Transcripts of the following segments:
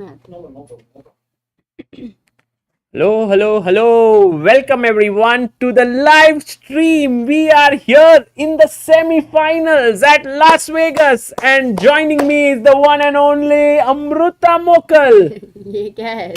Hello, hello, hello. Welcome everyone to the live stream. We are here in the semi-finals at Las Vegas, and joining me is the one and only Amruta Mokal. ये क्या है?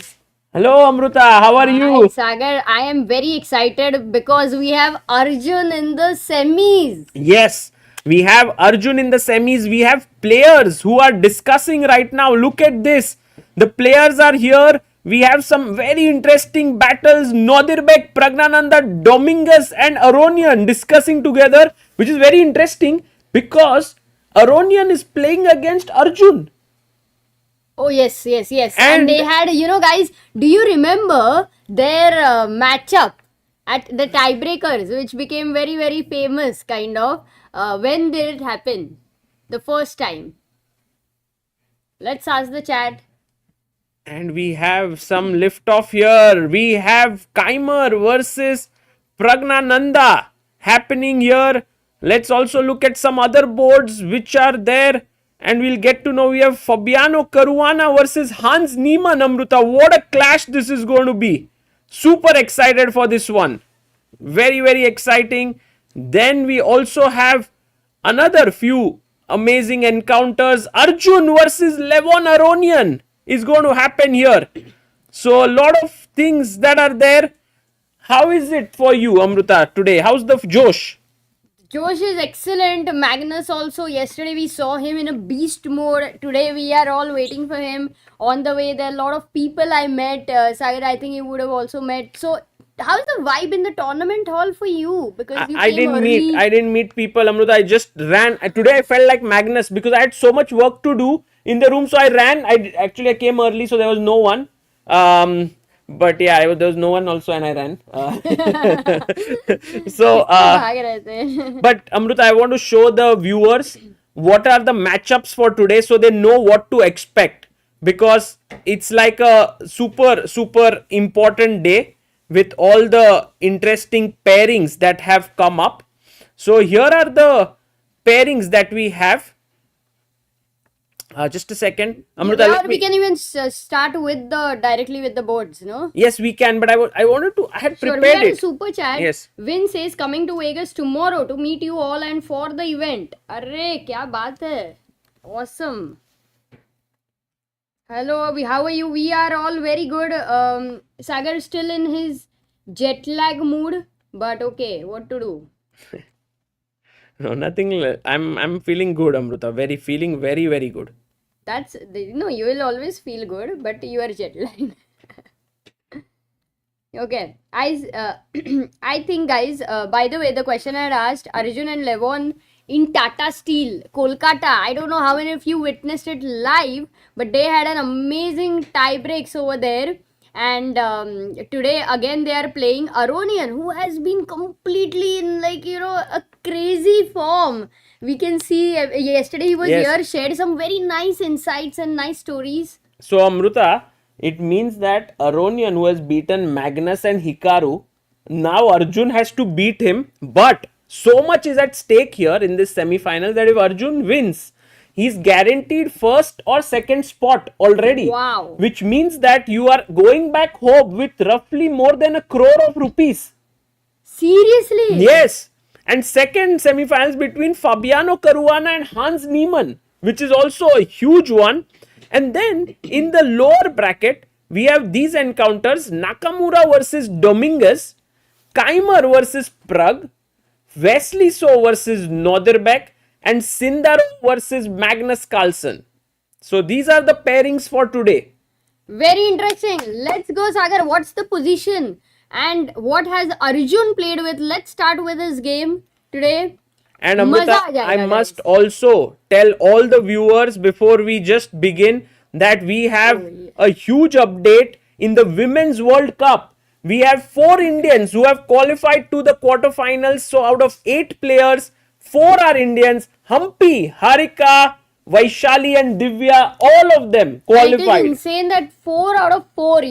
Hello Amruta, how are you? Hi Sagar, I am very excited because we have Arjun in the semis. Yes, we have Arjun in the semis. We have players who are discussing right now. Look at this. The players are here. We have some very interesting battles. Nodirbek, Praggnanandhaa, Dominguez and Aronian discussing together, which is very interesting because Aronian is playing against Arjun. Oh yes. And they had, guys, do you remember their matchup at the tiebreakers, which became very, very famous, kind of? When did it happen? The first time. Let's ask the chat. And we have some lift-off here. We have Keymer versus Praggnanandhaa happening here. Let's also look at some other boards which are there. And we'll get to know we have Fabiano Caruana versus Hans Niemann. Amruta, what a clash this is going to be. Super excited for this one. Very, very exciting. Then we also have another few amazing encounters. Arjun versus Levon Aronian is going to happen here. So a lot of things that are there. How is it for you, Amruta, today? How's the Josh? Josh is excellent. Magnus also. Yesterday we saw him in a beast mode. Today we are all waiting for him. On the way, there are a lot of people I met. Sagar, I think you would have also met. So, how's the vibe in the tournament hall for you? Because you I didn't meet people, Amruta. I just ran. Today I felt like Magnus because I had so much work to do in the room. So I ran. I came early, so there was no one. But yeah, there was no one also, and I ran. But Amruta, I want to show the viewers what are the matchups for today, so they know what to expect, because it's like a super important day with all the interesting pairings that have come up. So here are the pairings that we have. Just a second, Amruta. We can even start with directly with the boards, no? Yes, we can, but I had prepared we had it. A super chat. Yes. Wynn says coming to Vegas tomorrow to meet you all and for the event. Arre, kya baat hai? Awesome. Hello, Abhi, how are you? We are all very good. Sagar is still in his jet lag mood, but okay, what to do? No, nothing. I'm feeling good, Amruta. Feeling very, very good. That's you will always feel good, but you are jet lagged. Okay, I think, guys. By the way, the question I had asked Arjun and Levon in Tata Steel, Kolkata. I don't know how many of you witnessed it live, but they had an amazing tie breaks over there. And today again they are playing Aronian, who has been completely in a crazy form. We can see yesterday he was here, shared some very nice insights and nice stories. So Amruta, it means that Aronian, who has beaten Magnus and Hikaru, now Arjun has to beat him. But so much is at stake here in this semi-final that if Arjun wins, he's guaranteed first or second spot already. Wow. Which means that you are going back home with roughly more than 1 crore of rupees. Seriously? Yes. And second semi-finals between Fabiano Caruana and Hans Niemann, which is also a huge one. And then in the lower bracket, we have these encounters: Nakamura versus Dominguez, Keymer versus Pragg, Wesley So versus Nodirbek, and Sindarov versus Magnus Carlsen. So these are the pairings for today. Very interesting. Let's go, Sagar. What's the position? And what has Arjun played with? Let's start with his game today. And Amruta, I must also tell all the viewers before we just begin that we have a huge update in the Women's World Cup. We have 4 Indians who have qualified to the quarterfinals. So out of 8 players, 4 are Indians. Humpy, Harika, Vaishali and Divya, all of them qualified. It is insane that 4 out of 4,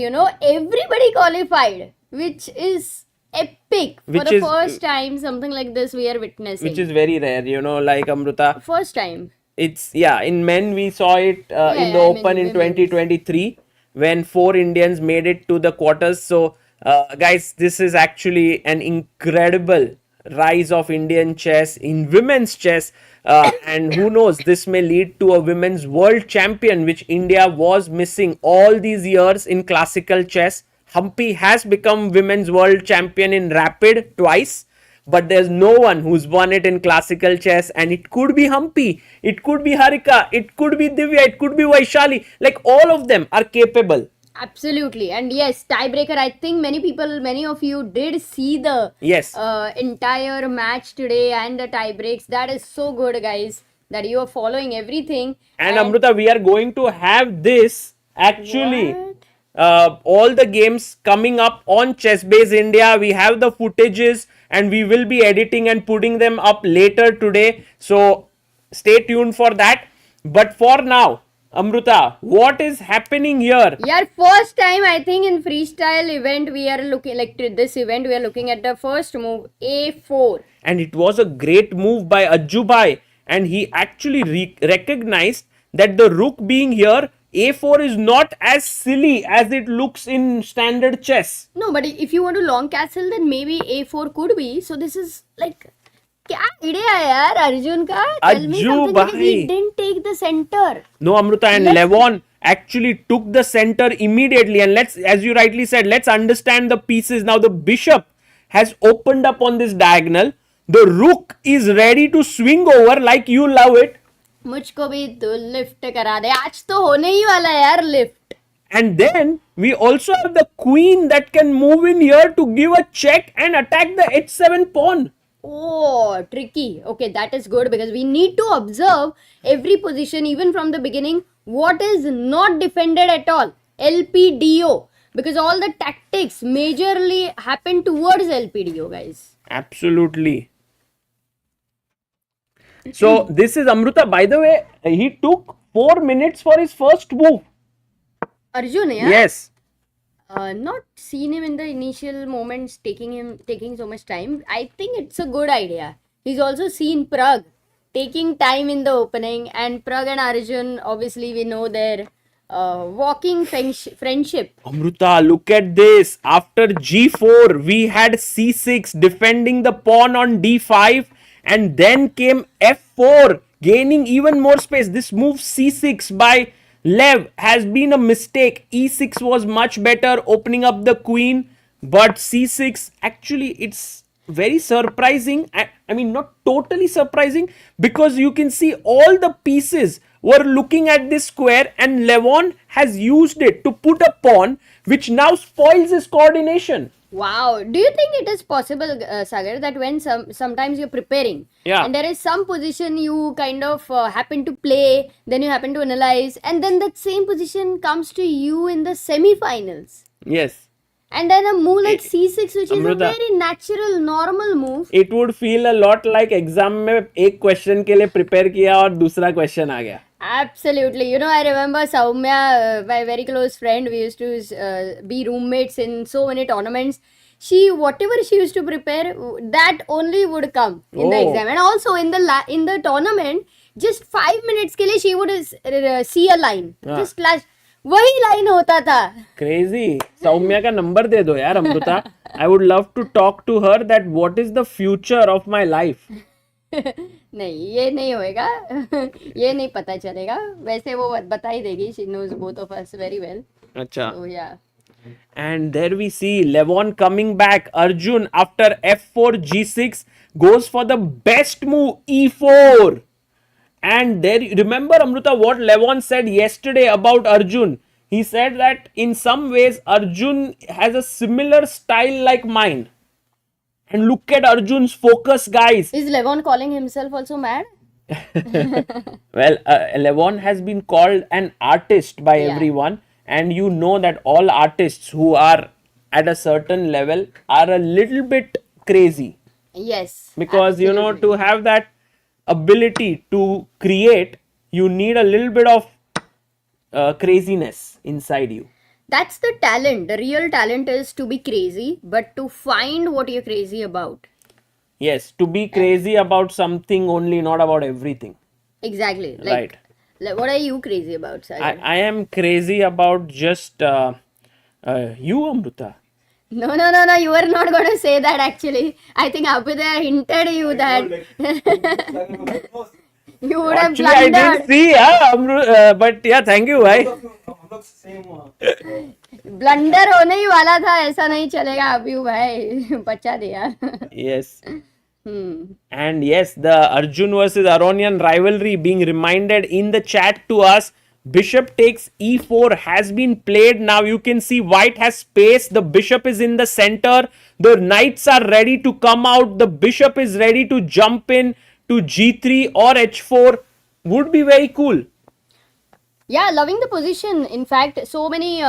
everybody qualified, which is epic. For the first time, something like this we are witnessing. Which is very rare, like Amruta. First time. It's, in men we saw it in the Open in 2023. when 4 Indians made it to the quarters. So, guys, this is actually an incredible rise of Indian chess in women's chess. And who knows, this may lead to a women's world champion, which India was missing all these years in classical chess. Humpy has become women's world champion in rapid twice, but there's no one who's won it in classical chess, and it could be Humpy, it could be Harika, it could be Divya, it could be Vaishali. Like, all of them are capable. Absolutely. And yes, tiebreaker. I think many of you did see the Yes. entire match today and the tie breaks. That is so good, guys, that you are following everything. And Amruta, we are going to have this actually. All the games coming up on ChessBase India. We have the footages and we will be editing and putting them up later today. So stay tuned for that. But for now, Amruta, what is happening here? Yeah, first time I think in freestyle event we are looking like this event we are looking at the first move A4. And it was a great move by Ajubhai, and he actually recognized that the rook being here, A4 is not as silly as it looks in standard chess. No, but if you want to long castle, then maybe A4 could be. So this is like, क्या idea है यार Arjun का? Tell me something because he didn't take the center. No, Amruta, and Levon actually took the center immediately. And let's, as you rightly said, let's understand the pieces. Now the bishop has opened up on this diagonal. The rook is ready to swing over like you love it. मुझको भी तो lift करा दे, आज तो होने ही वाला है यार lift. And then we also have the queen that can move in here to give a check and attack the h7 pawn. Oh, tricky. Okay, that is good because we need to observe every position even from the beginning. What is not defended at all? LPDO. Because all the tactics majorly happen towards LPDO, guys. Absolutely. So this is Amruta. By the way, he took 4 minutes for his first move. Arjun, yeah? Yes. Not seen him in the initial moments taking so much time. I think it's a good idea. He's also seen Pragg taking time in the opening, and Pragg and Arjun, obviously we know their walking friendship. Amruta, look at this. After G4, we had C6 defending the pawn on D5, and then came F4, gaining even more space. This move C6 by Lev has been a mistake. E6 was much better, opening up the queen, but C6, actually, it's very surprising. I mean, not totally surprising, because you can see all the pieces were looking at this square, and Levon has used it to put a pawn, which now spoils his coordination. Wow. Do you think it is possible, Sagar, that when sometimes you're preparing and there is some position you kind of happen to play, then you happen to analyze, and then that same position comes to you in the semifinals? Yes. And then a move like C6, which is a very natural, normal move. It would feel a lot like exam में एक question के लिए prepare किया और दूसरा question आ गया. Absolutely. You know, I remember Soumya, my very close friend, we used to be roommates in so many tournaments. Whatever she used to prepare, that only would come in the exam. And also in the tournament, just 5 minutes के लिए she would see a line. Just flash. वही line होता था. Crazy. Saumya का number दे दो यार Amrita. I would love to talk to her that what is the future of my life. नहीं, ये नहीं होएगा. ये नहीं पता चलेगा. वैसे वो बता ही देगी. She knows both of us very well. अच्छा. So yeah. And there we see Levon coming back. Arjun after F4 G6 goes for the best move E4. And there, remember Amruta what Levon said yesterday about Arjun. He said that in some ways Arjun has a similar style like mine. And look at Arjun's focus, guys. Is Levon calling himself also mad? Well, Levon has been called an artist by everyone. And you know that all artists who are at a certain level are a little bit crazy. Yes. Because, you know, to have that ability to create, you need a little bit of craziness inside you. That's the talent. The real talent is to be crazy, but to find what you're crazy about. Yes, to be crazy about something only, not about everything. Exactly. Right. What are you crazy about, Sajan? I am crazy about just you, Amruta. No. You were not going to say that actually. I think Abhidaya hinted you that you would have Actually, I didn't blundered. see, but yeah, thank you, bhai. Blunder होने ही वाला था, ऐसा नहीं चलेगा अभी भाई. बचा दिया. Yes. And yes, the Arjun versus Aronian rivalry being reminded in the chat to us. Bishop takes e4 has been played. Now you can see white has space. The bishop is in the center. The knights are ready to come out. The bishop is ready to jump in to g3 or h4. Would be very cool. Yeah, loving the position. In fact, so many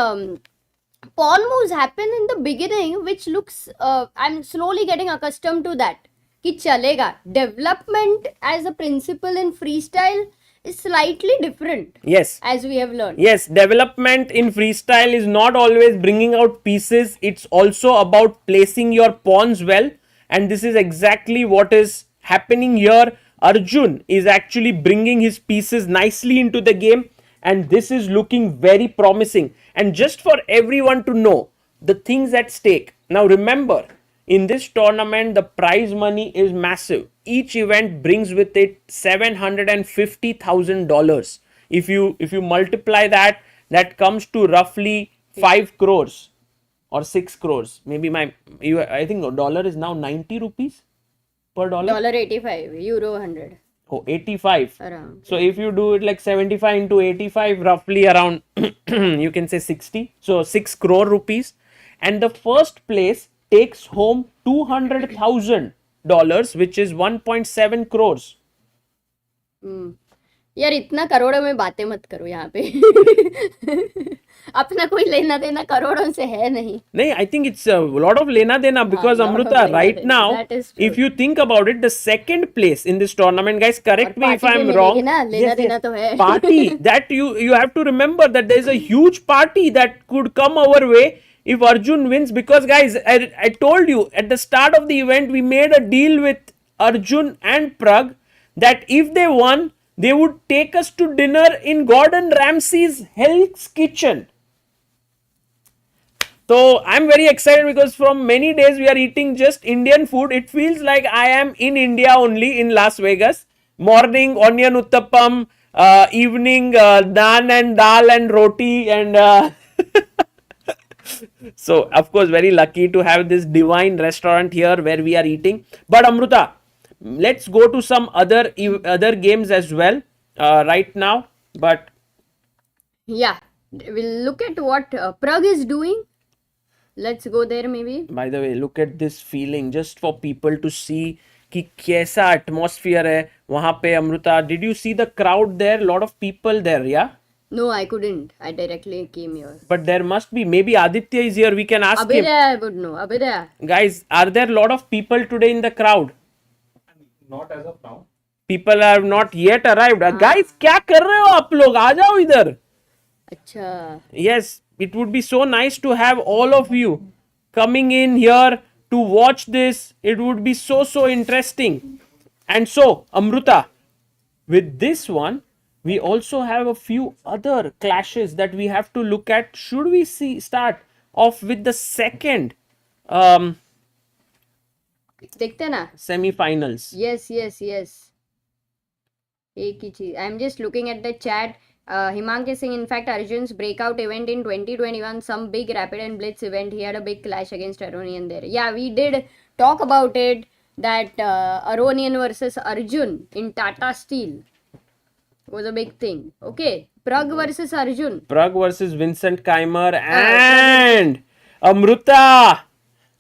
pawn moves happen in the beginning, which looks, I'm slowly getting accustomed to that. कि चलेगा. Development as a principle in freestyle is slightly different. Yes. As we have learned. Yes, development in freestyle is not always bringing out pieces. It's also about placing your pawns well. And this is exactly what is happening here. Arjun is actually bringing his pieces nicely into the game. And this is looking very promising. And just for everyone to know the things at stake. Now remember, in this tournament, the prize money is massive. Each event brings with it $750,000. If you multiply that, that comes to roughly 5 crores or 6 crores. Maybe I think dollar is now 90 rupees per dollar. $85, euro 100. Oh, 85. Around. So if you do it like 75 into 85, roughly around you can say 60. So 6 crore rupees. And the first place takes home $200,000, which is 1.7 crores. यार इतना करोड़ों में बातें मत करो यहाँ पे. अपना कोई लेना देना करोड़ों से है नहीं. नहीं, I think it's a lot of lena dena because Amruta, right now, if you think about it, the second place in this tournament, guys, correct me if I'm wrong. लेना देना तो है. Party that you have to remember that there is a huge party that could come our way if Arjun wins, because guys, I told you at the start of the event, we made a deal with Arjun and Pragg that if they won, they would take us to dinner in Gordon Ramsay's Hell's Kitchen. So I'm very excited because from many days we are eating just Indian food. It feels like I am in India only, in Las Vegas. Morning onion uttapam, evening naan and dal and roti, and so of course very lucky to have this divine restaurant here where we are eating. But Amruta, let's go to some other games as well right now. But yeah, we'll look at what Pragg is doing. Let's go there maybe. By the way, look at this feeling, just for people to see कि कैसा atmosphere है वहाँ पे. Amruta, did you see the crowd there? A lot of people there, yeah? No, I couldn't. I directly came here. But there must be. Maybe Aditya is here. We can ask him. I would know. Abhidaya. Guys, are there a lot of people today in the crowd? Not as of now. People have not yet arrived. Guys, क्या कर रहे हो आप लोग? आ जाओ इधर. अच्छा. Yes, it would be so nice to have all of you coming in here to watch this. It would be so interesting. And so, Amruta, with this one, we also have a few other clashes that we have to look at. Should we start off with the second देखते ना. semifinals? Yes. एक ही चीज. I'm just looking at the chat. Himanki Singh, in fact, Arjun's breakout event in 2021, some big rapid and blitz event, he had a big clash against Aronian there. Yeah, we did talk about it, that Aronian versus Arjun in Tata Steel was a big thing. Okay, Pragg versus Arjun. Pragg versus Vincent Keymer and Amruta.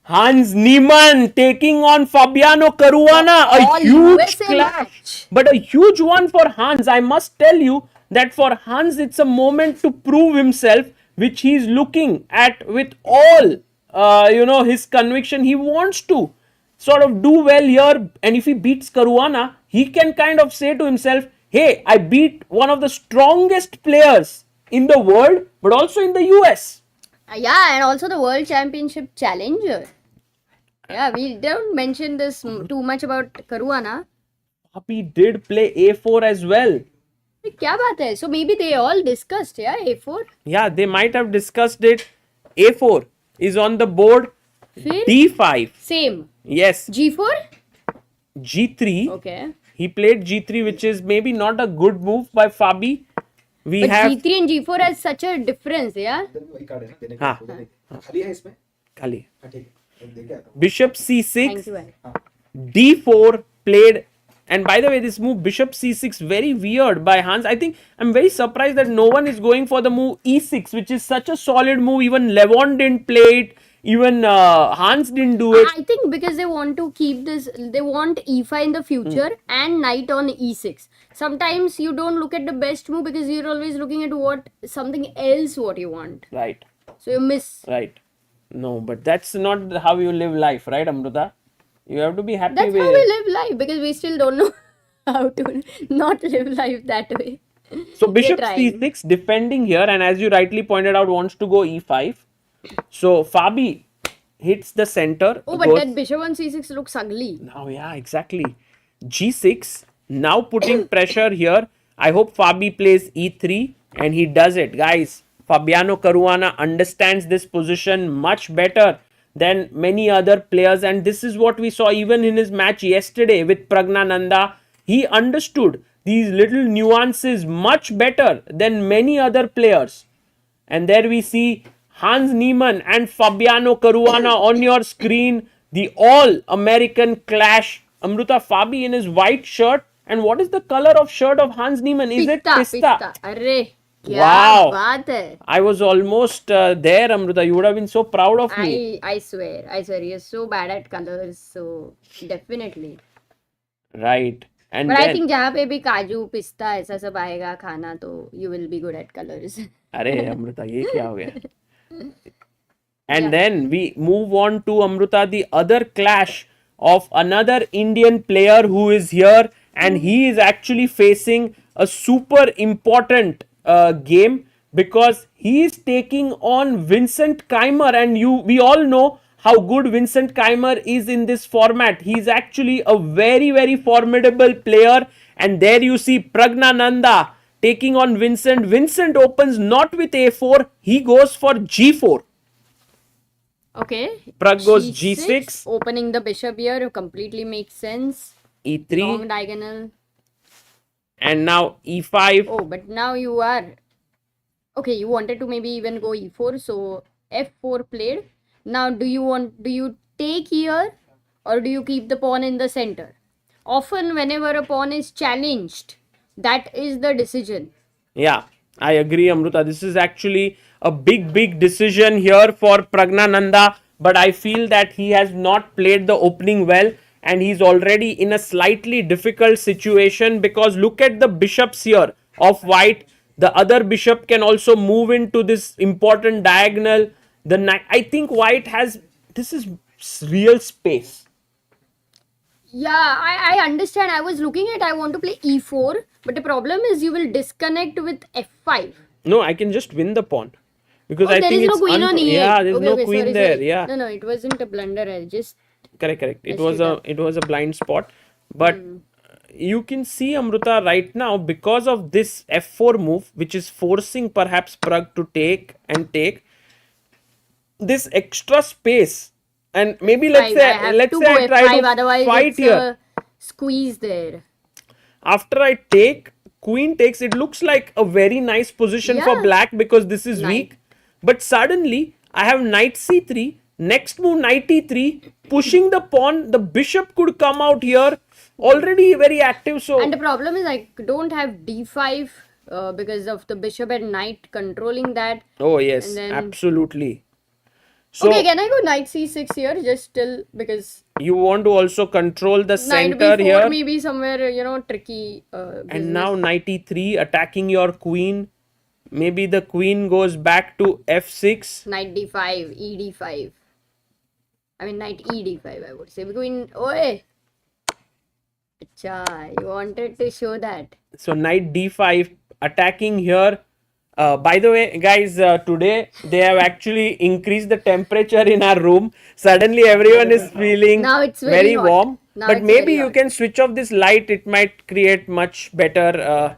Hans Niemann taking on Fabiano Caruana. A huge clash. But a huge one for Hans. I must tell you that for Hans, it's a moment to prove himself, which he's looking at with all, his conviction. He wants to sort of do well here. And if he beats Caruana, he can kind of say to himself, hey, I beat one of the strongest players in the world, but also in the US. Yeah, and also the World Championship challenger. Yeah, we don't mention this too much about Caruana. He did play A4 as well. क्या बात है? So maybe they all discussed, yeah, A4. Yeah, they might have discussed it. A4 is on the board. फिर D5. same. Yes. G4. G3. Okay. He played G3, which is maybe not a good move by Fabi. We But have G3 and G4 has such a difference, yeah. इधर भी वही card है ना देने हाँ। का खाली है इसमें Kali. हाँ ठीक है अब देखे आता हूँ Bishop Thank C6. you. Bhai. D4 played. And by the way, this move Bishop C6 very weird by Hans. I think I'm very surprised that no one is going for the move E6, which is such a solid move. Even Levon didn't play it. Even Hans didn't do it. I think because they want to keep this, they want E5 in the future and knight on E6. Sometimes you don't look at the best move because you're always looking at what something else what you want. Right. So you miss. Right. No, but that's not how you live life, right, Amruta? You have to be happy That's with how we live life because we still don't know how to not live life that way. So We're Bishop trying. C6 defending here, and as you rightly pointed out, wants to go E5. So Fabi hits the center. Oh, but goes- that bishop on C6 looks ugly. Now, yeah, exactly. G6 now putting pressure here. I hope Fabi plays E3 and he does it, guys. Fabiano Caruana understands this position much better than many other players, and this is what we saw even in his match yesterday with Praggnanandhaa. He understood these little nuances much better than many other players. And there we see Hans Niemann and Fabiano Caruana on your screen. The all-American clash. Amruta, Fabi in his white shirt. And what is the color of shirt of Hans Niemann? Is it pista? Arre, kya Wow. baat hai. I was almost there, Amruta. You would have been so proud of me. I swear, he is so bad at colors, so definitely. Right. And But then, I think जहाँ पे भी काजू पिस्ता ऐसा सब आएगा खाना तो you will be good at colors. अरे Amruta, ये क्या हो गया? And then we move on to Amruta, the other clash of another Indian player who is here, and he is actually facing a super important game because he is taking on Vincent Keymer, and we all know how good Vincent Keymer is in this format. He is actually a very formidable player, and there you see Praggnanandhaa taking on Vincent. Vincent opens not with A4, he goes for G4. Okay. Pragg goes G6. Opening the bishop here completely makes sense. Long E3, diagonal. and now E5. Oh, but now you are. Okay, you wanted to maybe even go E4, so F4 played. Now do you take here or do you keep the pawn in the center? Often whenever a pawn is challenged, that is the decision. Yeah, I agree, Amruta. This is actually a big decision here for Praggnanandhaa, but I feel that he has not played the opening well, and he's already in a slightly difficult situation because look at the bishops here of white. The other bishop can also move into this important diagonal. I think white has, this is real space. Yeah, I understand. I was looking at, I want to play E4, but the problem is you will disconnect with F5. No, I can just win the pawn because Oh, I there think is no it's queen on E8. yeah, there's Okay, no okay, queen sorry, there. sorry. Yeah, No, it wasn't a blunder. I just correct. It Messed was it up. a blind spot, but you can see, Amruta, right now because of this F4 move, which is forcing perhaps Pragg to take this extra space, and maybe let's say I try to otherwise fight it's here. a squeeze there. After I take, queen takes, it looks like a very nice position for Yeah. black because this is Knight. weak. But suddenly, I have knight c3, next move knight e3, pushing the pawn, the bishop could come out here, already very active. So, And the problem is I don't have D5 because of the bishop and knight controlling that. oh yes, and then- absolutely. So, Okay, can I go knight C6 here? Just still because you want to also control the knight center B4 here. may be somewhere, tricky. And now knight e3 attacking your queen. Maybe the queen goes back to f6. Knight D5, ED5. I mean, knight ED5, I would say. Queen, oi! Acha, you wanted to show that. So knight d5 attacking here. By the way, guys, today they have actually increased the temperature in our room. Suddenly everyone is feeling Now it's very hot. warm. Now But it's maybe very you hot. can switch off this light. It might create much better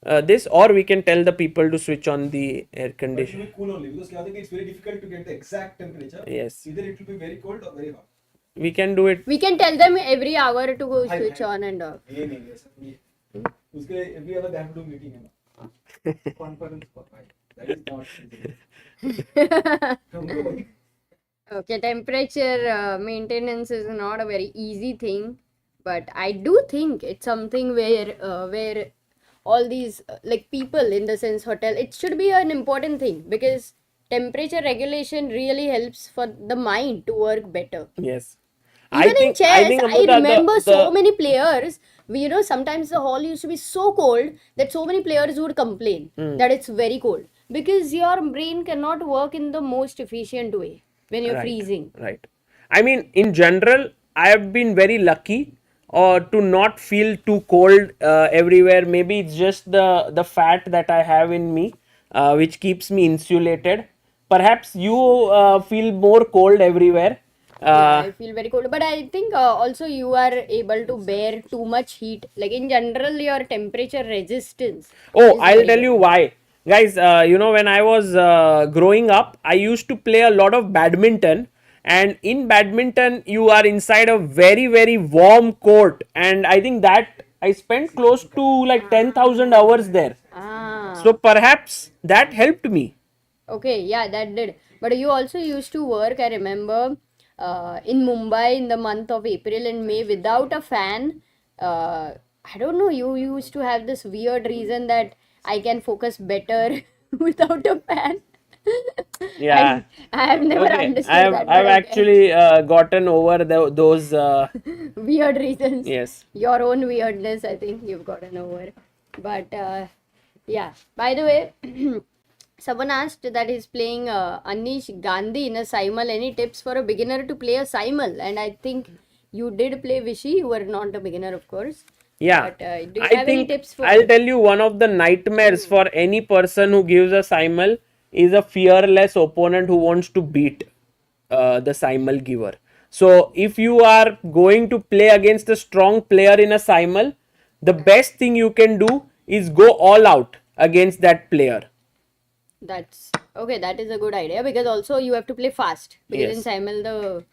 this, or we can tell the people to switch on the air But it will conditioner. be cool only because it's very difficult to get the exact temperature. Yes. Either it will be very cold or very hot. We can do it. We can tell them every hour to go Hi, switch hi. on and off. नहीं ऐसा नहीं है. उसके every other they have to do meeting है ना. Conference call. That is not easy. हमको वही Okay, temperature maintenance is not a very easy thing, but I do think it's something where all these like people in the sense hotel, it should be an important thing because temperature regulation really helps for the mind to work better. Yes. Even in chess, I Amrita, remember so many players. Sometimes the hall used to be so cold that so many players would complain that it's very cold because your brain cannot work in the most efficient way when you're Right, freezing. Right. I mean, in general, I have been very lucky to not feel too cold everywhere. Maybe it's just the fat that I have in me, which keeps me insulated. Perhaps you feel more cold everywhere. Yeah, I feel very cold, but I think also you are able to bear too much heat. Like in general, your temperature resistance. Oh, is I'll very tell good. you why. Guys, when I was growing up, I used to play a lot of badminton. And in badminton, you are inside a very, very warm court. And I think that I spent close to like 10,000 hours there. Ah, So perhaps that helped me. okay, yeah, that did. But you also used to work, I remember, in Mumbai in the month of April and May without a fan. I don't know, you used to have this weird reason that I can focus better without a fan. Yeah. I have never Okay. understood I've, that. I've but okay. actually gotten over those. Weird reasons. Yes. Your own weirdness, I think you've gotten over. But yeah, by the way, someone asked that he's playing Anish Gandhi in a simul. Any tips for a beginner to play a simul? And I think you did play Vichy. You were not a beginner, of course. Yeah. But do you I have any think tips for I'll tell you one of the nightmares for any person who gives a simul is a fearless opponent who wants to beat the simul giver. So if you are going to play against a strong player in a simul, the best thing you can do is go all out against that player. That's okay. That is a good idea because also you have to play fast because in Yes. simul the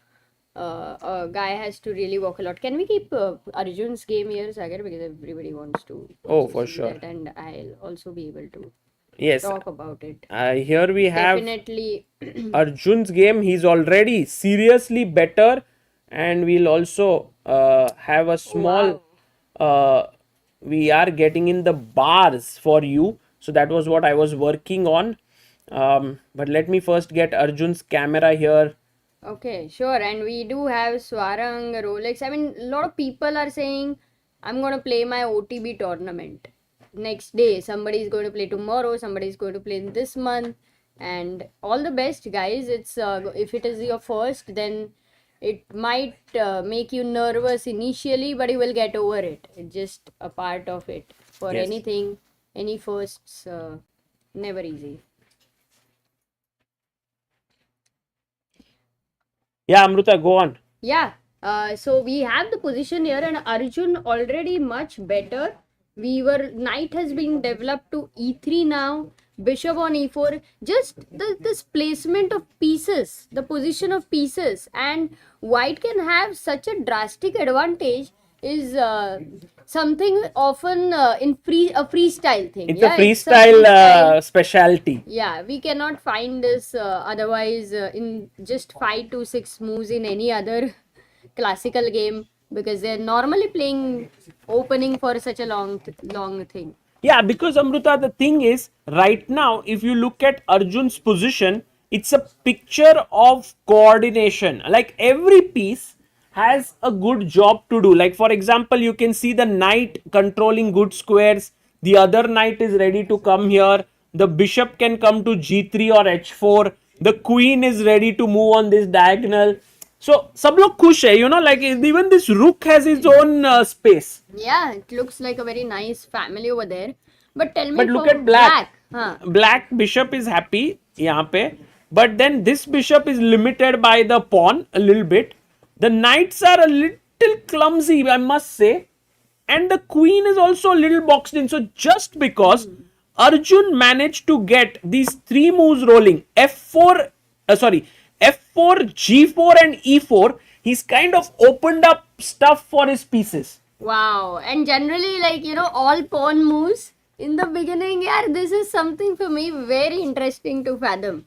guy has to really walk a lot. Can we keep Arjun's game here, Sagar? Because everybody wants to Oh, also for see sure. that, and I'll also be able to Yes. talk about it. Here we have Definitely. Arjun's game. He's already seriously better, and we'll also have a small. We are getting in the bars for you. So that was what I was working on. But let me first get Arjun's camera here. Okay, sure. And we do have Swarang, Rolex. I mean, a lot of people are saying, I'm going to play my OTB tournament next day. Somebody is going to play tomorrow. Somebody is going to play this month. And all the best, guys. It's if it is your first, then it might make you nervous initially, but you will get over it. It's just a part of it. For Yes. anything, any firsts, never easy. Yeah, Amruta, go on. Yeah, so we have the position here, and Arjun already much better. Knight has been developed to e3 now, bishop on e4. Just this placement of pieces, the position of pieces, and white can have such a drastic advantage is something often in freestyle thing. It's Yeah, a freestyle specialty. yeah, we cannot find this otherwise in just 5 to 6 moves in any other classical game because they're normally playing opening for such a long thing. Yeah, because Amruta, the thing is, right now, if you look at Arjun's position, it's a picture of coordination. Like every piece has a good job to do. Like for example, you can see the knight controlling good squares. The other knight is ready to come here. The bishop can come to g3 or h4. The queen is ready to move on this diagonal. So, सब लोग खुश है, like even this rook has its own space. Yeah, it looks like a very nice family over there. But tell me But look for at black. Huh. Black bishop is happy यहाँ पे. But then this bishop is limited by the pawn a little bit. The knights are a little clumsy, I must say. and the queen is also a little boxed in. So just because Arjun managed to get these 3 moves rolling, f4, f4, g4 and e4, he's kind of opened up stuff for his pieces. Wow. And generally, like, all pawn moves in the beginning, yeah, this is something for me very interesting to fathom.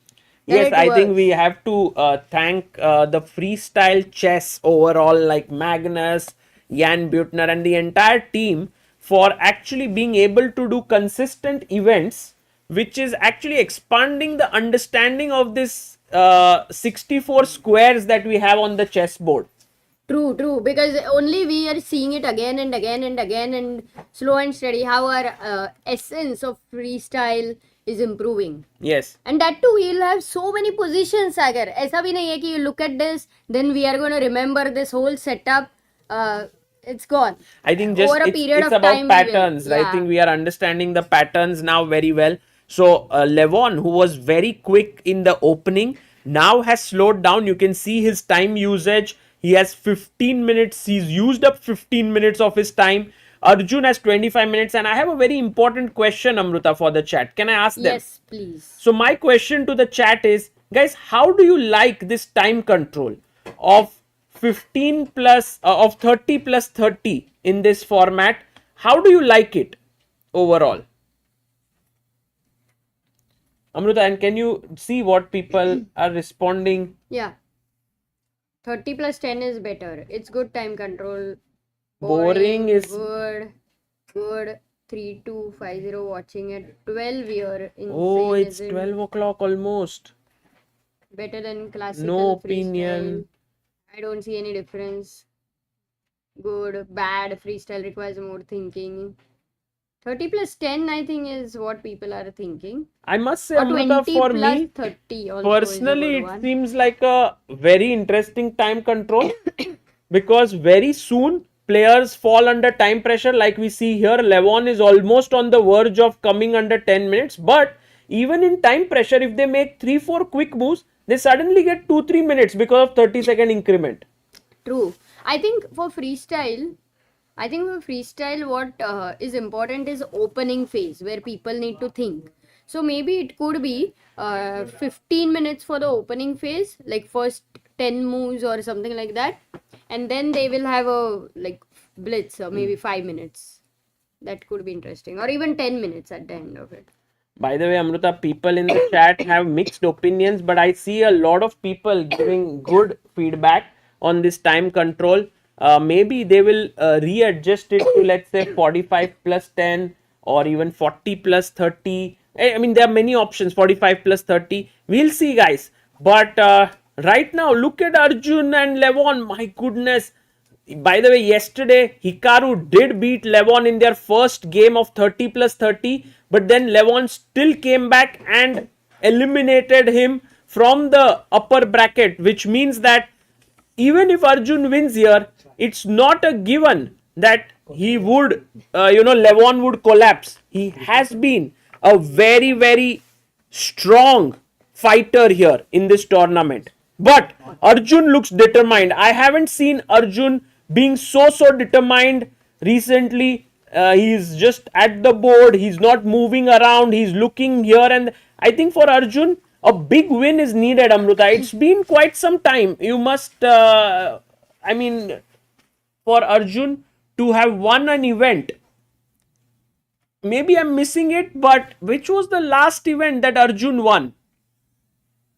that Yes, it I think works. we have to thank the freestyle chess overall, like Magnus, Jan Butner, and the entire team for actually being able to do consistent events, which is actually expanding the understanding of this 64 squares that we have on the chessboard. True, true. Because only we are seeing it again and again and again, and slow and steady how our essence of freestyle is improving. Yes. And that too, we'll have so many positions, Sagar. ऐसा भी नहीं है कि you look at this, then we are going to remember this whole setup. It's gone. I think just Over a period it's of about time, we will. patterns. I Yeah. think we are understanding the patterns now very well. So Levon, who was very quick in the opening, now has slowed down. You can see his time usage. He has 15 minutes. He's used up 15 minutes of his time. Arjun has 25 minutes. And I have a very important question, Amruta, for the chat. Can I ask them? Yes, please. So my question to the chat is, guys, how do you like this time control of 15 plus of 30 plus 30 in this format? How do you like it overall? Amruta, and can you see what people are responding? Yeah. 30 plus 10 is better. It's good time control. Boring is good. Good. 3250 watching it. 12 here. oh, Insane, it's isn't 12 o'clock almost. better than classical No freestyle. opinion. I don't see any difference. Good, bad. Freestyle requires more thinking. 30 plus 10, I think, is what people are thinking. I must say, Or Amruta, 20 for plus me, 30 also is a personally, good it one. seems like a very interesting time control because very soon players fall under time pressure. Like we see here, Levon is almost on the verge of coming under 10 minutes. But even in time pressure, if they make 3-4 quick moves, they suddenly get 2-3 minutes because of 30-second increment. True. I think for freestyle, what is important is opening phase where people need to think. So maybe it could be 15 minutes for the opening phase, like first 10 moves or something like that, and then they will have a like blitz or maybe 5 minutes. That could be interesting, or even 10 minutes at the end of it. By the way, Amruta, people in the chat have mixed opinions, but I see a lot of people giving good feedback on this time control. Maybe they will readjust it to, let's say, 45 plus 10 or even 40 plus 30. I mean, there are many options, 45 plus 30. We'll see, guys. But right now, look at Arjun and Levon. My goodness. By the way, yesterday, Hikaru did beat Levon in their first game of 30 plus 30. But then Levon still came back and eliminated him from the upper bracket, which means that even if Arjun wins here, it's not a given that he would, Levon would collapse. He has been a very, very strong fighter here in this tournament. But Arjun looks determined. I haven't seen Arjun being so determined recently. He's just at the board. He's not moving around. He's looking here. And I think for Arjun, a big win is needed, Amruta. It's been quite some time. You must, for Arjun to have won an event, maybe I'm missing it, but which was the last event that Arjun won?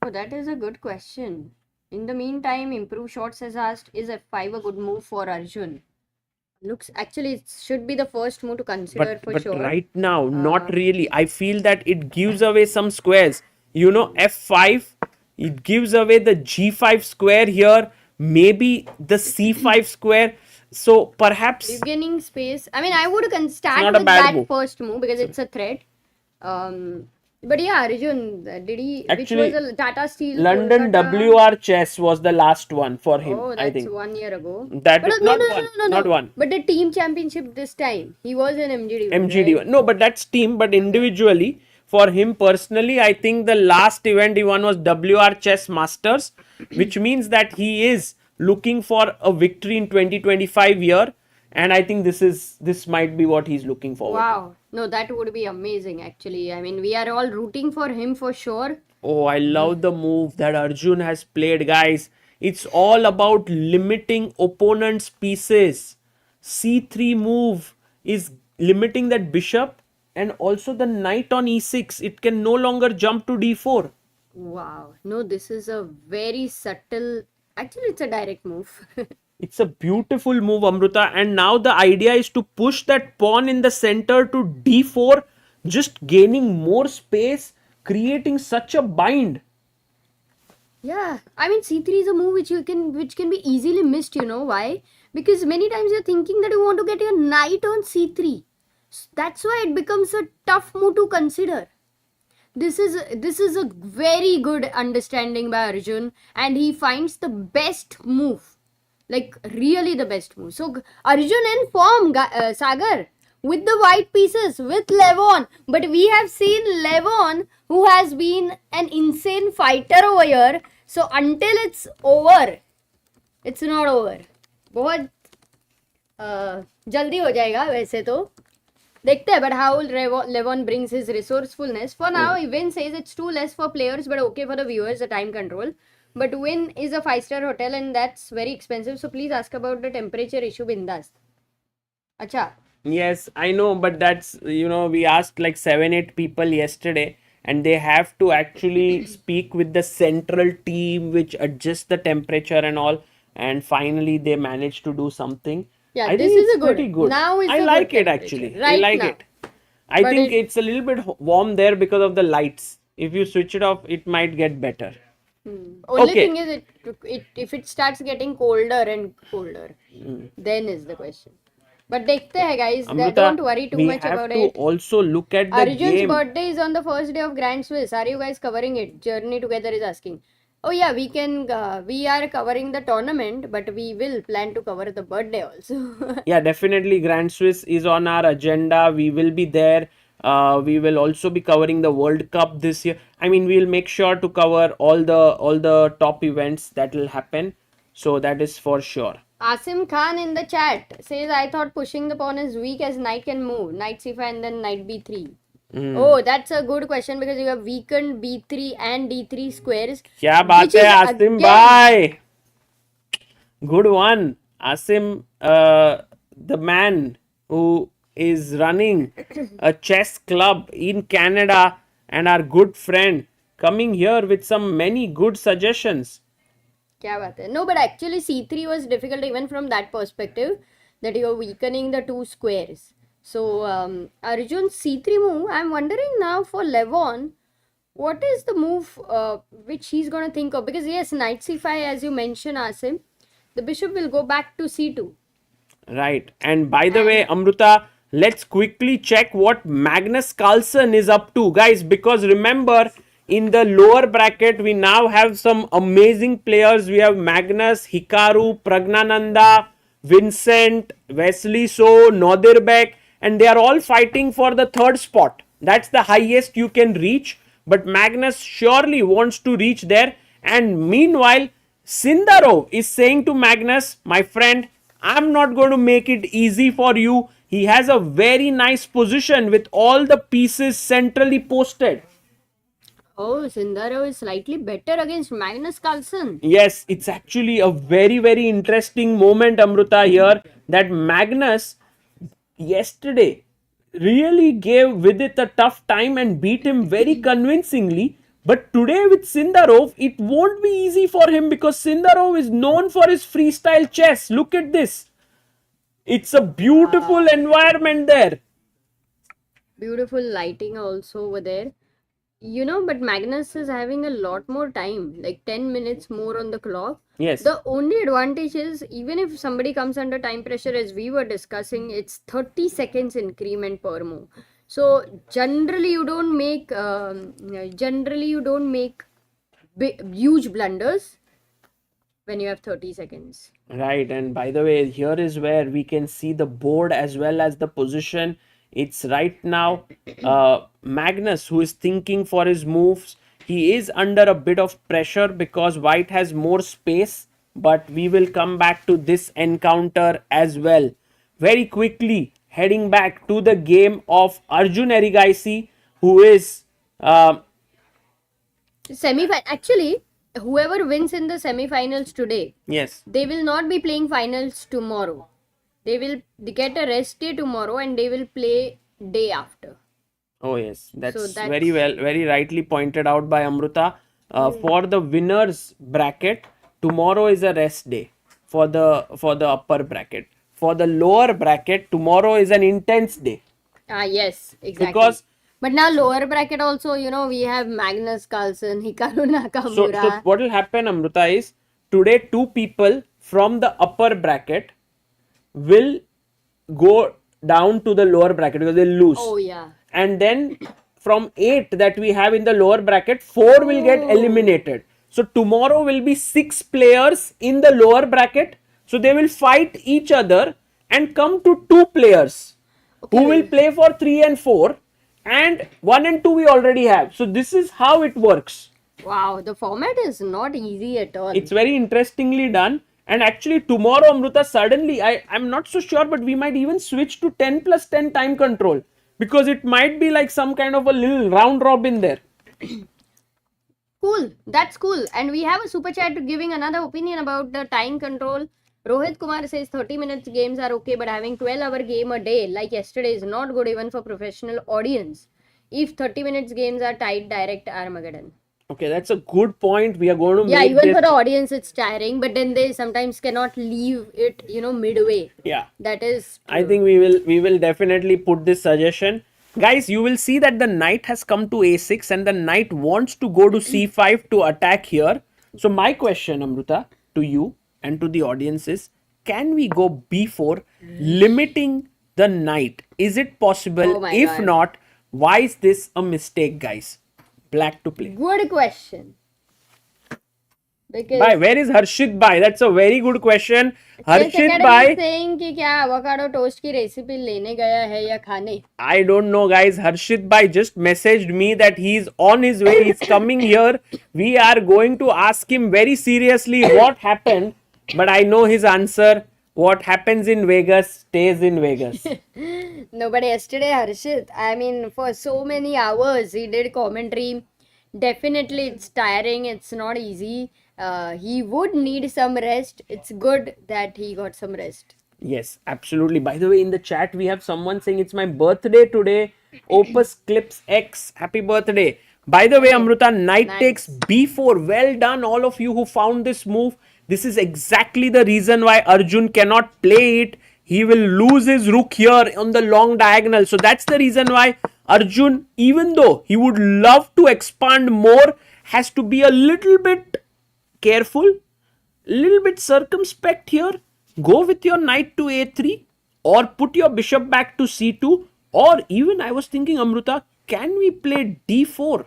Oh, that is a good question. In the meantime, Improve Shots has asked, is F5 a good move for Arjun? Looks, actually, it should be the first move to consider for But sure. right now, not really. I feel that it gives away some squares. F5, it gives away the G5 square here, maybe the C5 square. So perhaps Beginning space. I mean, I would start not a with bad that move. first move because it's a threat. But yeah, Arjun, Actually, which was a Tata Steel? London Kolkata? WR chess was the last one for him, Oh, I that's think. 1 year ago. That But is no, not no, one. no, no, Not no. one. But the team championship this time, he was in MGD. MGD. Right? No, but that's team. But individually, for him personally, I think the last event he won was WR Chess Masters, which means that he is looking for a victory in 2025 year. And I think this might be what he's looking forward to. Wow. No, that would be amazing actually. I mean, we are all rooting for him for sure. Oh, I love the move that Arjun has played, guys. It's all about limiting opponent's pieces. C3 move is limiting that bishop, and also the knight on e6. It can no longer jump to d4. Wow. No, this is a very subtle. Actually, it's a direct move. It's a beautiful move, Amruta. And now the idea is to push that pawn in the center to d4, just gaining more space, creating such a bind. Yeah, I mean C3 is a move which can be easily missed, you know why? Because many times you're thinking that you want to get your knight on C3. That's why it becomes a tough move to consider. This is a very good understanding by Arjun, and he finds the best move. Like really the best move. So Arjun in form, Sagar, with the white pieces, with Levon. But we have seen Levon, who has been an insane fighter over here. So until it's over, it's not over. बहुत जल्दी हो जाएगा वैसे तो. देखते हैं, but how Levon brings his resourcefulness. For now, Wynn says it's too less for players, but okay for the viewers, the time control. But Wynn is a 5-star hotel and that's very expensive. So please ask about the temperature issue, bindas. Acha. Yes, I know, but that's, we asked like 7-8 people yesterday, and they have to actually speak with the central team which adjusts the temperature and all, and finally they managed to do something. Yeah, I this think is it's a good. pretty good. Now is I a like good it actually. temperature. I Right like now. it. I But think it's a little bit warm there because of the lights. If you switch it off, it might get better. Only Okay. thing is, if it starts getting colder and colder, then is the question. But dekhte hai guys, Amrita, don't worry too we much have about to it. also look at the Arjun's game. birthday is on the first day of Grand Swiss. Are you guys covering it? Journey Together is asking. Oh yeah, we can. We are covering the tournament, but we will plan to cover the birthday also. Yeah, definitely Grand Swiss is on our agenda. We will be there. We will also be covering the World Cup this year. I mean, we'll make sure to cover all the top events that will happen. So that is for sure. Asim Khan in the chat says, I thought pushing the pawn is weak as knight can move. Knight c5 and then knight b3. Oh, that's a good question because you have weakened b3 and d3 squares. क्या बात which है is Asim again- भाई? Good one. Asim, the man who is running a chess club in Canada and our good friend, coming here with some many good suggestions. क्या बात है? No, but actually c3 was difficult even from that perspective that you are weakening the two squares. So Arjun's c3 move, I'm wondering now for Levon, what is the move which he's going to think of? Because yes, knight c5 as you mentioned, Asim, the bishop will go back to c2. Right. And by the way, Amruta, let's quickly check what Magnus Carlsen is up to, guys, because remember, in the lower bracket, we now have some amazing players. We have Magnus, Hikaru, Praggnanandhaa, Vincent, Wesley So, Nodirbek, and they are all fighting for the third spot. That's the highest you can reach. But Magnus surely wants to reach there. And meanwhile, Sindarov is saying to Magnus, my friend, I'm not going to make it easy for you. He has a very nice position with all the pieces centrally posted. Oh, Sindarov is slightly better against Magnus Carlsen. Yes, it's actually a very, very interesting moment, Amruta, here that Magnus yesterday really gave Vidit a tough time and beat him very convincingly. But today with Sindarov, it won't be easy for him because Sindarov is known for his freestyle chess. Look at this. It's a beautiful environment there. Beautiful lighting also over there. You know, but Magnus is having a lot more time, like 10 minutes more on the clock. Yes. The only advantage is, even if somebody comes under time pressure, as we were discussing, it's 30 seconds increment per move. So generally you don't make huge blunders when you have 30 seconds. Right, and by the way, here is where we can see the board as well as the position. It's right now Magnus who is thinking for his moves. He is under a bit of pressure because white has more space, but we will come back to this encounter as well. very quickly heading back to the game of Arjun Erigaisi, who is Semi-final. Actually, whoever wins in the semi-finals today, yes, they will not be playing finals tomorrow. They will get a rest day tomorrow and they will play day after. oh yes, that's, that's- very rightly pointed out by Amruta. For the winners bracket, tomorrow is a rest day for the upper bracket. For the lower bracket, tomorrow is an intense day. Yes, exactly. Because but now lower bracket also, we have Magnus Carlsen, Hikaru Nakamura. so what will happen, Amruta, is today two people from the upper bracket will go down to the lower bracket because they'll lose. Oh yeah. And then from 8 that we have in the lower bracket, 4 will get eliminated. So tomorrow will be 6 players in the lower bracket. So they will fight each other and come to 2 players who will play for 3 and 4, and 1 and 2 we already have. So this is how it works. Wow, the format is not easy at all. It's very interestingly done. And actually tomorrow, Amruta, suddenly, I'm not so sure, but we might even switch to 10 plus 10 time control. Because it might be like some kind of a little round robin there. Cool, that's cool. And we have a super chat giving another opinion about the time control. Rohit Kumar says 30 minutes games are okay, but having 12-hour game a day like yesterday is not good even for professional audience. If 30 minutes games are tight, direct Armageddon. Okay, that's a good point. We are going to Yeah, make even this. for the audience it's tiring, but then they sometimes cannot leave it, midway. Yeah, That is true. I think we will definitely put this suggestion. Guys, you will see that the knight has come to a6 and the knight wants to go to c5 to attack here. So my question, Amruta, to you and to the audience is, can we go b4 limiting the knight? Is it possible? Oh my If God. not, why is this a mistake, guys? Black to play. Good question. Because Bhai, where is Harshit Bhai? That's a very good question. Chess Harshit Academy Bhai, is saying कि क्या avocado toast की recipe लेने गया है या खाने? I don't know, guys. Harshit Bhai just messaged me that he's on his way. He's coming here. We are going to ask him very seriously what happened. But I know his answer. What happens in Vegas stays in Vegas. No, but yesterday Harshit, I mean, for so many hours he did commentary. Definitely it's tiring. It's not easy. He would need some rest. It's good that he got some rest. Yes, absolutely. By the way, in the chat, we have someone saying it's my birthday today. Opus Clips X. Happy birthday. By the way, Amruta, knight Nice. takes b4. Well done, all of you who found this move. This is exactly the reason why Arjun cannot play it. He will lose his rook here on the long diagonal. So that's the reason why Arjun, even though he would love to expand more, has to be a little bit careful, little bit circumspect here. Go with your knight to a3 or put your bishop back to c2, or even I was thinking, Amruta, can we play d4?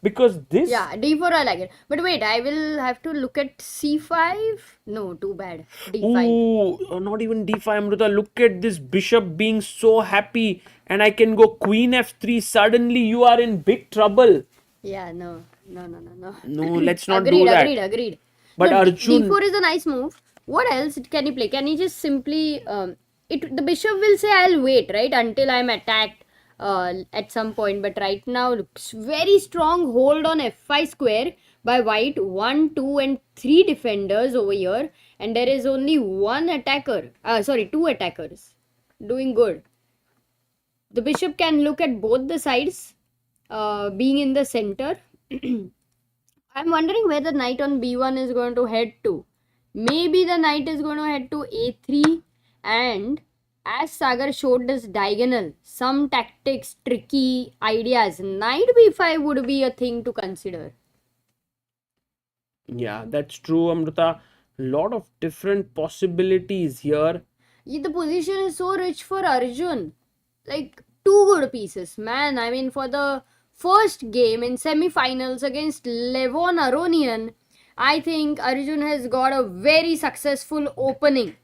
Because this, Yeah, d4 I like it. But wait, I will have to look at c5. No, too bad. d5. ooh, not even d5, Amruta. Look at this bishop being so happy, and I can go queen f3. Suddenly you are in big trouble. Yeah, no. No, let's not Agreed, do that. agreed. But No, Arjun, d4 is a nice move. What else can he play? Can he just simply the bishop will say I'll wait, right, until I'm attacked at some point. But right now, very strong hold on f5 square by white. 1, 2 and 3 defenders over here, and there is only one attacker. Two attackers doing good. The bishop can look at both the sides, being in the center. I'm wondering where the knight on b1 is going to head to. Maybe the knight is going to head to a3, and as Sagar showed this diagonal, some tactics, tricky ideas, knight b5 would be a thing to consider. yeah, that's true, Amruta. Lot of different possibilities here. The position is so rich for Arjun. Like, two good pieces, man. I mean, for the first game in semifinals against Levon Aronian, I think Arjun has got a very successful opening.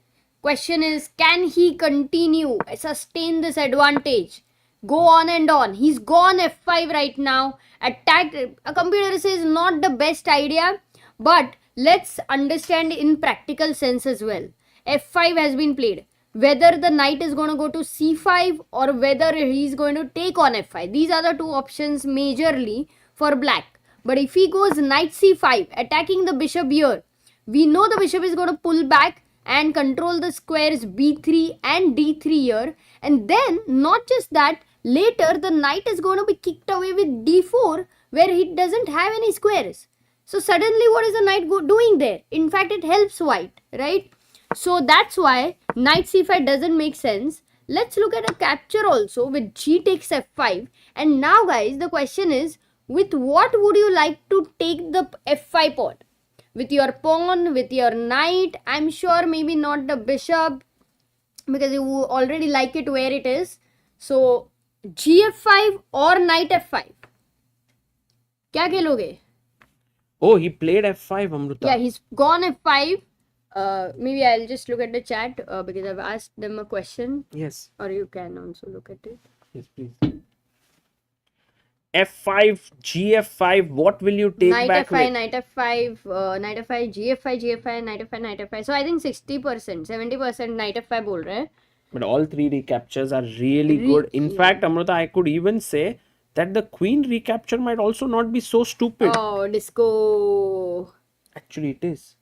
Question is, can he continue, sustain this advantage? Go on and on. He's gone f5 right now. Attack. A computer says not the best idea, but let's understand in practical sense as well. f5 has been played. whether the knight is going to go to c5 or whether he's going to take on f5. These are the two options majorly for black. But if he goes knight c5, attacking the bishop here, we know the bishop is going to pull back and control the squares b3 and d3 here. And then, not just that, later the knight is going to be kicked away with d4 where he doesn't have any squares. So suddenly what is the knight doing there? In fact, it helps white, right? So that's why knight c5 doesn't make sense. Let's look at a capture also with g takes f5. And now guys, the question is, with what would you like to take the f5 pawn? With your pawn, with your knight? I'm sure maybe not the bishop because you already like it where it is. So gf5 or knight f5? क्या खेलोगे? Oh, he played f5, Amruta. Yeah, he's gone f5. Maybe I'll just look at the chat because I've asked them a question. Yes. Or you can also look at it. Yes, please. f5, gf5. What will you take Knight back f5, with? knight f5, knight f5, gf5, gf5, knight f5, knight f5. So I think 60%, 70% knight f5 बोल रहे हैं. But all three recaptures are really good. In fact, Amruta, I could even say that the queen recapture might also not be so stupid. Oh, disco. Actually, it is.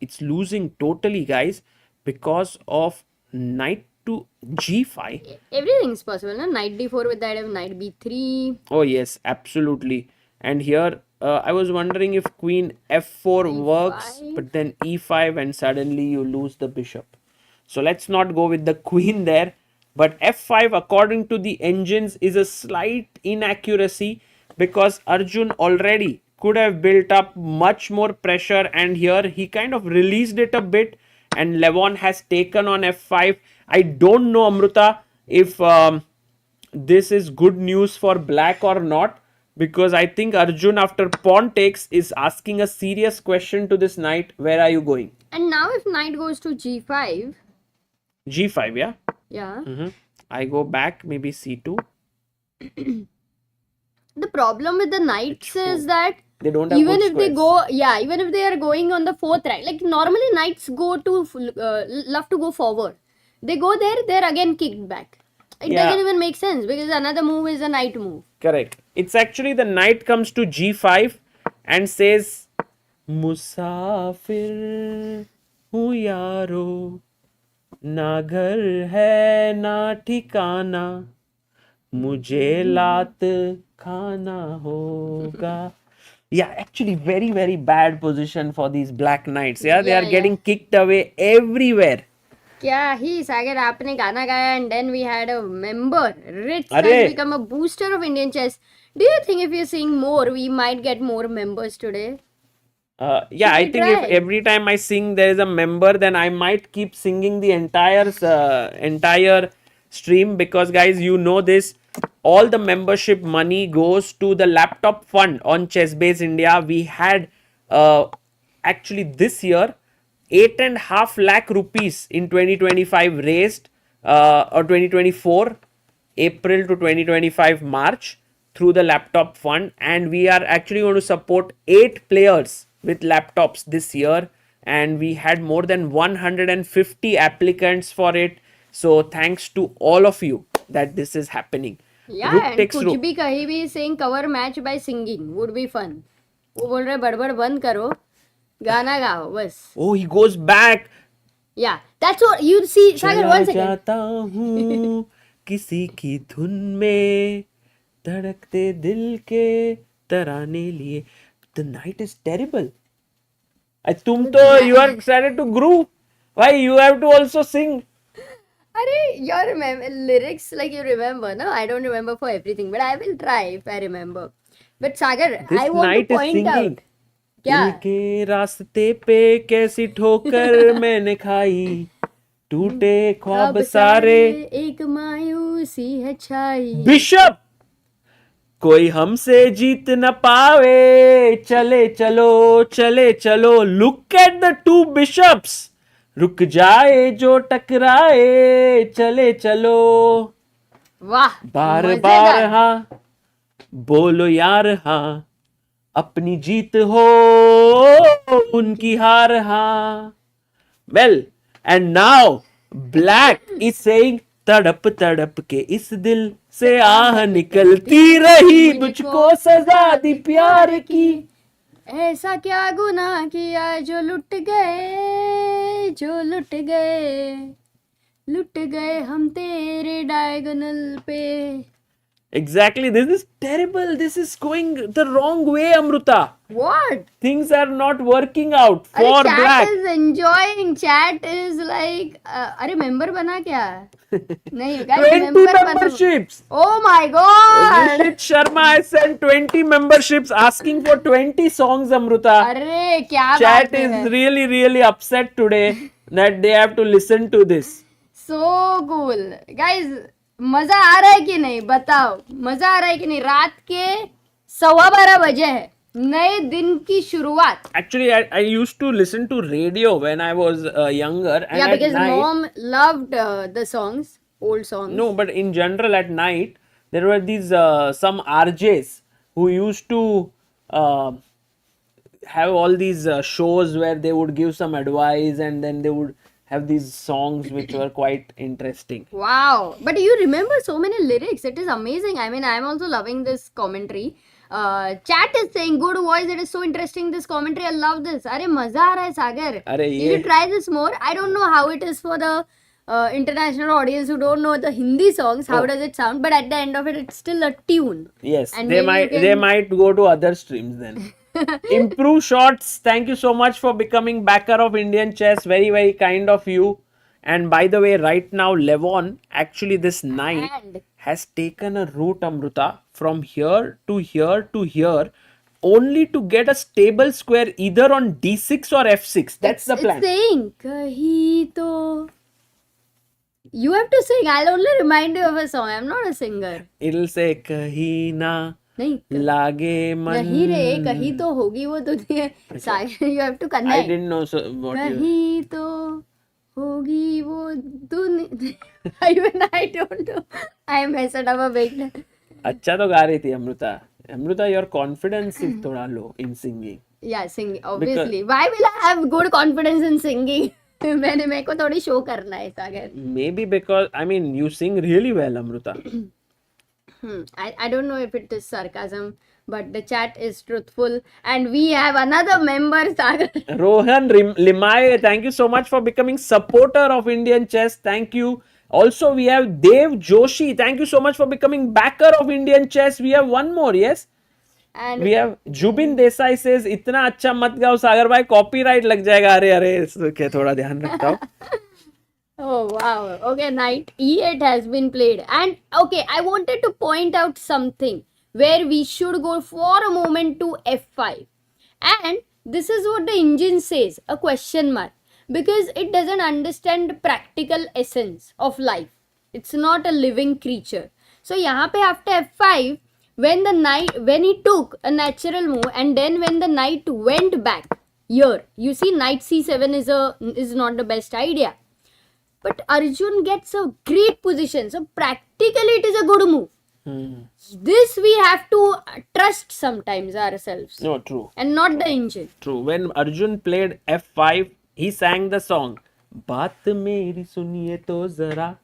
It's losing totally, guys, because of knight to g5. Everything's possible, no? Knight d4 with that of knight b3. Oh, yes, absolutely. And here, I was wondering if queen f4 works, but then e5 and suddenly you lose the bishop. So let's not go with the queen there. But f5, according to the engines, is a slight inaccuracy because Arjun already could have built up much more pressure, and here he kind of released it a bit and Levon has taken on f5. I don't know, Amruta, if this is good news for black or not, because I think Arjun after pawn takes is asking a serious question to this knight. Where are you going? And now if knight goes to g5. G5, yeah? Yeah. I go back, maybe c2. The problem with the knights is that They don't have even good if they squares. go, yeah, even if they are going on the fourth rank, like normally knights go to, love to go forward. They go there, they're again kicked back. It Yeah. doesn't even make sense because another move is a knight move. Correct. It's actually the knight comes to g5 and says, Musafir hu yaro, na ghar hai na ठिकाना, मुझे लात खाना होगा. Yeah, actually very, very bad position for these black knights. Yeah, they Yeah, are getting kicked away everywhere. क्या ही सागर आपने गाना गाया and then we had a member. Rich अरे. has become a booster of Indian chess. Do you think if you sing more, we might get more members today? Yeah, I we think try? if every time I sing there is a member, then I might keep singing the entire stream, because guys, you know this, all the membership money goes to the laptop fund on ChessBase India. We had actually this year 8.5 lakh rupees in 2025 raised, or 2024 April to 2025 March, through the laptop fund, and we are actually going to support 8 players with laptops this year, and we had more than 150 applicants for it. So thanks to all of you that this is happening. Yeah, Rook and takes कुछ rook. भी कहीं भी saying cover match by singing would be fun. वो बोल रहे बड़बड़ बंद करो, गाना गाओ बस. Oh, he goes back. Yeah, that's what you see. Sagar, चला one second. जाता हूँ किसी की धुन में, धड़कते दिल के तराने लिए. The night is terrible. तुम तो you are started to groove. Why you have to also sing? Arey, your lyrics like you remember, no? I don't remember for everything, but I will try if I remember. But Sagar, This I want night to is point singing. out. दिल क्या? के रास्ते पे कैसी ठोकर मैंने खाई, टूटे ख्वाब अब सारे. एक मायूसी है छाई. बिशप, कोई हमसे जीत न पावे, चले चलो. Look at the 2 bishops. रुक जाए जो टकराए, चले चलो. वाह, बार मजेदार. हाँ बोलो यार, हाँ अपनी जीत हो उनकी हार, हाँ. Well, and now Black is saying तड़प तड़प के इस दिल से आह निकलती रही मुझको सजा दी प्यार की. ऐसा क्या गुनाह किया जो लुट गए हम तेरे डायगोनल पे. Exactly, this is terrible. This is going the wrong way, Amruta. What? Things are not working out for chat Black. is enjoying. Chat is like अरे member बना क्या? नहीं guys 20 member बना. memberships. Oh my god. Rishit Sharma has sent 20 memberships asking for 20 songs, Amruta. अरे क्या Chat बात है. is really upset today that they have to listen to this. So cool. Guys मजा आ रहा है कि नहीं बताओ. मजा आ रहा है कि नहीं. रात के 12:15 बजे है. नए दिन की शुरुआत. Actually, I used to listen to radio when I was younger. And Yeah, at because night, mom loved the songs, old songs. No, but in general at night there were these some RJs who used to have all these shows where they would give some advice and then they would have these songs which were quite interesting. Wow, but you remember so many lyrics. It is amazing. I mean, I'm also loving this commentary. Chat is saying good voice. It is so interesting. This commentary, I love this. अरे मजा आ रहा है सागर. अरे You should try this more. I don't know how it is for the international audience who don't know the Hindi songs. How does it sound? But at the end of it, it's still a tune. Yes, And they maybe you they can- might go to other streams then. Improve Shots, thank you so much for becoming backer of Indian chess. Very kind of you. And by the way, right now Levon, actually this knight And has taken a route, Amruta, from here to here to here, only to get a stable square either on d6 or f6. That's the plan. It's saying kahi to. You have to sing. I'll only remind you of a song. I'm not a singer. It'll say kahi na नहीं lage man. नहीं रे कहीं तो होगी वो तुझे. You have to I connect. didn't know so what you. कहीं तो होगी वो तूने. Even I don't know. I messed up a bit. अच्छा तो गा रही थी Amrita. Amruta, your confidence is thoda low in singing. Yeah, singing obviously. Why will I have good confidence in singing? मेरे को थोड़ी शो करना है सागर. Maybe because I mean you sing really well, Amruta. I don't know if it is sarcasm, but the chat is truthful, and we have another member, Sagar. Rohan Limaye, thank you so much for becoming supporter of Indian chess. Thank you. Also, we have Dev Joshi. Thank you so much for becoming backer of Indian chess. We have one more, yes? And We have Jubin Desai says, इतना अच्छा मत गाओ सागर भाई, copyright लग जाएगा. अरे इसके थोड़ा ध्यान रखता हूँ. oh wow, okay, knight e8 has been played, and okay, I wanted to point out something where we should go for a moment to f5, and this is what the engine says, a question mark, because it doesn't understand practical essence of life. It's not a living creature. So यहाँ पे after f5, when he took a natural move, and then when the knight went back here, you see knight c7 is not the best idea. But Arjun gets a great position. So practically it is a good move. This we have to trust sometimes ourselves. No, true. And not the engine. True. When Arjun played f5, he sang the song. बात मेरी सुनिए तो जरा,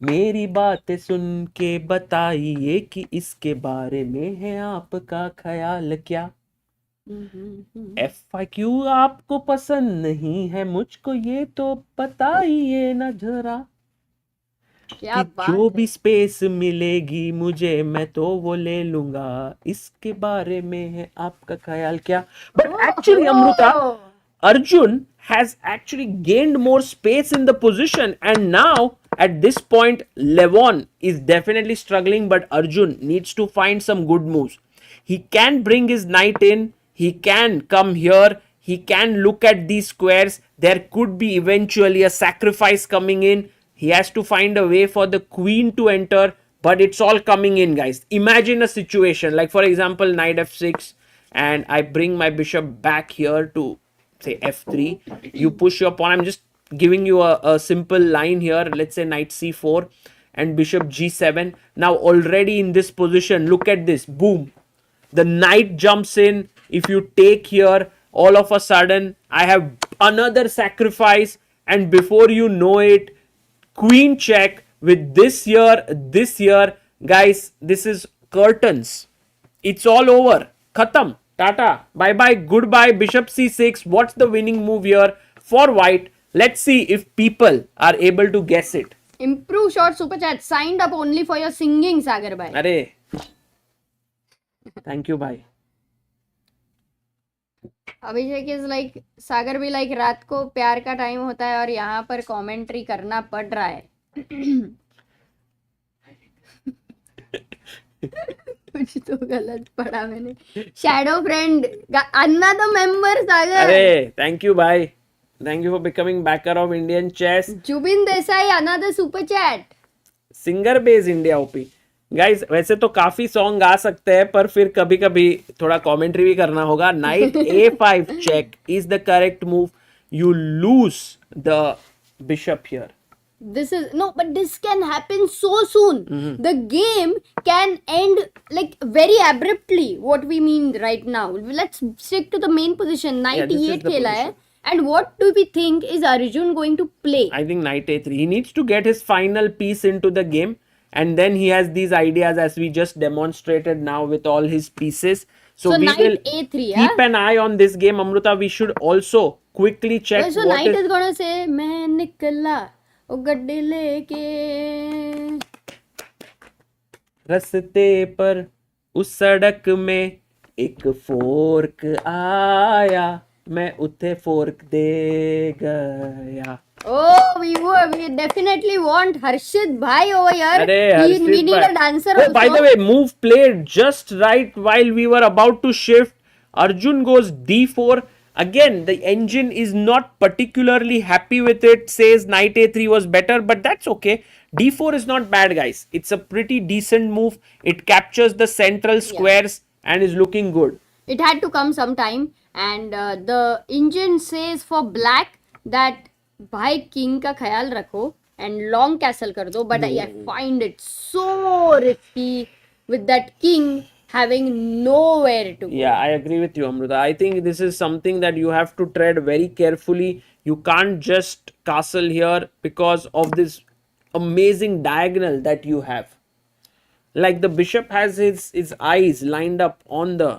मेरी बातें सुन के बताइए कि इसके बारे में है आपका ख्याल क्या. f5 क्यों आपको पसंद नहीं है, मुझको ये तो बताइए ना जरा. क्या कि बात जो है. भी स्पेस मिलेगी मुझे मैं तो वो ले लूंगा, इसके बारे में है आपका ख्याल क्या. But actually, Amruta, Arjun has actually gained more space in the position, and now at this point Levon is definitely struggling, but Arjun needs to find some good moves. He can bring his knight in, he can come here, he can look at these squares, there could be eventually a sacrifice coming in. He has to find a way for the queen to enter, but it's all coming in, guys. Imagine a situation like, for example, knight f6, and I bring my bishop back here to say f3. You push your pawn. I'm just giving you a simple line here. Let's say knight c4 and bishop g7. Now already in this position, look at this. Boom. The knight jumps in. If you take here, all of a sudden I have another sacrifice. and before you know it, queen check with this year, guys, this is curtains. It's all over. Khatam. Tata. Bye bye. Goodbye. Bishop c6. What's the winning move here for white? Let's see if people are able to guess it. Improve short super chat. Signed up only for your singing, Sagar bhai. Arey. Thank you, bhai. Abhishek is like Sagar भी like रात को प्यार का time होता है और यहाँ पर कमेंट्री करना पड़ रहा है. कुछ तो गलत पढ़ा मैंने. Shadow friend another member Sagar. अरे थैंक यू भाई. Thank you for becoming backer of Indian chess. Zubin Desai another super chat. Singer base India OP. Guys वैसे तो काफी सॉन्ग आ सकते हैं पर फिर कभी कभी थोड़ा कमेंट्री भी करना होगा. Knight a5 check is the correct move. You lose the bishop here. This is no, but this can happen so soon. The game can end like very abruptly. What we mean right now. Let's stick to the main position. Knight this is e8 the खेला है. position. And what do we think is Arjun going to play? I think knight a3. He needs to get his final piece into the game, and then he has these ideas as we just demonstrated now with all his pieces. So we knight will a3. keep an eye on this game. Amruta, we should also quickly check So what knight is is gonna say मैं निकला ओ गड्डी लेके रस्ते पर उस सड़क में एक फोर्क आया मैं उथे फोर्क दे गया. Oh, we definitely want Harshit bhai over here. Arey, We need Harshit a dancer bhai. also. Oh, by the way, move played just right while we were about to shift. Arjun goes d4. Again, the engine is not particularly happy with it. Says knight a3 was better, but that's okay. d4 is not bad, guys. It's a pretty decent move. It captures the central squares and is looking good. It had to come sometime, and the engine says for black that भाई king का ख्याल रखो and long castle कर दो, but I find it so risky with that king having nowhere to go. Yeah, I agree with you, Amruta. I think this is something that you have to tread very carefully. You can't just castle here because of this amazing diagonal that you have. Like the bishop has his eyes lined up on the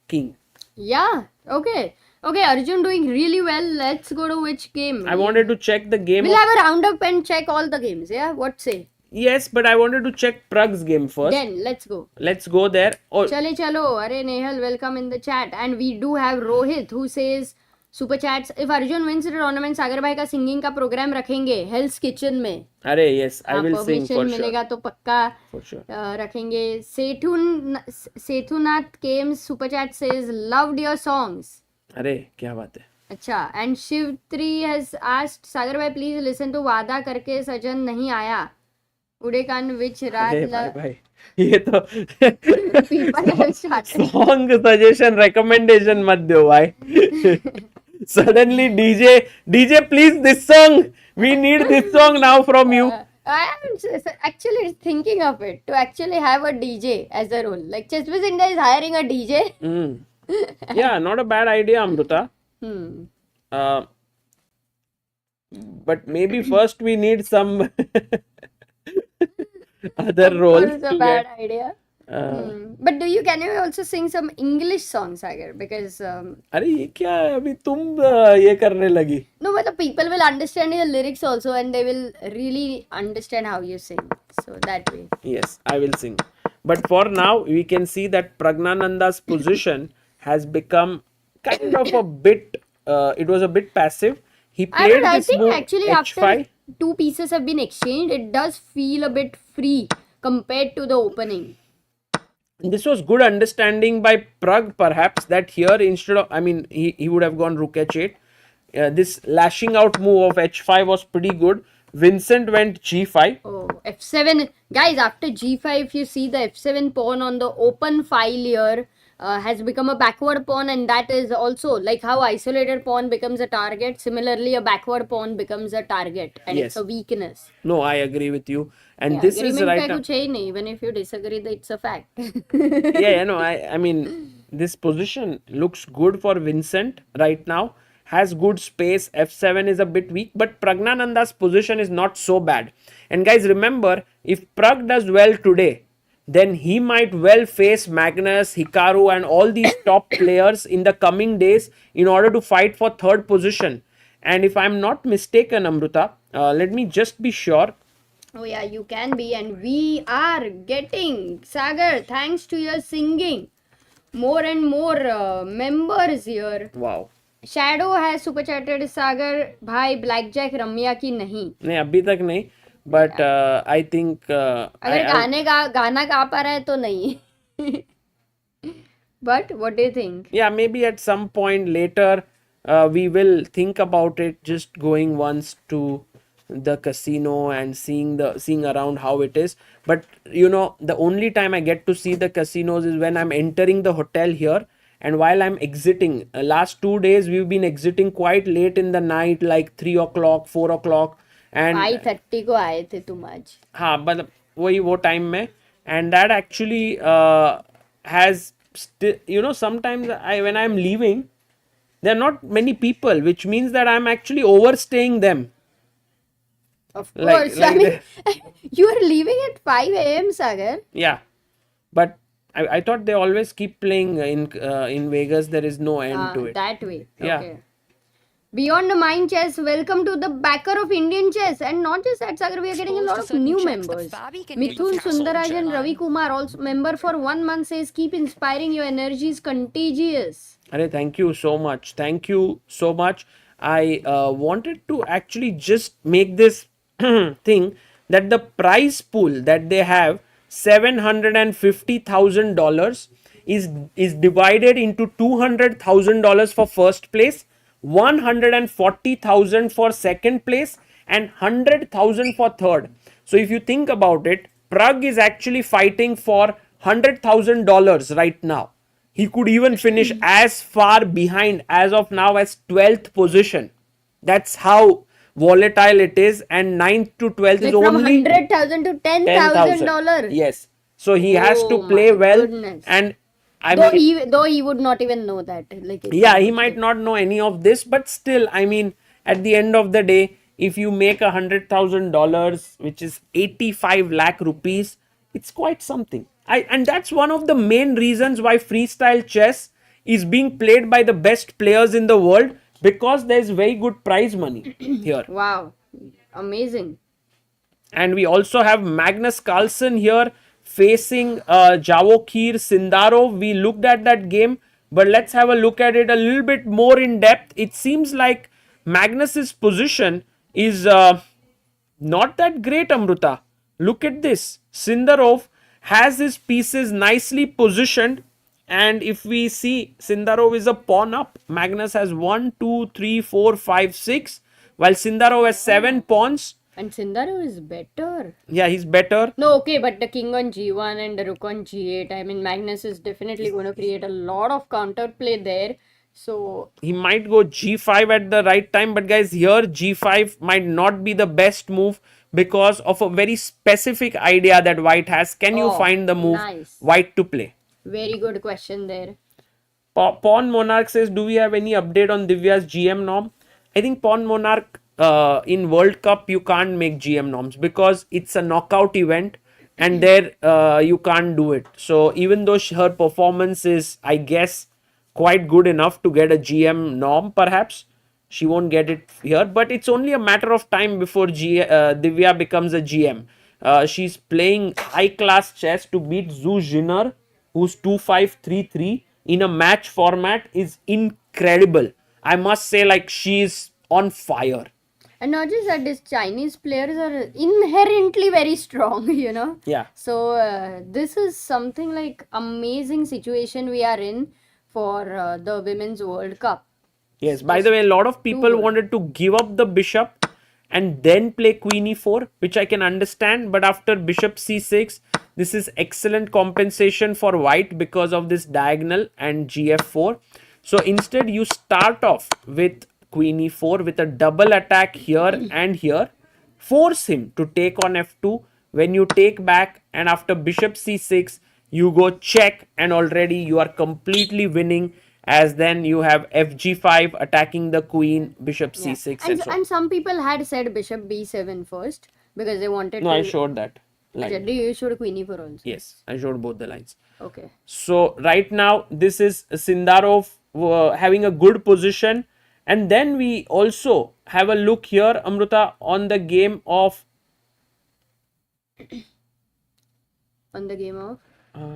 king. Yeah, okay. Okay, Arjun doing really well. Let's go to which game? I wanted to check the game. We'll have a roundup and check all the games, yeah? What say? Yes, but I wanted to check Pragg's game first. Then, let's go. Let's go there. Oh, Chalo. Arey Nehal, welcome in the chat. And we do have Rohit who says, super chats, if Arjun wins the tournament, Sagar bhai का singing का program रखेंगे Hell's Kitchen में. अरे yes, I will sing for Permission sure. मिलेगा तो पक्का For sure. रखेंगे. Sethunath Games super chat says, loved your songs. अरे क्या बात है. अच्छा, and Shiv3 has asked, Sagar bhai please listen to वादा करके सजन नहीं आया. उड़े कान which रात अरे भाई ये तो people have started. song suggestion recommendation मत दो भाई. Suddenly DJ please this song. We need this song now from you. I am actually thinking of it to actually have a DJ as a role. Like Chess India is hiring a DJ. Yeah, not a bad idea, Amruta. But maybe first we need some other role. It's a bad idea. But can you also sing some English songs, Sagar? Because अरे ये क्या है अभी तुम ये करने लगी. no, but the people will understand your lyrics also, and they will really understand how you sing. So that way. Yes, I will sing. But for now, we can see that Praggnanandhaa's position has become kind of a bit. It was a bit passive. He played I this think move actually h5. after two pieces have been exchanged, it does feel a bit free compared to the opening. This was good understanding by Pragg, perhaps, that here instead of, I mean, he would have gone rook h8. This lashing out move of h5 was pretty good. Vincent went g5. Oh, f7. Guys, after g5, if you see the f7 pawn on the open file here, has become a backward pawn, and that is also like how isolated pawn becomes a target. Similarly, a backward pawn becomes a target, and Yes. it's a weakness. No, I agree with you. And Yeah, this is agreement right का now. कुछ है ही नहीं. Even if you disagree, it's a fact. Yeah, no, I mean, this position looks good for Vincent right now. has good space. F7 is a bit weak, but Praggnanandhaa's position is not so bad. And guys, remember, if Pragg does well today, then he might well face Magnus, Hikaru, and all these top players in the coming days in order to fight for third position. And if I'm not mistaken, Amruta, let me just be sure. Oh yeah, you can be, and we are getting, Sagar, thanks to your singing, more and more members here. Wow. Shadow has super chatted, Sagar भाई blackjack रम्या की नहीं. नहीं अभी तक नहीं, but I think अगर गाना गा पा रहा है तो नहीं. But what do you think? Yeah, maybe at some point later we will think about it, just going once to the casino and seeing around how it is. But you know, the only time I get to see the casinos is when I'm entering the hotel here and while I'm exiting. Last 2 days we've been exiting quite late in the night, like 3 o'clock, 4 o'clock. And 5:30 को आए थे तुम आज. हाँ, मतलब वही वो time में. And that actually has you know, sometimes when I'm leaving, there are not many people, which means that I'm actually overstaying them. Of course. Like I mean, you are leaving at 5 a.m. Sagar. Yeah, but I thought they always keep playing in Vegas. There is no end to it. That way. Yeah. Okay. Beyond the Mind Chess, welcome to the backer of Indian chess. And not just that, Sagar, we are getting a lot of new members. Mithun Sundarajan Ravi Kumar, also member for 1 month, says, keep inspiring, your energy is contagious. Arey, thank you so much. Thank you so much. I wanted to actually just make this thing that the prize pool that they have, $750,000, is divided into $200,000 for first place, 140,000 for second place, and 100,000 for third. So if you think about it, Pragg is actually fighting for $100,000 right now. He could even finish as far behind as of now as 12th position. That's how volatile it is, and 9th to 12th is From only $100,000 to $10,000. Yes. So he has to Oh play my well, goodness. and Though he would not even know that. yeah, he might not know any of this, but still, I mean, at the end of the day, if you make $100,000, which is 85 lakh rupees, it's quite something. And that's one of the main reasons why freestyle chess is being played by the best players in the world, because there's very good prize money here. Wow. Amazing. And we also have Magnus Carlsen here facing Javokhir Sindarov. We looked at that game, but let's have a look at it a little bit more in depth. It seems like Magnus's position is not that great, Amruta. Look at this. Sindarov has his pieces nicely positioned, and if we see, Sindarov is a pawn up. Magnus has 1, 2, 3, 4, 5, 6, while Sindarov has 7 pawns. And Sindarov is better. Yeah, he's better. No, okay, but the king on g1 and the rook on g8. I mean, Magnus is definitely going to create a lot of counterplay there. So He might go g5 at the right time, but guys, here g5 might not be the best move because of a very specific idea that white has. Can you find the move nice. white to play? Very good question there. Pawn Monarch says, do we have any update on Divya's GM norm? I think Pawn Monarch, in World Cup you can't make GM norms because it's a knockout event, and there you can't do it. So even though her performance is, I guess, quite good enough to get a GM norm, perhaps she won't get it here, but it's only a matter of time before Divya becomes a GM. She's playing high class chess to beat Zhu Jinner, who's 2-5-3-3 in a match format, is incredible. I must say, like, she's on fire. And not just that, these Chinese players are inherently very strong, you know. Yeah. So this is something like amazing situation we are in for the Women's World Cup. Yes, by the way, a lot of people wanted to give up the bishop and then play queen e4, which I can understand, but after bishop c6, this is excellent compensation for white because of this diagonal and gf4. So instead you start off with queen e4 with a double attack here and here, force him to take on f2. When you take back and after bishop c6, you go check, and already you are completely winning. as then you have fg5 attacking the queen, bishop Yeah. c6 and so on. And some people had said bishop b7 first because they wanted No, to. I showed that line. Achha, you showed queen e4 also. Yes, I showed both the lines. Okay. So right now this is Sindarov having a good position, and then we also have a look here, Amruta, on the game of On the game of.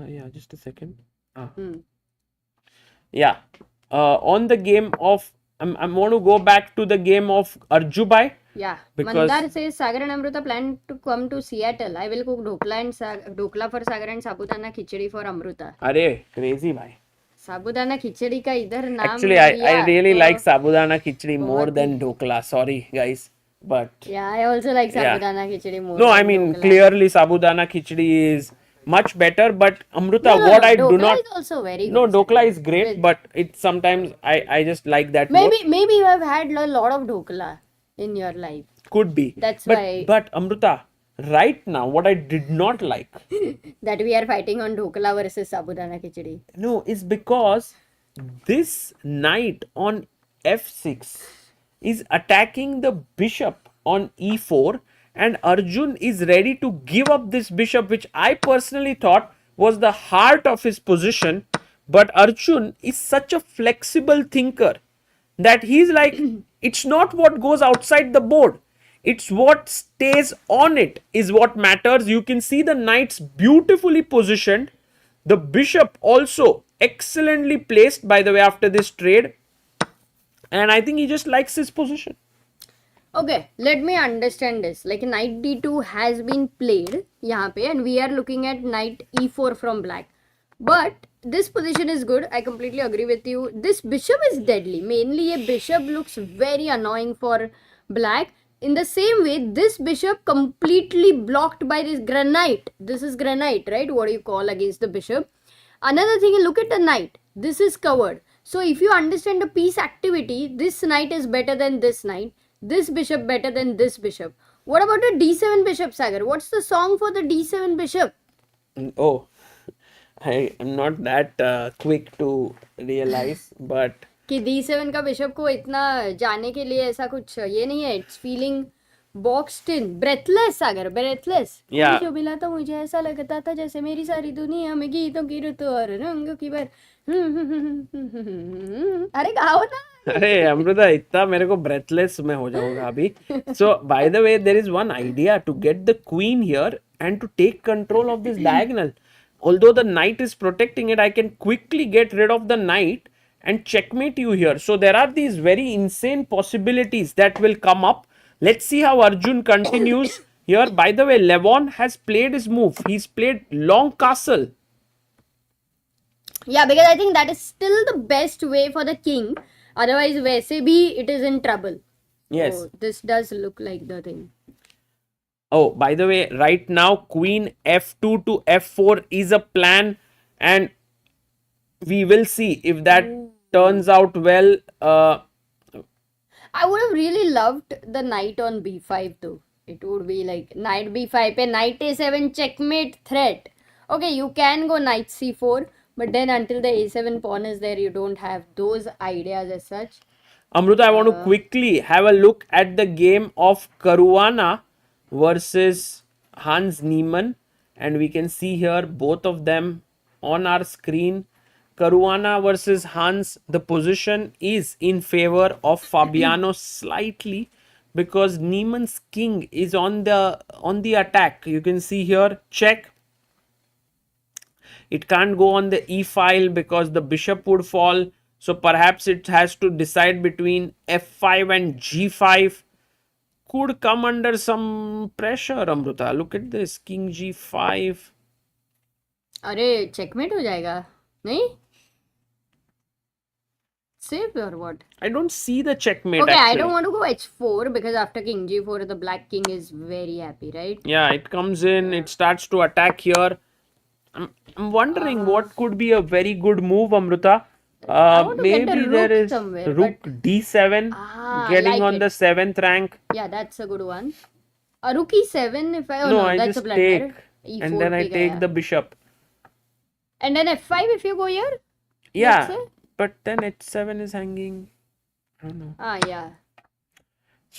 yeah, just a second. Hmm. Yeah, on the game of I want to go back to the game of Arjubai. Yeah. Because- Mandar says Sagar and Amruta plan to come to Seattle. I will cook dhokla for Sagar and sabudana khichdi for Amruta. Arey, crazy bhai. साबुदाना खिचड़ी का इधर नाम Actually, I लिया really तो- like sabudana khichdi more बहुत than dhokla. Sorry, guys, but Yeah, I also like Yeah. sabudana khichdi more. no, I than mean dhokla. clearly sabudana khichdi is much better. But Amruta, No, what I dhokla do not is also very good. no dhokla is great, With- but it sometimes I just like that more. Maybe you have had a lot of dhokla in your life. Could be. That's but, why- But Amruta, right now, what I did not like, That we are fighting on dhokla versus sabudana khichdi. no, is because this knight on f6 is attacking the bishop on e4, and Arjun is ready to give up this bishop, which I personally thought was the heart of his position. But Arjun is such a flexible thinker that he's like, it's not what goes outside the board, it's what stays on it is what matters. You can see the knights beautifully positioned, the bishop also excellently placed, by the way, after this trade, and I think he just likes his position. Okay, let me understand this. Like knight d2 has been played यहाँ पे, and we are looking at knight e4 from black. But this position is good. I completely agree with you. This bishop is deadly. Mainly, a bishop looks very annoying for black. In the same way, this bishop completely blocked by this granite. This is granite, right? What do you call against the bishop? Another thing, look at the knight. This is covered. So if you understand the piece activity, this knight is better than this knight. This bishop better than this bishop. What about the d7 bishop, Sagar? What's the song for the d7 bishop? Oh, I am not that quick to realize, but कि d7 का bishop को इतना जाने के लिए ऐसा कुछ ये नहीं है. It's feeling boxed in, breathless. Sagar breathless. Yeah. जो मिला था मुझे ऐसा लगता था जैसे मेरी सारी दुनिया में गीतों की ऋतु और रंगों की बार. अरे गाओ ना. अरे अमृता, इतना मेरे को breathless में हो जाऊंगा अभी. So by the way, there is one idea to get the queen here and to take control of this diagonal. Although the knight is protecting it, I can quickly get rid of the knight and checkmate you here. So there are these very insane possibilities that will come up. Let's see how Arjun continues here. By the way, Levon has played his move. He's played long castle. Yeah, because I think that is still the best way for the king. Otherwise, वैसे भी it is in trouble. Yes. So this does look like the thing. Oh, by the way, right now queen f2 to f4 is a plan, and we will see if that turns out well. I would have really loved the knight on b5 though. It would be like knight b5 पे knight a7 checkmate threat. Okay, you can go knight c4, but then until the a7 pawn is there, you don't have those ideas as such. Amruta, I want to quickly have a look at the game of Caruana versus Hans Niemann, and we can see here both of them on our screen. Caruana versus Hans, the position is in favor of Fabiano slightly because Niemann's king is on the attack. You can see here, check. It can't go on the e file because the bishop would fall. So perhaps it has to decide between f5 and g5. Could come under some pressure, Amruta. Look at this, king g5. अरे checkmate हो जाएगा नहीं? Save or what? I don't see the checkmate. Okay, I actually. don't want to go h4 because after king g4 the black king is very happy, right? Yeah, it comes in, it starts to attack here. I'm wondering what could be a very good move, Amruta. want to get Maybe a there rook is somewhere, rook d7 getting like on it. the 7th rank. Yeah, that's a good one. A rook e7 if I... Oh, No, no, I that's a just blunder. take and then I पे take गया. the bishop. And then f5 if you go here? Yeah, say? but then h7 is hanging. I don't know. Ah, yeah.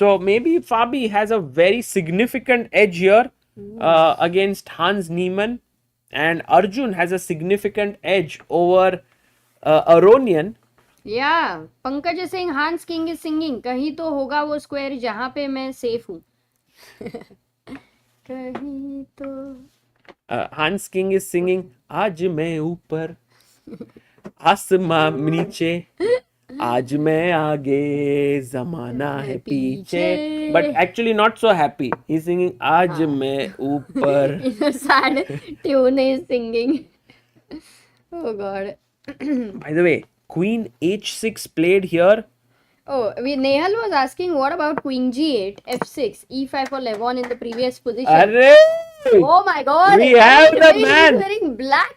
So maybe Fabi has a very significant edge here against Hans Niemann, and Arjun has a significant edge over Aronian. Yeah, Pankaj is saying Hans King is singing. कहीं तो होगा वो square जहाँ पे मैं safe हूँ. कहीं तो. Hans King is singing आज मैं ऊपर आसमां नीचे आज मैं आगे जमाना है पीछे, but actually not so happy. He's singing आज मैं ऊपर. In a sad tune he is singing. Oh God. By the way, Queen h6 played here. Oh, Nehal was asking what about Queen G8, F6, E5 for Levon in the previous position. Arre! Oh my God! We have the He's man. wearing black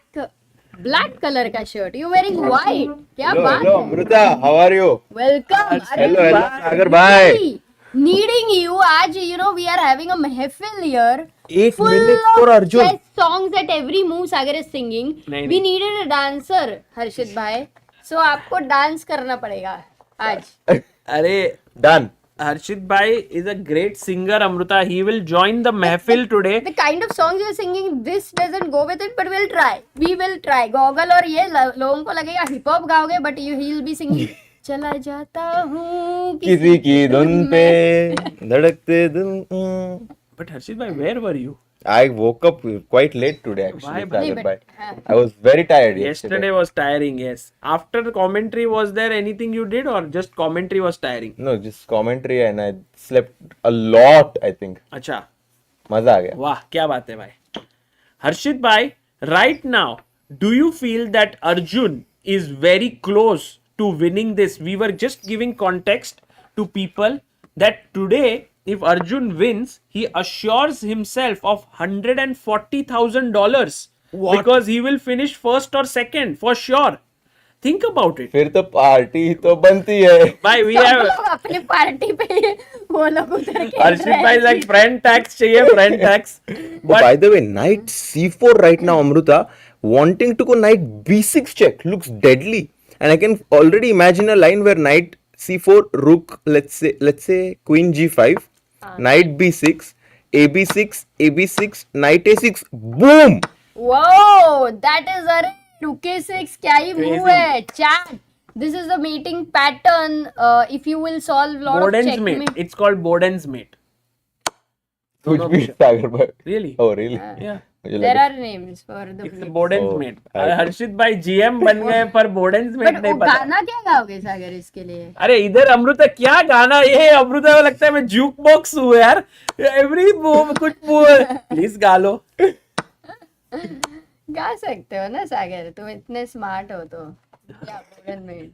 color का shirt. You wearing white? क्या बात Hello, है? Amruta, how are you? Welcome. Hello, Sagar bhai. Needing you. आज we are having a महफिल here. 8 Full minutes of for Arjun. chess songs at every move Sagar is singing. नहीं, We नहीं. needed a dancer, Harshit bhai. So आपको dance करना पड़ेगा आज. Arre, Done. Harshit Bhai is a great singer, Amruta. He will join the महफिल today. The kind of songs you're singing, this doesn't go with it, but we'll try. We will try. Goggle और ये लोगों को लगेगा hip hop गाओगे, but he'll be singing. चला जाता हूँ किसी की धुन पे धड़कते दिल. But Harshit Bhai, where were you? I woke up quite late today Why? actually, Sagar but- bhai. I was very tired Yesterday was tiring, yes. After the commentary, was there anything you did or just commentary was tiring? No, just commentary and I slept a lot, I think. अच्छा, मजा आ गया. वाह क्या बात है भाई. Harshit Bhai, right now, do you feel that Arjun is very close to winning this? We were just giving context to people that today, if Arjun wins, he assures himself of $140,000 because he will finish first or second for sure. Think about it. फिर तो party तो बनती है. Bhai, we सब have लोग अपनी party पे वो लोग उधर के Harshit Bhai like friend tax चाहिए friend tax. But by the way, knight c4 right now, Amruta, wanting to go knight b6 check looks deadly, and I can already imagine a line where knight c4, rook, let's say queen g5, knight b6, ab6, knight a6, boom. Whoa, that is a 2k6 क्या ही move Crazy. है chat. This is the mating pattern. If you will solve lot of Boden's checkmate. mate. It's called Boden's mate. Which beats Sagar bhai. Really? Oh really? Yeah. मुझे There लगा. are names for the It's mates. Boden's Oh, mate. I- Harshit Bhai GM बन गए पर Boden's mate But नहीं वो पता. गाना क्या गाओगे सागर इसके लिए? अरे इधर अमृता क्या गाना ये अमृता को लगता है मैं जूक बॉक्स हूँ यार. एवरी कुछ प्लीज गा लो. गा सकते हो ना सागर, तुम इतने स्मार्ट हो तो. Yeah, Boden mate.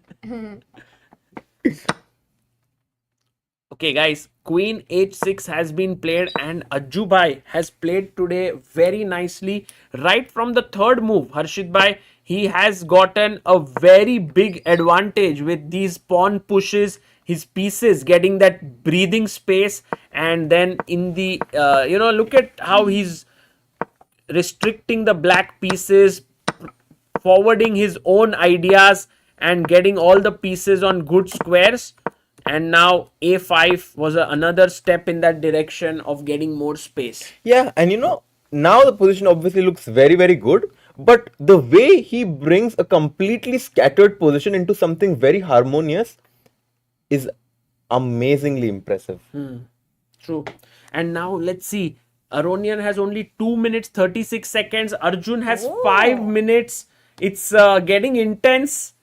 Okay guys, Queen h6 has been played and Ajju Bhai has played today very nicely. Right from the third move, Harshit Bhai, he has gotten a very big advantage with these pawn pushes, his pieces getting that breathing space, and then in the, look at how he's restricting the black pieces, forwarding his own ideas and getting all the pieces on good squares. And now a5 was another step in that direction of getting more space. Yeah, and now the position obviously looks very, very good. But the way he brings a completely scattered position into something very harmonious is amazingly impressive. True. And now let's see. Aronian has only 2 minutes 36 seconds. Arjun has 5 minutes. It's getting intense.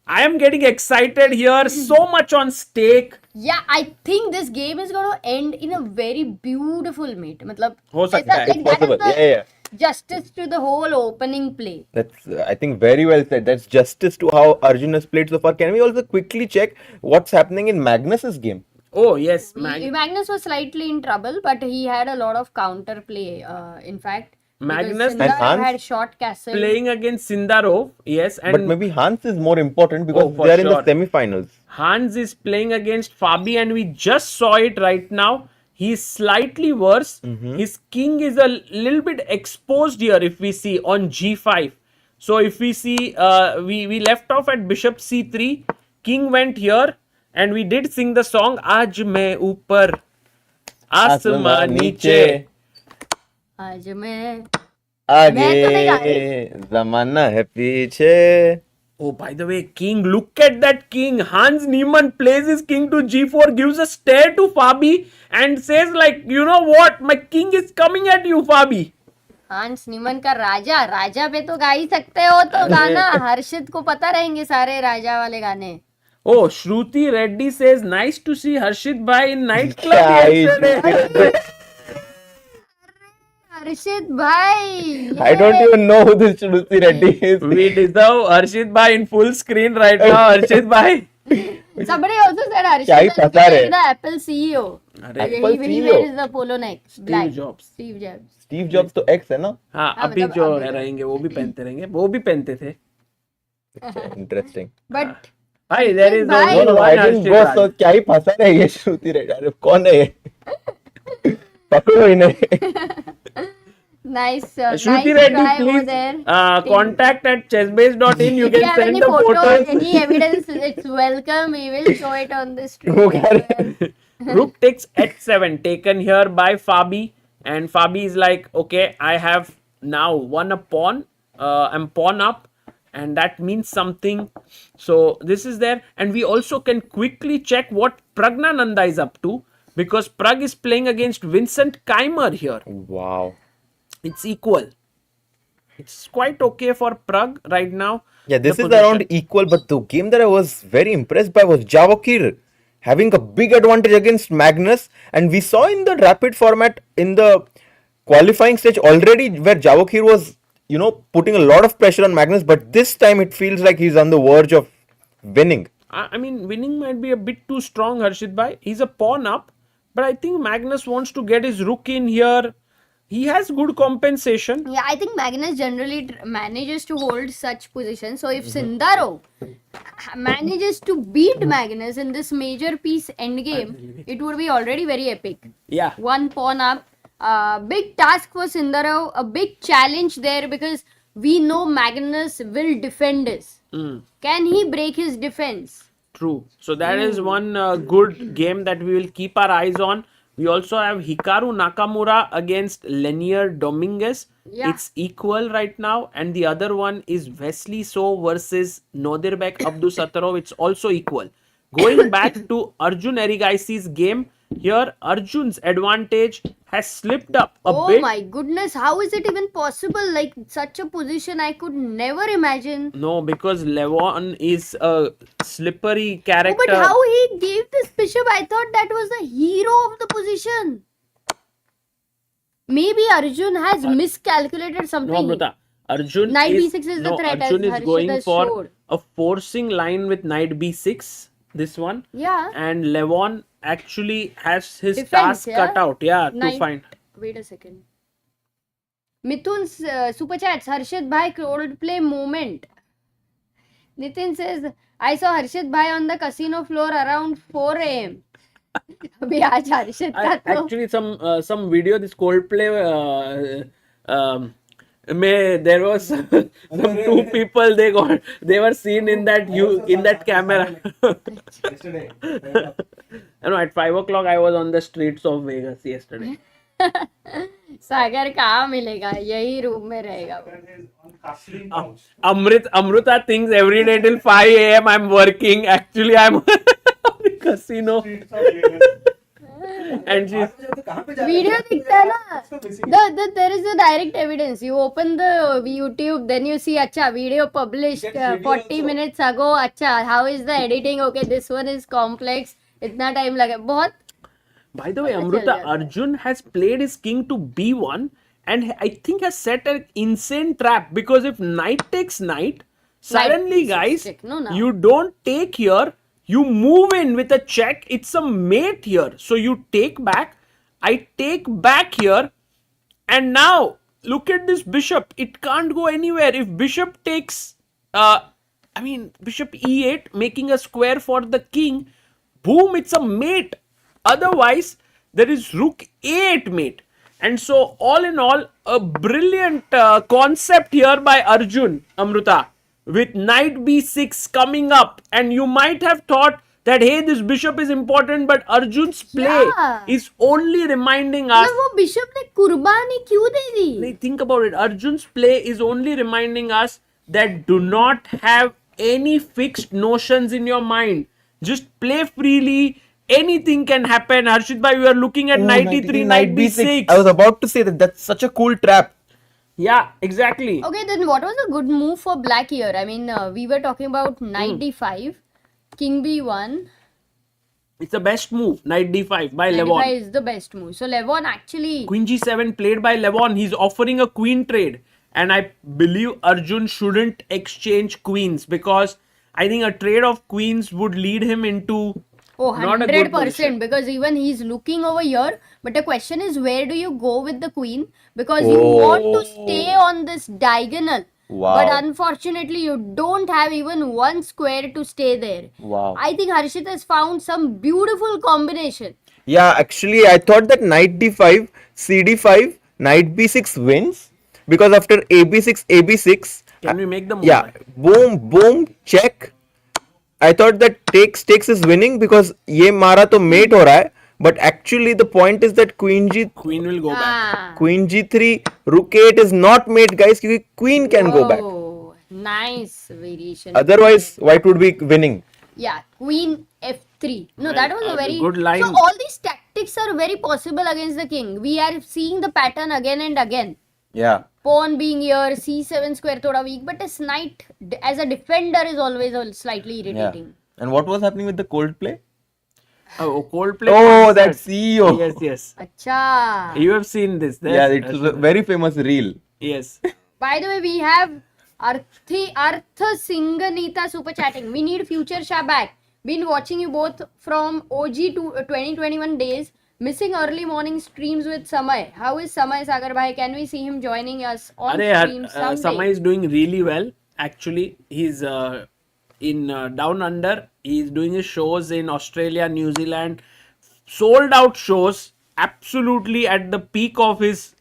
I am getting excited here. So much on stake. Yeah, I think this game is going to end in a very beautiful mate. मतलब हो सकता है. ऐसा- like, that is Possible. the Yeah. justice to the whole opening play. That's, I think, very well said. That's justice to how Arjun has played so far. Can we also quickly check what's happening in Magnus's game? Oh, yes. Magnus was slightly in trouble, but he had a lot of counter play. In fact, Magnus because and Sindarov Hans had short castle. Playing against Sindarov. Yes. And But maybe Hans is more important because Oh, for they are in sure. the semifinals. Hans is playing against Fabi and we just saw it right now. He's slightly worse. His king is a little bit exposed here if we see on g5. So if we see, we left off at bishop c3, king went here, and we did sing the song Aaj main upar, आसमान नीचे. आज मैं आगे तो नहीं गाई. जमाना है पीछे. Oh, by the way, king, look at that king. Hans Niemann plays his king to g4, gives a stare to Fabi and says like, you know what, my king is coming at you, Fabi. हांस नीमन का राजा, राजा पे तो गा ही सकते हो तो गाना. हर्षित को पता रहेंगे सारे राजा वाले गाने. Oh, Shruti Reddy says, nice to see Harshit Bhai in nightclub Yeah, yesterday. हर्षित भाई, I don't even know who this Shruti Reddy is. We deserve Harshit Bhai in full screen right now, Harshit Bhai. somebody also said क्या ही हर्षित पता रे. the Apple CEO. अरे, Apple He CEO. wears the polo neck. Black. Jobs. Steve Jobs. Steve Jobs तो X है ना? हाँ, हाँ, अभी मतलब जो अभी- रहेंगे वो भी पहनते रहेंगे, वो भी पहनते थे. Interesting. But भाई, there is Bhai. only No, one I didn't Harshit go. Raj. So क्या ही फंसा रहे ये श्रुति रेड्डी. अरे कौन है ये? पकड़ो इन्हें. nice, Shruti nice Reddy, try over please there. contact at chessbase.in. You If you can have send any the photos, photos. any evidence, it's welcome. We will show it on the stream. वो कह रहे. Rook takes h7, taken here by Fabi, and Fabi is like, okay, I have now won a pawn. I'm pawn up, and that means something. So this is there, and we also can quickly check what Praggnanandhaa is up to, because Pragg is playing against Vincent Keymer here. Wow. It's equal. It's quite okay for Pragg right now. Yeah, this The is position. around equal, but the game that I was very impressed by was Javokhir having a big advantage against Magnus, and we saw in the rapid format in the qualifying stage already where Javokhir was, you know, putting a lot of pressure on Magnus, but this time it feels like he's on the verge of winning. I mean, winning might be a bit too strong, Harshit Bhai. He's a pawn up, but I think Magnus wants to get his rook in here. He has good compensation. Yeah, I think Magnus generally manages to hold such positions. So if Sindarov manages to beat Magnus in this major piece endgame, it would be already very epic. Yeah. One pawn up. Big task for Sindarov, a big challenge there because we know Magnus will defend this. Can he break his defense? True. So that is one good game that we will keep our eyes on. We also have Hikaru Nakamura against Leinier Dominguez. Yeah. It's equal right now. And the other one is Wesley So versus Nodirbek Abdusattorov. It's also equal. Going back to Arjun Erigaisi's game, here Arjun's advantage has slipped up a Oh bit. my goodness, how is it even possible? Like such a position I could never imagine. No, because Levon is a slippery character. Oh, but how he gave this bishop, I thought that was the hero of the position. Maybe Arjun has miscalculated No, something. Amrita. Arjun Knight is, b6 is the no, threat, Arjun as is Harshit going has for showed. a forcing line with knight b6. This one. Yeah. And Levon actually has his Defense, task yeah? cut out. Yeah, Knight- to find. Wait a second. Mithun's super chats. Harshit Bhai Coldplay moment. Nitin says, I saw Harshit Bhai on the casino floor around 4 a.m. अभी आज हर्षित का तो Actually, some video this Coldplay there was some two people they were seen in that camera. Yesterday. No, at 5 o'clock I was on the streets of Vegas yesterday. सागर कहाँ मिलेगा, यही room में रहेगा वो. On Castling Couch. Amrita thinks every day till 5 a.m. I'm working. Actually, I'm on the casino. Streets of Vegas. And she's कहाँ पे जा रहे वीडियो हैं? दिखता है ना. It's so missing. There is a direct evidence. You open the YouTube, then you see, अच्छा video published You get video 40 also. minutes ago. अच्छा, how is the editing? Okay, this one is complex. इतना time लगा. बहुत. By the way, Pata Amrita, chal jata. Arjun has played his king to b1 and I think has set an insane trap, because if knight takes knight, suddenly b6 guys, check, no, now. you don't take here, you move in with a check, it's a mate here. So you take back, I take back here, and now look at this bishop, it can't go anywhere. If bishop takes, bishop e8, making a square for the king, boom, it's a mate. Otherwise, there is rook a8 mate. And so, all in all, a brilliant concept here by Arjun, Amruta, with knight b6 coming up. And you might have thought that, hey, this bishop is important, but Arjun's play Yeah. is only reminding us. मतलब वो bishop ने कुर्बानी क्यों दे दी? Like, think about it. Arjun's play is only reminding us that do not have any fixed notions in your mind. Just play freely. Anything can happen. Harshit bhai, we are looking at knight e3, knight b6. I was about to say that that's such a cool trap. Yeah, exactly. Okay, then what was a good move for black here? I mean, we were talking about knight d5, king b1. It's the best move. Knight d5 by Knight Levon. d5 is the best move. So Levon actually... Queen g7 played by Levon. He's offering a queen trade. And I believe Arjun shouldn't exchange queens because I think a trade of queens would lead him into Oh, not a good 100% position. because even he's looking over here. But the question is, where do you go with the queen? Because you Oh. want to stay on this diagonal. Wow. But unfortunately, you don't have even one square to stay there. Wow. I think Harshit has found some beautiful combination. Yeah, actually, I thought that knight d5, cd5, knight b6 wins because after ab6, ab6. Can we make the move? Yeah, boom, boom, check. I thought that takes is winning because ये मारा तो mate हो रहा है, but actually the point is that queen Queen will go back. Ah. queen g3, rook 8 is not mate, guys, क्योंकि queen can go back. Oh, nice variation. Otherwise, white would be winning. Yeah, queen f3. No, Right, that was a very good line. So all these tactics are very possible against the king. We are seeing the pattern again and again. Yeah. Pawn being here, c7 square thoda weak, but his knight as a defender is always slightly Yeah. irritating. And what was happening with the cold play? Oh, Coldplay. Oh, concert. that CEO. Yes, yes. Acha. You have seen this. Yeah, There's- it was a very famous reel. Yes. By the way, we have Arth Singanita super chatting. We need future Shah back. Been watching you both from OG to 2021 days. Missing early morning streams with Samay. How is Samay Sagar Bhai? Can we see him joining us on stream someday? Samay is doing really well. Actually, he's in Down Under. He's doing his shows in Australia, New Zealand. Sold out shows. Absolutely at the peak of his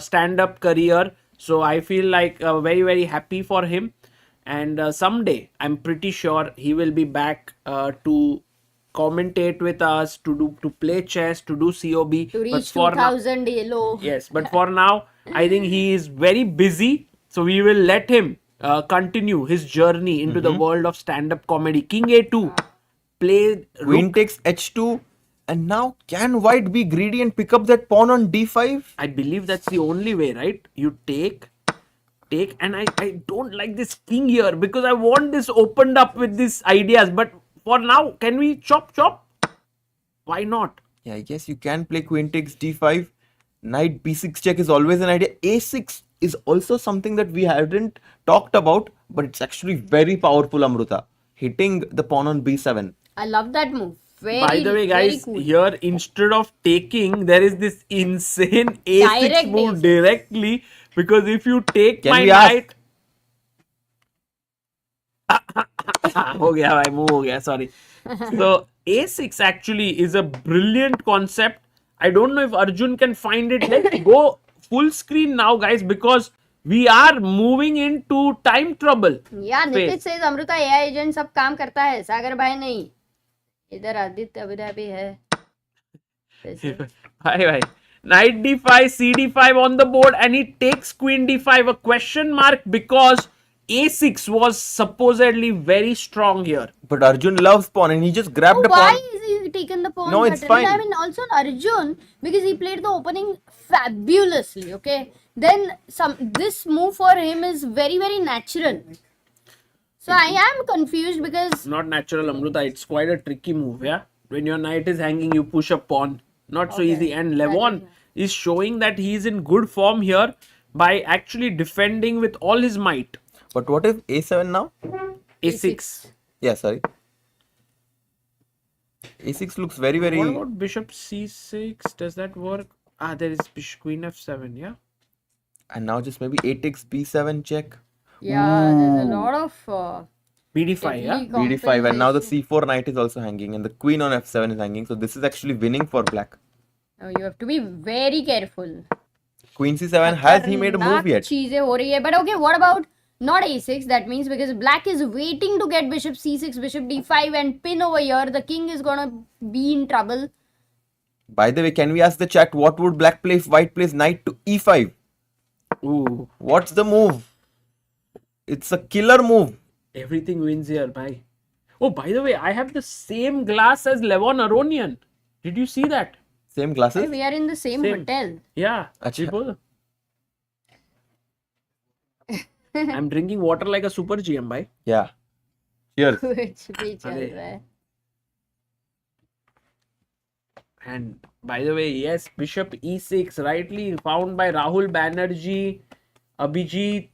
stand-up career. So I feel like very, very happy for him. And someday, I'm pretty sure he will be back to commentate with us, to play chess, to do COB. To But reach for now- 2000 yellow. Yes, but for now, I think he is very busy. So we will let him continue his journey into the world of stand-up comedy. King A2, play Queen rook. takes h2, and now can white be greedy and pick up that pawn on d5? I believe that's the only way, right? You take, and I don't like this king here because I want this opened up with these ideas. But for now, can we chop? Why not? Yeah, I guess you can play queen takes d5. Knight b6 check is always an idea. a6 is also something that we hadn't talked about, but it's actually very powerful, Amruta. Hitting the pawn on b7. I love that move. Very, By the way, very guys, cool. here instead of taking, there is this insane a6 Direct move A6. directly because if you take Can my we ask? knight, हो गया भाई move हो गया sorry. So a6 actually is a brilliant concept. I don't know if Arjun can find it. Let's go full screen now, guys, because we are moving into time trouble. या phase. Nitish से Amrita AI agent सब काम करता है, सागर भाई नहीं. इधर आदित्य अभी भी है. जैसे. Bye. Knight d5, cd5 on the board, and he takes queen d5. A question mark because a6 was supposedly very strong here. But Arjun loves pawn and he just grabbed Oh, the why pawn. is he taken the pawn? No, it's button? fine. I mean, also Arjun, because he played the opening fabulously. Okay, then this move for him is very, very natural. So I am confused because Not natural, Amruta. It's quite a tricky move, yeah? When your knight is hanging, you push a pawn. Not so Okay. easy. And Levon is showing that he is in good form here by actually defending with all his might. But what if a7 now? a6. Yeah, sorry. a6 looks very, very... What about bishop c6? Does that work? Ah, there is queen f7, yeah? And now just maybe a takes b7 check. yeah, there's a lot of bd5, yeah? deadly bd5, and now the compensation. c4 knight is also hanging and the queen on f7 is hanging. So this is actually winning for black. Oh, you have to be very careful. Queen C7, has he made a move yet? चीजें हो रही है. But okay, what about not A6? That means because black is waiting to get bishop C6, bishop D5 and pin over here. The king is gonna be in trouble. By the way, can we ask the chat what would black play if white plays knight to E5? Ooh, What's the move? It's a killer move. everything wins here, bhai. Oh, by the way, I have the same glass as Levon Aronian. Did you see that? Same glasses? We are in the same Same. hotel. Yeah. Acha. we both- I'm drinking water like a super GM, bhai. Yeah. Cheers. कुछ भी चल अरे. रहा है. And by the way, yes, Bishop E6, rightly found by Rahul Banerjee, Abhijit.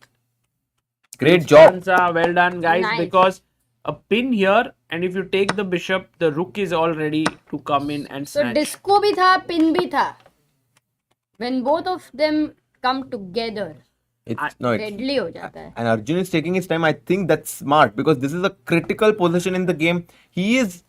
Great job. Constanza, well done, guys. Nice. Because a pin here, and if you take the bishop, the rook is all ready to come in and So snatch. disco भी था, pin भी था. When both of them come together, It's no, deadly हो जाता है. and Arjun is taking his time. I think that's smart because this is a critical position in the game. He is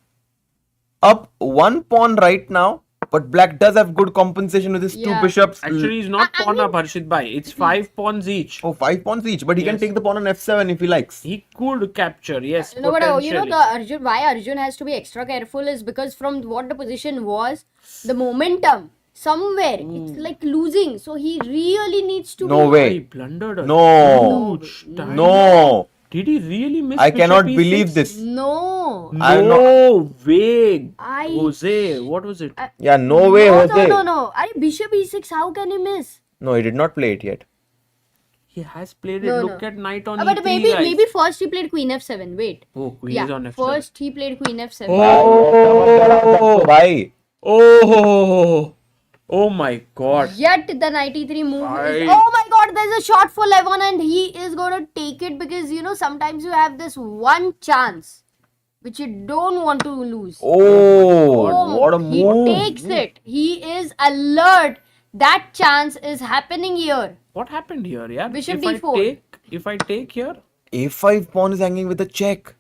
up one pawn right now, but black does have good compensation with his two Yeah. bishops. Actually, it's not I pawn mean- up, Harshit bhai. It's 5 pawns each. Oh, 5 pawns each, but he can Yes. take the pawn on F7 if he likes. He could capture, yes. No, but potentially. the Arjun, why Arjun has to be extra careful is because from what the position was, the momentum somewhere it's like losing. So he really needs to. No be, way. He blundered. No. Huge time. No. Did he really miss I bishop cannot E6? believe this. No. I'm No way. I. Jose, what was it? Yeah, no way, No, Jose. no. Are Bishop E6? How can you miss? No, he did not play it yet. He has played it. No, Look no. at knight on But E3, maybe guys. first he played Queen F7. Wait. Oh, queen Yeah. is on F7. First he played Queen F7. Oh, bhai. Oh, oh my God. Yet the knight e3 move is, Right. oh my god, there's a shot for Levon and he is gonna take it because sometimes you have this one chance which you don't want to lose. Oh, what a He move. takes it. He is alert. That chance is happening here. What happened here, yeah? Bishop if D4. If I take here, A5 pawn is hanging with a check.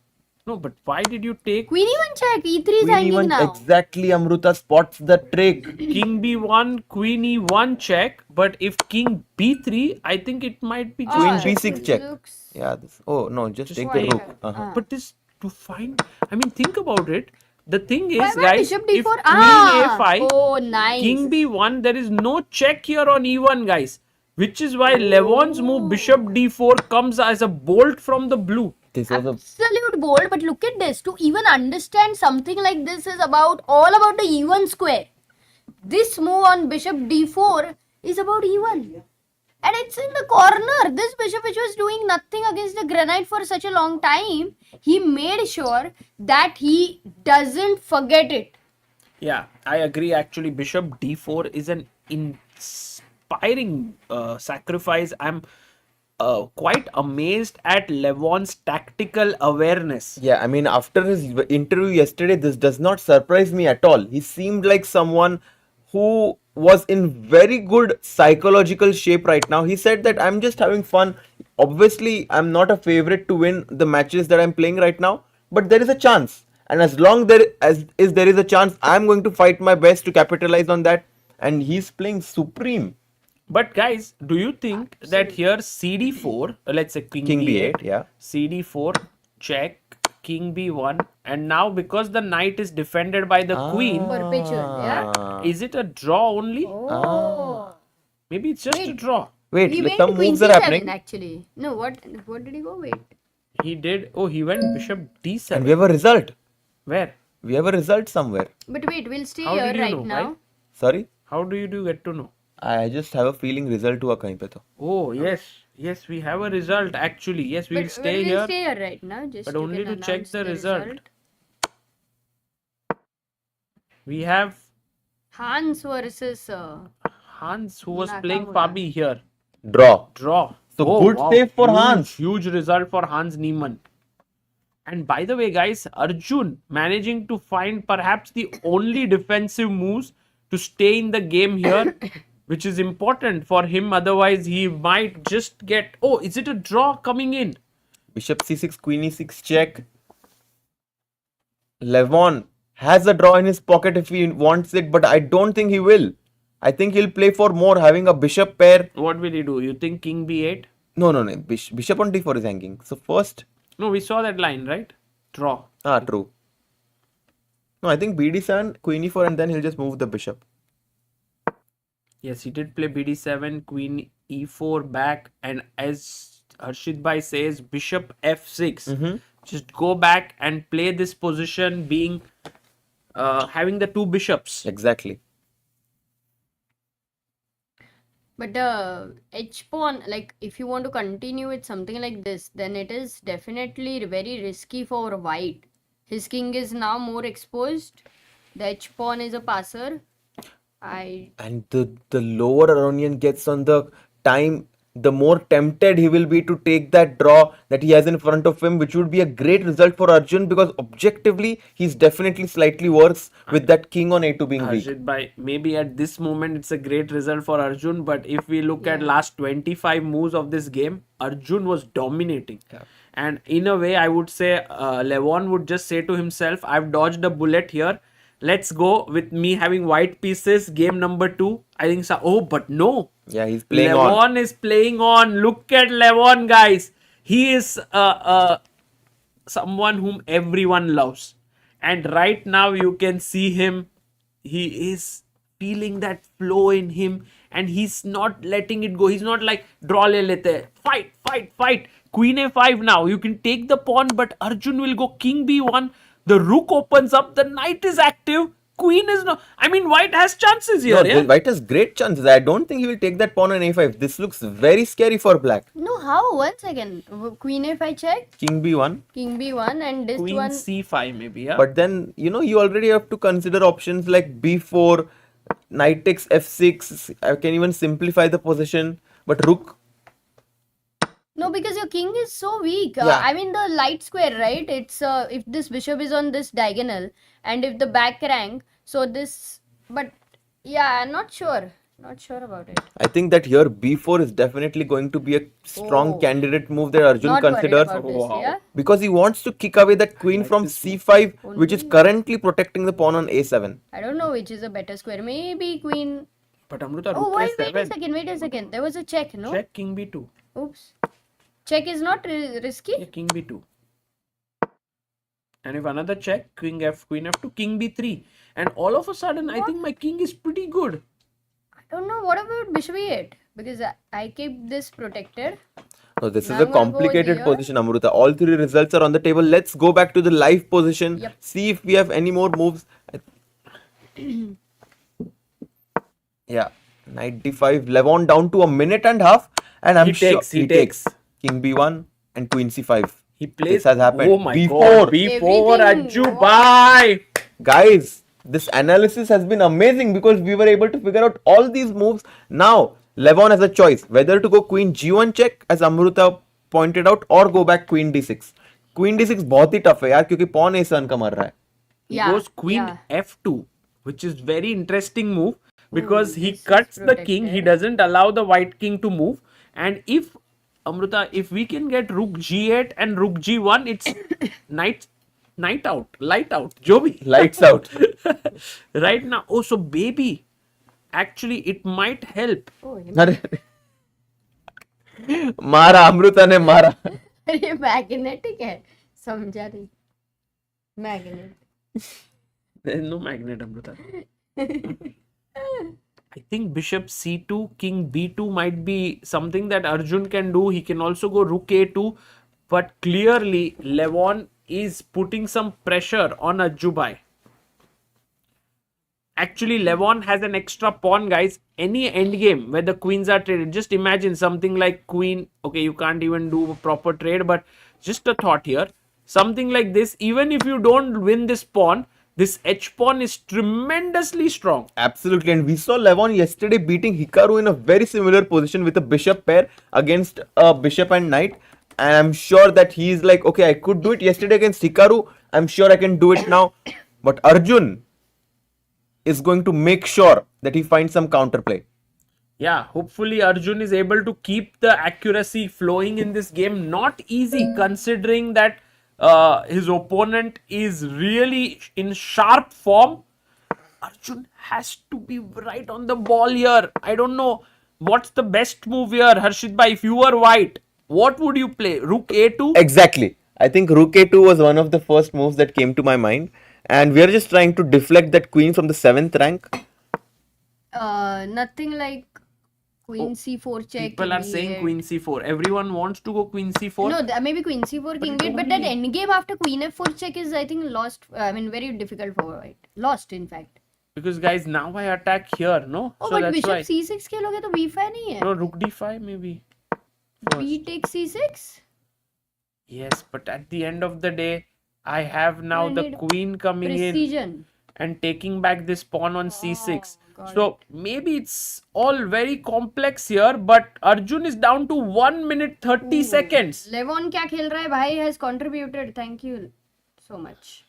no, but why did you take Queen e1 check. e3 is Queen hanging E1 now. exactly, Amruta spots the trick. King B1, Queen E1 check? But if King B3, I think it might be just Queen Ah, B6 check. looks- Yeah, this. Oh, no, just take why- the rook. Uh-huh. But this to find, I mean, think about it. The thing is, Why guys, Bishop if D4? Queen A5, Oh, nice. King B1, there is no check here on E1, guys. Which is why Levon's move Bishop D4 comes as a bolt from the blue. This was a Absolute bold, but look at this. To even understand something like this is all about the E1 square. This move on Bishop D4 is about E1. And it's in the corner. This bishop, which was doing nothing against the granite for such a long time, he made sure that he doesn't forget it. Yeah, I agree. Actually, Bishop D4 is an inspiring sacrifice. I'm quite amazed at Levon's tactical awareness. Yeah, I mean, after his interview yesterday, this does not surprise me at all. He seemed like someone who was in very good psychological shape right now. He said that I'm just having fun. Obviously, I'm not a favorite to win the matches that I'm playing right now, but there is a chance. And as long there is a chance, I'm going to fight my best to capitalize on that. And he's playing supreme. But guys, do you think that here CD4, let's say King B8, yeah. CD4 check, King B1, and now because the knight is defended by the queen, Perpetual, yeah? is it a draw only? Oh. Maybe it's just a draw. Wait, He look, went some Queen moves are C7 happening. actually. No, what did he go? Wait. He did. Oh, he went Bishop D7. And we have a result. Where? We have a result somewhere. But wait, we'll stay How here did you right know, now. right? Sorry? How do you get to know? I just have a feeling result हुआ कहीं पे तो. Oh, yes, we have a result actually. Yes, we will But stay we'll here. stay here right now. Just But you only can to check announce the result. We have Hans versus Hans who was playing Nakamura. Fabi here. Draw. Draw. So good save for Hans. Huge result for Hans Niemann. And by the way, guys, Arjun managing to find perhaps the only defensive moves to stay in the game here, which is important for him. Otherwise, he might just get. Oh, is it a draw coming in? Bishop C6, Queen E6 check. Levon has a draw in his pocket if he wants it, but I don't think he will. I think he'll play for more, having a bishop pair. What will he do? You think king b8? No. Bishop on d4 is hanging. So first, No, we saw that line, right? Draw. true. No, I think bd7, queen e4, and then he'll just move the bishop. Yes, he did play bd7, queen e4 back, and as Harshit Bhai says, bishop f6. Just go back and play this position, being having the two bishops. Exactly. But the H pawn, like if you want to continue with something like this, then it is definitely very risky for white. His king is now more exposed. The H pawn is a passer. And the lower Aronian gets on the time, the more tempted he will be to take that draw that he has in front of him, which would be a great result for Arjun, because objectively he's definitely slightly worse with that king on a2 being weak. Harshit Bhai, maybe at this moment it's a great result for Arjun, but if we look at last 25 moves of this game, Arjun was dominating. And in a way, I would say Levon would just say to himself, I've dodged a bullet here. Let's go with me having white pieces. Game number 2. I think so. Oh, but no. Yeah, he's playing Levon on. is playing on. Look at Levon, guys. He is someone whom everyone loves. And right now you can see him. He is feeling that flow in him. And he's not letting it go. He's not like, draw le lete. Fight, fight, fight. Queen a5 now. You can take the pawn, but Arjun will go king b1. The rook opens up. The knight is active. Queen is not. I mean, white has chances here. No, white has great chances. I don't think he will take that pawn on a5. This looks very scary for black. No, how? 1 second. Queen a5 check. King b1. King b1 and this Queen one. c5 maybe, yeah. But then, you already have to consider options like b4, knight takes f6. I can even simplify the position. But rook. No, because your king is so weak. Yeah. I mean the light square, right? It's if this bishop is on this diagonal and if the back rank, so this. But yeah, I'm not sure. Not sure about it. I think that here b4 is definitely going to be a strong candidate move that Arjun Not worried considers. about this, Wow. yeah? Because he wants to kick away that queen from c5, which is currently protecting the pawn on a7. I don't know which is a better square. Maybe queen. But Amruta, Oh, rook wait a a7. second. Wait a second. There was a check, no? Check king b2. Oops. Check is not risky. Yeah, king b2. And if another check, queen f2, king b3. And all of a sudden, I think my king is pretty good. I don't know. What about bishop e8? Because I keep this protected. So this Now is a I'm gonna go complicated here. position, Amruta. All three results are on the table. Let's go back to the live position. Yep. See if we have any more moves. Yeah. Knight d5. Levon down to a minute and a half. And I'm He sure takes, he takes. King b1 and queen c5. He plays. This has happened. Oh my b4. god. b4, Everything. Raju bhai. Guys, this analysis has been amazing because we were able to figure out all these moves. Now, Levon has a choice whether to go queen g1 check, as Amruta pointed out, or go back queen d6. Queen d6 बहुत ही tough है यार, क्योंकि pawn a7 का मर रहा है. He Yeah, goes queen yeah. f2, which is very interesting move because he this is cuts the king. He protected. doesn't allow the white king to move. And if Amruta, if we can get rook g8 and rook g1, it's night out, light out, jo bhi. Lights out. Right now. Oh, so baby, actually, it might help. Oh, अरे मारा अमृता ने मारा. ये magnetic है. समझा नहीं. Magnet. There's no magnet, Amruta. I think bishop c2, king b2 might be something that Arjun can do. He can also go rook a2, but clearly Levon is putting some pressure on Ajubai. Actually, Levon has an extra pawn, guys. Any endgame where the queens are traded, just imagine something like queen. Okay, you can't even do a proper trade, but just a thought here. Something like this, even if you don't win this pawn, this H pawn is tremendously strong. Absolutely, and we saw Levon yesterday beating Hikaru in a very similar position with a bishop pair against a bishop and knight. And I'm sure that he's like, okay, I could do it yesterday against Hikaru. I'm sure I can do it now. But Arjun is going to make sure that he finds some counterplay. Yeah, hopefully Arjun is able to keep the accuracy flowing in this game. Not easy considering that his opponent is really in sharp form. Arjun has to be right on the ball here. I don't know what's the best move here, Harshit bhai. If you were white, what would you play? Rook A2? Exactly. I think Rook A2 was one of the first moves that came to my mind. And we are just trying to deflect that queen from the 7th rank. Nothing like Queen C4 check. People are saying B8. Queen C4. Everyone wants to go Queen C4. No, maybe Queen C4 King it B8, but that only- endgame after Queen F4 check is, I think, lost. I mean, very difficult for white. Lost, in fact. Because guys, now I attack here, no? Oh, So but that's Bishop why. C6 खेलोगे तो B5 नहीं है. No, Rook D5 maybe. B takes C6. Yes, but at the end of the day, I have now I the need queen coming in Precision. and taking back this pawn on C6. got So maybe it's all very complex here, but Arjun is down to 1 minute 30 seconds. Levon क्या खेल रहा है भाई has contributed. Thank you so much.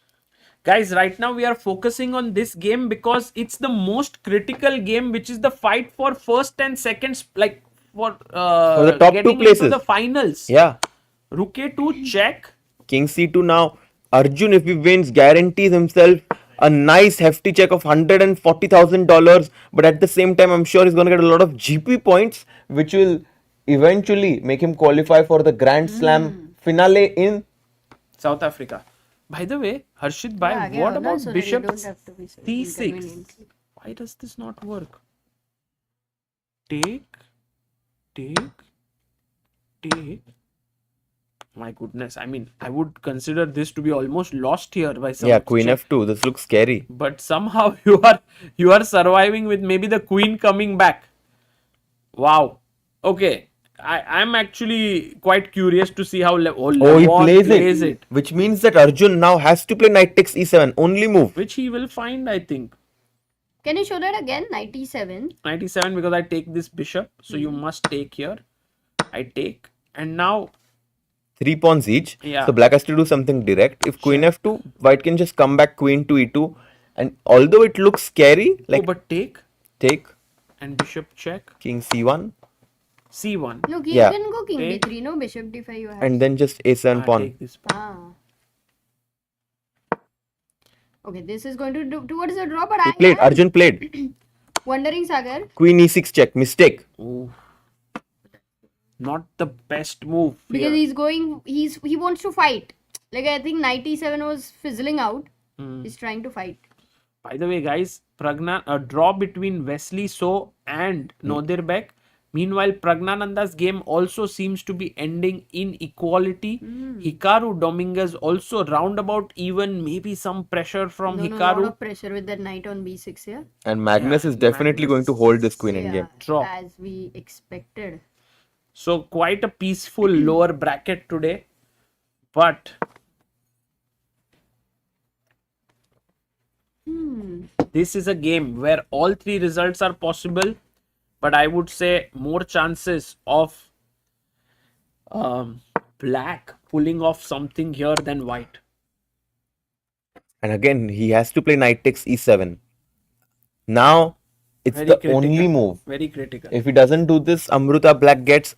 Guys, right now we are focusing on this game because it's the most critical game, which is the fight for first and second, like for the top two getting into places. the finals. Yeah. Rook A2 check. King C2 now. Arjun, if he wins, guarantees himself a nice hefty check of $140,000. But at the same time, I'm sure he's going to get a lot of GP points, which will eventually make him qualify for the Grand Slam finale in South Africa. By the way, Harshit bhai, Yeah, what yeah, about that's all right. You Bishop don't have to be so C6? inconvenienced. Why does this not work? Take, take, take. My goodness, I mean, I would consider this to be almost lost here by some. yeah, Queen F2. This looks scary. But somehow you are surviving with maybe the queen coming back. Wow. Okay. I'm actually quite curious to see how Oh, he Levon plays it. Which means that Arjun now has to play knight takes E7. Only move. which he will find, I think. Can you show that again? 97. 97 because I take this bishop. So you must take here. I take. And now 3 pawns each. Yeah. So black has to do something direct. If Queen F2, white can just come back Queen to E2. And although it looks scary, like but take take and bishop check. King C1 C1. Look, you Yeah. can go King Take. B3, no? Bishop D5 you have. and then just A7 pawn. Take this pawn. Ah. Okay, this is going to do towards the draw, but He I played. am Arjun played. wondering, Sagar. Queen E6 check. Mistake. Ooh. Not the best move. Because here. he wants to fight. Like, I think 97 was fizzling out. Hmm. He's trying to fight. By the way, guys, a draw between Wesley So and Nodirbek. Meanwhile, Praggnanandhaa's game also seems to be ending in equality. Hikaru Dominguez also roundabout even, maybe some pressure from No, a lot Hikaru. of pressure with that knight on B6 here. And Magnus is definitely going to hold this queen in game. Draw. As we expected. So quite a peaceful lower bracket today. But this is a game where all three results are possible. But I would say more chances of black pulling off something here than white. And again, he has to play knight takes E7. Now, it's Very the critical. only move. Very critical. If he doesn't do this, Amruta Black gets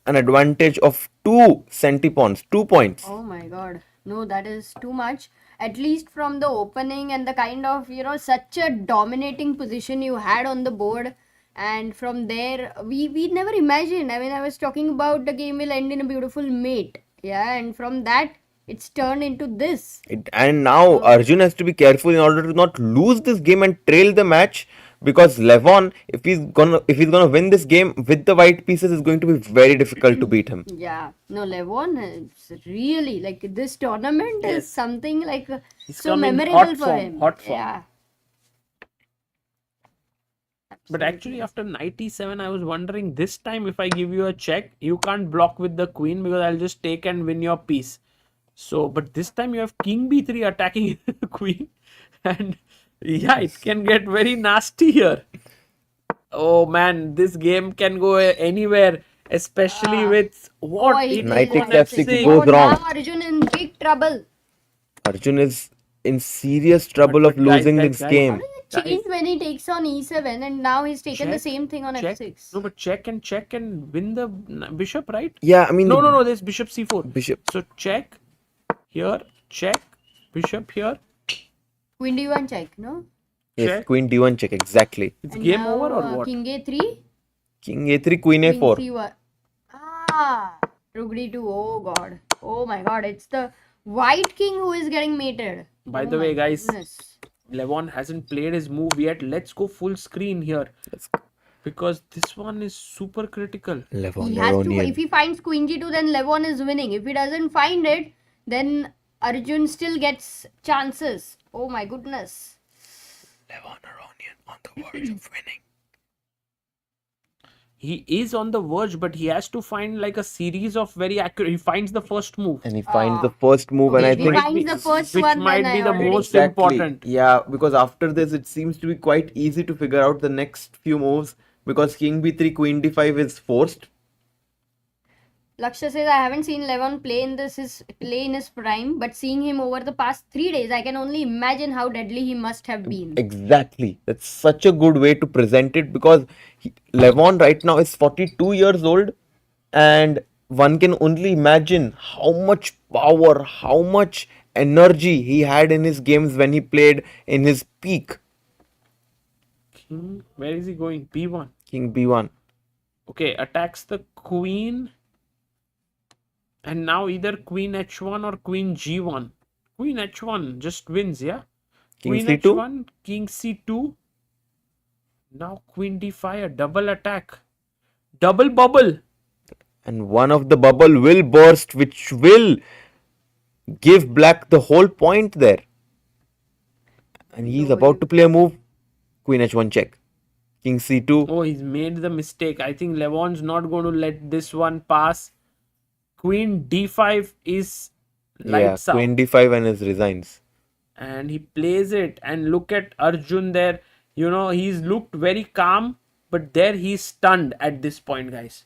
an advantage of 2 centipawns, 2 points. Oh my god. No, that is too much. At least from the opening and the kind of, such a dominating position you had on the board. And from there, we never imagined. I mean, I was talking about the game will end in a beautiful mate. Yeah, and from that, it's turned into this. And now Arjun has to be careful in order to not lose this game and trail the match, because Levon, if he's gonna win this game with the white pieces, is going to be very difficult to beat him. Yeah, no, Levon is really like this tournament is something like He's so come in memorable hot for form, him. hot form. Yeah. But actually, after knight e7, I was wondering this time if I give you a check, you can't block with the queen because I'll just take and win your piece. So, but this time you have king b3 attacking the queen, and yeah, it can get very nasty here. Oh man, this game can go anywhere, especially with what Oh, he it Knight plays takes on F6 F6. goes Oh, wrong. now Arjun in big trouble. Arjun is in serious trouble of But losing guys, this game. Change when he takes on e7 and now he's taken the Check, same thing on check. f6. No, but check and win the bishop, right? Yeah, I mean, No, there's bishop c4. Bishop. So check here, check, bishop here. Queen d1 check, no? Yes, check. queen d1 check, exactly. It's And game now, over or what? King A3. King a3, queen Queen a4. C1. Rook D2. Oh god. Oh my god. It's the white king who is getting mated. By Oh the my way, guys, goodness. Levon hasn't played his move yet. Let's go full screen here. Let's go. Because this one is super critical. Levon He has to. Aronian. If he finds Queen G2, then Levon is winning. If he doesn't find it, then Arjun still gets chances. Oh my goodness. Levon Aronian on the verge of winning. He is on the verge, but he has to find like a series of very accurate. He finds the first move. And he finds the first move, and I If he think finds the first which one, might then be I the already- most exactly. important. Yeah, because after this, it seems to be quite easy to figure out the next few moves because king b3, queen d5 is forced. Lakshya says, I haven't seen Levon play in his prime, but seeing him over the past 3 days, I can only imagine how deadly he must have been. Exactly. That's such a good way to present it because Levon right now is 42 years old, and one can only imagine how much power, how much energy he had in his games when he played in his peak. King, where is he going? P1. King b1. Okay, attacks the queen. And now either queen h1 or queen g1. Queen h1 just wins, yeah? King Queen c2. h1, king c2. Now queen d5, a double attack. Double bubble. And one of the bubble will burst, which will give black the whole point there. And he's about to play a move. Queen h1 check. King c2. Oh, he's made the mistake. I think Levon's not going to let this one pass. Queen d5 is lights out. Queen d5 and his resigns. And he plays it. And look at Arjun there. You know, he's looked very calm. But there he's stunned at this point, guys.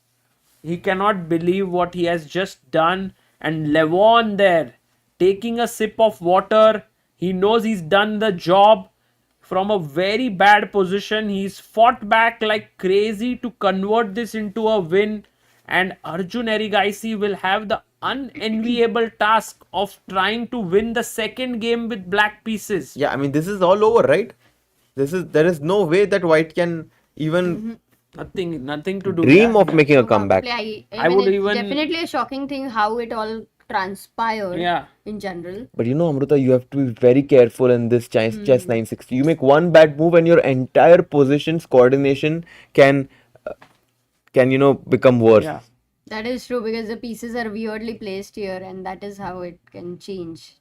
He cannot believe what he has just done. And Levon there taking a sip of water. He knows he's done the job. From a very bad position, he's fought back like crazy to convert this into a win. And Arjun Erigaisi will have the unenviable task of trying to win the second game with black pieces. Yeah, I mean, this is all over, right? There is no way that white can even Nothing to do. dream Yeah. of making a comeback. I would it's even- definitely a shocking thing how it all transpired Yeah. in general. But you know, Amruta, you have to be very careful in this chess 960. You make one bad move and your entire position's coordination can become worse. Yeah. That is true because the pieces are weirdly placed here and that is how it can change.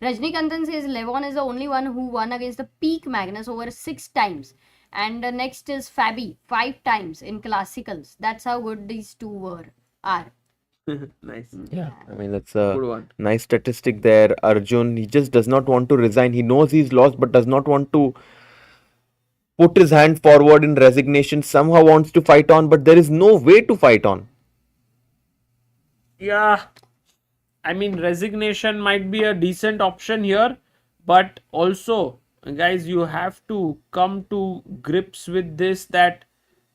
Rajnikantan says Levon is the only one who won against the peak Magnus over 6 times. And the next is Fabi, 5 times in classicals. That's how good these two are. Nice. Yeah, I mean, that's a Good one. nice statistic there. Arjun, he just does not want to resign. He knows he's lost, but does not want to put his hand forward in resignation. Somehow wants to fight on, but there is no way to fight on. Yeah. I mean, resignation might be a decent option here, but also, guys, you have to come to grips with this that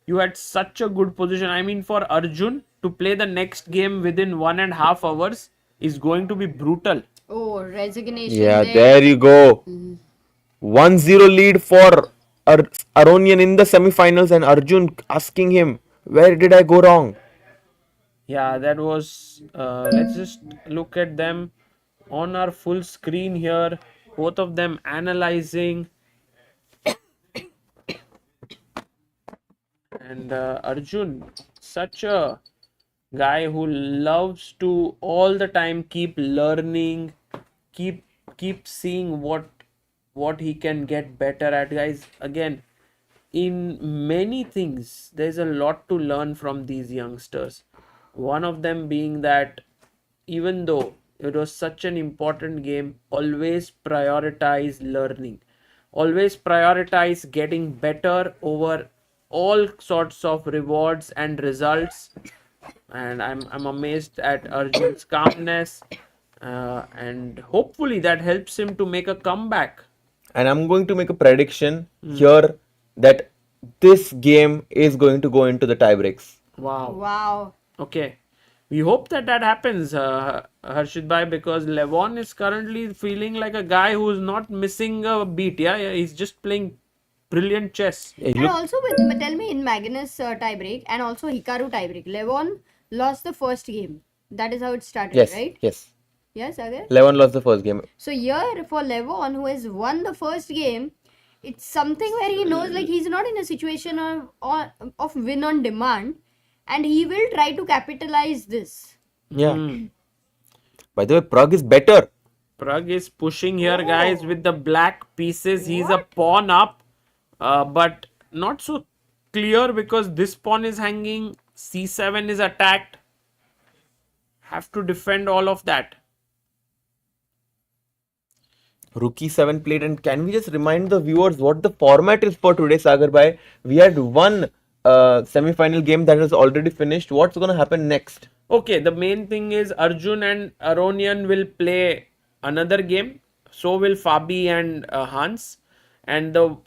you had such a good position. I mean, for Arjun to play the next game within 1.5 hours is going to be brutal. Oh, resignation. Yeah, there. there you go. 1-0 lead for Aronian in the semifinals, and Arjun asking him, where did I go wrong? Yeah, that was. Let's just look at them on our full screen here. Both of them analyzing. And Arjun, such a guy who loves to all the time keep learning, keep seeing what he can get better at. Guys, again, in many things, there's a lot to learn from these youngsters. One of them being that even though it was such an important game, always prioritize learning. Always prioritize getting better over all sorts of rewards and results. And I'm amazed at Arjun's calmness. And hopefully that helps him to make a comeback. And I'm going to make a prediction here that this game is going to go into the tie breaks. Wow. Wow. Okay. We hope that happens, Harshit Bhai, because Levon is currently feeling like a guy who's not missing a beat. Yeah, he's just playing brilliant chess. Hey, And look, also with tell me in Magnus tiebreak and also Hikaru tiebreak, Levon lost the first game. That is how it started, yes, right? yes. Yes, Agar. Levon lost the first game. So here for Levon, who has won the first game, it's something where he knows like he's not in a situation of win on demand, and he will try to capitalize this. Yeah. By the way, Pragg is better. Pragg is pushing here, guys, Oh. with the black pieces. He's a What? pawn up, but not so clear because this pawn is hanging. C7 is attacked. Have to defend all of that. Rook E7 played, and can we just remind the viewers what the format is for today, Sagar Bhai? We had one semi-final game that has already finished. What's going to happen next? Okay, the main thing is Arjun and Aronian will play another game. So will Fabi and Hans. And the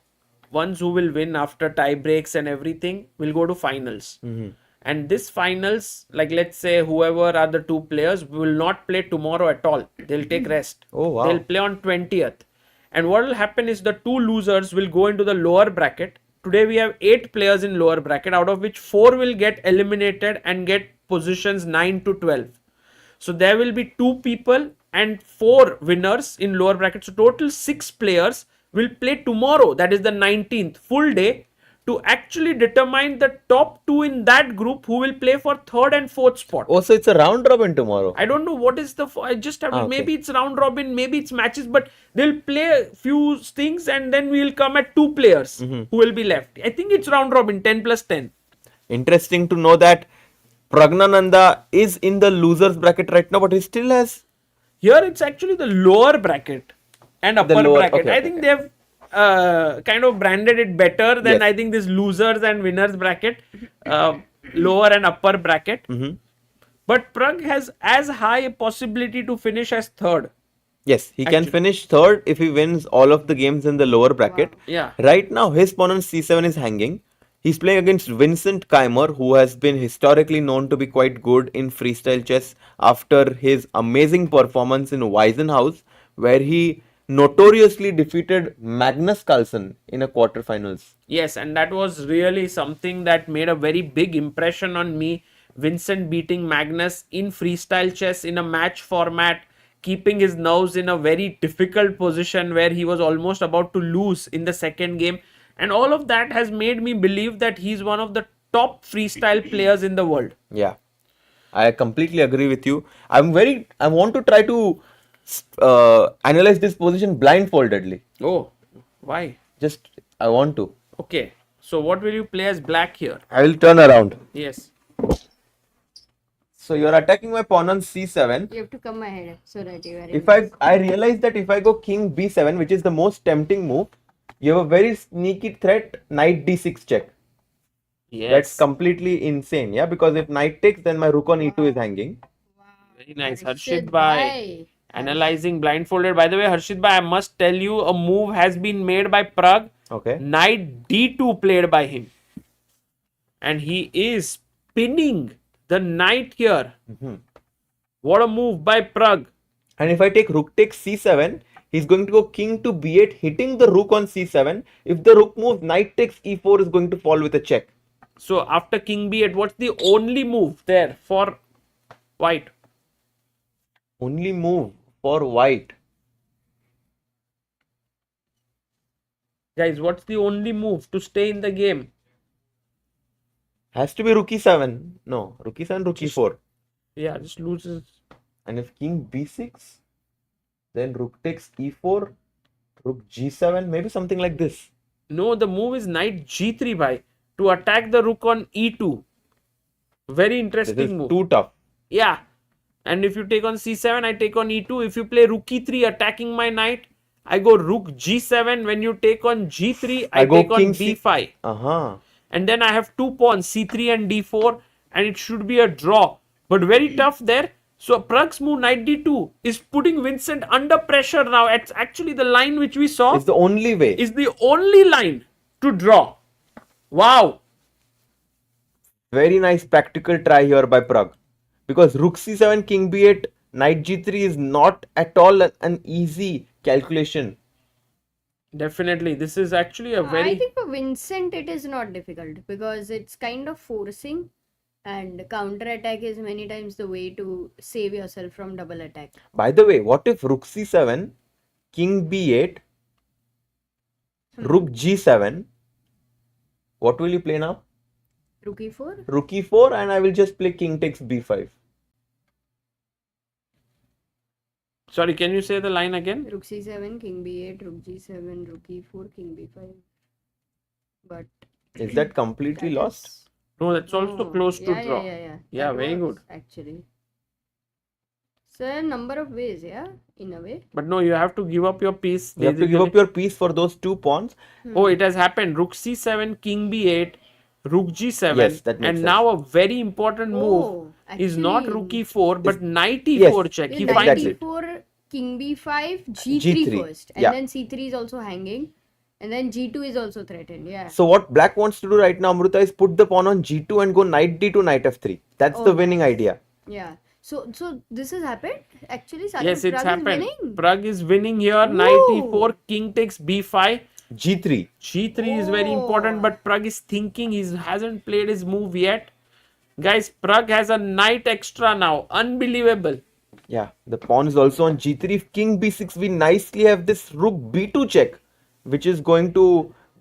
ones who will win after tie breaks and everything will go to finals. And this finals, like let's say whoever are the two players, will not play tomorrow at all. They'll take rest. Oh, wow. They'll play on 20th. And what will happen is the two losers will go into the lower bracket. Today we have 8 players in lower bracket, out of which 4 will get eliminated and get positions 9 to 12. So there will be 2 people and 4 winners in lower bracket. So total 6 players will play tomorrow, that is the 19th, full day, to actually determine the top 2 in that group who will play for 3rd and 4th spot. Oh, so it's a round robin tomorrow. I don't know what is the. I just have to. Okay. Maybe it's round robin, maybe it's matches, but they'll play a few things and then we'll come at 2 players who will be left. I think it's round robin, 10 plus 10. Interesting to know that Praggnanandhaa is in the losers bracket right now, but he still has. Here it's actually the lower bracket and upper lower- bracket. okay, I okay, think they've kind of branded it better than Yes. I think this losers and winners bracket, lower and upper bracket. But Pragg has as high a possibility to finish as 3rd. Yes, he can finish 3rd if he wins all of the games in the lower bracket. Yeah. Right now, his pawn on C7 is hanging. He's playing against Vincent Keymer, who has been historically known to be quite good in freestyle chess after his amazing performance in Weissenhaus, where he notoriously defeated Magnus Carlsen in a quarterfinals. Yes, and that was really something that made a very big impression on me. Vincent beating Magnus in freestyle chess in a match format, keeping his nerves in a very difficult position where he was almost about to lose in the second game. And all of that has made me believe that he's one of the top freestyle players in the world. Yeah, I completely agree with you. I want to try to analyze this position blindfoldedly. Oh, why? Just, I want to. Okay, so what will you play as black here? I will turn around. Yes. So you're attacking my pawn on C7. You have to come ahead so that you are. If I realize that if I go king B7, which is the most tempting move, you have a very sneaky threat, knight D6 check. Yes. That's completely insane, yeah, because if knight takes, then my rook on E2 is hanging. Very nice. Harshit Harshit Bhai. Analyzing blindfolded. By the way, Harshit Bhai, I must tell you, a move has been made by Pragg. Okay. Knight D2 played by him. And he is pinning the knight here. What a move by Pragg. And if I take rook takes C7, he's going to go king to B8, hitting the rook on C7. If the rook moves, knight takes E4 is going to fall with a check. So after king B8, what's the only move there for white? Only move for white. Guys, what's the only move to stay in the game? Has to be rook E7. No, rook E7, rook E4. Yeah, just loses. And if king B6, then rook takes E4, rook G7, maybe something like this. No, the move is knight G3 by to attack the rook on E2. Very This is interesting move. too tough. Yeah. And if you take on C7, I take on E2. If you play rook E3 attacking my knight, I go rook G7. When you take on G3, I go take on king B5. Uh-huh. And then I have 2 pawns, C3 and D4. And it should be a draw. But very tough there. So Pragg's move knight D2 is putting Vincent under pressure now. It's actually the line which we saw It's the only way. is the only line to draw. Wow. Very nice practical try here by Pragg. Because rook C7, king B8, knight G3 is not at all an easy calculation. Definitely. This is actually a I very... think for Vincent it is not difficult because it's kind of forcing, and counter attack is many times the way to save yourself from double attack. By the way, what if rook c7, king b8, rook g7? What will you play now? Rook e4? Rook e4, and I will just play king takes b5. Sorry, can you say the line again? Rook c7, king b8, rook g7, rook e4, king b5. But Is that completely that lost? is- No, that's also No. close to draw. Yeah. Yeah, That very was good. actually. So a number of ways, yeah, in a way. But no, you have to give up your piece. You have to give up your piece for those 2 pawns. Oh, it has happened. Rook c7, king b8, rook g7. Yes, that makes and sense. now a very important move Oh, is not actually, rook e4, but knight Yes, e4 check. Yeah, He knight finds exactly. it. e4, king b5, g3, G3, first, and yeah. then c3 is also hanging, and then g2 is also threatened. Yeah. So what black wants to do right now, Amruta, is put the pawn on g2 and go knight d2, knight f3. That's Oh, the winning idea. Yeah. So this has happened actually. Yes, it's Pragg is happened. winning. Pragg is winning here. Knight Ooh. e4, king takes b5. g3. G3 is very important, Oh. but Pragg is thinking. He hasn't played his move yet. Guys, Pragg has a knight extra now. Unbelievable. Yeah, the pawn is also on g3. If king b6, we nicely have this rook b2 check, which is going to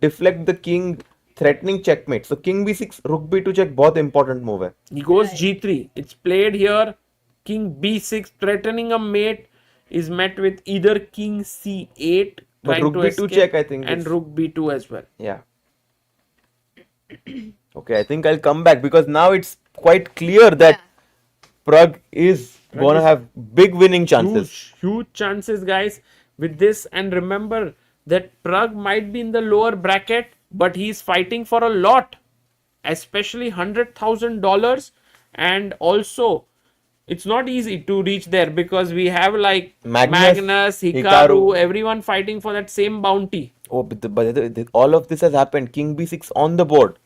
deflect the king, threatening checkmate. So king b6, rook b2 check, बहुत important move है. He goes G3. It's played here. King B6, threatening a mate, is met with either King C8, But trying rook to B2 escape, check, I think, and is- Rook B2 as well. Yeah. Okay, I think I'll come back because now it's quite clear that Pragg is gonna is have big winning chances. Huge chances, guys, with this. And remember that Pragg might be in the lower bracket, but he's fighting for a lot, especially $100,000. And also, it's not easy to reach there because we have like Magnus, Hikaru, Hikaru. everyone fighting for that same bounty. Oh, all of this has happened. King b6 on the board.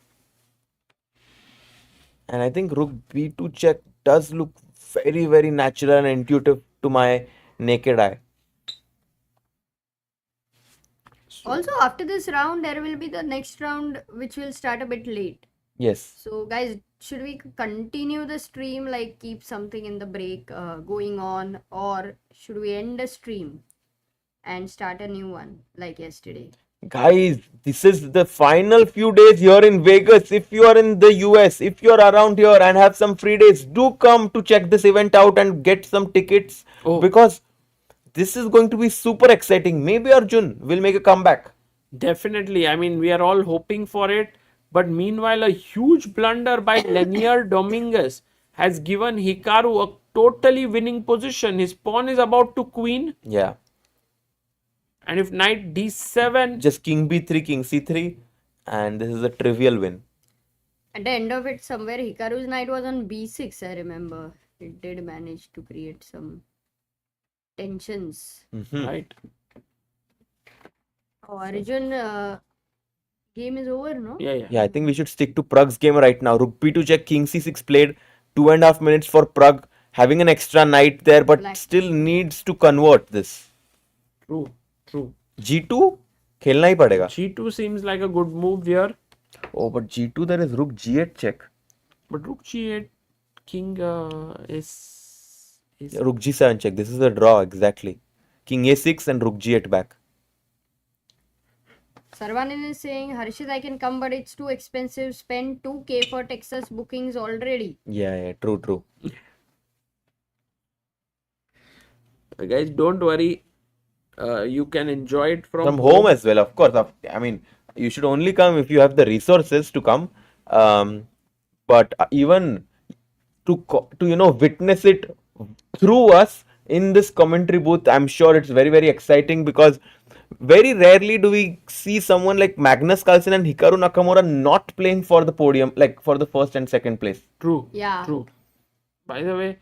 And I think rook b2 check does look very, very natural and intuitive to my naked eye. Also, after this round, there will be the next round, which will start a bit late. Yes. So, guys, should we continue the stream, like keep something in the break going on, or should we end the stream and start a new one like yesterday? Guys, this is the final few days here in Vegas. If you are in the US, if you are around here and have some free days, do come to check this event out and get some tickets Oh. because this is going to be super exciting. Maybe Arjun will make a comeback. Definitely. I mean, we are all hoping for it. But meanwhile, a huge blunder by Leinier Dominguez has given Hikaru a totally winning position. His pawn is about to queen. Yeah. And if knight d7, Just king b3, king c3, and this is a trivial win. At the end of it, somewhere Hikaru's knight was on b6, I remember. It did manage to create some tensions. right? Oh, Arjun, game is over, no? Yeah. Yeah, I think we should stick to Pragg's game right now. Rook b2 check, king c6 played. 2.5 minutes for Pragg, having an extra knight there, but Black. still needs to convert this. True. g2 खेलना ही पड़ेगा. G2 seems like a good move here. Oh, but g2 there is rook g8 check. But rook g8, king is Rook g7 check. This is a draw exactly. King a6 and rook g8 back. Sarvanan is saying, Harshit, I can come, but it's too expensive. Spend 2K for Texas bookings already. Yeah, true. guys, don't worry. You can enjoy it From home as well, of course. I mean, you should only come if you have the resources to come. But even to witness it through us in this commentary booth, I'm sure it's very, very exciting because very rarely do we see someone like Magnus Carlsen and Hikaru Nakamura not playing for the podium, like for the first and second place. True. Yeah. True. By the way,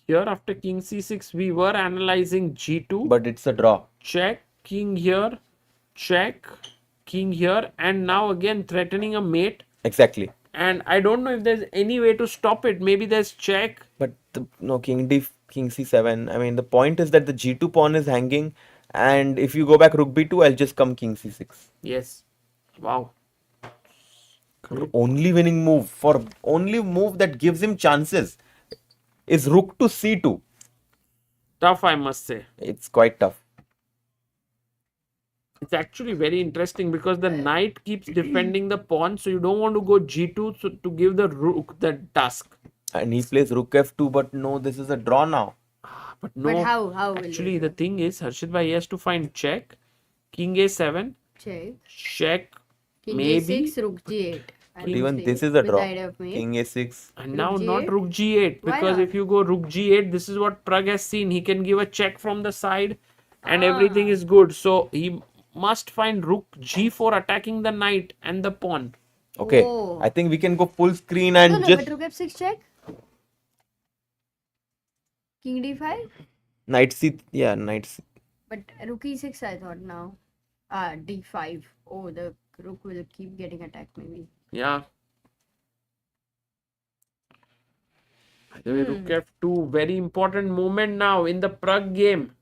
here after king c6, we were analyzing g2. But it's a draw. Check, king here, check, king here, and now again threatening a mate. Exactly. And I don't know if there's any way to stop it. Maybe there's check. But no, king d, king c7. I mean, the point is that the g2 pawn is hanging, And if you go back rook b2, I'll just come king c6. Yes. Wow. Only winning move, for only move that gives him chances, is rook to c2. Tough, I must say. It's quite tough. It's actually very interesting because the knight keeps defending the pawn, so you don't want to go g2 to give the rook the task. And he plays rook f2, but no, this is a draw now. But no, But how will actually you the thing is, Harshit bhai, he has to find check, king a7, check? check, King maybe, a6, rook g8. I But would even say, this is a with draw. the idea of mate. King a6. and now Rook not g8? rook g8, Why because not? if you go rook g8, this is what Pragg has seen. He can give a check from the side and everything is good. So he must find rook g4 attacking the knight and the pawn. Okay, Oh. I think we can go full screen and No, just but rook f6 check. King d5. knight c. Yeah, knight c. But rook e6 I thought now. D5. Oh, the rook will keep getting attacked maybe. Yeah. By the way, rook f2, very important moment now in the Pragg game.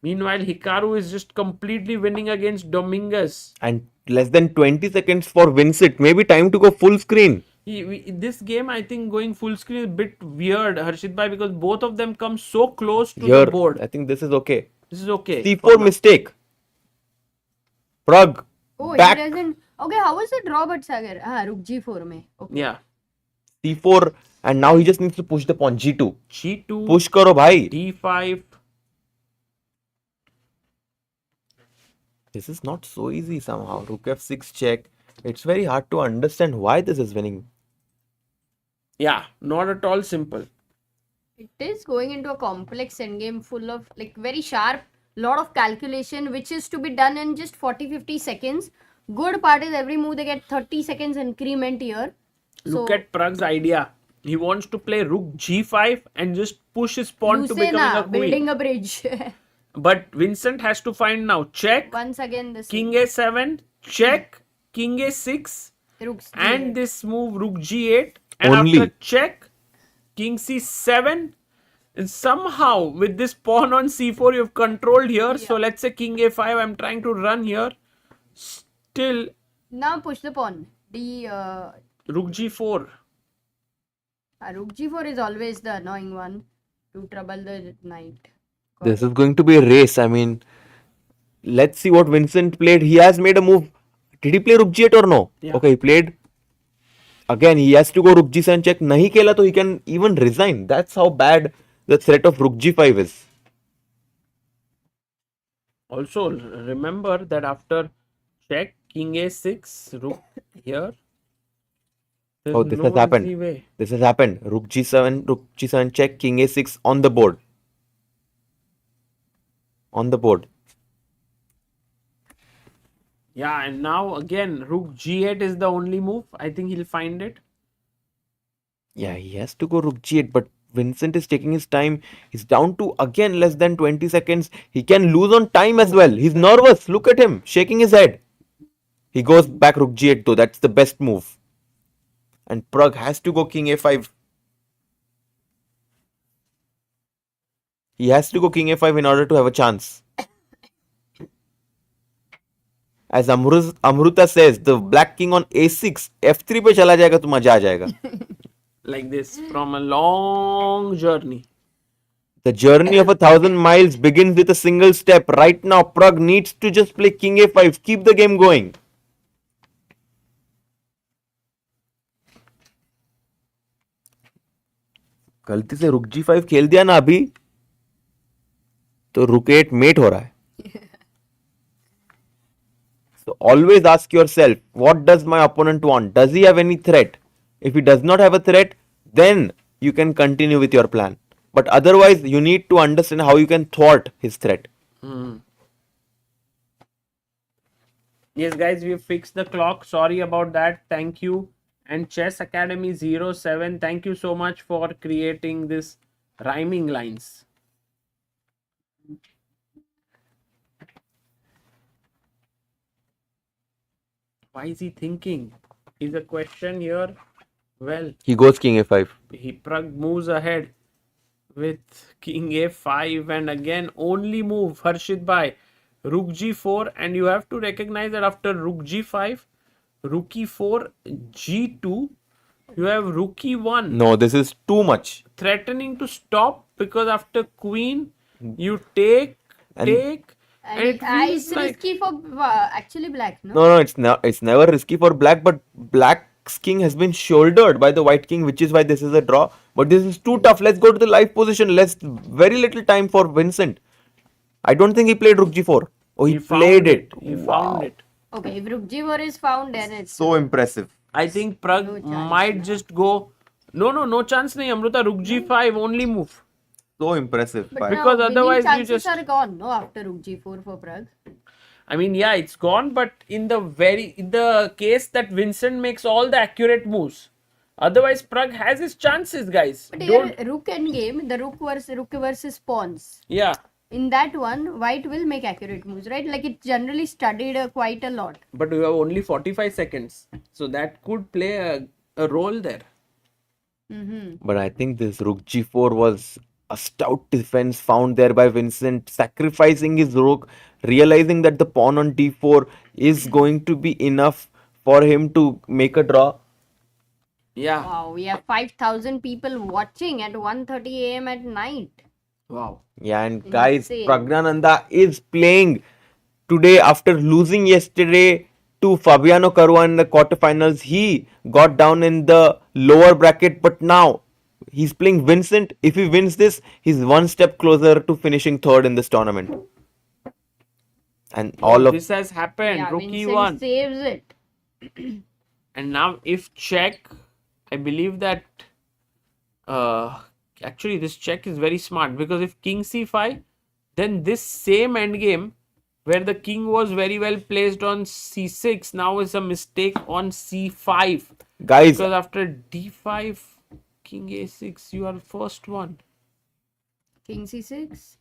Meanwhile, Hikaru is just completely winning against Dominguez. And less than 20 seconds for Vincent. Maybe time to go full screen. This game, I think, going full screen is a bit weird, Harshit bhai, because both of them come so close to Here, the board. I think this is okay. This is okay. c4 mistake. Pragg. Oh, Back. he doesn't. Okay, how was the draw but Sagar? Rook g4 mein. Okay. Yeah. c4. And now he just needs to push the pawn. g2. G2. Push karo bhai. D5. This is not so easy somehow. Rook f6 check. It's very hard to understand why this is winning. Yeah, not at all simple. It is going into a complex endgame full of like very sharp, lot of calculation which is to be done in just 40-50 seconds. Good part is every move they get 30 seconds increment here. Look at Pragg's idea. He wants to play rook g5 and just push his pawn to becoming a queen. building a bridge. But Vincent has to find now check, Once again this king a7, check, king a6, rook's and g8. this move rook g8, and Only. after check, king c7, and somehow with this pawn on c4 you've controlled here. So let's say king a5, I'm trying to run here. Still Now push the pawn. rook g4. Rook g4 is always the annoying one to trouble the knight. This is going to be a race. I mean, let's see what Vincent played. He has made a move. Did he play rook g8 or no? Yeah. Okay, he played. Again, he has to go rook g7 check. Nahi kela to he can even resign. That's how bad the threat of rook g5 is. Also remember that after check, king a6, rook here. There's Oh, this no has happened. easy way. This has happened. Rook g7 check, king a6 on the board. On the board. Yeah, and now again rook g8 is the only move. I think he'll find it. Yeah, he has to go rook g8, but Vincent is taking his time. He's down to again less than 20 seconds. He can lose on time as well. He's nervous. Look at him shaking his head. He goes back rook g8 though. That's the best move. And Pragg has to go king a5. He has to go king a5 in order to have a chance. As Amruta says, the black king on a6, f3 पे चला जाएगा तो मजा आ जाएगा. Like this from a long journey. The journey of 1,000 miles begins with a single step. Right now, Pragg needs to just play king a5. Keep the game going. गलती से रुक g5 खेल दिया ना अभी तो रुक 8 मेट हो रहा है. So always ask yourself, what does my opponent want? Does he have any threat? If he does not have a threat, then you can continue with your plan. But otherwise, you need to understand how you can thwart his threat. Yes, guys, we fixed the clock. Sorry about that. Thank you. And Chess Academy 07, thank you so much for creating this rhyming lines. Why is he thinking? Is a question here. Well, He goes king a5. Pragg moves ahead with king a5, and again only move Harshit bhai. rook g4, and you have to recognize that after rook g5, rook e4, g2, you have rook e1. No, this is too much. Threatening to stop, because after queen, you take, And- and it feels it's like... risky for actually black, no? No, it's never risky for black, but black's king has been shouldered by the white king, which is why this is a draw. But this is too tough. Let's go to the live position. Very little time for Vincent. I don't think he played rook g4. Oh, he found played it. He Wow. found it. Okay, if rook g4 is found, then it's So impressive. I think Pragg No chance, might just go... No chance nahi, Amruta. Rook g5, only move. So impressive. But By- now Because winning otherwise you chances just- are gone, no, after rook g4 for Pragg. I mean, yeah, it's gone, but in the case that Vincent makes all the accurate moves. Otherwise, Pragg has his chances, guys. But Don't... here, rook endgame, the rook versus pawns. Yeah, In that one, white will make accurate moves, right? Like it generally studied quite a lot. but we have only 45 seconds. So that could play a role there. But I think this rook g4 was a stout defense found there by Vincent, sacrificing his rook, realizing that the pawn on d4 is going to be enough for him to make a draw. Yeah. Wow, we have 5,000 people watching at 1:30 a.m. at night. Wow. Yeah, and guys, Insane. Praggnanandhaa is playing today after losing yesterday to Fabiano Caruana in the quarterfinals. He got down in the lower bracket, but now he's playing Vincent. If he wins this, he's one step closer to finishing third in this tournament. And all of this has happened. Yeah, Rook Vincent e1. saves it. And now if check, I believe that actually this check is very smart, because if king c5, then this same endgame where the king was very well placed on c6 now is a mistake on c5, guys, because after d5, king a6, you are first one. King c6,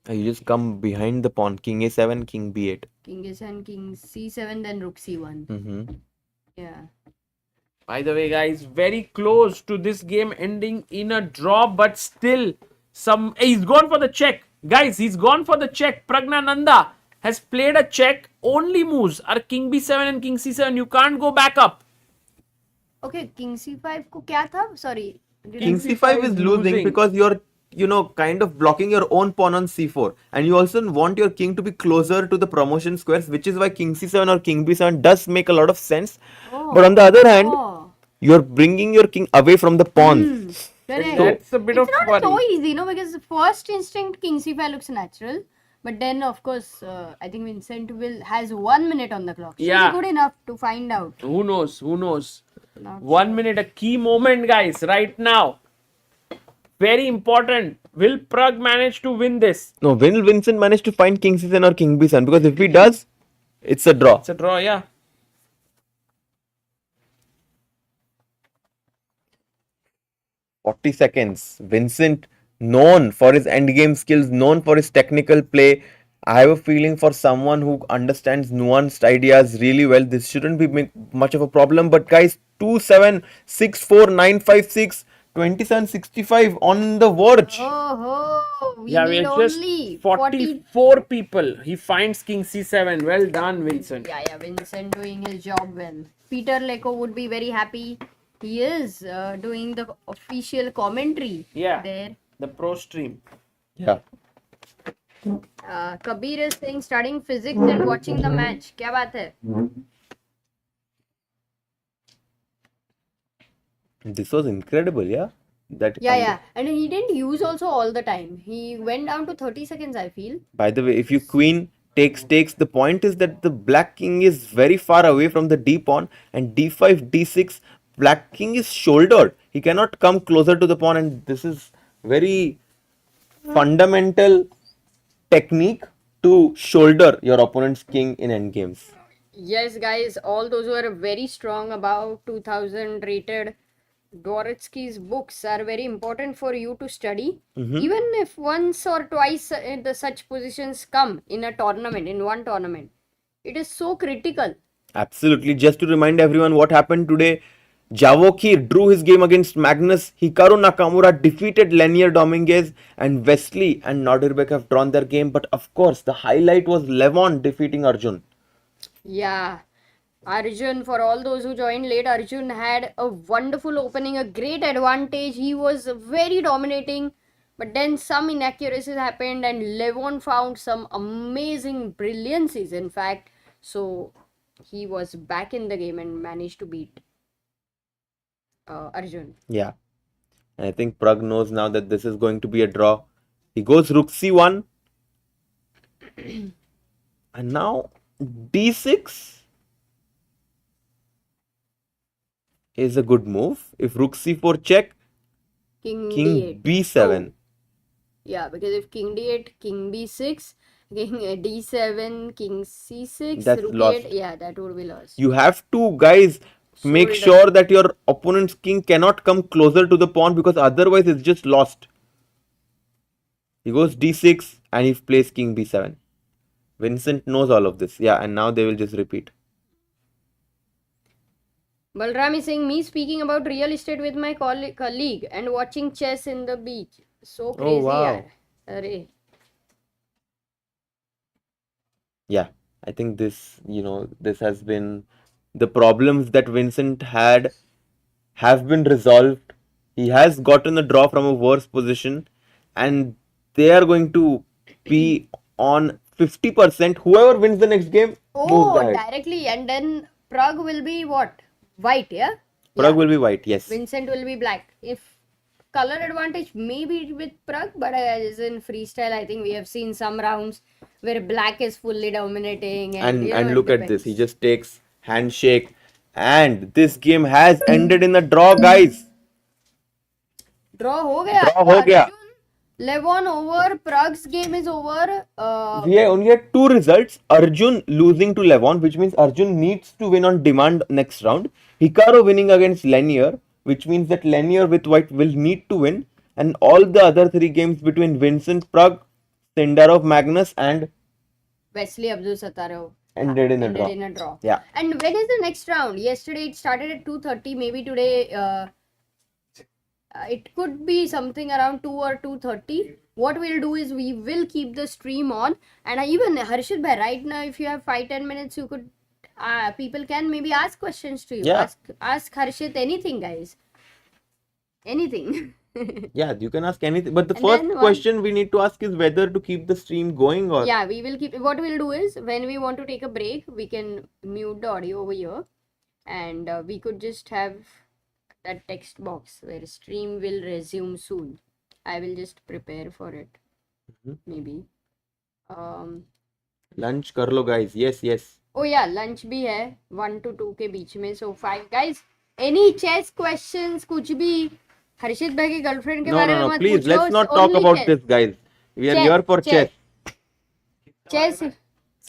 you just come behind the pawn. King a7, king b8. king a7, king c7, then rook c1. Yeah. By the way, guys, very close to this game ending in a draw, but still he's gone for the check. Guys, he's gone for the check. Praggnanandhaa has played a check. Only moves are king b7 and king c7. You can't go back up. Okay, king c5 को क्या था? Sorry. King c5 is losing because you're kind of blocking your own pawn on c4, and you also want your king to be closer to the promotion squares, which is why king c7 or king b7 does make a lot of sense. But on the other hand, you're bringing your king away from the pawns. Correct. That's a bit It's of not so worry. easy, because the first instinct king c5 looks natural, but then of course I think Vincent has 1 minute on the clock. So Yeah. it's good enough to find out. Who knows? Who knows? Not 1 minute, a key moment, guys, right now. Very important. Will Pragg manage to win this? No, will Vincent manage to find king c7 or king b7? Because if he does, it's a draw. It's a draw, yeah. 40 seconds. Vincent, known for his endgame skills, known for his technical play. I have a feeling for someone who understands nuanced ideas really well, this shouldn't be much of a problem. But guys, 2-7, 6-4, 9-5-6, 27-65 on the verge. Oh, we Yeah, need we're just only 44 people. He finds king c7. Well done, Vincent. Yeah, Vincent doing his job well. Peter Leko would be very happy. He is doing the official commentary Yeah. there. The pro stream. Yeah. Kabir is saying studying physics and watching the match. क्या बात है? This was incredible, yeah? Yeah. And he didn't use also all the time. He went down to 30 seconds, I feel. By the way, if you queen takes, the point is that the black king is very far away from the d pawn, and d5, d6, black king is shouldered. He cannot come closer to the pawn, and this is very fundamental technique to shoulder your opponent's king in endgames. Yes, guys, all those who are very strong, about 2000 rated, Dvoretsky's books are very important for you to study. Even if once or twice such positions come in one tournament, it is so critical. Absolutely. Just to remind everyone what happened today, Javokhir drew his game against Magnus. Hikaru Nakamura defeated Leinier, Dominguez, and Wesley and Nodirbek have drawn their game. But of course, the highlight was Levon defeating Arjun. Yeah. Arjun, for all those who joined late, Arjun had a wonderful opening, a great advantage. He was very dominating, but then some inaccuracies happened, and Levon found some amazing brilliancies, in fact. So he was back in the game and managed to beat Arjun. Yeah. And I think Pragg knows now that this is going to be a draw. He goes rook c1. And now d6 is a good move. If rook c4 check, King king d8. b7. Oh, yeah, because if king d8, king b6, king d7, king c6, That's rook lost. d8, yeah, that would be lost. You have to, guys, make Sold sure that your opponent's king cannot come closer to the pawn because otherwise it's just lost. He goes d6 and he plays king b7. Vincent knows all of this. Yeah, and now they will just repeat. Balram is saying, me speaking about real estate with my colleague and watching chess in the beach. So crazy, wow. yaar. Arey. Yeah, I think this, this has been the problems that Vincent had have been resolved. He has gotten a draw from a worse position and they are going to be on 50%. Whoever wins the next game, moves Oh, ahead. directly. And then Pragg will be what? White, yeah? Pragg will be white, yes. Vincent will be black. If color advantage, maybe with Pragg, but as in freestyle, I think we have seen some rounds where black is fully dominating. And, And it look at this, depends. he just takes handshake and this game has ended in a draw, guys. Draw ho gaya. Draw ho gaya. Arjun, Levon over, Pragg's game is over. We only had two results. Arjun losing to Levon, which means Arjun needs to win on demand next round. Hikaru winning against Leinier, which means that Leinier with white will need to win. And all the other three games between Vincent, Pragg, Sindarov, Magnus and Wesley Abdusattorov ended in a ended draw. in a draw. Yeah. And when is the next round? Yesterday it started at 2:30. Maybe today it could be something around 2 or 2:30. What we'll do is we will keep the stream on. And even Harshit bhai, right now, if you have 5-10 minutes, you could people can maybe ask questions to you. Yeah. Ask Harshit anything, guys. Anything. Yeah, you can ask anything. But the And first then one- question we need to ask is whether to keep the stream going or... Yeah, we will keep. What we'll do is when we want to take a break, we can mute the audio over here, and we could just have that text box where stream will resume soon. I will just prepare for it. Mhm. Maybe. Lunch kar lo, guys. Yes, yes. Oh yeah, lunch भी है 1 to 2 के बीच में. So 5 guys. Any chess questions? कुछ भी हर्षित भाई की girlfriend के No, बारे no, में no. मत Please, पूछो. let's not talk Only about chess. this, guys. We are Chess, here for chess. Chess.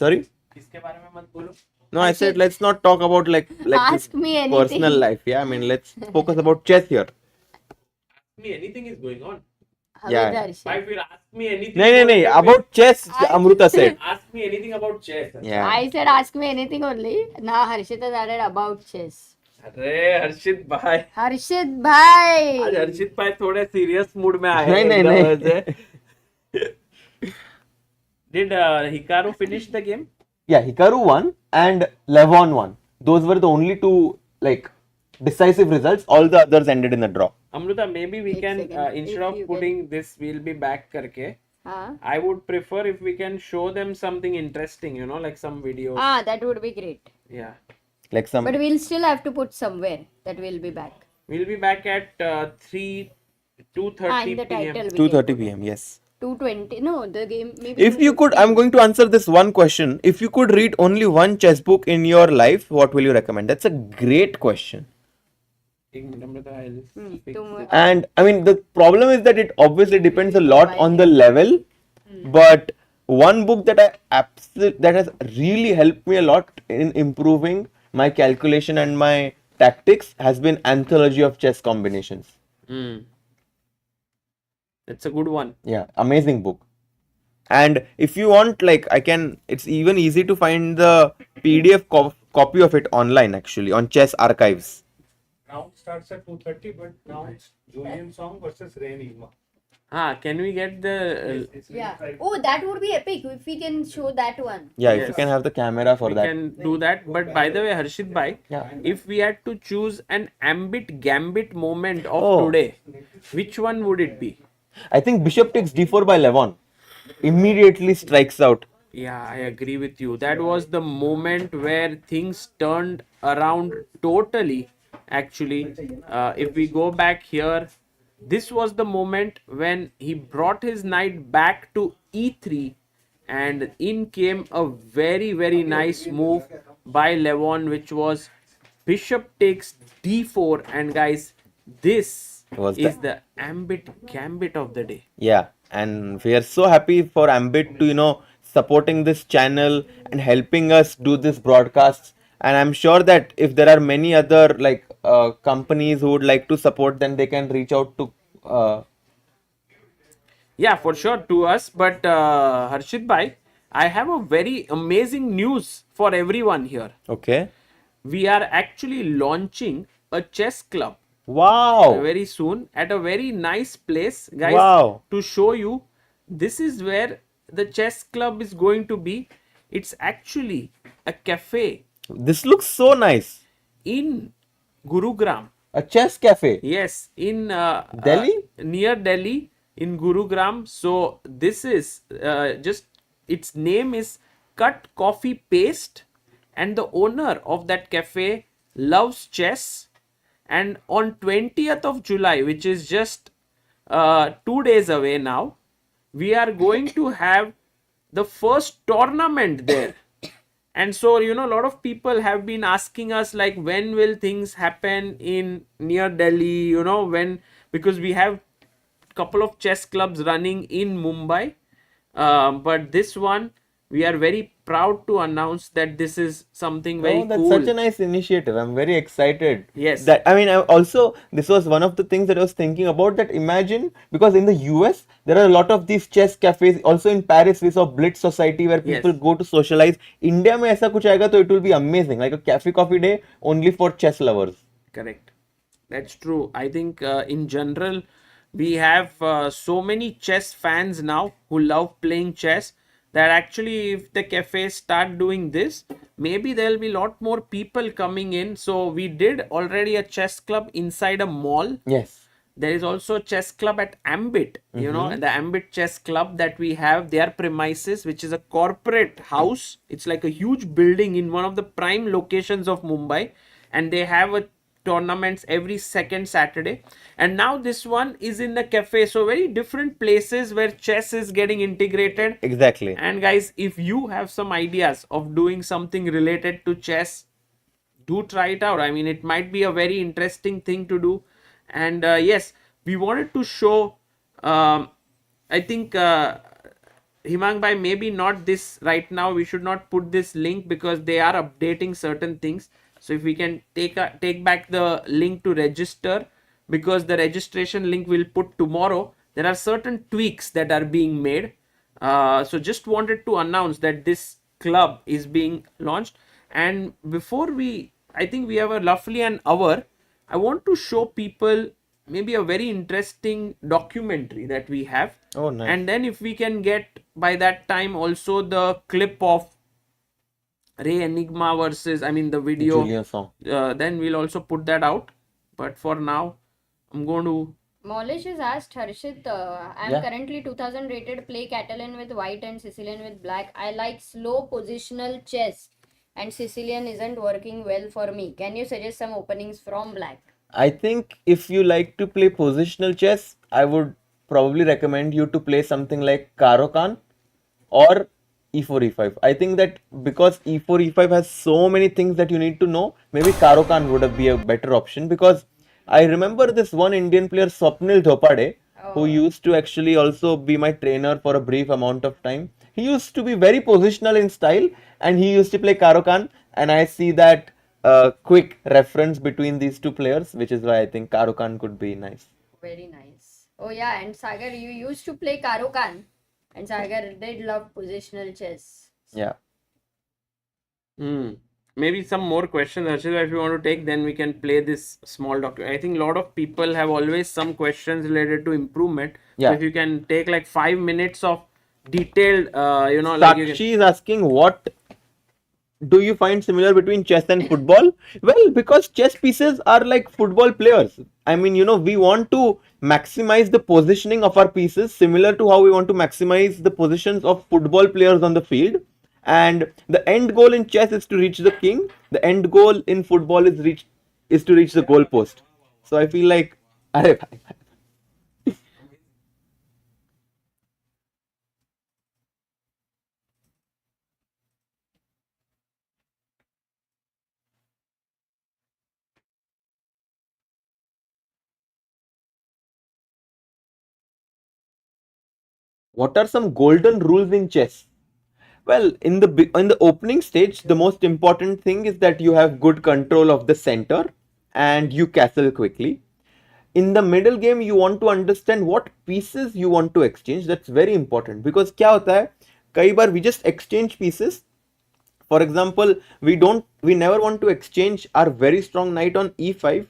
Sorry? किसके बारे में मत बोलो. No, I said let's not talk about like Ask this me anything. personal life. Yeah, I mean, let's focus about chess here. Me, anything is going on. हमें Yeah. Harshit. Why will ask me anything? No, no, no. About chess, Amruta said. Ask me anything about chess. Yeah. I said ask me anything only. Now Harshit has added about chess. अरे हर्षित भाई हर्षित भाई. आज हर्षित भाई थोड़े serious mood में आए नहीं, हैं नहीं, एकदम नहीं. से. Did Hikaru finish the game? Yeah, Hikaru won and Levon won. Those were the only two like decisive results. All the others ended in a draw. Amruta, maybe we एक can second. instead If of you putting this we'll be back करके हाँ. I would prefer if we can show them something interesting, like some videos. That would be great. Yeah. Like some. But we'll still have to put somewhere that we'll be back. We'll be back at 2:30 In the p.m. title. 2:30 p.m. Yes. 2:20. No, the game maybe. If you could, I'm going to answer this one question. If you could read only one chess book in your life, what will you recommend? That's a great question. एक minute Amruta, I'll fix तुम it. And I mean, the problem is that it obviously depends a lot on the level. But one book that that has really helped me a lot in improving my calculation and my tactics has been Anthology of Chess Combinations. It's a good one. Yeah, amazing book. And if you want, like, it's even easy to find the PDF copy of it online actually on Chess Archives. round starts at 2:30, but now it's Julian Song versus Enigma. Can we get the It's Yeah. like Oh, that would be epic if we can show that one. Yeah, if you Yes. can have the camera for we that. can do that? But by the way, Harshit bhai, Yeah. if we had to choose an ambit gambit moment of Oh. today, which one would it be? I think bishop takes d4 by Levon. Immediately strikes out. Yeah, I agree with you. That was the moment where things turned around totally. Actually, if we go back here, this was the moment when he brought his knight back to e3, and in came a very, very nice move by Levon, which was bishop takes d4. And guys, this Was is the ambit gambit of the day. Yeah, and we are so happy for Ambit to supporting this channel and helping us do this broadcasts. And I'm sure that if there are many other companies who would like to support, then they can reach out to. Yeah, for sure to us. But Harshit bhai, I have a very amazing news for everyone here. Okay. We are actually launching a chess club Wow. very soon at a very nice place, guys. Wow. To show you, this is where the chess club is going to be. It's actually a cafe This looks so nice. in Gurugram. A chess cafe. Yes, in Delhi? near Delhi in Gurugram. So this is just its name is Cut Coffee Paste, and the owner of that cafe loves chess. And on 20th of July, which is just 2 days away now, we are going to have the first tournament there. And so, a lot of people have been asking us, like, when will things happen in near Delhi, when, because we have couple of chess clubs running in Mumbai. But this one, we are very proud to announce that this is something very Oh, that's cool. such a nice initiative. I'm very excited. Yes. That also this was one of the things that I was thinking about. That imagine, because in the US there are a lot of these chess cafes. Also in Paris we saw Blitz Society where people Yes. go to socialize. India में ऐसा कुछ आएगा तो it will be amazing, like a cafe coffee day only for chess lovers. Correct. That's true. I think in general, we have so many chess fans now who love playing chess that actually, if the cafes start doing this, maybe there'll be a lot more people coming in. So we did already a chess club inside a mall. Yes. There is also a chess club at Ambit, the Ambit Chess Club that we have their premises, which is a corporate house. It's like a huge building in one of the prime locations of Mumbai, and they have a tournaments every second Saturday. And now this one is in the cafe, so very different places where chess is getting integrated. Exactly. And guys, if you have some ideas of doing something related to chess, do try it out. I mean, it might be a very interesting thing to do. And yes, we wanted to show, I think Himang bhai, maybe not this right now. We should not put this link because they are updating certain things. So if we can take back the link to register, because the registration link we'll put tomorrow. There are certain tweaks that are being made. So just wanted to announce that this club is being launched. And before I think we have a roughly an hour. I want to show people maybe a very interesting documentary that we have. Oh, nice. And then if we can get by that time also the clip of Ray Enigma versus, the video, Julian Song. then we'll also put that out. But for now, I'm going to. Maulish has asked Harshit, I'm Yeah. currently 2000 rated, play Catalan with white and Sicilian with black. I like slow positional chess and Sicilian isn't working well for me. Can you suggest some openings from black? I think if you like to play positional chess, I would probably recommend you to play something like Karo Khan or e4 e5. I think that because e4 e5 has so many things that you need to know, maybe Karo Khan would be a better option, because I remember this one Indian player, Swapnil Dhopade, who used to actually also be my trainer for a brief amount of time. He used to be very positional in style and he used to play Karo Khan, and I see that quick reference between these two players, which is why I think Karo Khan could be nice. Very nice. Oh yeah, and Sagar, you used to play Karo Khan, and Sagar did love positional chess. Yeah. maybe some more questions, Harshita, if you want to take, then we can play this small document. I think a lot of people have always some questions related to improvement. Yeah. So if you can take like 5 minutes of detailed, like you can... Sakshi is asking, what do you find similar between chess and football? Well, because chess pieces are like football players. I mean, we want to maximize the positioning of our pieces similar to how we want to maximize the positions of football players on the field. And the end goal in chess is to reach the king. The end goal in football is to reach the goal post. So I feel like what are some golden rules in chess? Well, in the opening stage, the most important thing is that you have good control of the center and you castle quickly. In the middle game, you want to understand what pieces you want to exchange. That's very important because क्या होता है, कई बार we just exchange pieces. For example, we never want to exchange our very strong knight on e5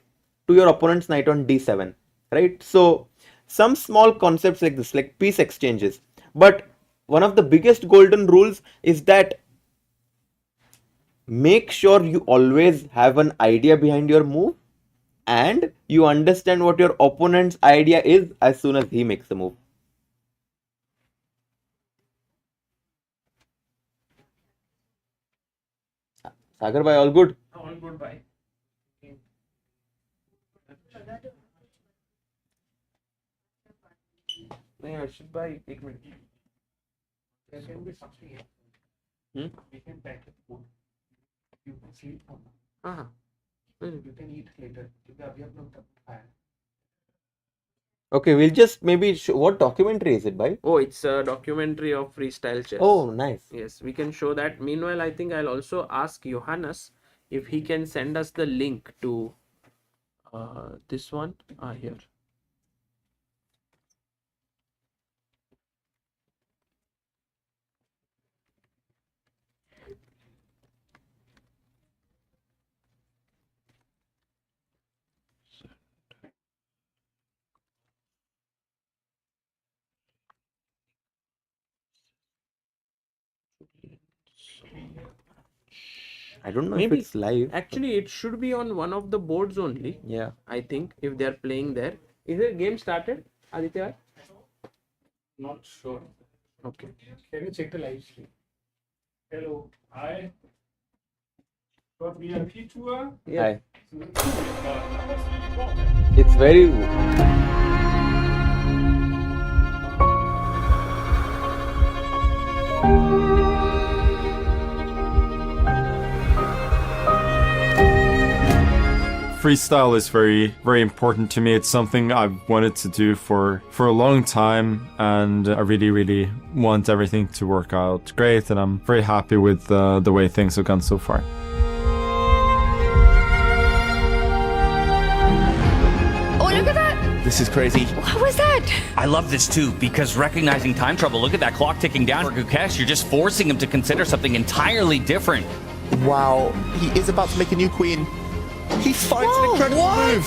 to your opponent's knight on d7, right? So some small concepts like this, like piece exchanges. But one of the biggest golden rules is that make sure you always have an idea behind your move and you understand what your opponent's idea is as soon as he makes a move. Sagar bhai, all good? All good, bye. नहीं हर्षित भाई एक minute. There can be something else. We can pack it food. You can sleep on. हाँ. You can eat later. क्योंकि अभी हम लोग तब खाया. Okay, we'll just maybe what documentary is it, bhai? Oh, it's a documentary of Freestyle Chess. Oh, nice. Yes, we can show that. Meanwhile, I think I'll also ask Johannes if he can send us the link to this one. Here. I don't know Maybe if it's live. Actually, it should be on one of the boards only. Yeah. I think if they're playing there. Is the game started, Aditya? Not sure. Okay. Can you check the live stream? Hello. Hi. Got VIP tour? Yeah. Hi. It's very. Freestyle is very, very important to me. It's something I've wanted to do for a long time, and I really, really want everything to work out great, and I'm very happy with the way things have gone so far. Oh, look at that! This is crazy. What was that? I love this too, because recognizing time trouble, look at that clock ticking down for Gukesh, you're just forcing him to consider something entirely different. Wow, he is about to make a new queen. He finds an incredible move.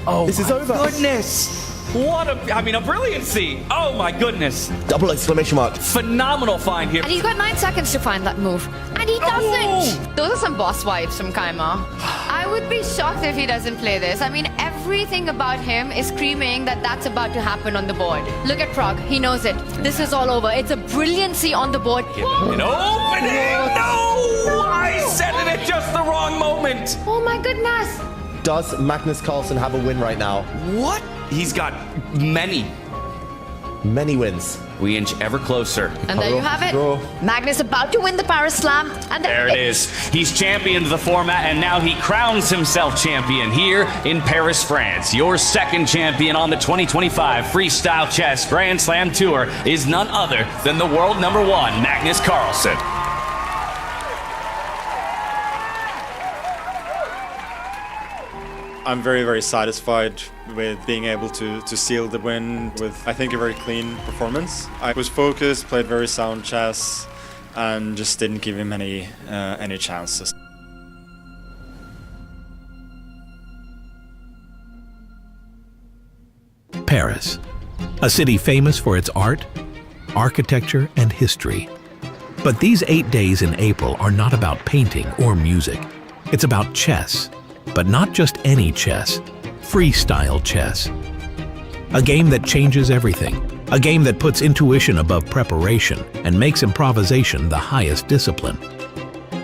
Oh, This is my over. goodness. What a brilliancy. Oh my goodness. Double exclamation mark. Phenomenal find here. And he's got 9 seconds to find that move. And he doesn't! Those are some boss vibes from Keymer. I would be shocked if he doesn't play this. I mean, everything about him is screaming that that's about to happen on the board. Look at Pragg. He knows it. This is all over. It's a brilliancy on the board. An opening! No! I said it at just the wrong moment. Oh my goodness! Does Magnus Carlsen have a win right now? What? He's got many. Many wins. We inch ever closer. And there you have it. Draw. Magnus about to win the Paris Slam. And There it is. He's championed the format, and now he crowns himself champion here in Paris, France. Your second champion on the 2025 Freestyle Chess Grand Slam Tour is none other than the world #1, Magnus Carlsen. I'm very, very satisfied with being able to seal the win with, I think, a very clean performance. I was focused, played very sound chess, and just didn't give him any chances. Paris, a city famous for its art, architecture, and history. But these 8 days in April are not about painting or music. It's about chess, but not just any chess, freestyle chess. A game that changes everything, a game that puts intuition above preparation and makes improvisation the highest discipline.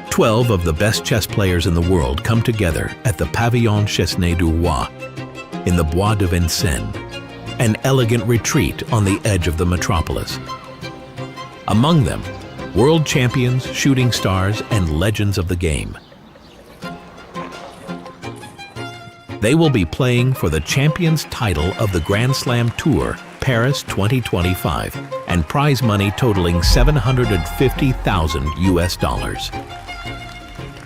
12 of the best chess players in the world come together at the Pavillon Chesnay du Roi in the Bois de Vincennes, an elegant retreat on the edge of the metropolis. Among them, world champions, shooting stars, and legends of the game. They will be playing for the champions title of the Grand Slam Tour, Paris 2025, and prize money totaling $750,000 US.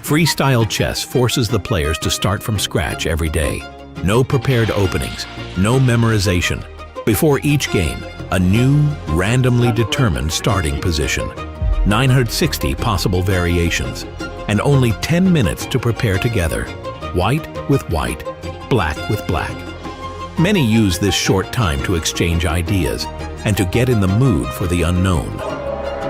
Freestyle chess forces the players to start from scratch every day. No prepared openings, no memorization. Before each game, a new, randomly determined starting position. 960 possible variations, and only 10 minutes to prepare together. White with white, black with black. Many use this short time to exchange ideas and to get in the mood for the unknown.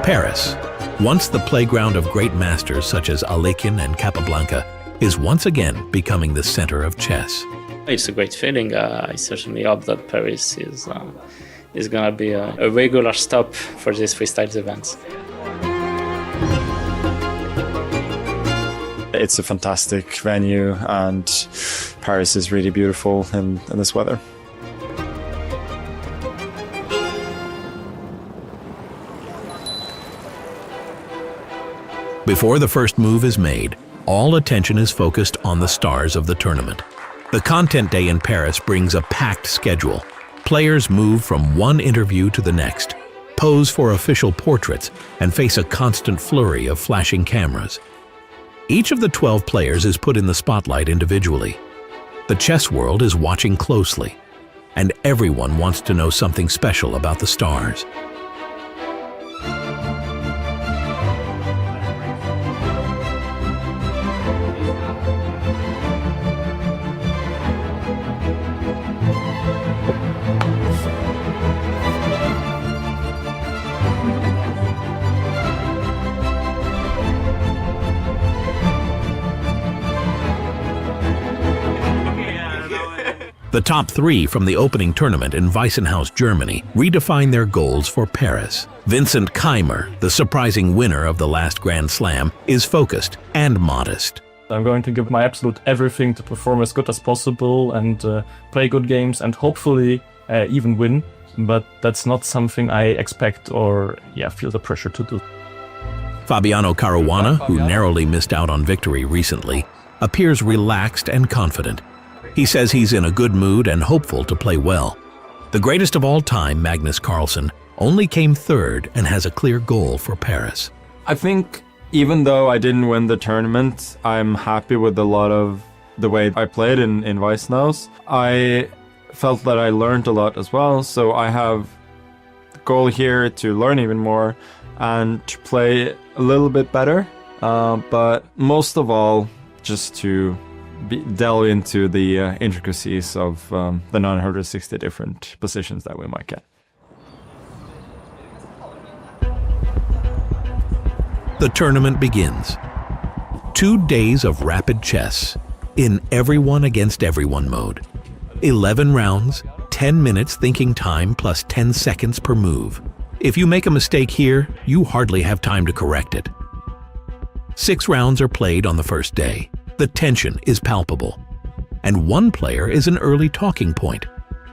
Paris, once the playground of great masters such as Alekhine and Capablanca, is once again becoming the center of chess. It's a great feeling. I certainly hope that Paris is going to be a regular stop for these freestyle events. It's a fantastic venue, and Paris is really beautiful in this weather. Before the first move is made, all attention is focused on the stars of the tournament. The content day in Paris brings a packed schedule. Players move from one interview to the next, pose for official portraits, and face a constant flurry of flashing cameras. Each of the 12 players is put in the spotlight individually. The chess world is watching closely, and everyone wants to know something special about the stars. The top 3 from the opening tournament in Weissenhaus, Germany, redefine their goals for Paris. Vincent Keymer, the surprising winner of the last Grand Slam, is focused and modest. I'm going to give my absolute everything to perform as good as possible and play good games and hopefully even win. But that's not something I expect or feel the pressure to do. Fabiano Caruana, who narrowly missed out on victory recently, appears relaxed and confident. He says he's in a good mood and hopeful to play well. The greatest of all time, Magnus Carlsen, only came third and has a clear goal for Paris. I think even though I didn't win the tournament, I'm happy with a lot of the way I played in Weissenhaus. I felt that I learned a lot as well, so I have the goal here to learn even more and to play a little bit better, but most of all, just to delve into the intricacies of the 960 different positions that we might get. The tournament begins. 2 days of rapid chess in everyone against everyone mode. 11 rounds, 10 minutes thinking time plus 10 seconds per move. If you make a mistake here, you hardly have time to correct it. 6 rounds are played on the first day. The tension is palpable. And one player is an early talking point.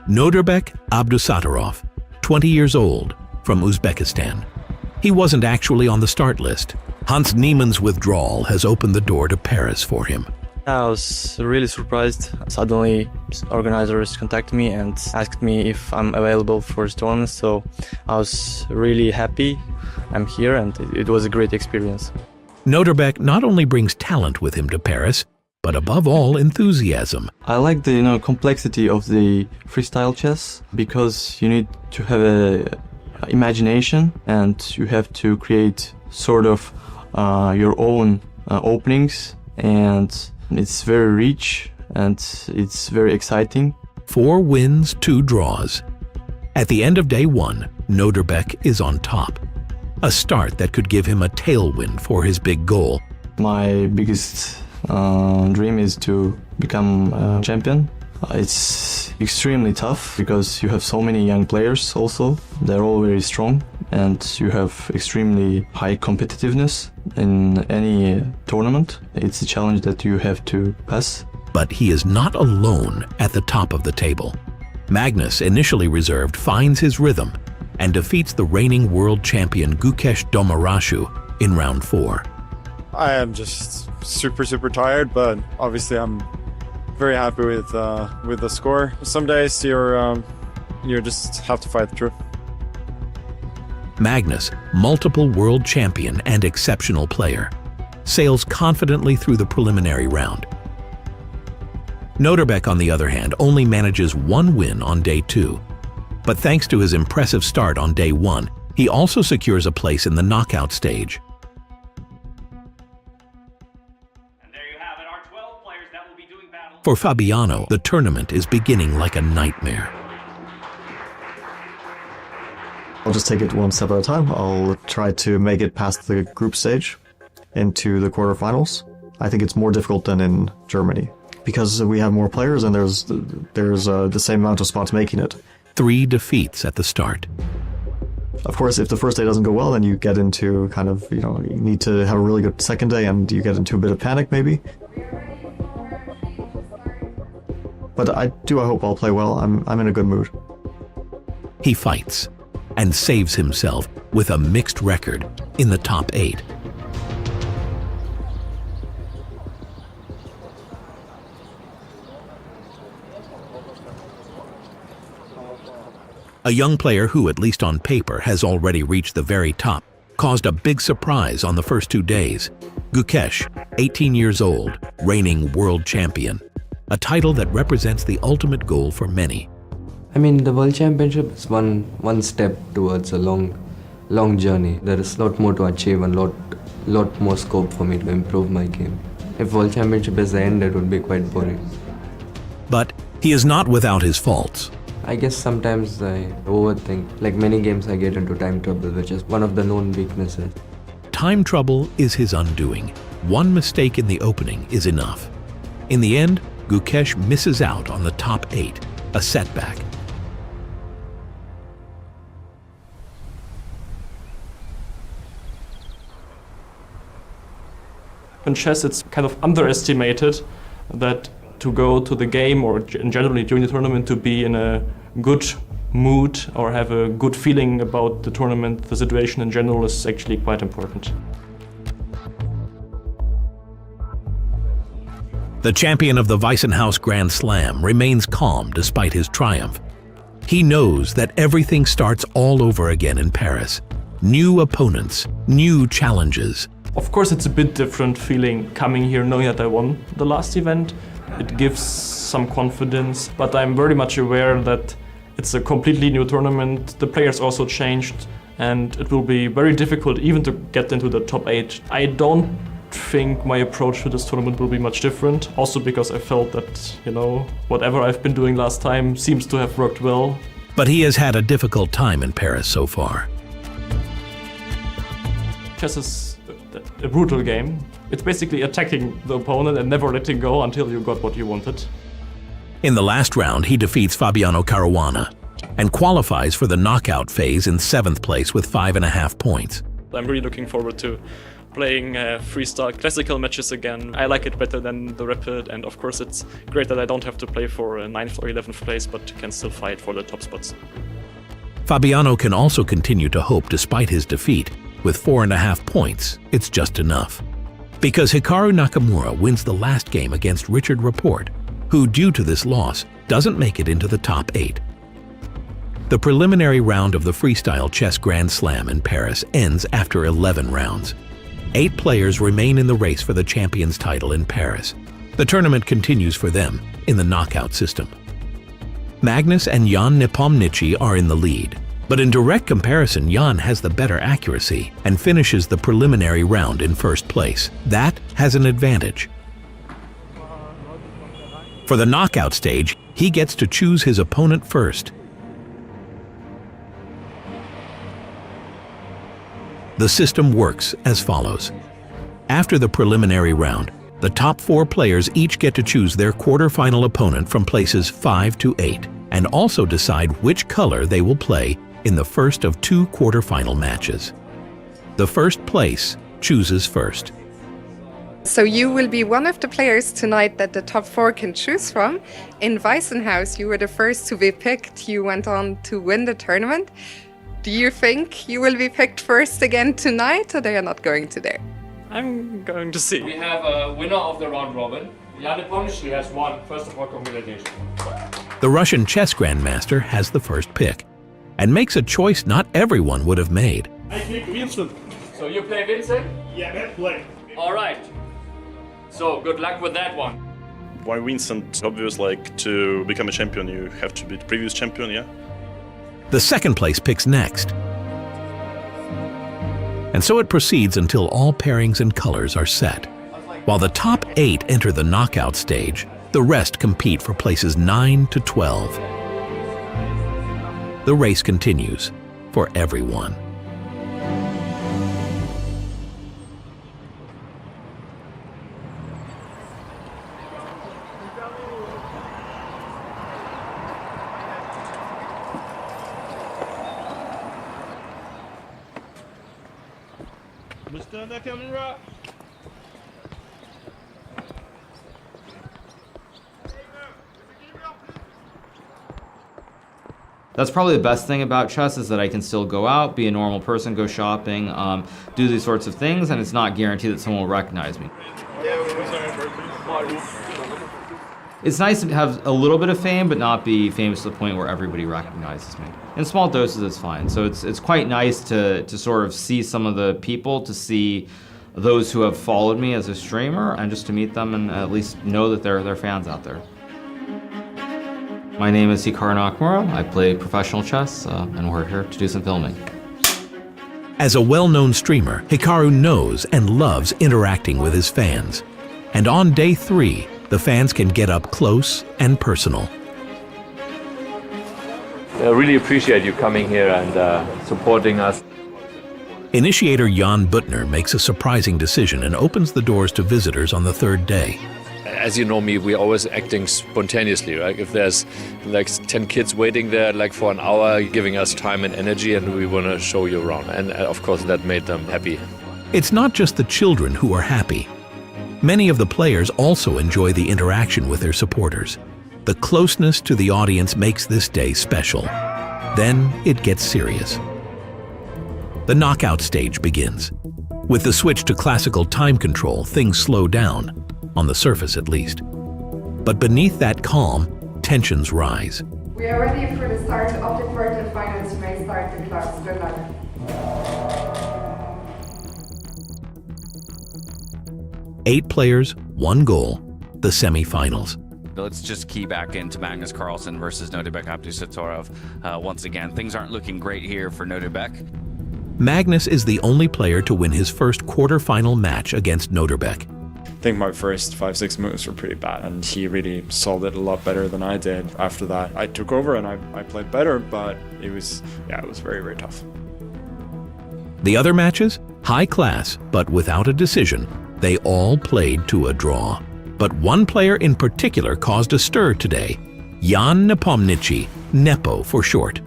Nodirbek Abdusattorov, 20 years old, from Uzbekistan. He wasn't actually on the start list. Hans Niemann's withdrawal has opened the door to Paris for him. I was really surprised. Suddenly, organizers contacted me and asked me if I'm available for this tournament, so I was really happy. I'm here and it was a great experience. Nodirbek not only brings talent with him to Paris, but above all, enthusiasm. I like the complexity of the freestyle chess because you need to have a imagination and you have to create sort of your own openings, and it's very rich and it's very exciting. 4 wins, 2 draws. At the end of day 1, Nodirbek is on top. A start that could give him a tailwind for his big goal. My biggest dream is to become a champion. It's extremely tough because you have so many young players also. They're all very strong and you have extremely high competitiveness in any tournament. It's a challenge that you have to pass. But he is not alone at the top of the table. Magnus, initially reserved, finds his rhythm and defeats the reigning world champion Gukesh Domarasu in round 4. I am just super tired, but obviously I'm very happy with the score. Some days you just have to fight through. Magnus, multiple world champion and exceptional player, sails confidently through the preliminary round. Nodirbek, on the other hand, only manages 1 win on day 2. But thanks to his impressive start on day 1, he also secures a place in the knockout stage. For Fabiano, the tournament is beginning like a nightmare. I'll just take it one step at a time. I'll try to make it past the group stage into the quarterfinals. I think it's more difficult than in Germany because we have more players and there's the same amount of spots making it. 3 defeats at the start. Of course, if the first day doesn't go well, then you get into kind of, you need to have a really good second day and you get into a bit of panic maybe. But I hope I'll play well. I'm in a good mood. He fights and saves himself with a mixed record in the top 8. A young player who, at least on paper, has already reached the very top, caused a big surprise on the first 2 days. Gukesh, 18 years old, reigning world champion. A title that represents the ultimate goal for many. I mean, the World Championship is one step towards a long journey. There is a lot more to achieve and lot more scope for me to improve my game. If World Championship is the end, it would be quite boring. But he is not without his faults. I guess sometimes I overthink. Like many games, I get into time trouble, which is one of the known weaknesses. Time trouble is his undoing. One mistake in the opening is enough. In the end, Gukesh misses out on the top 8, a setback. In chess, it's kind of underestimated that to go to the game or generally during the tournament to be in a good mood or have a good feeling about the tournament, the situation in general is actually quite important. The champion of the Weissenhaus Grand Slam remains calm despite his triumph. He knows that everything starts all over again in Paris. New opponents, new challenges. Of course, it's a bit different feeling coming here knowing that I won the last event. It gives some confidence, but I'm very much aware that it's a completely new tournament. The players also changed and it will be very difficult even to get into the top 8. I don't think my approach to this tournament will be much different, also because I felt that, whatever I've been doing last time seems to have worked well. But he has had a difficult time in Paris so far. Chess is a brutal game. It's basically attacking the opponent and never letting go until you got what you wanted. In the last round, he defeats Fabiano Caruana and qualifies for the knockout phase in 7th place with 5.5 points. I'm really looking forward to playing freestyle classical matches again. I like it better than the rapid, and of course it's great that I don't have to play for 9th or 11th place, but can still fight for the top spots. Fabiano can also continue to hope despite his defeat. With 4.5 points, it's just enough. Because Hikaru Nakamura wins the last game against Richard Rapport, who, due to this loss, doesn't make it into the top 8. The preliminary round of the Freestyle Chess Grand Slam in Paris ends after 11 rounds. 8 players remain in the race for the champion's title in Paris. The tournament continues for them in the knockout system. Magnus and Jan Nepomniachtchi are in the lead, but in direct comparison, Jan has the better accuracy and finishes the preliminary round in first place. That has an advantage. For the knockout stage, he gets to choose his opponent first. The system works as follows. After the preliminary round, the top 4 players each get to choose their quarterfinal opponent from places 5 to 8, and also decide which color they will play in the first of 2 quarterfinal matches. The first place chooses first. So you will be one of the players tonight that the top 4 can choose from. In Weissenhaus, you were the first to be picked. You went on to win the tournament. Do you think you will be picked first again tonight, or they are not going to there? I'm going to see. We have a winner of the round robin. Jan Nepomniachtchi has won. First of all, congratulations. The Russian chess grandmaster has the first pick, and makes a choice not everyone would have made. I pick Vincent. So you play Vincent? Yeah, that play. All right. So good luck with that one. Why Vincent? Obvious, like, to become a champion, you have to be the previous champion, yeah? The second place picks next. And so it proceeds until all pairings and colors are set. While the top 8 enter the knockout stage, the rest compete for places 9 to 12. The race continues for everyone. Mr. Nakamura. That's probably the best thing about chess, is that I can still go out, be a normal person, go shopping, do these sorts of things, and it's not guaranteed that someone will recognize me. It's nice to have a little bit of fame, but not be famous to the point where everybody recognizes me. In small doses, it's fine. So it's quite nice to sort of see some of the people, to see those who have followed me as a streamer, and just to meet them and at least know that they're fans out there. My name is Hikaru Nakamura. I play professional chess, and we're here to do some filming. As a well-known streamer, Hikaru knows and loves interacting with his fans. And on day 3, the fans can get up close and personal. I really appreciate you coming here and supporting us. Initiator Jan Buttner makes a surprising decision and opens the doors to visitors on the 3rd day. As you know me, we're always acting spontaneously, right? If there's like 10 kids waiting there like for an hour, giving us time and energy, and we want to show you around. And of course that made them happy. It's not just the children who are happy. Many of the players also enjoy the interaction with their supporters. The closeness to the audience makes this day special. Then it gets serious. The knockout stage begins. With the switch to classical time control, things slow down, on the surface at least. But beneath that calm, tensions rise. We are ready for the start of the quarterfinals. You may start the clocks. Good luck. 8 players, 1 goal, the semifinals. Let's just key back into Magnus Carlsen versus Nodirbek Abdusattorov. Once again, things aren't looking great here for Nodirbek. Magnus is the only player to win his first quarterfinal match against Nodirbek. I think my first 5-6 moves were pretty bad, and he really solved it a lot better than I did. After that, I took over and I played better, but it was very, very tough. The other matches? High class, but without a decision. They all played to a draw. But one player in particular caused a stir today. Jan Nepomniachtchi, Nepo for short.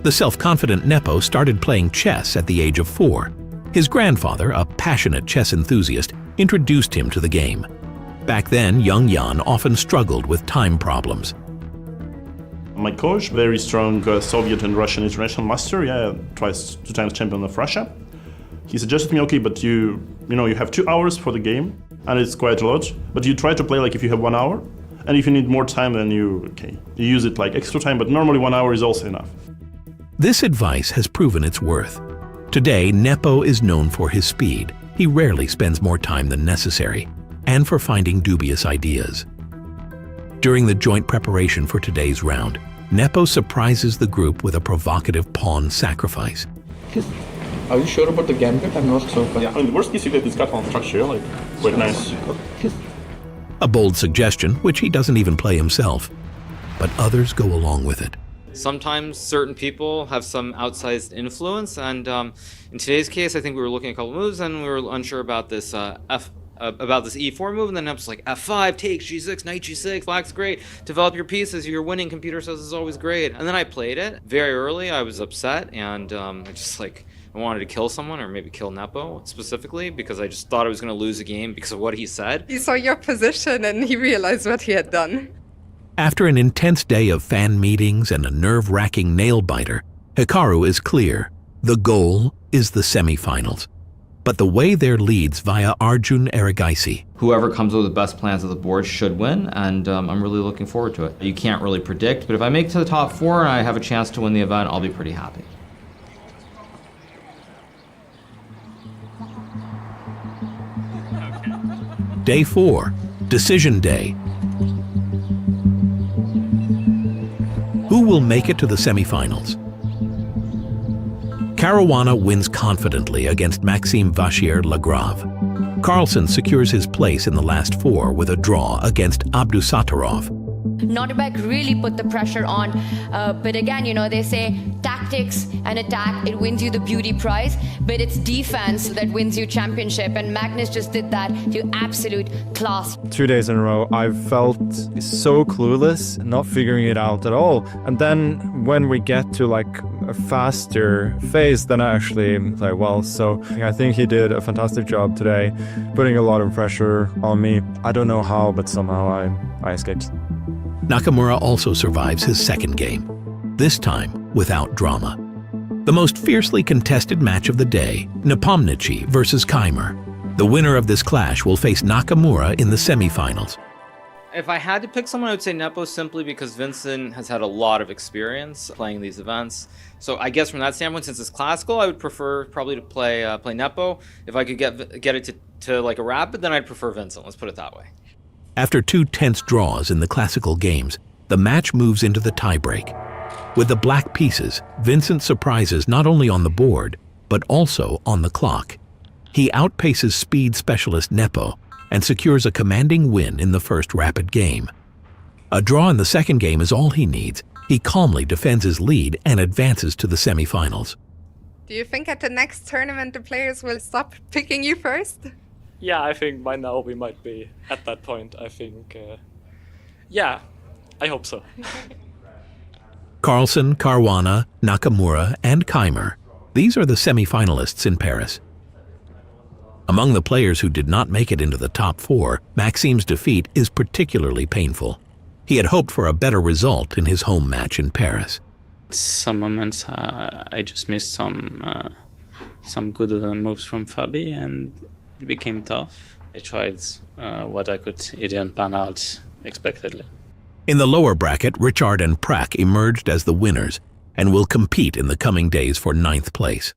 The self-confident Nepo started playing chess at the age of 4. His grandfather, a passionate chess enthusiast, introduced him to the game. Back then, young Jan often struggled with time problems. My coach, very strong Soviet and Russian international master, twice 2 times champion of Russia. He suggested me, okay, but you have 2 hours for the game, and it's quite a lot, but you try to play like if you have 1 hour, and if you need more time, then you use it like extra time, but normally 1 hour is also enough. This advice has proven its worth. Today, Nepo is known for his speed. He rarely spends more time than necessary, and for finding dubious ideas. During the joint preparation for today's round, Nepo surprises the group with a provocative pawn sacrifice. Are you sure about the gambit? I'm not so far. Yeah, in the worst case you get this cut on structure, like, quite nice. A bold suggestion, which he doesn't even play himself. But others go along with it. Sometimes certain people have some outsized influence, and in today's case, I think we were looking at a couple moves and we were unsure about this about this e4 move, and then it was like f5, takes, g6, knight g6, black's great, develop your pieces, you're winning, computer says it's always great. And then I played it. Very early, I was upset, and I just like, I wanted to kill someone, or maybe kill Nepo specifically, because I just thought I was going to lose a game because of what he said. He saw your position and he realized what he had done. After an intense day of fan meetings and a nerve-wracking nail-biter, Hikaru is clear. The goal is the semifinals. But the way there leads via Arjun Erigaisi. Whoever comes with the best plans of the board should win, and I'm really looking forward to it. You can't really predict, but if I make it to the top 4 and I have a chance to win the event, I'll be pretty happy. Day 4, Decision Day. Who will make it to the semifinals? Caruana wins confidently against Maxime Vachier-Lagrave. Carlsen secures his place in the last 4 with a draw against Abdusattorov. Nodirbek really put the pressure on, but again, you know, they say tactics and attack, it wins you the beauty prize, but it's defense that wins you championship, and Magnus just did that to absolute class. 2 days in a row, I felt so clueless, not figuring it out at all. And then when we get to like a faster phase, then I actually play well. So I think he did a fantastic job today, putting a lot of pressure on me. I don't know how, but somehow I escaped. Nakamura also survives his second game, this time without drama. The most fiercely contested match of the day, Nepomniachtchi versus Keymer. The winner of this clash will face Nakamura in the semifinals. If I had to pick someone, I would say Nepo, simply because Vincent has had a lot of experience playing these events. So I guess from that standpoint, since it's classical, I would prefer probably to play Nepo. If I could get it to like a rapid, then I'd prefer Vincent. Let's put it that way. After 2 tense draws in the classical games, the match moves into the tiebreak. With the black pieces, Vincent surprises not only on the board, but also on the clock. He outpaces speed specialist Nepo and secures a commanding win in the first rapid game. A draw in the second game is all he needs. He calmly defends his lead and advances to the semifinals. Do you think at the next tournament the players will stop picking you first? Yeah, I think by now we might be at that point. I think, yeah, I hope so. Carlsen, Caruana, Nakamura, and Keymer. These are the semifinalists in Paris. Among the players who did not make it into the top 4, Maxime's defeat is particularly painful. He had hoped for a better result in his home match in Paris. Some moments I just missed some good moves from Fabi, and it became tough. I tried what I could. It didn't pan out expectedly. In the lower bracket, Richard and Pragg emerged as the winners and will compete in the coming days for 9th place.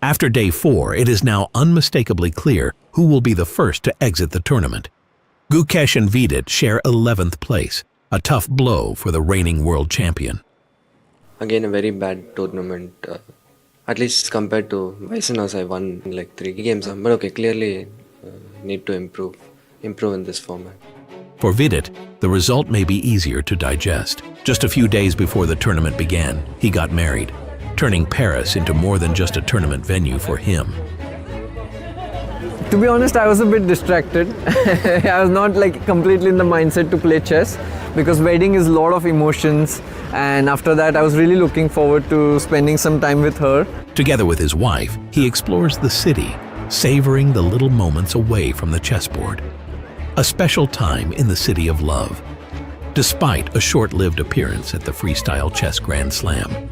After day 4, it is now unmistakably clear who will be the first to exit the tournament. Gukesh and Vidit share 11th place, a tough blow for the reigning world champion. Again, a very bad tournament. At least compared to Vicenaz, I won like 3 games. But okay, clearly need to improve in this format. For Vidit, the result may be easier to digest. Just a few days before the tournament began, he got married, turning Paris into more than just a tournament venue for him. To be honest, I was a bit distracted. I was not like completely in the mindset to play chess, because wedding is a lot of emotions, and after that I was really looking forward to spending some time with her. Together with his wife, he explores the city, savoring the little moments away from the chessboard. A special time in the city of love, despite a short-lived appearance at the Freestyle Chess Grand Slam.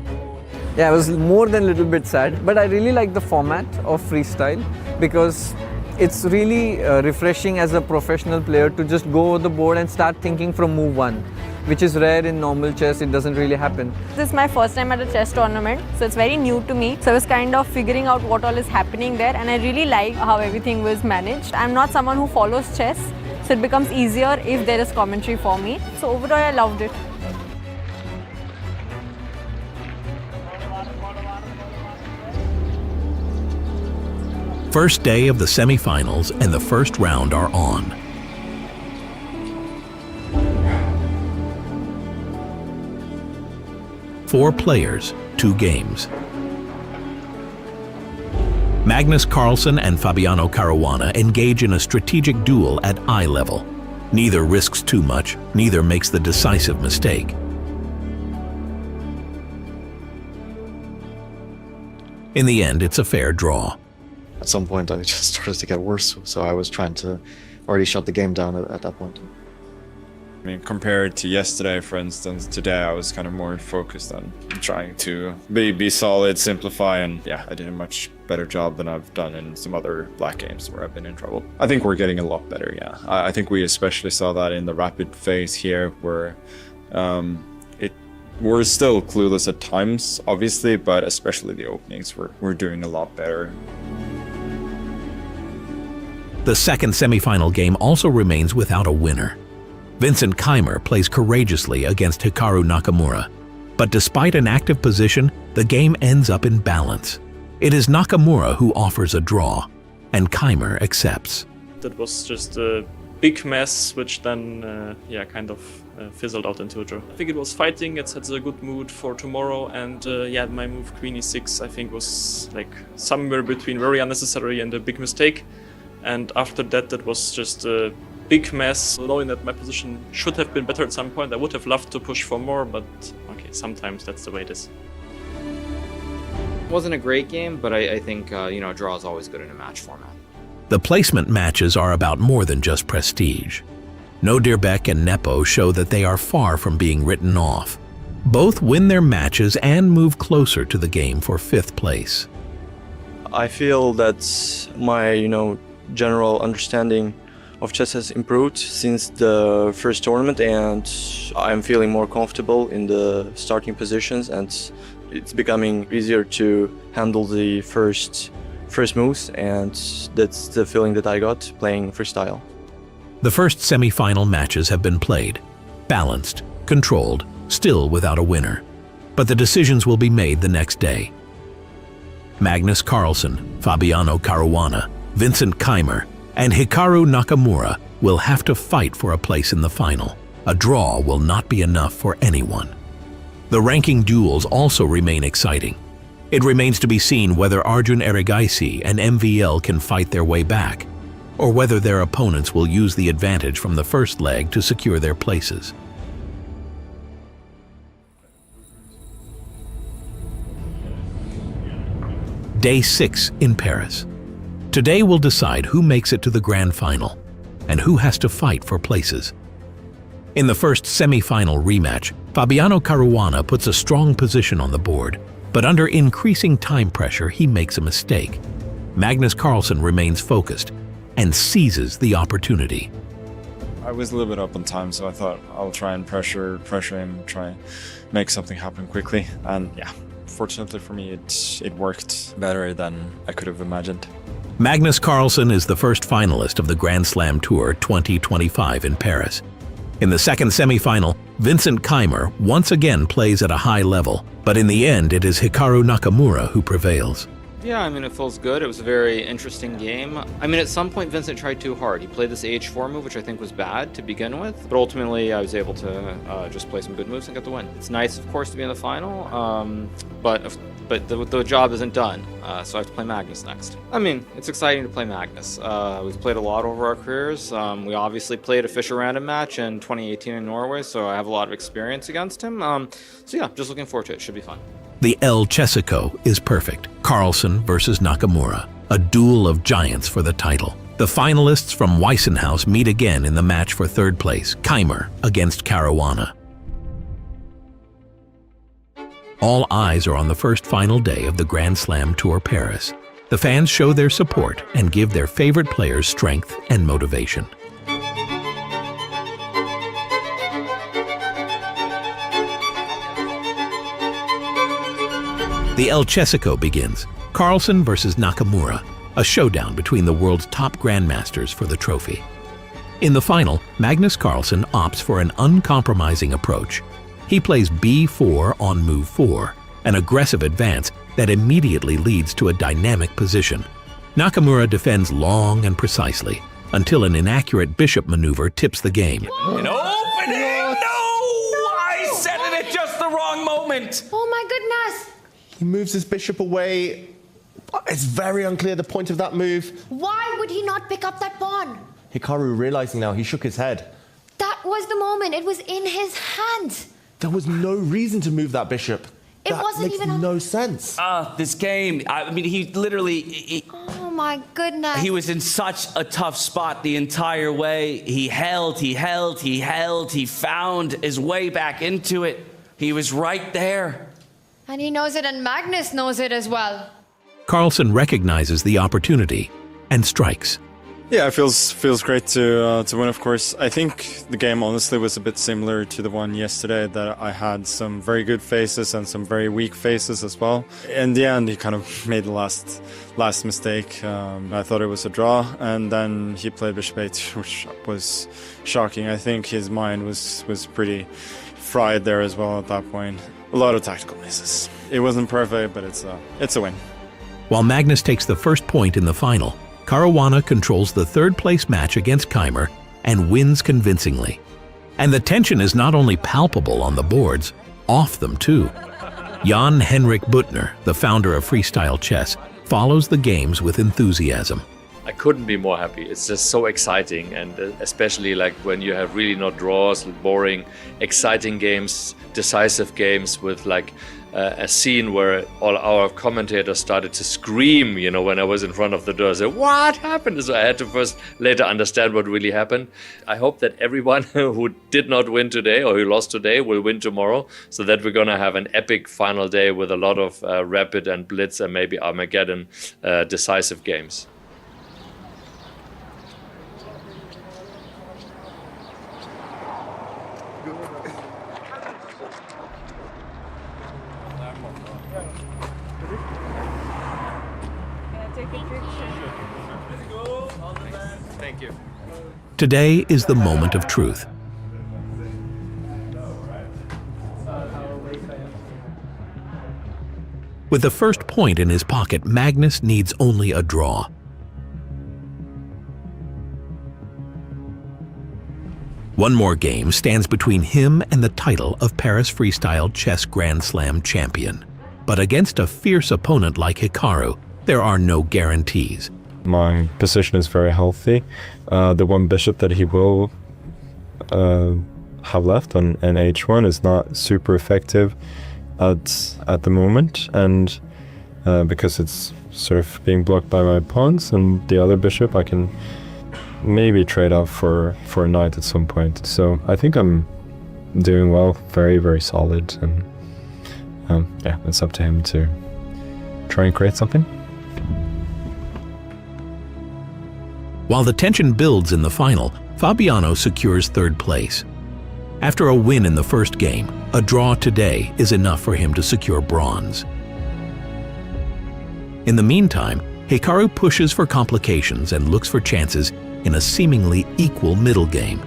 Yeah, I was more than a little bit sad, but I really like the format of freestyle because it's really refreshing as a professional player to just go over the board and start thinking from move 1, which is rare in normal chess. It doesn't really happen. This is my first time at a chess tournament, so it's very new to me. So I was kind of figuring out what all is happening there, and I really like how everything was managed. I'm not someone who follows chess, so it becomes easier if there is commentary for me. So overall, I loved it. First day of the semifinals and the first round are on. 4 players, 2 games. Magnus Carlsen and Fabiano Caruana engage in a strategic duel at eye level. Neither risks too much, neither makes the decisive mistake. In the end, it's a fair draw. At some point, I just started to get worse, so I was trying to already shut the game down at that point. I mean, compared to yesterday, for instance, today I was kind of more focused on trying to be solid, simplify, and yeah, I did a much better job than I've done in some other black games where I've been in trouble. I think we're getting a lot better, yeah. I think we especially saw that in the rapid phase here, where we're still clueless at times, obviously, but especially the openings, we're doing a lot better. The second semifinal game also remains without a winner. Vincent Keymer plays courageously against Hikaru Nakamura, but despite an active position, the game ends up in balance. It is Nakamura who offers a draw, and Keymer accepts. That was just a big mess, which then kind of fizzled out into a draw. I think it was fighting, it sets a good mood for tomorrow, and my move Queen E6 I think was like somewhere between very unnecessary and a big mistake. And after that, it was just a big mess. Knowing that my position should have been better at some point, I would have loved to push for more, but okay, sometimes that's the way it is. It wasn't a great game, but I think a draw is always good in a match format. The placement matches are about more than just prestige. Nodirbek and Nepo show that they are far from being written off. Both win their matches and move closer to the game for 5th place. I feel that my, general understanding of chess has improved since the first tournament, and I'm feeling more comfortable in the starting positions, and it's becoming easier to handle the first moves, and that's the feeling that I got playing freestyle. The first semi-final matches have been played, balanced, controlled, still without a winner. But the decisions will be made the next day. Magnus Carlsen, Fabiano Caruana, Vincent Keymer, and Hikaru Nakamura will have to fight for a place in the final. A draw will not be enough for anyone. The ranking duels also remain exciting. It remains to be seen whether Arjun Erigaisi and MVL can fight their way back, or whether their opponents will use the advantage from the first leg to secure their places. Day 6 in Paris. Today will decide who makes it to the grand final and who has to fight for places. In the first semi-final rematch, Fabiano Caruana puts a strong position on the board, but under increasing time pressure, he makes a mistake. Magnus Carlsen remains focused and seizes the opportunity. I was a little bit up on time, so I thought I'll try and pressure him, try and make something happen quickly. And yeah, fortunately for me, it worked better than I could have imagined. Magnus Carlsen is the first finalist of the Grand Slam Tour 2025 in Paris. In the second semi-final, Vincent Keymer once again plays at a high level, but in the end it is Hikaru Nakamura who prevails. Yeah, it feels good. It was a very interesting game. At some point Vincent tried too hard. He played this AH4 move, which I think was bad to begin with, but ultimately I was able to just play some good moves and get the win. It's nice, of course, to be in the final, but the job isn't done, so I have to play Magnus next. It's exciting to play Magnus. We've played a lot over our careers. We obviously played a Fischer Random match in 2018 in Norway, so I have a lot of experience against him. So yeah, just looking forward to it. Should be fun. The El Chessico is perfect. Carlsen versus Nakamura, a duel of giants for the title. The finalists from Weissenhaus meet again in the match for 3rd place, Keymer against Caruana. All eyes are on the first final day of the Grand Slam Tour Paris. The fans show their support and give their favorite players strength and motivation. The El Chessico begins. Carlsen versus Nakamura, a showdown between the world's top grandmasters for the trophy. In the final, Magnus Carlsen opts for an uncompromising approach. He plays b4 on move 4, an aggressive advance that immediately leads to a dynamic position. Nakamura defends long and precisely, until an inaccurate bishop maneuver tips the game. An opening! No! I said it at just the the wrong moment. Oh my goodness. He moves his bishop away. It's very unclear the point of that move. Why would he not pick up that pawn? Hikaru realizing now, he shook his head. That was the moment. It was in his hands. There was no reason to move that bishop. It that wasn't makes even no sense. This game, I mean, he literally... Oh my goodness. He was in such a tough spot the entire way. He held, he found his way back into it. He was right there. And he knows it, and Magnus knows it as well. Carlsen recognizes the opportunity and strikes. Yeah, it feels great to win, of course. I think the game honestly was a bit similar to the one yesterday, that I had some very good faces and some very weak faces as well. In the end, he kind of made the last mistake. I thought it was a draw, and then he played bishop a2, which was shocking. I think his mind was pretty fried there as well at that point. A lot of tactical misses. It wasn't perfect, but it's a win. While Magnus takes the first point in the final, Caruana controls the third-place match against Keymer and wins convincingly. And the tension is not only palpable on the boards, off them too. Jan Henrik Buttner, the founder of Freestyle Chess, follows the games with enthusiasm. I couldn't be more happy. It's just so exciting, and especially like when you have really no draws, boring, exciting games, decisive games with like a scene where all our commentators started to scream, you know, when I was in front of the door. I said, what happened? So I had to later understand what really happened. I hope that everyone who did not win today or who lost today will win tomorrow, so that we're gonna have an epic final day with a lot of rapid and blitz and maybe Armageddon decisive games. Thank you. Today is the moment of truth. With the first point in his pocket, Magnus needs only a draw. One more game stands between him and the title of Paris Freestyle Chess Grand Slam champion. But against a fierce opponent like Hikaru, there are no guarantees. My position is very healthy. The one bishop that he will have left on an h1 is not super effective at the moment, and because it's sort of being blocked by my pawns, and the other bishop I can maybe trade off for a knight at some point. So I think I'm doing well, very, very solid, and yeah, it's up to him to try and create something. While the tension builds in the final, Fabiano secures third place. After a win in the first game, a draw today is enough for him to secure bronze. In the meantime, Hikaru pushes for complications and looks for chances in a seemingly equal middle game.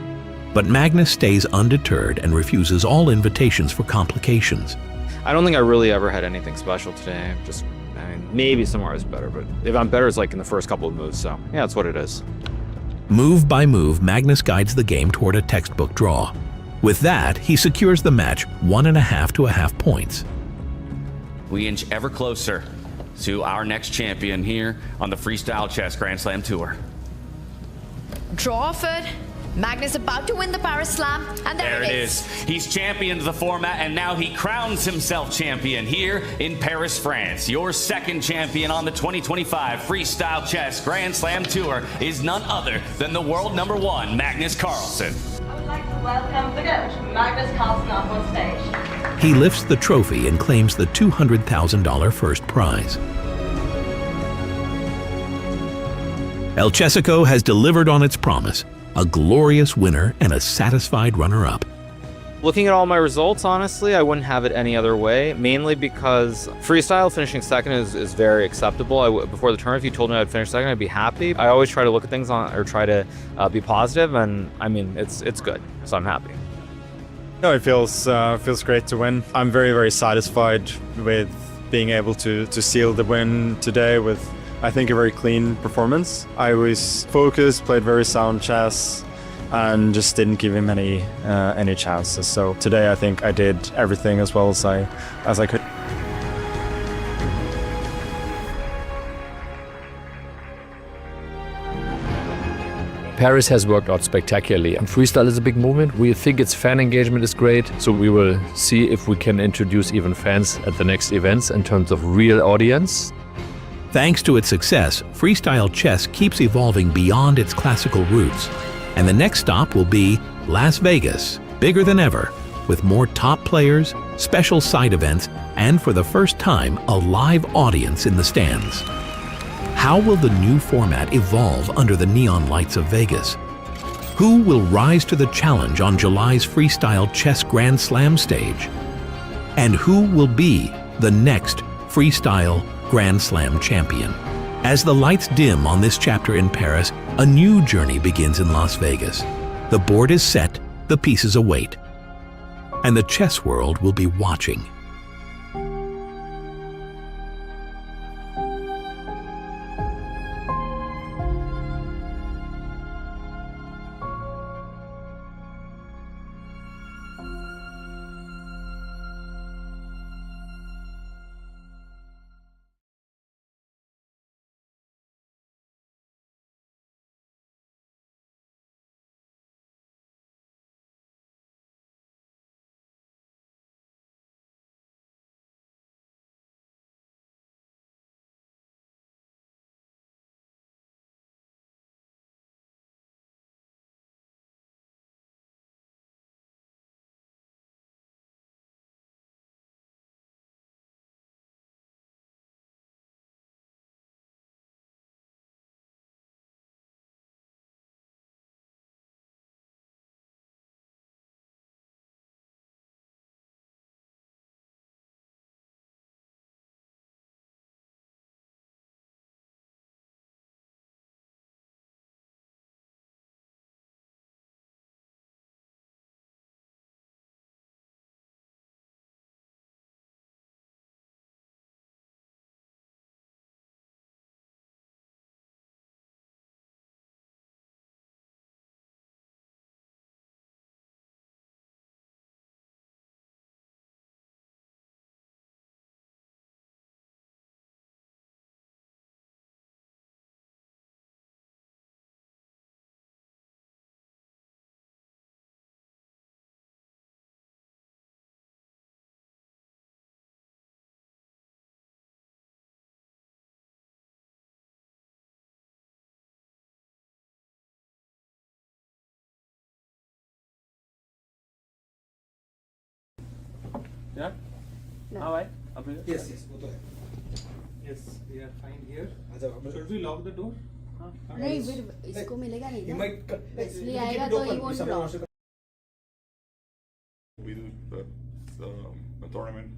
But Magnus stays undeterred and refuses all invitations for complications. I don't think I really ever had anything special today. Just, I mean, maybe somewhere I was better, but if I'm better, it's like in the first couple of moves, so yeah, that's what it is. Move by move, Magnus guides the game toward a textbook draw. With that, he secures the match 1.5 to 0.5 points. We inch ever closer to our next champion here on the Freestyle Chess Grand Slam Tour. Draw offered. Magnus about to win the Paris Slam, and there it is. He's championed the format, and now he crowns himself champion here in Paris, France. Your second champion on the 2025 Freestyle Chess Grand Slam Tour is none other than the world #1, Magnus Carlsen. I would like to welcome the coach, Magnus Carlsen, up on stage. He lifts the trophy and claims the $200,000 first prize. El Chessico has delivered on its promise, a glorious winner and a satisfied runner-up. Looking at all my results, honestly, I wouldn't have it any other way, mainly because freestyle finishing second is very acceptable. Before the tournament, if you told me I'd finish second, I'd be happy. I always try to look at things or try to be positive, and I mean, it's good, so I'm happy. No, it feels great to win. I'm very, very satisfied with being able to seal the win today with, I think, a very clean performance. I was focused, played very sound chess, and just didn't give him any chances. So today I think I did everything as well as I could. Perez has worked out spectacularly, and freestyle is a big movement. We think its fan engagement is great, so we will see if we can introduce even fans at the next events in terms of real audience. Thanks to its success, freestyle chess keeps evolving beyond its classical roots. And the next stop will be Las Vegas, bigger than ever, with more top players, special side events, and for the first time, a live audience in the stands. How will the new format evolve under the neon lights of Vegas? Who will rise to the challenge on July's Freestyle Chess Grand Slam stage? And who will be the next Freestyle Grand Slam champion? As the lights dim on this chapter in Paris, a new journey begins in Las Vegas. The board is set, the pieces await, and the chess world will be watching. Yeah? No. All right. Yes, yes, go ahead. Yes, we are fine here. Should we lock the door? नहीं फिर इसको मिलेगा नहीं He ना might Wesley आएगा तो he won't block. We do a tournament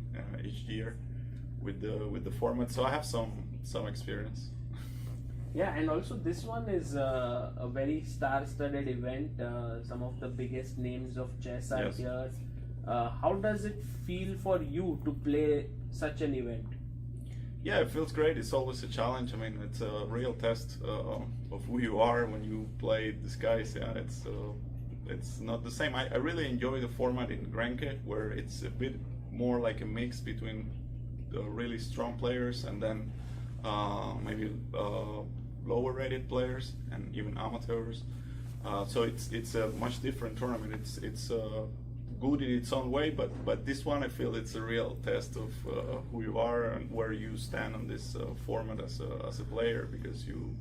each year with the format, so I have some experience. Yeah, and also this one is a very star-studded event. Some of the biggest names of chess are Yes. here. How does it feel for you to play such an event? Yeah, it feels great. It's always a challenge. I mean, it's a real test of who you are when you play these guys. Yeah, it's not the same. I really enjoy the format in Granke, where it's a bit more like a mix between the really strong players and then maybe lower rated players and even amateurs. So it's a much different tournament. It's good in its own way, but this one I feel it's a real test of who you are and where you stand on this format as a player, because you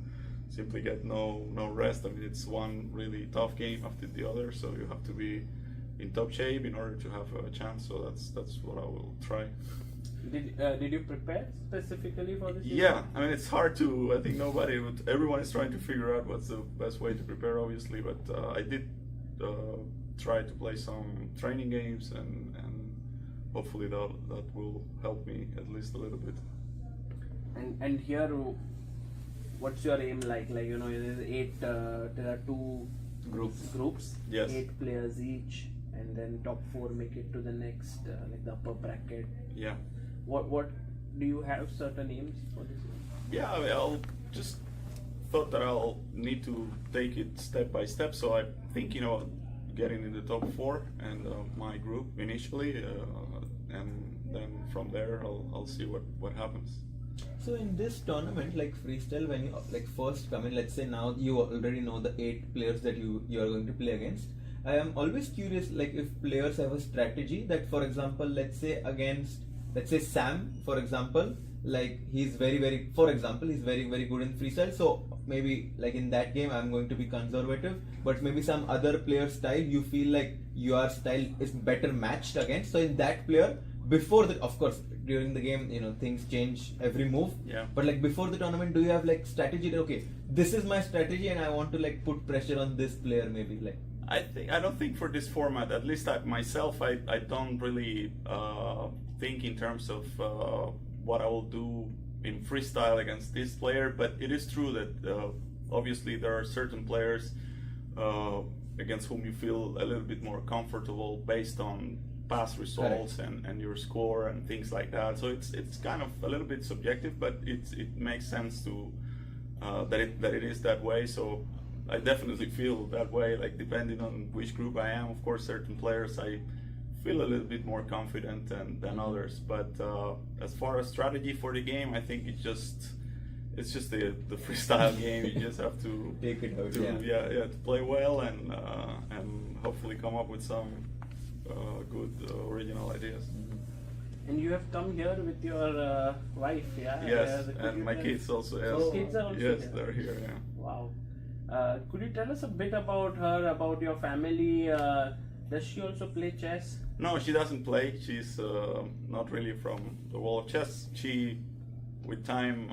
simply get no rest. I mean, it's one really tough game after the other, so you have to be in top shape in order to have a chance. So that's what I will try. Did you prepare specifically for this? Yeah, I mean, it's hard to. I think everyone is trying to figure out what's the best way to prepare, obviously. But I did try to play some training games, and hopefully that will help me at least a little bit. And here, what's your aim like? Like, you know, there are two groups. Yes. 8 players each, and then top 4 make it to the next, like the upper bracket. Yeah. What do you have certain aims for this? Yeah, I mean, I'll just thought that I'll need to take it step by step. So I'm thinking about getting in the top 4 and my group initially, and then from there I'll see what happens. So in this tournament, like freestyle, when you like first come in, let's say now you already know the 8 players that you are going to play against. I am always curious, like if players have a strategy that, for example, let's say Sam, for example, like he's very good in freestyle. So maybe like in that game, I'm going to be conservative, but maybe some other player style, you feel like your style is better matched against. So in that player, before the, of course, during the game, you know, things change every move. Yeah. But like before the tournament, do you have like strategy that, okay, this is my strategy and I want to like put pressure on this player maybe like? I don't think for this format, at least I don't really think in terms of what I will do in freestyle against this player, but it is true that obviously there are certain players against whom you feel a little bit more comfortable based on past results and your score and things like that. So it's kind of a little bit subjective, but it makes sense to that it is that way. So I definitely feel that way, like depending on which group I am. Of course, certain players I feel a little bit more confident than others. But as far as strategy for the game, I think it's just the freestyle game. You just have to take it out, to play well and hopefully come up with some good original ideas. And you have come here with your wife, yeah? Yes, and my kids also. Yes, kids are also yes, they're here. Yeah. Wow. Could you tell us a bit about her, about your family? Does she also play chess? No, she doesn't play. She's not really from the world of chess. She, with time,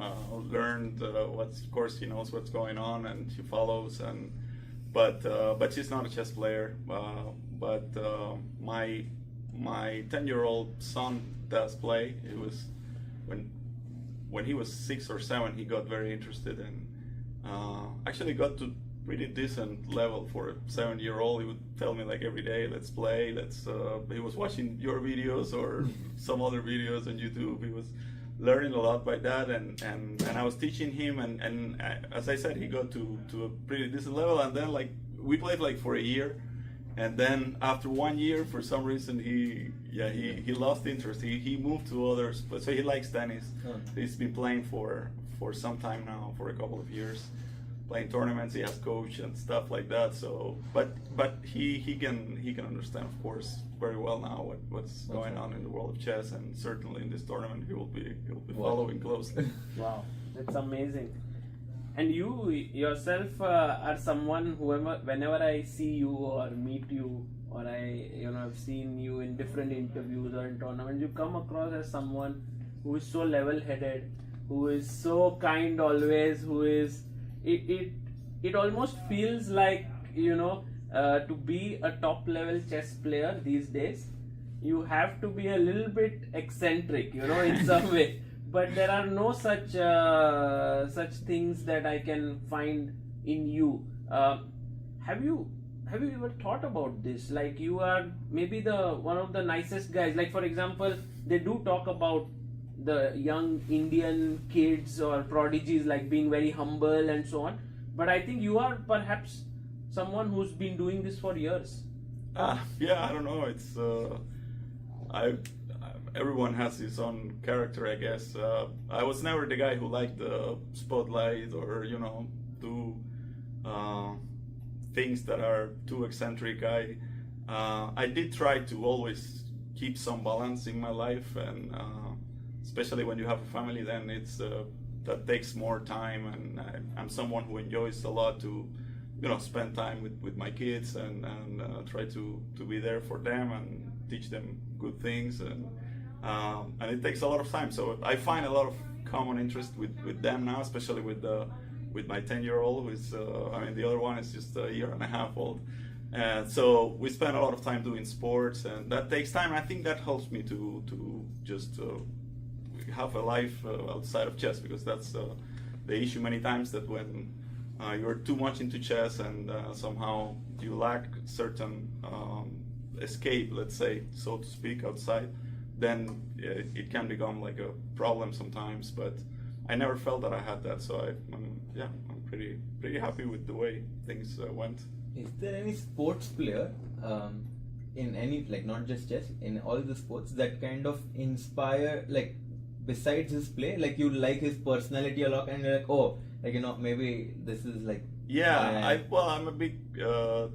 learned of course, she knows what's going on and she follows. But she's not a chess player. But my 10-year-old son does play. It was when he was 6 or 7, he got very interested and actually got to pretty decent level for a 7-year-old. He would tell me like every day, let's play, he was watching your videos or some other videos on YouTube. He was learning a lot by that, and I was teaching him, and as I said, he got to a pretty decent level, and then like we played like for a year, and then after 1 year, for some reason, he lost interest. He moved to others, but so he likes tennis. He's been playing for some time now, for a couple of years, playing tournaments. He has coach and stuff like that. So, but he can understand, of course, very well now what's going on in the world of chess, and certainly in this tournament he will be following closely. Wow, that's amazing. And you yourself are someone whenever I see you or meet you, or I've seen you in different interviews or in tournaments, you come across as someone who is so level-headed, who is so kind always, who is it almost feels like to be a top level chess player these days you have to be a little bit eccentric, in some way. But there are no such things that I can find in you. Have you ever thought about this? Like, you are maybe one of the nicest guys. Like, for example, they do talk about the young Indian kids or prodigies like being very humble and so on. But I think you are perhaps someone who's been doing this for years. Yeah, I don't know. It's everyone has his own character, I guess. I was never the guy who liked the spotlight or do things that are too eccentric. I did try to always keep some balance in my life, and especially when you have a family, then that takes more time, and I'm someone who enjoys a lot to spend time with my kids and try to be there for them and teach them good things, and it takes a lot of time. So I find a lot of common interest with them now, especially with my 10-year-old, who is the other one is just a year and a half old. And so we spend a lot of time doing sports, and that takes time. I think that helps me to just have a life outside of chess, because that's the issue many times, that when you're too much into chess and somehow you lack certain escape, let's say, so to speak, outside, then it can become like a problem sometimes. But I never felt that I had that, so I'm pretty happy with the way things went. Is there any sports player in any, like not just chess, in all the sports that kind of inspire, like besides his play, like you like his personality a lot and you're like, oh, like maybe this is like I'm a big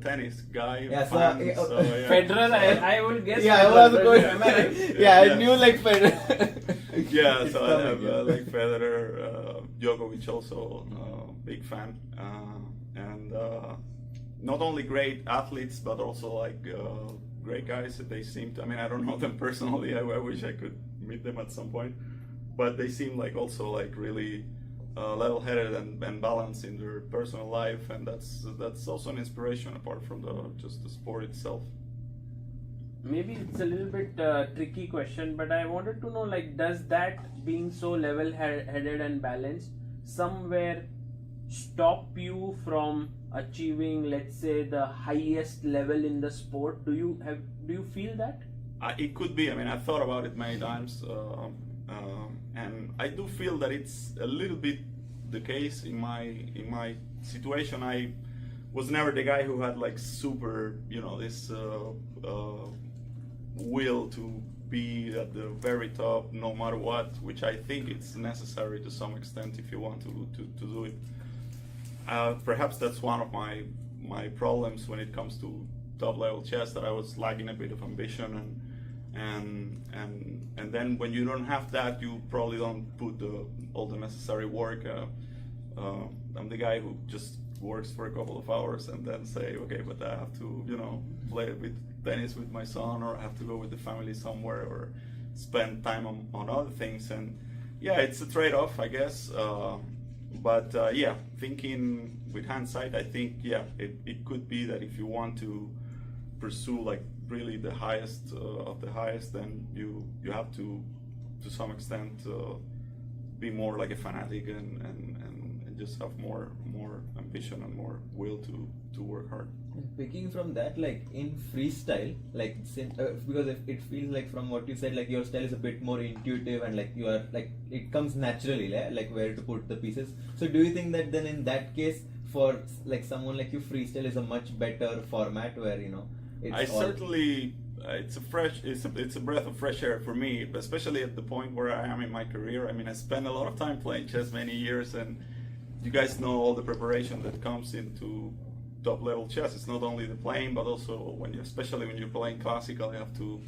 tennis guy. Yeah, fan, so yeah. Federer, I will guess. Yeah, I was going. I knew like Federer. Yeah, so I have like Federer, Djokovic also, big fan, and not only great athletes but also like great guys. They seem to. I mean, I don't know them personally. I wish I could meet them at some point, but they seem like also like really level-headed and balanced in their personal life, and that's also an inspiration apart from just the sport itself. Maybe it's a little bit tricky question, but I wanted to know, like, does that being so level-headed and balanced somewhere stop you from achieving, let's say, the highest level in the sport? Do you feel that? It could be. I mean, I thought about it many times, and I do feel that it's a little bit the case in my situation. I was never the guy who had like super, this will to be at the very top no matter what, which I think it's necessary to some extent if you want to do it. Perhaps that's one of my problems when it comes to top level chess, that I was lacking a bit of ambition, and then when you don't have that, you probably don't put all the necessary work. I'm the guy who just works for a couple of hours and then say, okay, but I have to play a bit tennis with my son, or I have to go with the family somewhere, or spend time on other things. And yeah, it's a trade-off, I guess. But thinking with hindsight, I think it could be that if you want to pursue like really the highest of the highest, then you have to some extent be more like a fanatic and just have more ambition and more will to work hard. Picking from that, like in freestyle, like because it feels like from what you said, like your style is a bit more intuitive and like you are like it comes naturally, like where to put the pieces. So do you think that then in that case, for like someone like you, freestyle is a much better format where it's a breath of fresh air for me, especially at the point where I am in my career. I mean, I spent a lot of time playing chess, many years, and you guys know all the preparation that comes into top level chess. It's not only the playing, but also especially when you're playing classical, you have to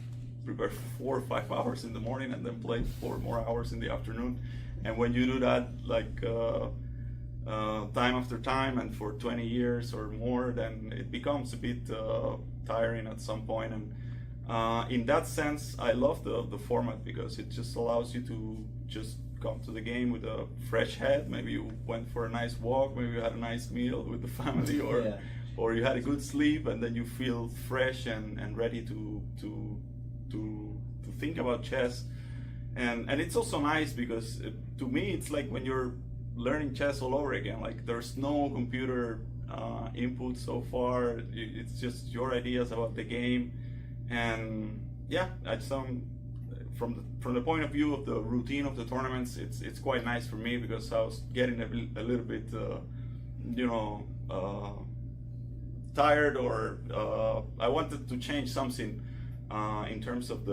prepare 4 or 5 hours in the morning and then play 4 more hours in the afternoon. And when you do that like time after time and for 20 years or more, then it becomes a bit tiring at some point. And in that sense, I love the format because it just allows you to just come to the game with a fresh head. Maybe you went for a nice walk, maybe you had a nice meal with the family, or you had a good sleep, and then you feel fresh and ready to think about chess. And it's also nice because to me it's like when you're learning chess all over again. Like there's no computer input so far. It's just your ideas about the game. And from the point of view of the routine of the tournaments, it's quite nice for me because I was getting a little bit tired, or I wanted to change something in terms of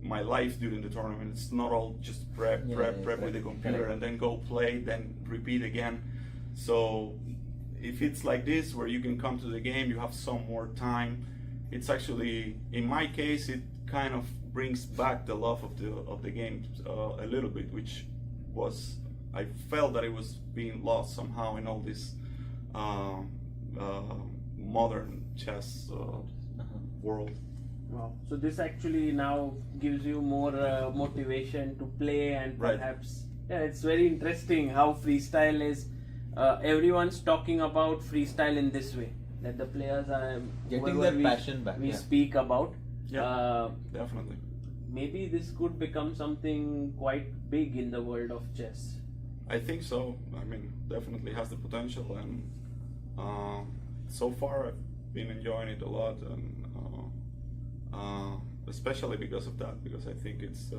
my life during the tournament. It's not all just prep with the computer and then go play, then repeat again. So if it's like this, where you can come to the game, you have some more time. It's actually, in my case, it kind of brings back the love of the game a little bit, which I felt that it was being lost somehow in all this modern chess world. Wow. So this actually now gives you more motivation to play, and perhaps it's very interesting how freestyle is. Everyone's talking about freestyle in this way, that the players are getting their passion back. We speak about. Yeah, definitely. Maybe this could become something quite big in the world of chess. I think so. I mean, definitely has the potential, and so far I've been enjoying it a lot, and especially because of that, because I think it's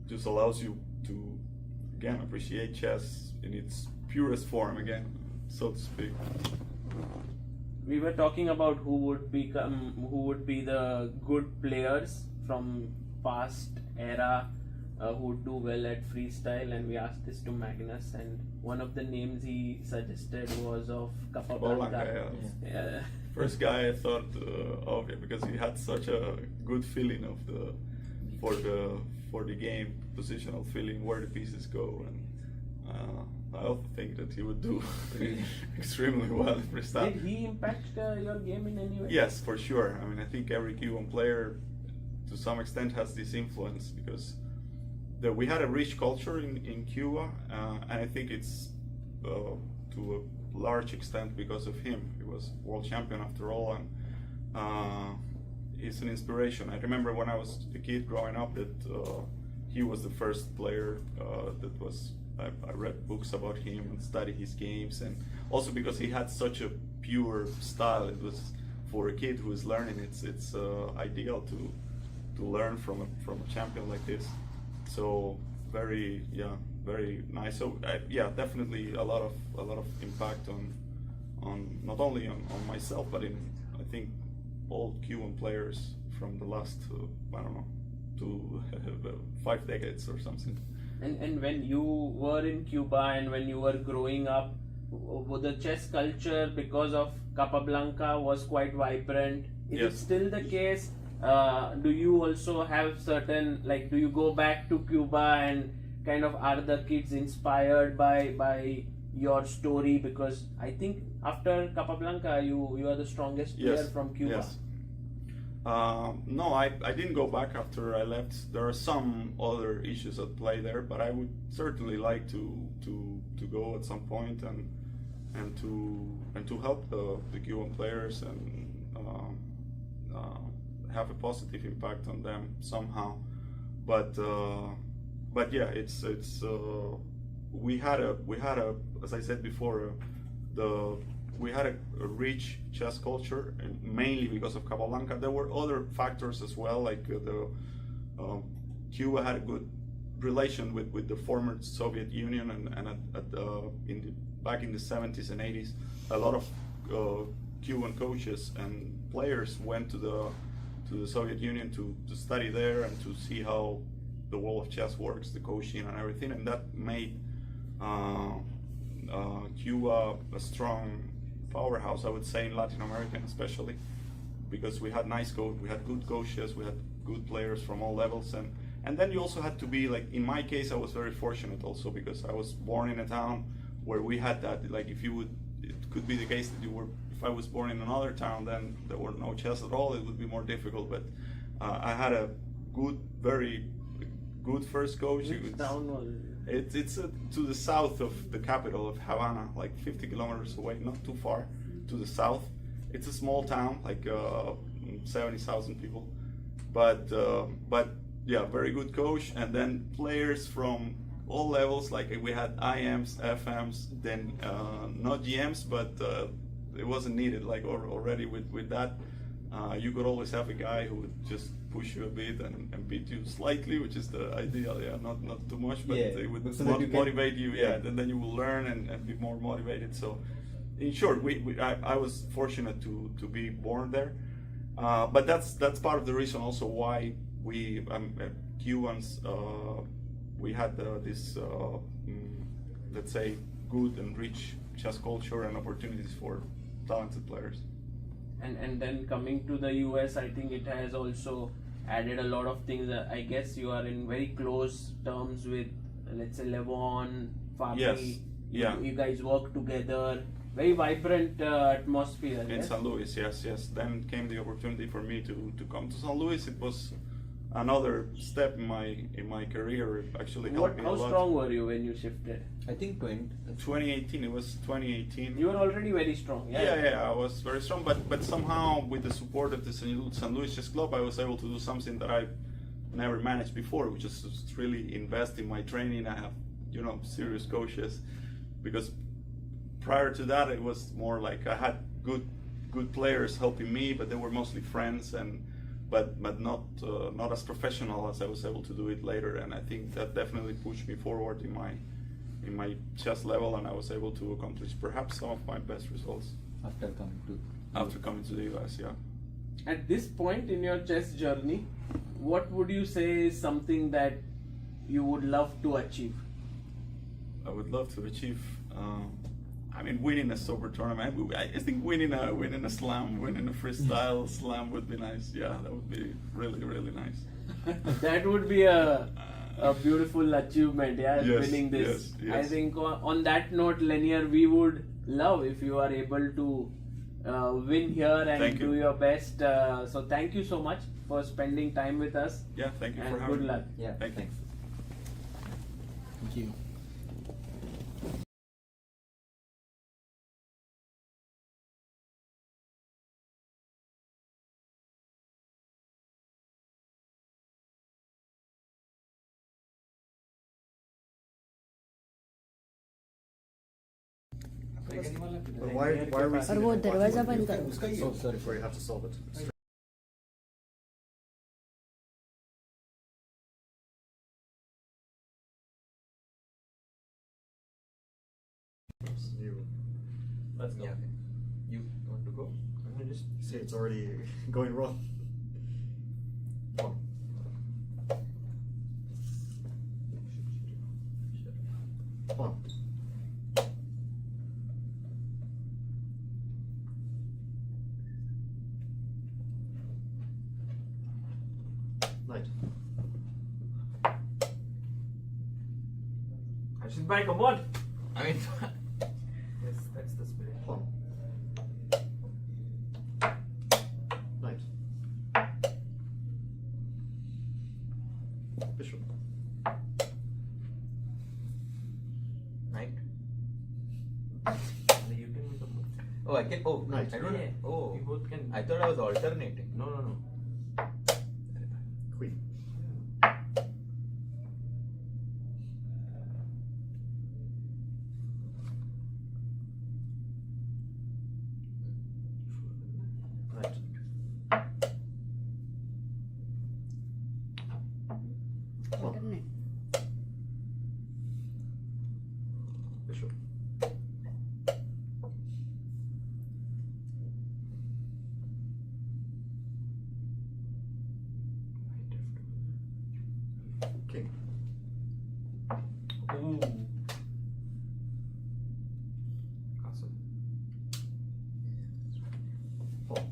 just allows you to again appreciate chess in its purest form again, so to speak. We were talking about who would be the good players from past era who would do well at freestyle, and we asked this to Magnus, and one of the names he suggested was of Capablanca. Yeah. First guy I thought of, because he had such a good feeling of for the game, positional feeling, where the pieces go, and I also think that he would do extremely well in freestyle. Did he impact your game in any way? Yes, for sure. I mean, I think every Cuban player, to some extent, has this influence, because we had a rich culture in Cuba, and I think it's to a large extent because of him. He was world champion after all, and he's an inspiration. I remember when I was a kid growing up that he was the first player that was. I read books about him and studied his games, and also because he had such a pure style. It was, for a kid who is learning, it's ideal to learn from a champion like this. So very nice. So definitely a lot of impact on not only on myself, but in, I think, all Cuban players from the last 5 decades or something. And when you were in Cuba and when you were growing up, the chess culture, because of Capablanca, was quite vibrant. Is it still the case? Do you also have certain, do you go back to Cuba and kind of are the kids inspired by your story? Because I think after Capablanca, you are the strongest player from Cuba. Yes. No, I didn't go back after I left. There are some other issues at play there, but I would certainly like to go at some point and to help the Cuban players and have a positive impact on them somehow. But yeah, it's we had a as I said before, we had a rich chess culture, and mainly because of Capablanca. There were other factors as well, like Cuba had a good relation with the former Soviet Union, and back in the 70s and 80s, a lot of Cuban coaches and players went to the Soviet Union to study there and to see how the world of chess works, the coaching and everything, and that made Cuba a strong powerhouse, I would say, in Latin America especially, because we had we had good coaches, we had good players from all levels, and then you also had to be, like, in my case, I was very fortunate also because I was born in a town where we had that, like, it could be the case that if I was born in another town, then there were no chess at all, it would be more difficult, but I had a very good first coach. Which town was it? It's to the south of the capital of Havana, like 50 kilometers away, not too far to the south. It's a small town, like 70,000 people, but yeah, very good coach, and then players from all levels. Like we had IMs, FMs, then not GMs, but it wasn't needed. Like already with that, you could always have a guy who would just push you a bit and beat you slightly, which is the ideal. Yeah, not too much, but it would so motivate you. Yeah, and then you will learn and be more motivated. So, in short, I was fortunate to be born there, but that's part of the reason also why we Cubans we had this let's say good and rich chess culture and opportunities for talented players. And then coming to the US, I think it has also added a lot of things. I guess you are in very close terms with, let's say, Levon, Fabi. Yes. Yeah. You guys work together. Very vibrant atmosphere. In St. Louis, yes. Then came the opportunity for me to come to St. Louis. It was another step in my career. It actually helped me a lot. How strong were you when you shifted? I think 2018. It was 2018. You were already very strong. Yeah, I was very strong. But somehow, with the support of the St. Louis Chess Club, I was able to do something that I never managed before, which is just really invest in my training. I have, serious coaches, because prior to that, it was more like I had good players helping me, but they were mostly friends, and but not as professional as I was able to do it later. And I think that definitely pushed me forward in my chess level, and I was able to accomplish perhaps some of my best results after coming to the US. Yeah. At this point in your chess journey, what would you say is something that you would love to achieve? I would love to achieve. I mean, winning a sober tournament. I think winning a slam, winning a freestyle slam would be nice. Yeah, that would be really, really nice. That would be a beautiful achievement. Yeah, Yes, winning this. yes, yes. I think on that note, Leinier, we would love if you are able to win here and Thank do you. your best. So thank you so much for spending time with us. Yeah, thank you and for having good me. luck. Yeah, Thank you. Thank you. Why are we और वो दरवाजा बंद करो. Oh, sorry, before you have to solve it. Let's go. You want to go? I'm gonna just say it's already going wrong. One. Knight. Arjun bhai, come on. I mean, yes, that's the spirit. Pawn. Knight. Bishop. Knight. You can make a move. Oh, I can. Oh, Knight. I don't know. Yeah, Oh, you both can. I thought I was alternating. No, no, no. Queen. Knight. Alternate. Bishop. King. Ooh. Castle. Pawn.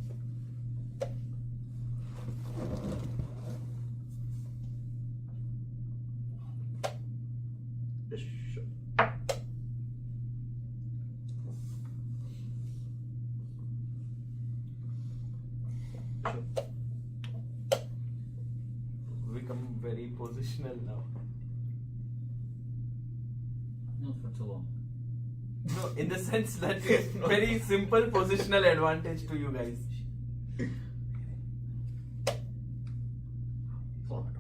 Bishop. Bishop. Become very positional now. Not for too long. No, in the sense that it's very simple positional advantage to you guys. Pawn.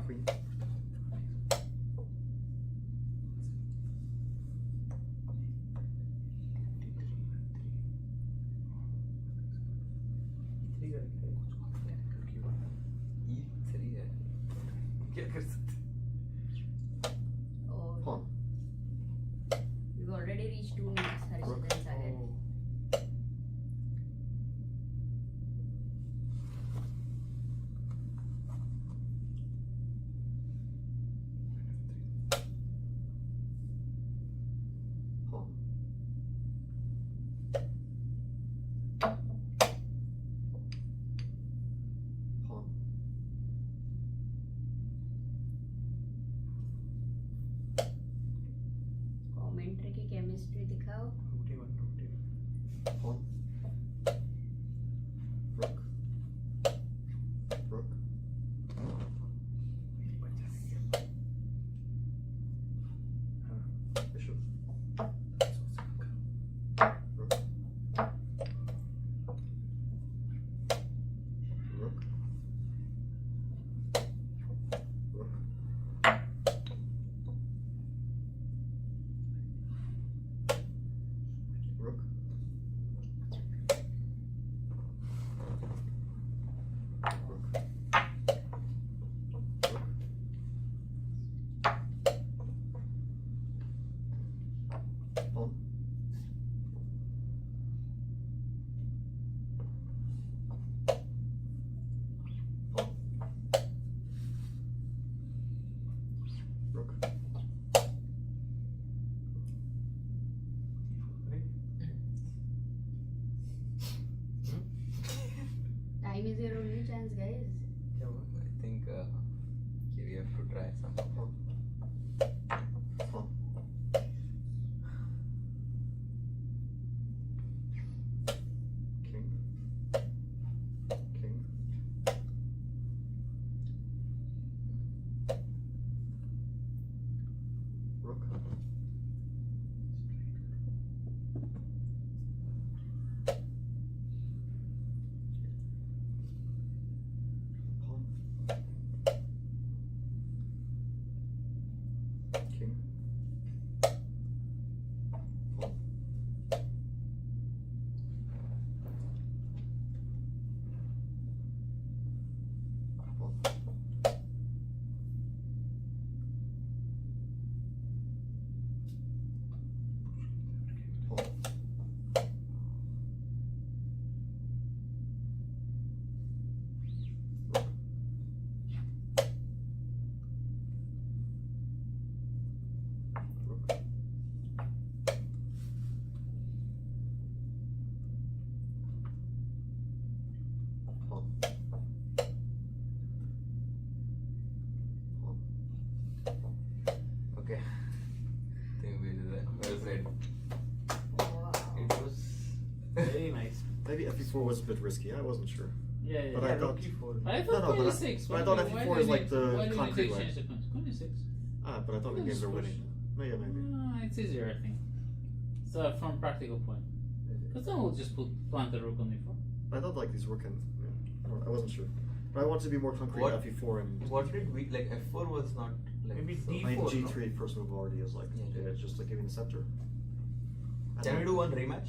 Queen. E3 है क्या कर सकते Oh, Pawn. we've already reached 2 minutes. Harishvardhan's ahead. Pawn. Pawn. Time is your only chance, guys. I think we have to try somehow. Okay. I think we did that. Well played. It was Very nice. Maybe FE4 was a bit risky. I wasn't sure. Yeah, yeah, But yeah. I thought. I thought no, but 26. I thought Why FE4 do is you like make- the why do you concrete make way. change sequence? 26. But I thought the games are winning. Yeah, maybe. It's easier, I think. So from practical point. Because then we'll just plant the rook on e4. I thought like these were kind of. I wasn't sure. But I wanted to be more concrete. What- FE4 and. What did we like? F4 was not like. Maybe so- D4. I mean, G3 first move already is like it's just like giving the center. Can we do one rematch?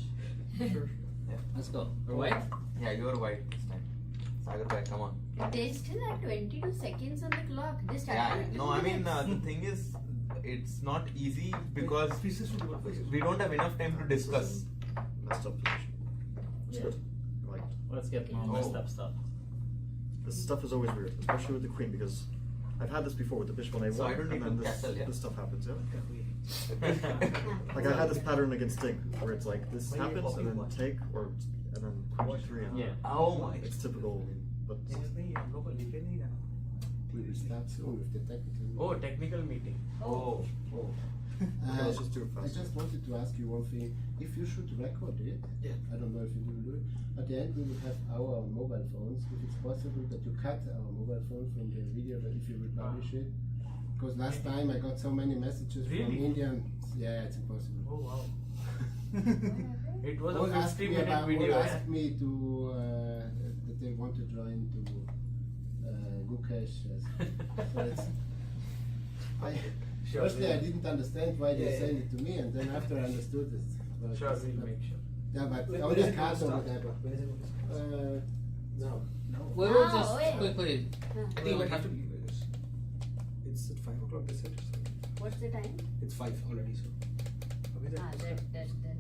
Sure. Yeah. Let's go. Or white? Yeah, you are white this time. Sagar bhai, come on. They still have 22 seconds on the clock. They Yeah, started. no, I mean the thing is, it's not easy because we don't have enough time to discuss. Messed up position. It's Yeah. good. I like it. Let's get more messed up stuff. This stuff is always weird, especially with the queen, because I've had this before with the bishop on a1, So I don't need and then to castle, yeah? this stuff happens, yeah? Like I had this pattern against Sting, where it's like this happens, and then take, or and then queen g3, and Yeah. Oh my. it's typical, but We will start soon with the technical meeting. Oh, technical meeting. Oh. let's just do it I fast. just wanted to ask you one thing. If you should record it, I don't know if you will do it, at the end we will have our mobile phones. If it's possible that you cut our mobile phone from the video, that if you will publish it. Because last time I got so many messages from Really? Indians. Yeah, it's impossible. Oh wow. It was All a asked 50 me minute about, video. all asked me to that they want to join to Gukesh. So it's, firstly, I didn't understand why they sent it to me, and then after I understood it. But Sure, we'll make sure. Yeah, but When all is the it cards gonna over there. start? When is it gonna No. We will just quickly. I think it might have to be. It's at 5 o'clock, they said. What's the time? It's 5 already, so. Then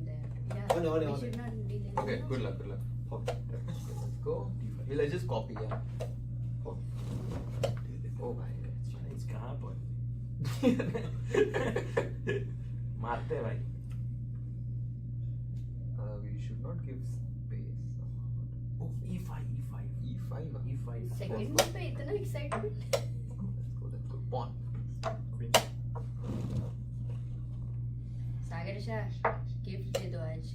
there. Yeah. Oh, no, we no, should no. not delay. Okay, good luck, good luck. Let's go. We'll just copy, yeah. Oh भाई, it's कहाँ पर? मारते हैं भाई. We should not give space. Oh, E5. Second one पे इतना excitement. Let's go. Pawn. Sagar Shah, gift दे दो आज.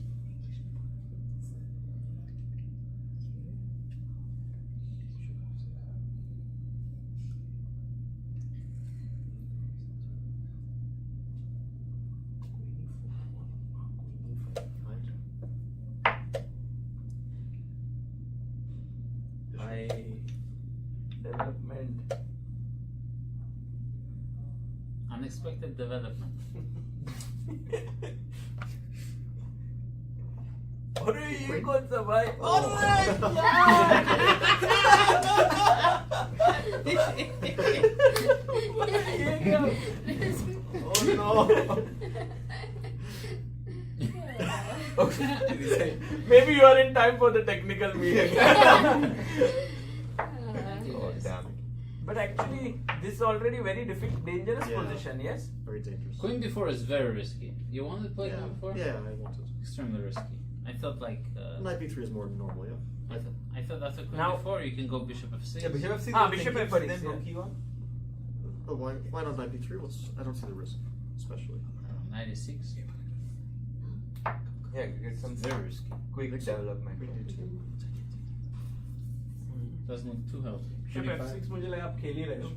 Development. Unexpected development. अरे ये कौन सा भाई? Oh no! Maybe you are in time for the technical meeting. Oh, damn it. But actually, this is already very dangerous position, yes? Very dangerous. Queen b4 is very risky. You wanted to play queen b4? Yeah, I wanted. Extremely risky. I felt like. Knight b3 is more normal, yeah. I thought that's a queen Now- before. You can go bishop f6. Yeah, bishop f6. Bishop But f6, then yeah. rook e1. But why not knight b3? I don't see the risk, especially. Knight e6. Yeah, you get some Very risky. quick development. Doesn't look too healthy. Bishop f6 मुझे लगा आप खेल ही रहे हो.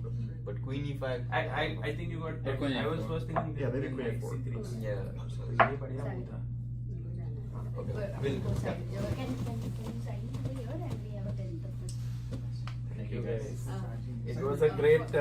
But queen e5. I think you got. Or queen I was f4. first thinking. Yeah, maybe queen knight f4. c3. Yeah. So ये बढ़िया move था. Okay. Can you sign over here and we have a 10th of it. Thank you guys. Ah. It was a great,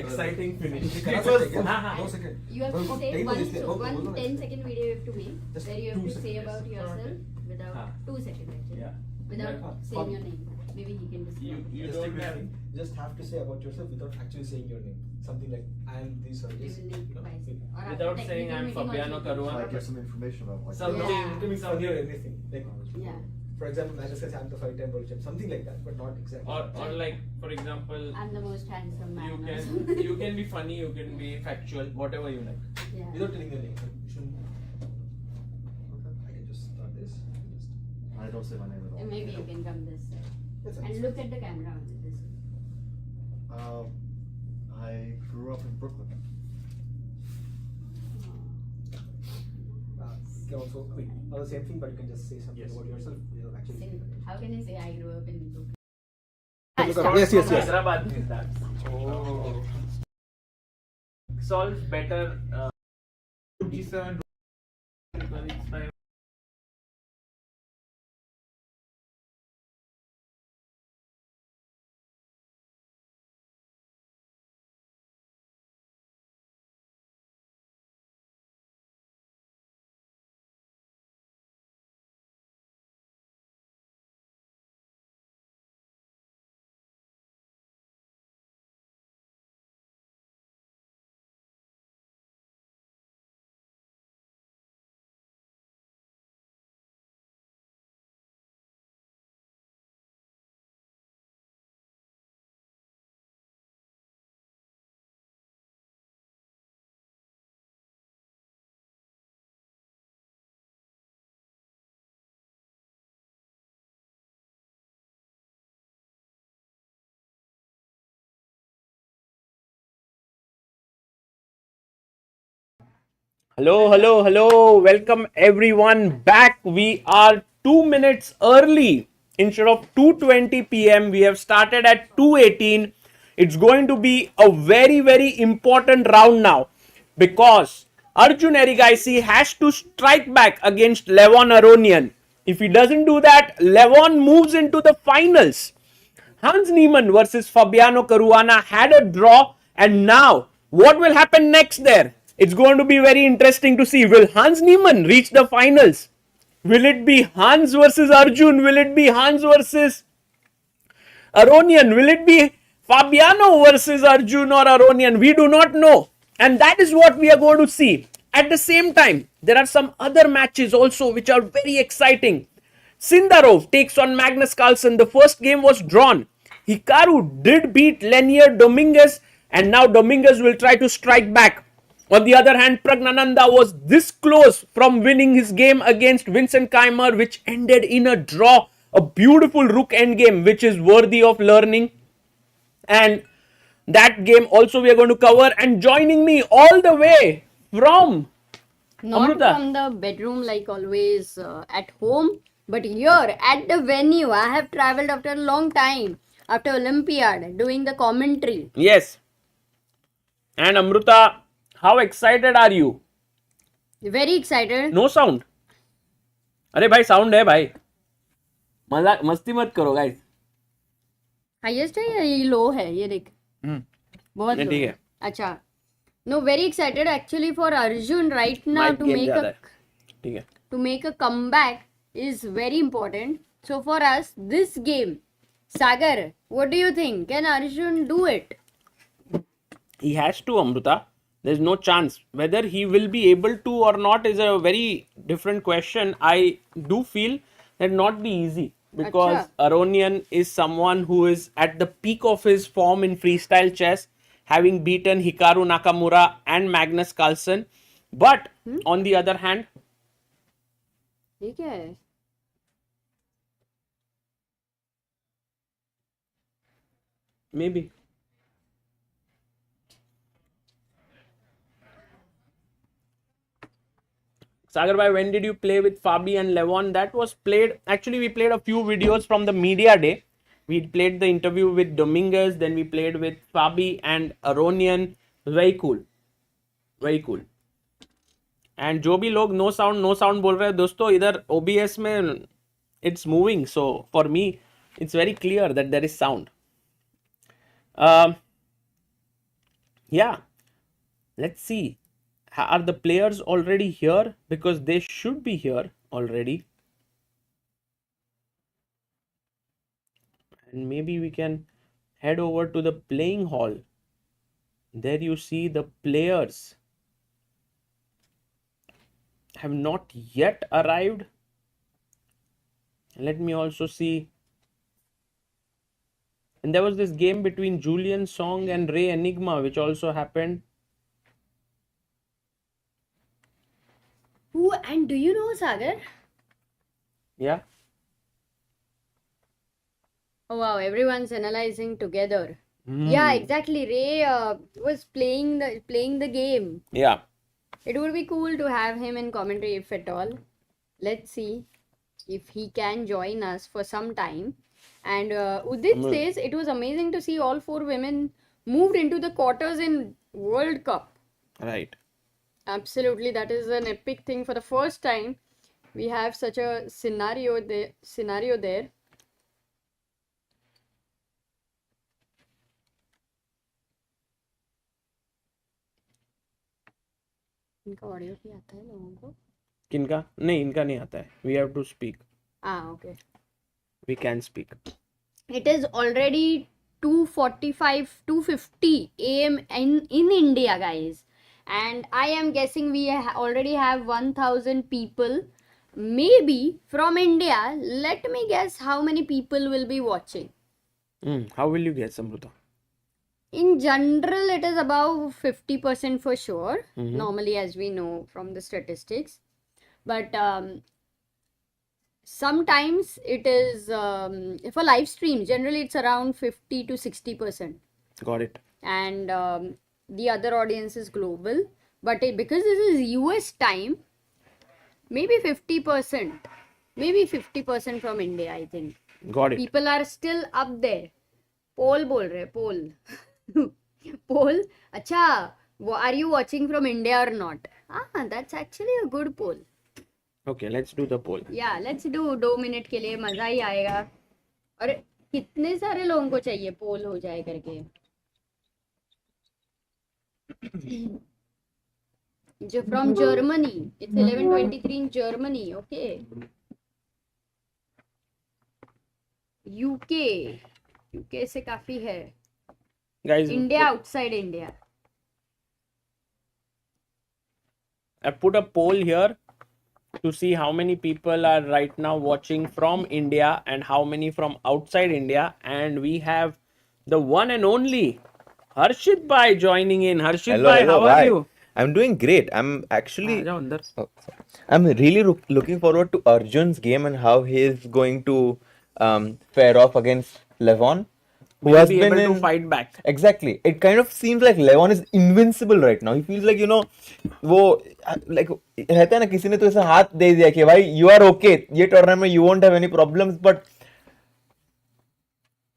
exciting finish. It was. No second. You have to say Take one, this, oh, hold on. 10-second video you have to make, Just where you have 2 to say seconds. about yourself without 2 seconds actually. Yeah. Without saying your name. Maybe he can just. You Just don't take have. this, just have to say about yourself without actually saying your name. Something like I am this or We this. will need You know? 5 seconds. Or after Without saying technical I'm meeting Fabiano also. Caruana. Might get some information about like Something. Yeah. It can be funny or anything. Like, Yeah. for example, Magnus says I'm the 5-time world champ. Something like that, but not exactly. Or like, for example, I'm the most handsome man. you or can something. you can be funny, you can be factual, whatever you like. Yeah. Without telling your name. You shouldn't. I can just start this. I don't say my name at all. And maybe you can come this side. That's And fine. look at the camera on this. I grew up in Brooklyn. You can also, I mean, not the same thing, but you can just say something about yourself. You know, actually. Say, how can I say I grew up in Brooklyn? Yes, yes, yes. Hyderabad is that. Oh. Solves better. G7. Because it's time. Hello. Welcome everyone back. We are 2 minutes early. Instead of 2:20 p.m., we have started at 2:18. It's going to be a very important round now because Arjun Erigaisi has to strike back against Levon Aronian. If he doesn't do that, Levon moves into the finals. Hans Niemann versus Fabiano Caruana had a draw, and now what will happen next there? It's going to be very interesting to see. Will Hans Niemann reach the finals? Will it be Hans versus Arjun? Will it be Hans versus Aronian? Will it be Fabiano versus Arjun or Aronian? We do not know. And that is what we are going to see. At the same time, there are some other matches also which are very exciting. Sindarov takes on Magnus Carlsen. The first game was drawn. Hikaru did beat Leinier Dominguez, and now Dominguez will try to strike back. On the other hand, Praggnanandhaa was this close from winning his game against Vincent Keymer, which ended in a draw. A beautiful rook endgame, which is worthy of learning. And that game also we are going to cover. And joining me all the way from Not Amruta. from the bedroom like always at home, but here at the venue. I have traveled after a long time, after Olympiad, doing the commentary. Yes. And Amruta, how excited are you? Very excited. No sound. अरे भाई sound है भाई मजाक मस्ती मत करो guys highest है या ये लो है ये देख बहुत ये low ठीक है अच्छा no very excited actually for Arjun right now mike to game make ज्यादा अ है ठीक है to make a comeback is very important. So for us, this game, Sagar, what do you think? Can Arjun do it? He has to, Amruta. There's no chance. Whether he will be able to or not is a very different question. I do feel that not be easy because Acha. Aronian is someone who is at the peak of his form in freestyle chess, having beaten Hikaru Nakamura and Magnus Carlsen. But on the other hand, ये क्या है? Maybe. Sagar bhai, when did you play with Fabi and Levon? That was played. Actually, we played a few videos from the media day. We played the interview with Dominguez. Then we played with Fabi and Aronian. Very cool. Very cool. And जो भी लोग no sound बोल रहे हैं दोस्तों, इधर OBS में it's moving. So for me, it's very clear that there is sound. Yeah. Let's see. Are the players already here? Because they should be here already. And maybe we can head over to the playing hall. There you see the players have not yet arrived. Let me also see. And there was this game between Julian Song and Ray Enigma, which also happened. Who and do you know Sagar? Yeah. Oh wow, everyone's analyzing together. Yeah, exactly. Ray was playing the game. Yeah. It would be cool to have him in commentary if at all. Let's see if he can join us for some time. And Udit says it was amazing to see all 4 women moved into the quarters in World Cup. Right. Absolutely, that is an epic thing. For the first time, we have such a scenario there. इनका audio भी आता है लोगों को? किनका? नहीं, इनका नहीं आता है. We have to speak. Okay. We can speak. It is already 2:50 a.m. in India, guys. And I am guessing we already have 1,000 people. Maybe from India. Let me guess how many people will be watching. How will you guess, Amruta? In general, it is about 50% for sure. Normally, as we know from the statistics. But sometimes it is for live streams. Generally, it's around 50 to 60%. Got it. And the other audience is global. But because this is US time, maybe 50%. Maybe 50% from India, I think. Got it. People are still up there. Poll bol rahe, poll. Poll. Acha, are you watching from India or not? That's actually a good poll. Okay, let's do the poll. Yeah, let's do 2 minute के लिए मजा ही आएगा. और कितने सारे लोगों को चाहिए पोल हो जाए करके. जो from Germany. It's 11:23 in Germany. Okay. UK से काफी है. Guys, India outside India. I put a poll here to see how many people are right now watching from India and how many from outside India. And we have the one and only Harshit Bhai joining in. Harshit Bhai, how are you? I'm doing great. I'm actually I'm really looking forward to Arjun's game and how he is going to fare off against Levon, who has been able to fight back. Exactly. It kind of seems like Levon is invincible right now. He feels like, वो like रहता है ना, किसी ने तो ऐसा हाथ दे दिया कि भाई you are okay, ये tournament में you won't have any problems, but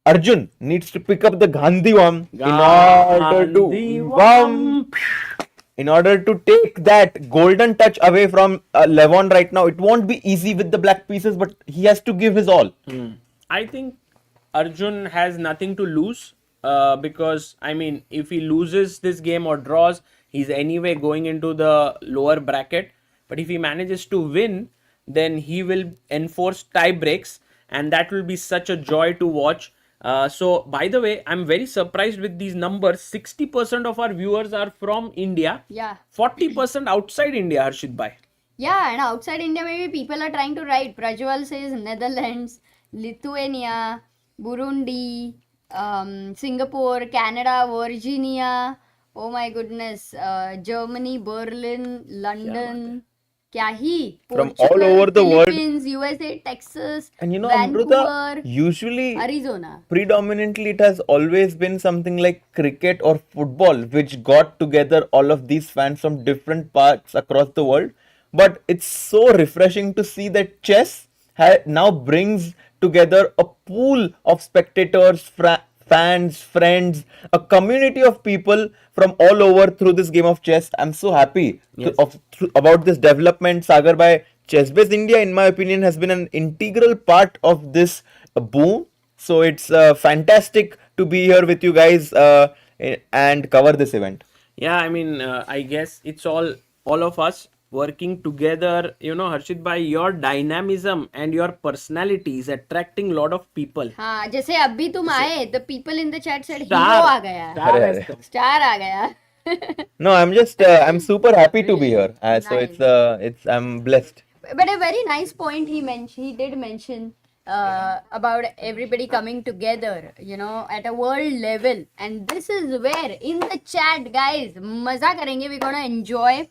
Arjun needs to pick up the Gandhi Vam in order to take that golden touch away from Levon right now. It won't be easy with the black pieces, but he has to give his all. I think Arjun has nothing to lose because, I mean, if he loses this game or draws, he's anyway going into the lower bracket. But if he manages to win, then he will enforce tie breaks, and that will be such a joy to watch. So, by the way, I'm very surprised with these numbers. 60% of our viewers are from India. Yeah. 40% outside India, Harshit Bhai. Yeah, and outside India, maybe people are trying to write. Prajwal says Netherlands, Lithuania, Burundi, Singapore, Canada, Virginia. Oh my goodness. Germany, Berlin, London, Kya hi? From Portugal, all over the world. Philippines, USA, Texas, And you know, Vancouver, Amruta, usually Arizona. predominantly it has always been something like cricket or football which got together all of these fans from different parts across the world. But it's so refreshing to see that chess now brings together a pool of spectators, fans, friends, a community of people from all over through this game of chess. I'm so happy about this development. Sagar, by ChessBase India, in my opinion, has been an integral part of this boom. So it's fantastic to be here with you guys and cover this event. Yeah, I mean, I guess it's all of us working together. You know, Harshit bhai, your dynamism and your personality is attracting a lot of people. हाँ जैसे अभी तुम आए, the people in the chat said hero Star. आ गया, star आ गया. No, I'm super happy to be here. I'm blessed. But a very nice point he did mention about everybody coming together, you know, at a world level. And this is where in the chat, guys, maza karenge, we're gonna enjoy.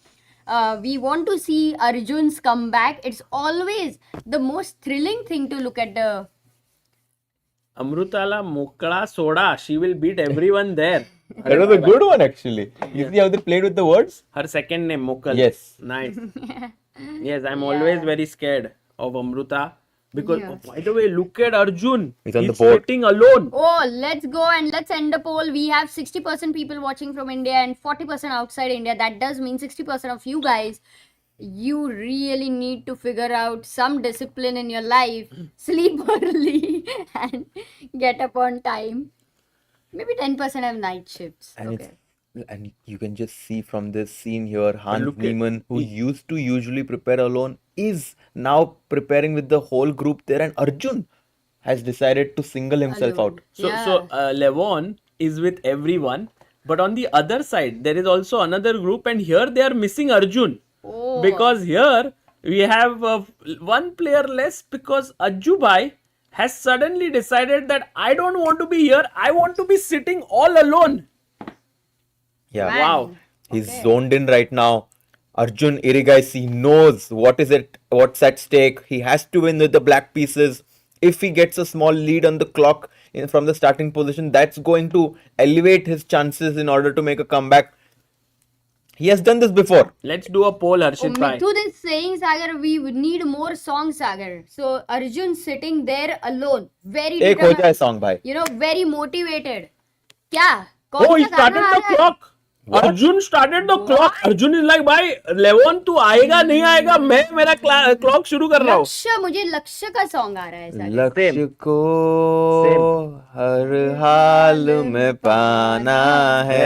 We want to see Arjun's comeback. It's always the most thrilling thing to look at the Amrutala Mokla Soda. She will beat everyone there. That was a good one, actually. You see how they played with the words? Her second name, Mokal. Yes. Nice. Yes, I'm always very scared of Amruta. Because, by the way, look at Arjun. He's on the board. Sitting alone. Oh, let's go and let's end the poll. We have 60% people watching from India and 40% outside India. That does mean 60% of you guys, you really need to figure out some discipline in your life. Sleep early and get up on time. Maybe 10% have night shifts. And you can just see from this scene here, Hans Niemann, who used to usually prepare alone, is now preparing with the whole group there, and Arjun has decided to single himself out. So Levon is with everyone, but on the other side there is also another group, and here they are missing Arjun because here we have one player less because Ajju bhai has suddenly decided that I don't want to be here, I want to be sitting all alone. Yeah. Wow. He's zoned in right now. Arjun Erigaisi knows what's at stake. He has to win with the black pieces. If he gets a small lead on the clock from the starting position, that's going to elevate his chances in order to make a comeback. He has done this before. Let's do a poll, Harshit bhai. Mithun is saying, Sagar, we would need more songs, Sagar. So Arjun sitting there alone, very Ek ho jaye determined, song, bhai. you know, very motivated. Kya? Oh, he started the clock. What? Arjun started the clock. Arjun is like, भाई Levon तू आएगा नहीं आएगा, मैं मेरा clock शुरू कर रहा हूँ. लक्ष्य, मुझे लक्ष्य का सॉन्ग आ रहा है सागर. लक्ष्य को हर हाल में पाना है.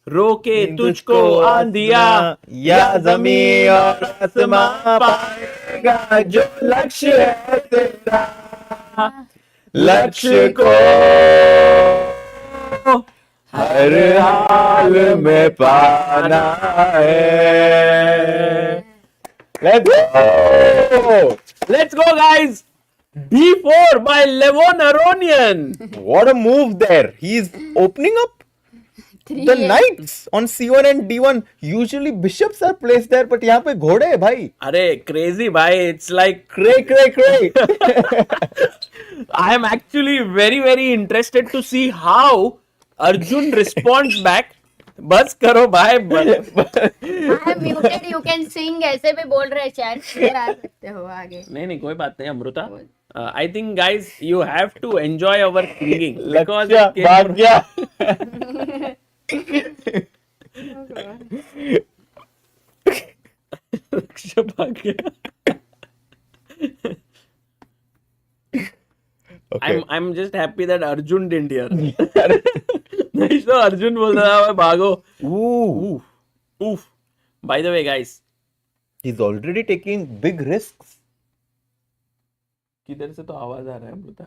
रोके तुझको आंधिया या ज़मीं और आसमां पाएगा जो लक्ष्य है तेरा. लक्ष्य को हर हाल में पाना है. Let's go! Let's go, guys! D4 by Levon Aronian. What a move there! He's opening up the knights on C1 and D1. Usually bishops are placed there, but यहाँ पे घोड़े है भाई. अरे crazy भाई, it's like cray. I am actually very interested to see how Arjun responds back. बस करो भाई. I am muted, you can sing. ऐसे भी बोल रहे चैट इधर आ सकते हो आगे. नहीं कोई बात नहीं Amrita. I think guys you have to enjoy our singing because लक्ष्य भाग्य. लक्ष्य भाग्य. I'm just happy that Arjun didn't hear. नहीं तो अर्जुन बोल रहा है भागो. Oof. By the way, guys, he's already taking big risks. किधर से तो आवाज आ रहा है अमृता.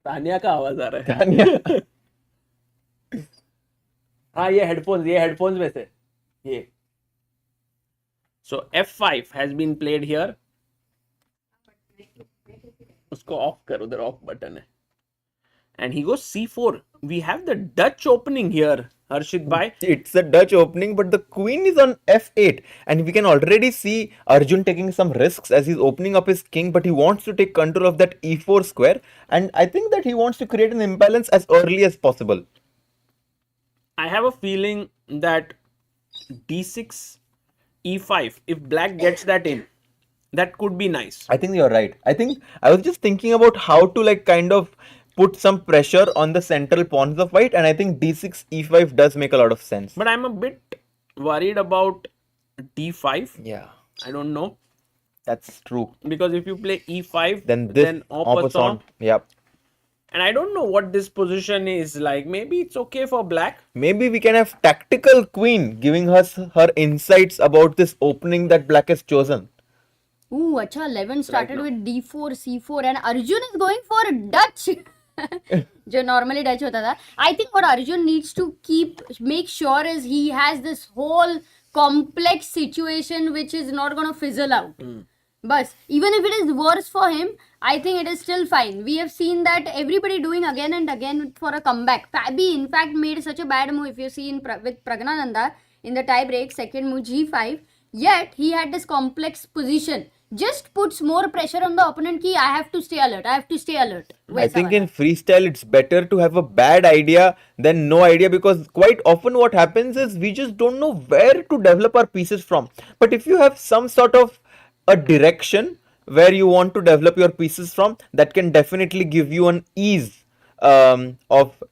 तानिया का आवाज आ रहा है. तानिया. हाँ ये हेडफोन्स में से ये. So F5 has been played here. उसको off कर, उधर off button है. And he goes c4. We have the Dutch opening here, Harshit bhai. It's a Dutch opening, but the queen is on f8. And we can already see Arjun taking some risks as he's opening up his king, but he wants to take control of that e4 square. And I think that he wants to create an imbalance as early as possible. I have a feeling that d6, e5, if black gets that in, that could be nice. I think you're right. I think I was just thinking about how to like kind of put some pressure on the central pawns of white, and I think d6, e5 does make a lot of sense. But I'm a bit worried about d5. Yeah. I don't know. That's true. Because if you play e5, then opposite on. Yep. And I don't know what this position is like. Maybe it's okay for black. Maybe we can have tactical queen giving us her insights about this opening that black has chosen. Ooh, acha, Levon started with d4, c4 and Arjun is going for Dutch. जो normally Dutch होता था. I think what Arjun needs to make sure is he has this whole complex situation which is not going to fizzle out. But even if it is worse for him, I think it is still fine. We have seen that everybody doing again and again for a comeback. Fabi in fact made such a bad move if you see with Praggnanandhaa in the tie break, second move g5. Yet he had this complex position. Just puts more pressure on the opponent ki I have to stay alert. I have to stay alert. I think in freestyle it's better to have a bad idea than no idea, because quite often what happens is we just don't know where to develop our pieces from. But if you have some sort of a direction where you want to develop your pieces from, that can definitely give you an ease of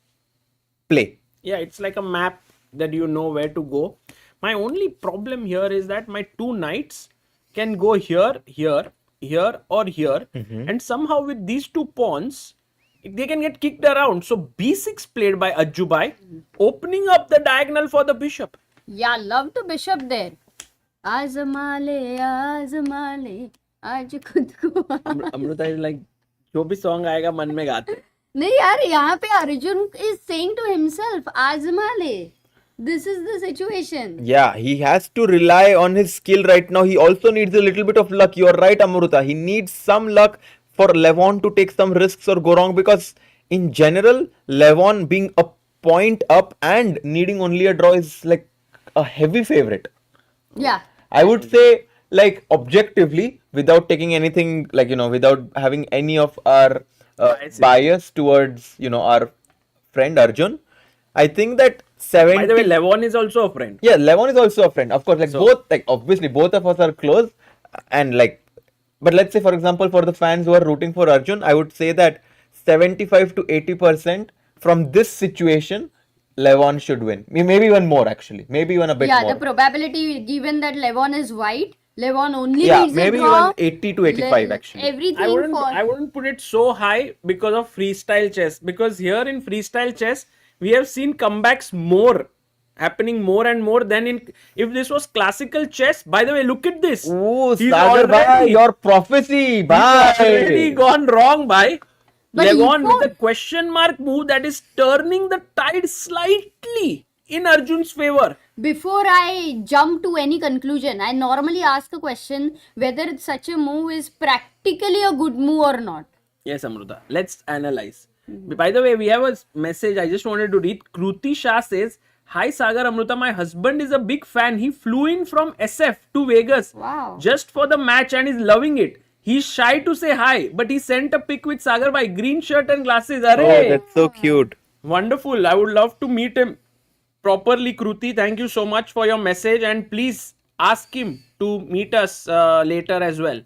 play. Yeah, it's like a map that you know where to go. My only problem here is that my two knights can go here, here, here or here, and somehow with these two pawns they can get kicked around. So b6 played by Ajju, opening up the diagonal for the bishop. Yeah, love to bishop there. Azmale, आज खुद को. Amruta is like, जो भी song आएगा मन में गाते. नहीं यार, यहाँ पे Arjun is saying to himself, Azmale. This is the situation. Yeah, he has to rely on his skill right now. He also needs a little bit of luck. You're right, Amruta. He needs some luck for Levon to take some risks or go wrong, because in general, Levon being a point up and needing only a draw is like a heavy favorite. Yeah. I would say, like, objectively, without taking anything, like, you know, without having any of our bias towards, you know, our friend Arjun, I think that 70... By the way, Levon is also a friend. Yeah, Levon is also a friend. Of course, like both, like obviously both of us are close, and like, but let's say for example, for the fans who are rooting for Arjun, I would say that 75 to 80% from this situation, Levon should win. Maybe even more actually. Maybe even a bit more. Yeah, the probability given that Levon is white, Levon only needs maybe a draw. even 80 to 85 actually. Everything I wouldn't put it so high because of freestyle chess. Because here in freestyle chess, we have seen comebacks happening more and more than if this was classical chess. By the way, look at this. Ooh, Sagar bhai, your prophecy, bhai. He's already gone wrong, bhai. But Levon with the question mark move that is turning the tide slightly in Arjun's favor. Before I jump to any conclusion, I normally ask a question whether such a move is practically a good move or not. Yes, Amruta. Let's analyze. By the way, we have a message I just wanted to read. Kruti Shah says, "Hi Sagar, Amruta, my husband is a big fan. He flew in from SF to Vegas just for the match and is loving it. He's shy to say hi, but he sent a pic with Sagar by green shirt and glasses. Arey! Oh, that's so cute. Wonderful. I would love to meet him properly, Kruti. Thank you so much for your message, and please ask him to meet us later as well.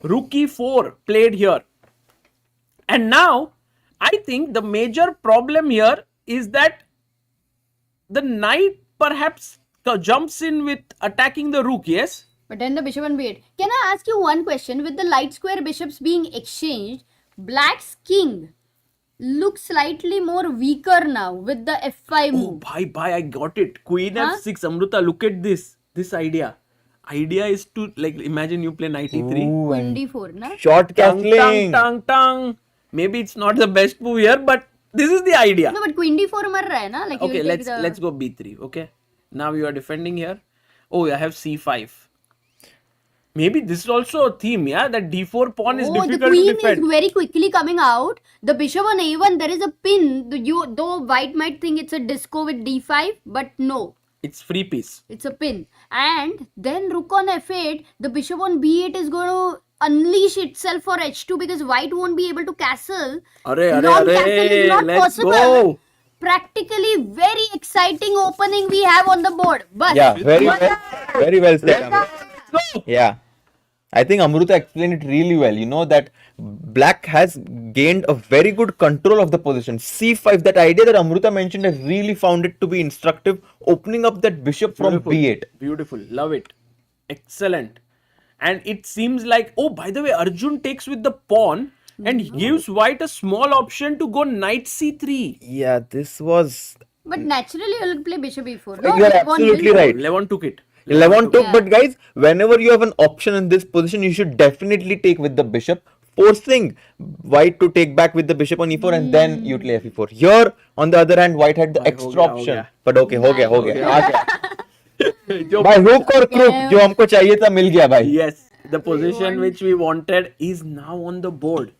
Rook e4 played here. And now, I think the major problem here is that the knight perhaps jumps in with attacking the rook, yes? But then the bishop and b8. Can I ask you one question? With the light square bishops being exchanged, black's king looks slightly more weaker now with the f5 move. Oh, bye, I got it. Queen f6, Amruta, look at this idea. Idea is to, like, imagine you play knight e3. Queen d4, na? Short castling. Tung. Maybe it's not the best move here, but this is the idea. No, but queen d4 mar raha hai na? Like, okay, let's go b3. Okay, now you are defending here. Oh, I have c5. Maybe this is also a theme, yeah? That d4 pawn is the difficult to queen defend. is very quickly coming out. The bishop on a1, there is a pin. Though white might think it's a disco with d5, but no. It's free piece. It's a pin. And then rook on f8, the bishop on b8 is going to unleash itself for h2 because white won't be able to castle. Long castle is not let's possible. go. Practically very exciting opening we have on the board. But Yeah, very well said. Amruta. Yeah. I think Amruta explained it really well. You know that black has gained a very good control of the position. c5, that idea that Amruta mentioned, I really found it to be instructive, opening up that bishop from b8. Beautiful. Love it. Excellent. And it seems like, oh, by the way, Arjun takes with the pawn and gives white a small option to go knight c3. Yeah, this was... But naturally you'll play bishop e4. You are absolutely right. Levon took it. Levon took, but guys, whenever you have an option in this position, you should definitely take with the bishop, forcing white to take back with the bishop on e4 and then you play f4. Here, on the other hand, white had the extra option. But okay, हो गया. By hook or crook, जो हमको चाहिए था मिल गया भाई. Yes, the position which we wanted is now on the board.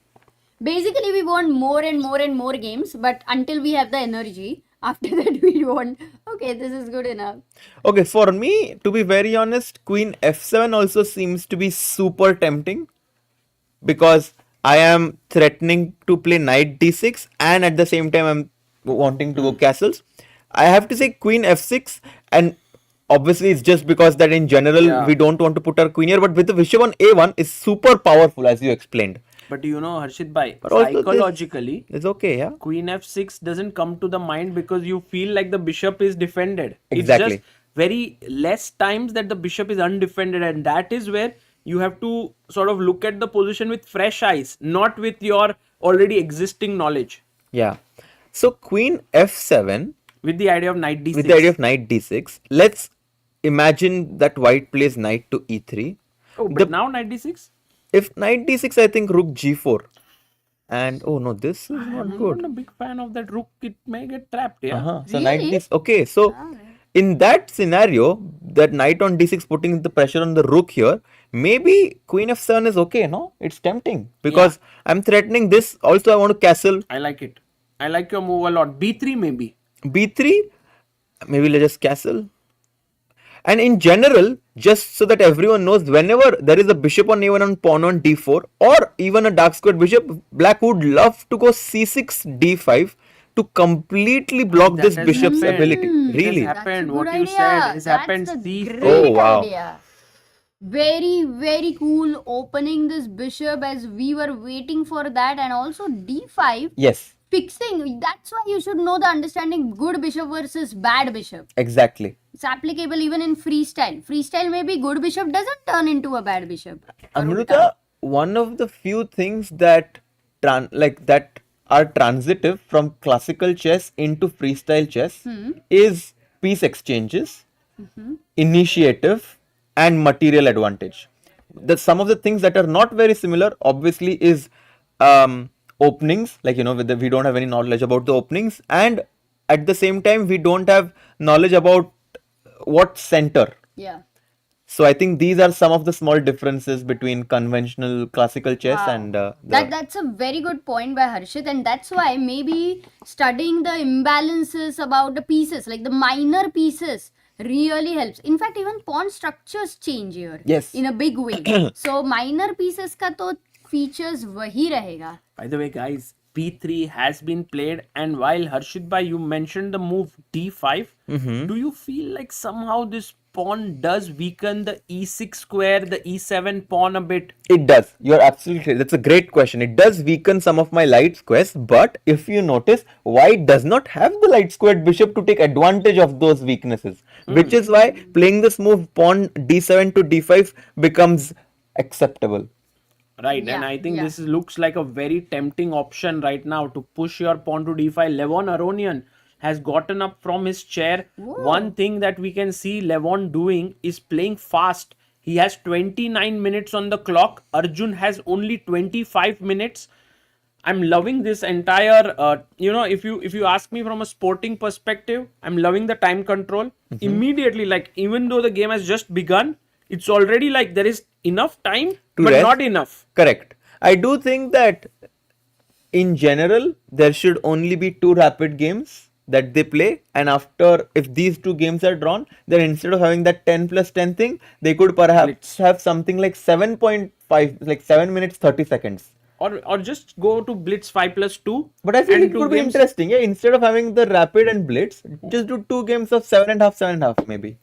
Basically, we want more and more and more games, but until we have the energy, after that we want, okay, this is good enough. Okay, for me, to be very honest, queen f7 also seems to be super tempting because I am threatening to play knight d6 and at the same time I'm wanting to go castles. I have to say queen f6, and obviously it's just because that in general we don't want to put our queen here, but with the bishop on a1 is super powerful as you explained. But you know, Harshit bhai, But also psychologically, it's okay, yeah. Queen f6 doesn't come to the mind because you feel like the bishop is defended. Exactly. It's just very less times that the bishop is undefended, and that is where you have to sort of look at the position with fresh eyes, not with your already existing knowledge. Yeah. So queen f7 with the idea of knight d6. With the idea of knight d6, let's imagine that white plays knight to e3. Oh, but now knight d6? If knight d6, I think rook g4. And oh no, this is not good. I'm a big fan of that rook. It may get trapped. Yeah. So knight d6. Okay, so in that scenario, that knight on d6 putting the pressure on the rook here, maybe queen f7 is okay, no? It's tempting because I'm threatening this. Also, I want to castle. I like it. I like your move a lot. b3 maybe. b3, maybe let's just castle. And in general, just so that everyone knows, whenever there is a bishop on a1 and pawn on d4 or even a dark squared bishop, black would love to go c6, d5 to completely block this bishop's ability. Really? It has happened. What you said has happened. Oh, wow. Idea. Very, very cool opening this bishop as we were waiting for that, and also d5. Yes. Fixing. That's why you should know the understanding good bishop versus bad bishop. Exactly. It's applicable even in freestyle. Freestyle maybe good bishop doesn't turn into a bad bishop. Amruta, one of the few things that that are transitive from classical chess into freestyle chess is piece exchanges, initiative, and material advantage. Some of the things that are not very similar, obviously, is openings, like, you know, we don't have any knowledge about the openings, and at the same time we don't have knowledge about what center. Yeah. So I think these are some of the small differences between conventional classical chess and that's a very good point by Harshit, and that's why maybe studying the imbalances about the pieces, like the minor pieces, really helps. In fact, even pawn structures change here. Yes. In a big way. So minor pieces ka to features wahi rahega. By the way, guys, P3 has been played, and while Harshit bhai, you mentioned the move D5, do you feel like somehow this pawn does weaken the E6 square, the E7 pawn a bit? It does. You're absolutely right. That's a great question. It does weaken some of my light squares, but if you notice, white does not have the light squared bishop to take advantage of those weaknesses, which is why playing this move pawn D7 to D5 becomes acceptable. Right, and I think this looks like a very tempting option right now to push your pawn to d5. Levon Aronian has gotten up from his chair. Whoa. One thing that we can see Levon doing is playing fast. He has 29 minutes on the clock. Arjun has only 25 minutes. I'm loving this entire, if you ask me from a sporting perspective, I'm loving the time control. Immediately, like even though the game has just begun, it's already like there is enough time, To but rest. not enough. Correct. I do think that in general, there should only be 2 rapid games that they play, and after, if these 2 games are drawn, then instead of having that 10 plus 10 thing, they could perhaps have something like 7.5, like 7 minutes 30 seconds. Or just go to Blitz 5+2. But I feel and it 2 could be games. interesting. Yeah, instead of having the rapid and blitz, just do 2 games of 7.5 maybe.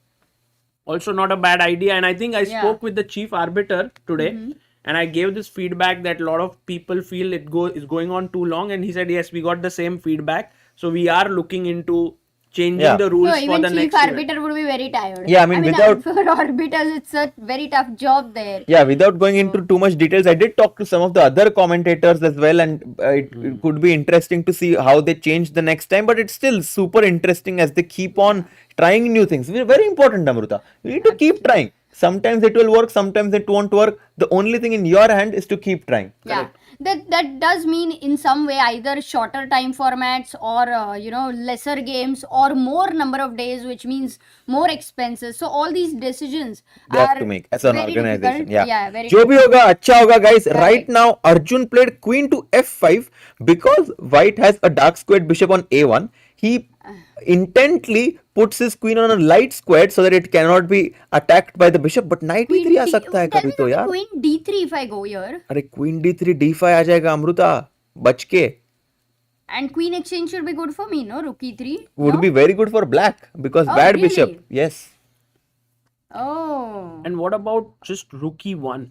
Also not a bad idea, and I think I Yeah. spoke with the chief arbiter today, and I gave this feedback that a lot of people feel is going on too long, and he said yes, we got the same feedback, so we are looking into changing the rules No, for even the chief next event. arbiter would be very tired. Yeah, I mean, without- for arbiters, it's a very tough job there. Yeah, without going into too much details, I did talk to some of the other commentators as well, and it could be interesting to see how they change the next time. But it's still super interesting as they keep on trying new things. Very important, Amruta. You need to keep trying. Sometimes it will work, sometimes it won't work. The only thing in your hand is to keep trying. Yeah, that does mean in some way either shorter time formats or lesser games or more number of days, which means more expenses. So all these decisions They have to make as an very organization. difficult. Yeah, very जो भी होगा अच्छा होगा, guys. Right now, Arjun played queen to f5 because white has a dark squared bishop on a1. He intently puts his queen on a light squared so that it cannot be attacked by the bishop. But knight e3 आ सकता है कभी तो यार. Queen d3 if I go here. अरे queen d3 d5 आ जाएगा अमृता बच के. And queen exchange should be good for me, no? Rook e3. Would be very good for black because Oh, bad really? bishop. Yes. Oh. And what about just rook e1?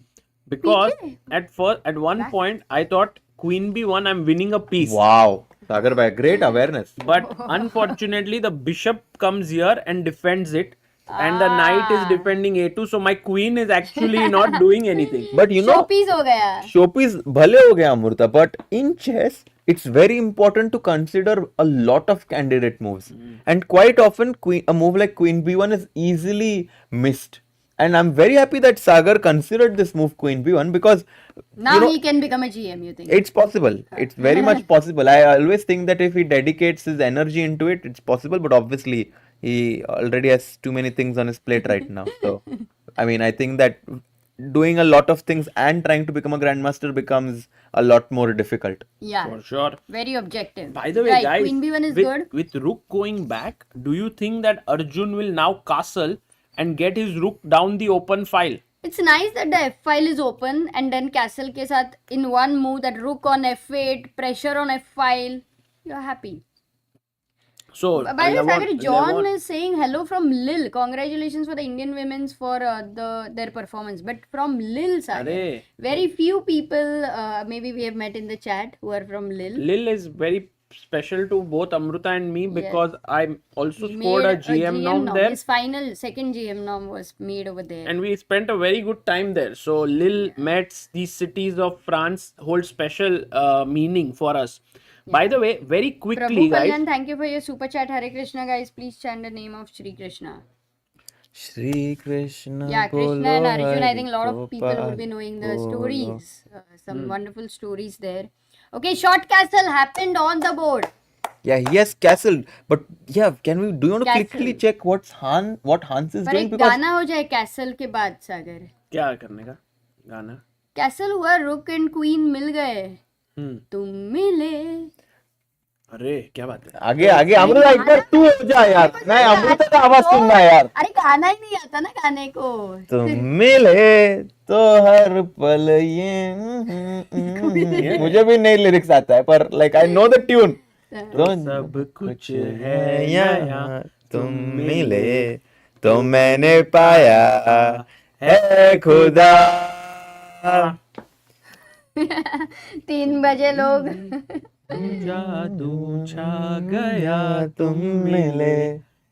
Because at one point I thought queen b1, I'm winning a piece. Wow. Sagar bhai, great awareness. But unfortunately, the bishop comes here and defends it, and the knight is defending a2. So my queen is actually not doing anything. But you know, Showpiece हो गया. showpiece भले हो गया Amrita, but in chess it's very important to consider a lot of candidate moves, and quite often a move like queen b1 is easily missed. And I'm very happy that Sagar considered this move queen b1 because Now he can become a GM, you think? it's possible. It's very much possible. I always think that if he dedicates his energy into it, it's possible. But obviously, he already has too many things on his plate right now. So, I mean, I think that doing a lot of things and trying to become a grandmaster becomes a lot more difficult. Yeah. For sure. Very objective. By the way, right, guys, queen b1 is with, good. with rook going back, do you think that Arjun will now castle and get his rook down the open file? It's nice that the f file is open and then castle के साथ in one move that rook on f8, pressure on f file. You're happy. So, By the way, Sagar, John Levon- is saying hello from Lille. Congratulations for the Indian women's for their performance. But from Lille, Sagar, Arey. very few people maybe we have met in the chat who are from Lille. Lil is very special to both Amruta and me because I also He scored a made GM nom there, His final second GM nom was made over there. and we spent a very good time there. So Lille, Metz, these cities of France hold special meaning for us. By the way, very quickly, Prabhu guys. Kalyan, thank you for your super chat. Hare Krishna, guys. Please chant the name of Shri Krishna. Shri Krishna. Yeah, Krishna and Arjun. I think a lot of Hari people Gopal would be knowing the Bolo. stories. Some wonderful stories there. Okay, short castle happened on the board. Yeah, he has castled. But yeah, do you want to Castle. quickly check what Hans is पर doing? एक Because गाना हो जाए castle के बाद सागर. क्या करने का गाना? कैसल हुआ, रुक एंड क्वीन मिल गए. तुम मिले. अरे क्या बात है? आगे अमृता एक बार तू हो जा यार. नहीं, अमृता का आवाज सुनना है यार. अरे गाना ही नहीं आता ना गाने को. तुम मिले तो हर पल ये मुझे भी नहीं लिरिक्स आता है पर like I know the tune. तो सब कुछ है यहाँ, तुम मिले तो मैंने पाया है खुदा. 3 बजे लोग. जादू छा गया, तुम मिले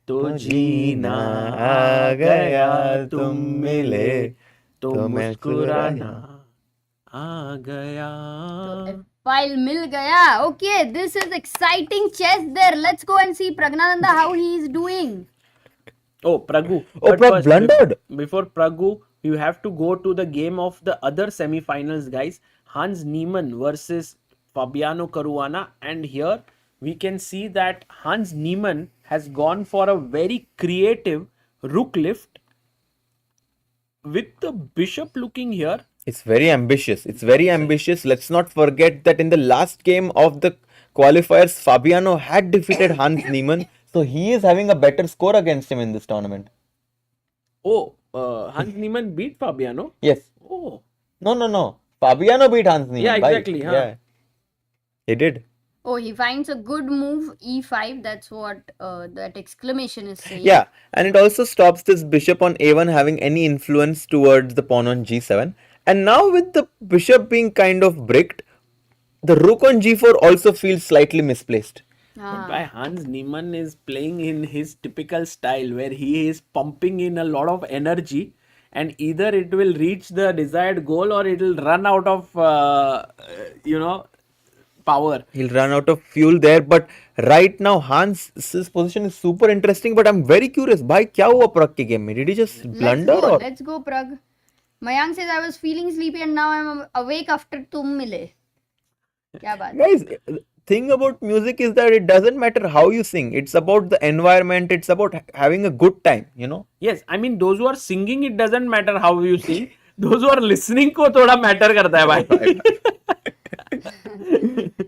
तो जीना आ गया. तुम मिले तो मुस्कुराना आ गया. File मिल गया. Okay, this is exciting chess there. Let's go and see Praggnanandhaa how he is doing. Oh, Praggu. Oh, But Pragg first, blundered. Before Praggu, you have to go to the game of the other semifinals, guys. Hans Niemann versus Fabiano Caruana. And here we can see that Hans Niemann has gone for a very creative rook lift with the bishop looking here, it's very ambitious. It's very ambitious. Let's not forget that in the last game of the qualifiers, Fabiano had defeated Hans Niemann. So he is having a better score against him in this tournament. Hans Niemann beat Fabiano. Yes. Oh. No. Fabiano beat Hans Niemann. Yeah, exactly. Yeah. He did. Oh, he finds a good move, e5. That's what that exclamation is saying. Yeah, and it also stops this bishop on a1 having any influence towards the pawn on g7. And now with the bishop being kind of bricked, the rook on g4 also feels slightly misplaced. But by Hans Niemann is playing in his typical style where he is pumping in a lot of energy, and either it will reach the desired goal or it will run out of, power. He'll run out of fuel there, but right now Hans's position is super interesting. But I'm very curious, bhai, kya hua Pragg ke game mein? Did he just blunder? Let's go, Pragg. Mayank says I was feeling sleepy and now I'm awake after tum mile. Kya baat? Guys, thing about music is that it doesn't matter how you sing. It's about the environment. It's about having a good time, Yes, I mean those who are singing, it doesn't matter how you sing. Those who are listening को थोड़ा matter करता है भाई.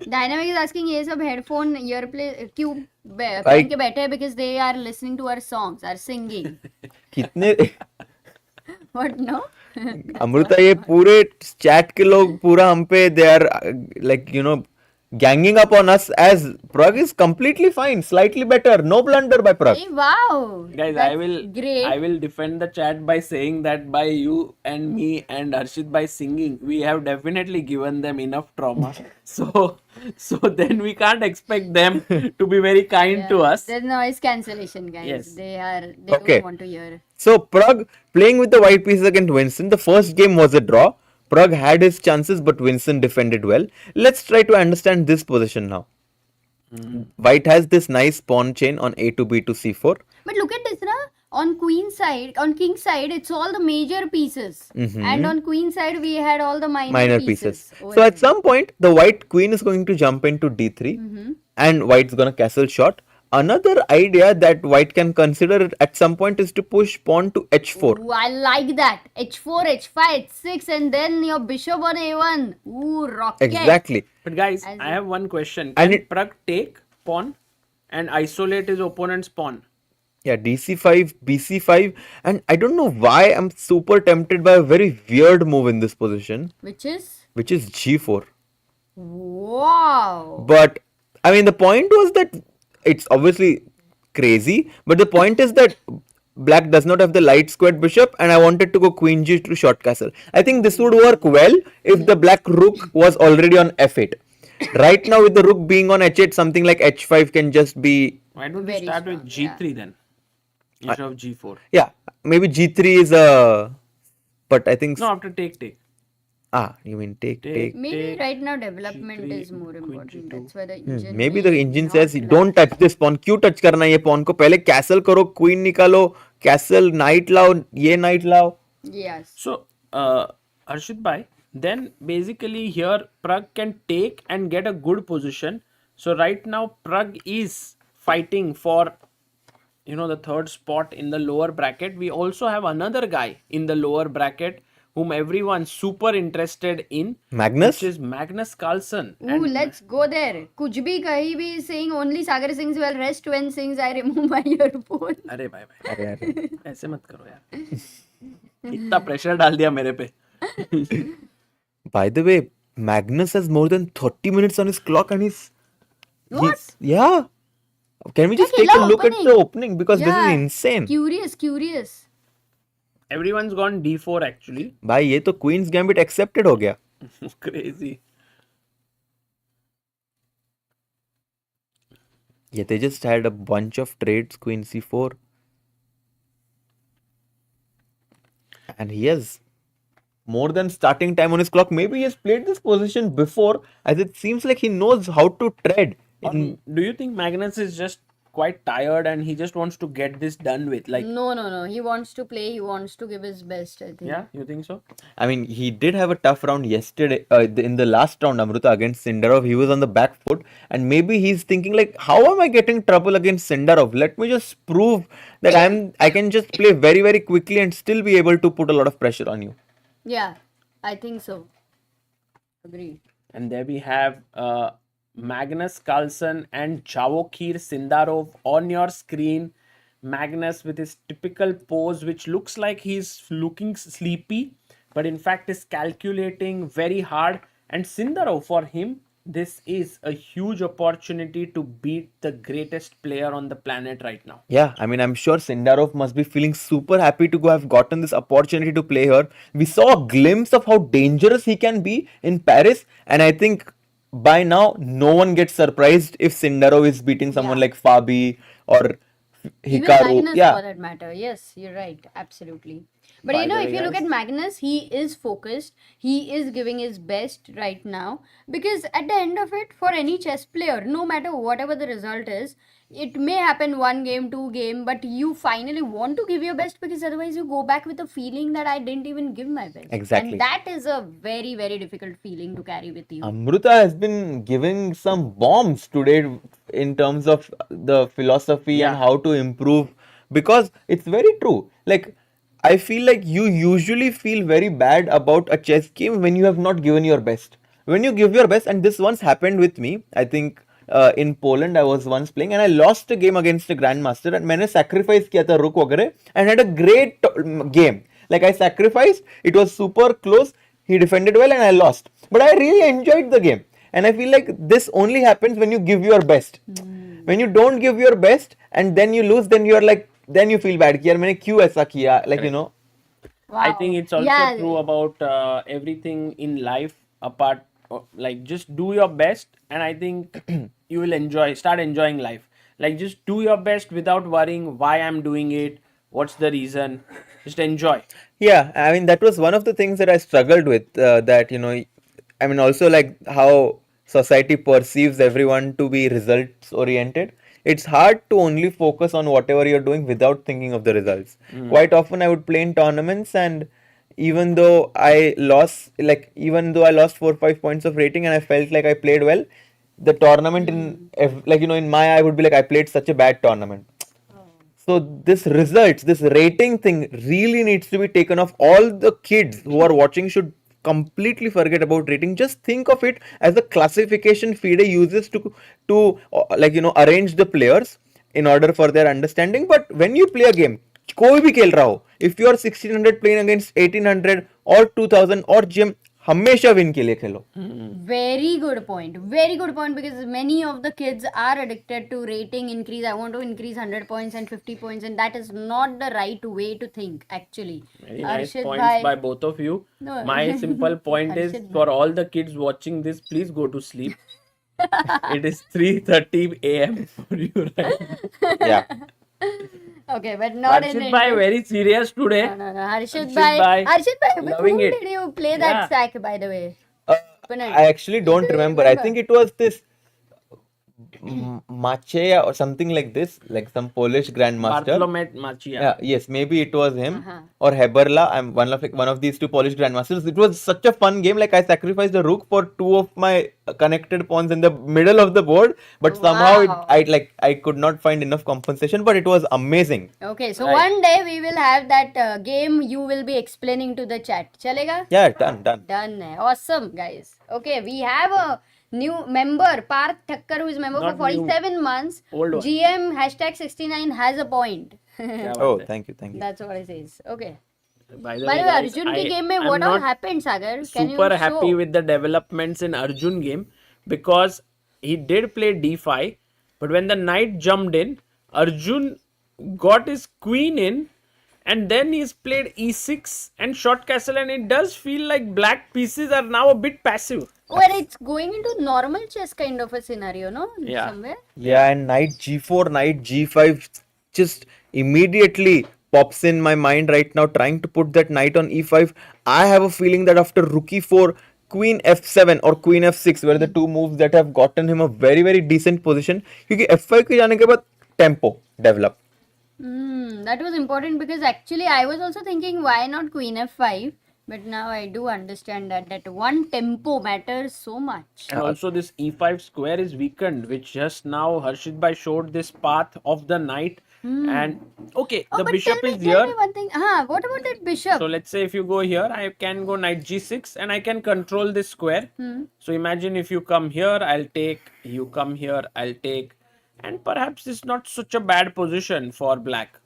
Dynamic is asking ये सब headphone earplay क्यों पहन के बैठे हैं because they are listening to our songs, are singing. कितने What no? अमृता ये पूरे chat के लोग पूरा हम पे they are ganging up on us as Pragg is completely fine, slightly better, no blunder by Pragg. Hey, wow. Guys, That's I will defend the chat by saying that by you and me and Harshit by singing, we have definitely given them enough trauma. So then we can't expect them to be very kind to us. There's noise cancellation, guys. Yes. They Okay. don't want to hear. So Pragg playing with the white pieces against Vincent. The first game was a draw. Pragg had his chances, but Vincent defended well. Let's try to understand this position now. White has this nice pawn chain on a to b to c4. But look at this, na? On queen side, on king side, it's all the major pieces. And on queen side, we had all the minor pieces. So at some point, the white queen is going to jump into d3 and white's going to castle shot. Another idea that white can consider at some point is to push pawn to h4. Ooh, I like that. h4, h5, h6, and then your bishop on a1. Ooh, rocket. Exactly. But guys, I have one question. Can Pragg take pawn and isolate his opponent's pawn? Yeah, dc5, bc5, and I don't know why I'm super tempted by a very weird move in this position. Which is g4. Wow. But I mean, the point was that it's obviously crazy, but the point is that black does not have the light squared bishop, and I wanted to go queen g to short castle. I think this would work well if the black rook was already on f8. Right now, with the rook being on h8, something like h5 can just be. Why don't we start with g3 then instead of g4? Yeah, maybe g3 is a. But I think. No, after take. You mean take. Maybe right now development is more important. That's why the engine. Maybe the engine says don't touch this pawn. क्यों touch करना ये pawn को? पहले castle करो, queen निकालो, castle knight लाओ, ये knight लाओ. Yes. So Harshit bhai, then basically here Pragg can take and get a good position. So right now Pragg is fighting for the third spot in the lower bracket. We also have another guy in the lower bracket whom everyone's super interested in. Magnus? Which is Magnus Carlsen. Ooh, let's go there. Kuch bhi kahi bhi saying only Sagar sings well. Rest when sings I remove my earphone. अरे भाई ऐसे मत करो यार. इतना pressure डाल दिया मेरे पे. By the way, Magnus has more than 30 minutes on his clock and he's yeah. Can we just take a look at the opening because this is insane. Curious. Everyone's gone d4 actually. भाई ये तो Queen's Gambit accepted हो गया. Crazy. Yeah, they just had a bunch of trades, Queen c4. And he has more than starting time on his clock. Maybe he has played this position before, as it seems like he knows how to tread. Do you think Magnus is just quite tired and he just wants to get this done with. Like, No. He wants to play. He wants to give his best, I think. yeah, you think so? I mean, he did have a tough round yesterday. In the last round, Amruta, against Sindarov, he was on the back foot, and maybe he's thinking like, how am I getting trouble against Sindarov? Let me just prove that I can just play very, very quickly and still be able to put a lot of pressure on you. Yeah, I think so. Agreed. And there we have Magnus Carlsen and Javokhir Sindarov on your screen. Magnus with his typical pose, which looks like he's looking sleepy, but in fact is calculating very hard. And Sindarov, for him, this is a huge opportunity to beat the greatest player on the planet right now. Yeah, I mean, I'm sure Sindarov must be feeling super happy to have gotten this opportunity to play here. We saw a glimpse of how dangerous he can be in Paris, and I think by now, no one gets surprised if Sindarov is beating someone like Fabi or Even Hikaru. Magnus for that matter. Yes, you're right. Absolutely. But By you know, the if way, you look guys- at Magnus, he is focused. He is giving his best right now. Because at the end of it, for any chess player, no matter whatever the result is, it may happen 1 game, 2 game, but you finally want to give your best because otherwise you go back with a feeling that I didn't even give my best. Exactly. And that is a very, very difficult feeling to carry with you. Amruta has been giving some bombs today in terms of the philosophy and how to improve, because it's very true. Like, I feel like you usually feel very bad about a chess game when you have not given your best. When you give your best, and this once happened with me, I think in Poland I was once playing and I lost a game against a grandmaster and मैंने sacrifice किया था rook वगैरह and had a great game. Like I sacrificed, it was super close, he defended well and I lost. But I really enjoyed the game. And I feel like this only happens when you give your best. When you don't give your best and then you lose, then you're like, then you feel bad कि यार मैंने क्यों ऐसा किया, like you know. I think it's also true about everything in life, apart, like just do your best, and I think you will start enjoying life. Like just do your best without worrying why I'm doing it, what's the reason, just enjoy. Yeah, I mean, that was one of the things that I struggled with, that, you know, I mean, also like how society perceives everyone to be results oriented. It's hard to only focus on whatever you're doing without thinking of the results. Quite often I would play in tournaments, and even though I lost 4 or 5 points of rating and I felt like I played well, the tournament in my eye would be like, I played such a bad tournament. So this rating thing really needs to be taken off. All the kids who are watching should completely forget about rating. Just think of it as a classification FIDE uses to arrange the players in order for their understanding. But when you play a game, कोई भी खेल रहा हो, if you are 1600 playing against 1800 or 2000 or GM, हमेशा win के लिए खेलो. Very good point. Very good point, because many of the kids are addicted to rating increase. I want to increase 100 points and 50 points, and that is not the right way to think, actually. Very nice Arshid points bhai. by both of you. No. My simple point is, Arshid for all the kids watching this, please go to sleep. It is 3:30 a.m. for you right now. Yeah. Okay, but not in Arshid bhai, very serious today. No. Harshid Arshid bhai. bhai, Harshid bhai, with loving whom it. did you play Yeah. that sack, by the way? I actually don't remember. I think it was this Macheya or something like this, like some Polish grandmaster. Bartlomet Machia. Yeah, yes, maybe it was him or Heberla. I'm one of these two Polish grandmasters. It was such a fun game. Like I sacrificed a rook for 2 of my connected pawns in the middle of the board, but somehow I could not find enough compensation. But it was amazing. Okay, so one day we will have that game you will be explaining to the chat. Chalega? Yeah, done. Done. Awesome, guys. Okay, we have a new member, Parth Thakkar, who is member Not for 47 months. Old one. GM #69 has a point. Oh, thank you. That's what it says. Okay. By the By way, the way, guys, Arjun ki game I'm mein what all not happened, Sagar? Can you super show? happy with the developments in Arjun game, because he did play d5, but when the knight jumped in, Arjun got his queen in, and then he's played e6 and short castle, and it does feel like black pieces are now a bit passive. Oh, and it's going into normal chess kind of a scenario, no? Yeah. Somewhere. Yeah, and knight g4, knight g5 just immediately pops in my mind right now, trying to put that knight on e5. I have a feeling that after rook e4, queen f7 or queen f6 were the two moves that have gotten him a very, very decent position. क्योंकि f5 के जाने के बाद tempo develop. That was important because actually I was also thinking why not queen f5, but now I do understand that one tempo matters so much. And also this e5 square is weakened, which just now Harshit Bhai showed this path of the knight. And okay, the bishop is here. Tell me one thing. What about that bishop? So let's say if you go here, I can go knight g6 and I can control this square. So imagine if you come here, I'll take, you come here, I'll take. And perhaps it's not such a bad position for black.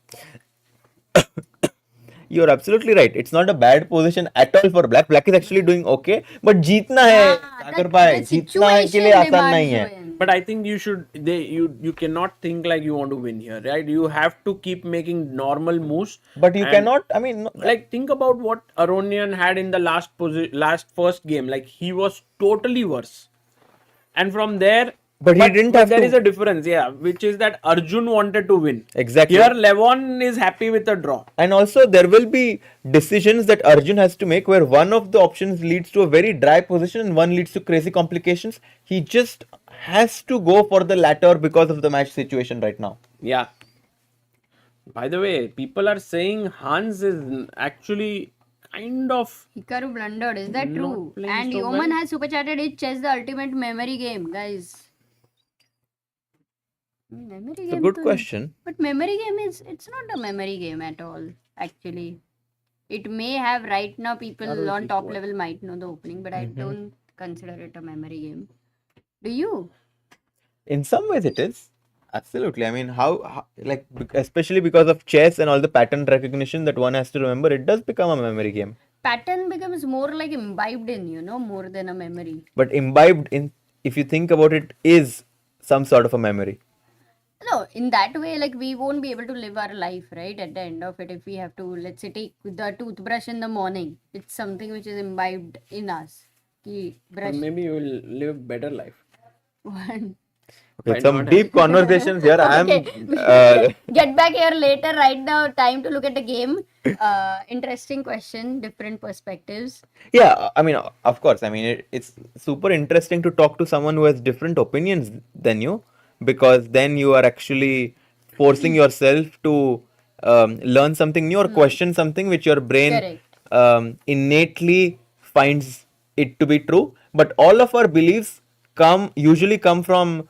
You're absolutely right. It's not a bad position at all for black. Black is actually doing okay. But जीतना है, सागर भाई, जीतना है के लिए आसान नहीं है. But I think you should, you cannot think like you want to win here, right? You have to keep making normal moves. But you cannot, I mean... Like, think about what Aronian had in the last first game. Like, he was totally worse. And from there... But he didn't have there to. is a difference, yeah, which is that Arjun wanted to win. Exactly. Here, Levon is happy with a draw. And also, there will be decisions that Arjun has to make where one of the options leads to a very dry position and one leads to crazy complications. He just has to go for the latter because of the match situation right now. Yeah. By the way, people are saying Hans is actually kind of... Hikaru blundered, is that true? And so Yeoman well. has super chatted, is chess the ultimate memory game, guys? Memory It's a game good to- question. But memory game it's not a memory game at all, actually. It may have right now people on top level might know the opening, but I don't consider it a memory game. Do you? In some ways, it is. Absolutely. I mean, how like, especially because of chess and all the pattern recognition that one has to remember, it does become a memory game. Pattern becomes more like imbibed in, more than a memory. But imbibed in, if you think about it, is some sort of a memory. No, in that way, like we won't be able to live our life, right? At the end of it, if we have to, let's say, take the toothbrush in the morning, it's something which is imbibed in us. Ki brush. Maybe you will live better life. One. Okay, some deep conversations here. Okay. Get back here later. Right now, time to look at the game. Interesting question, different perspectives. Yeah, I mean, of course. I mean, it's super interesting to talk to someone who has different opinions than you, because then you are actually forcing yourself to learn something new or question something which your brain innately finds it to be true. But all of our beliefs usually come from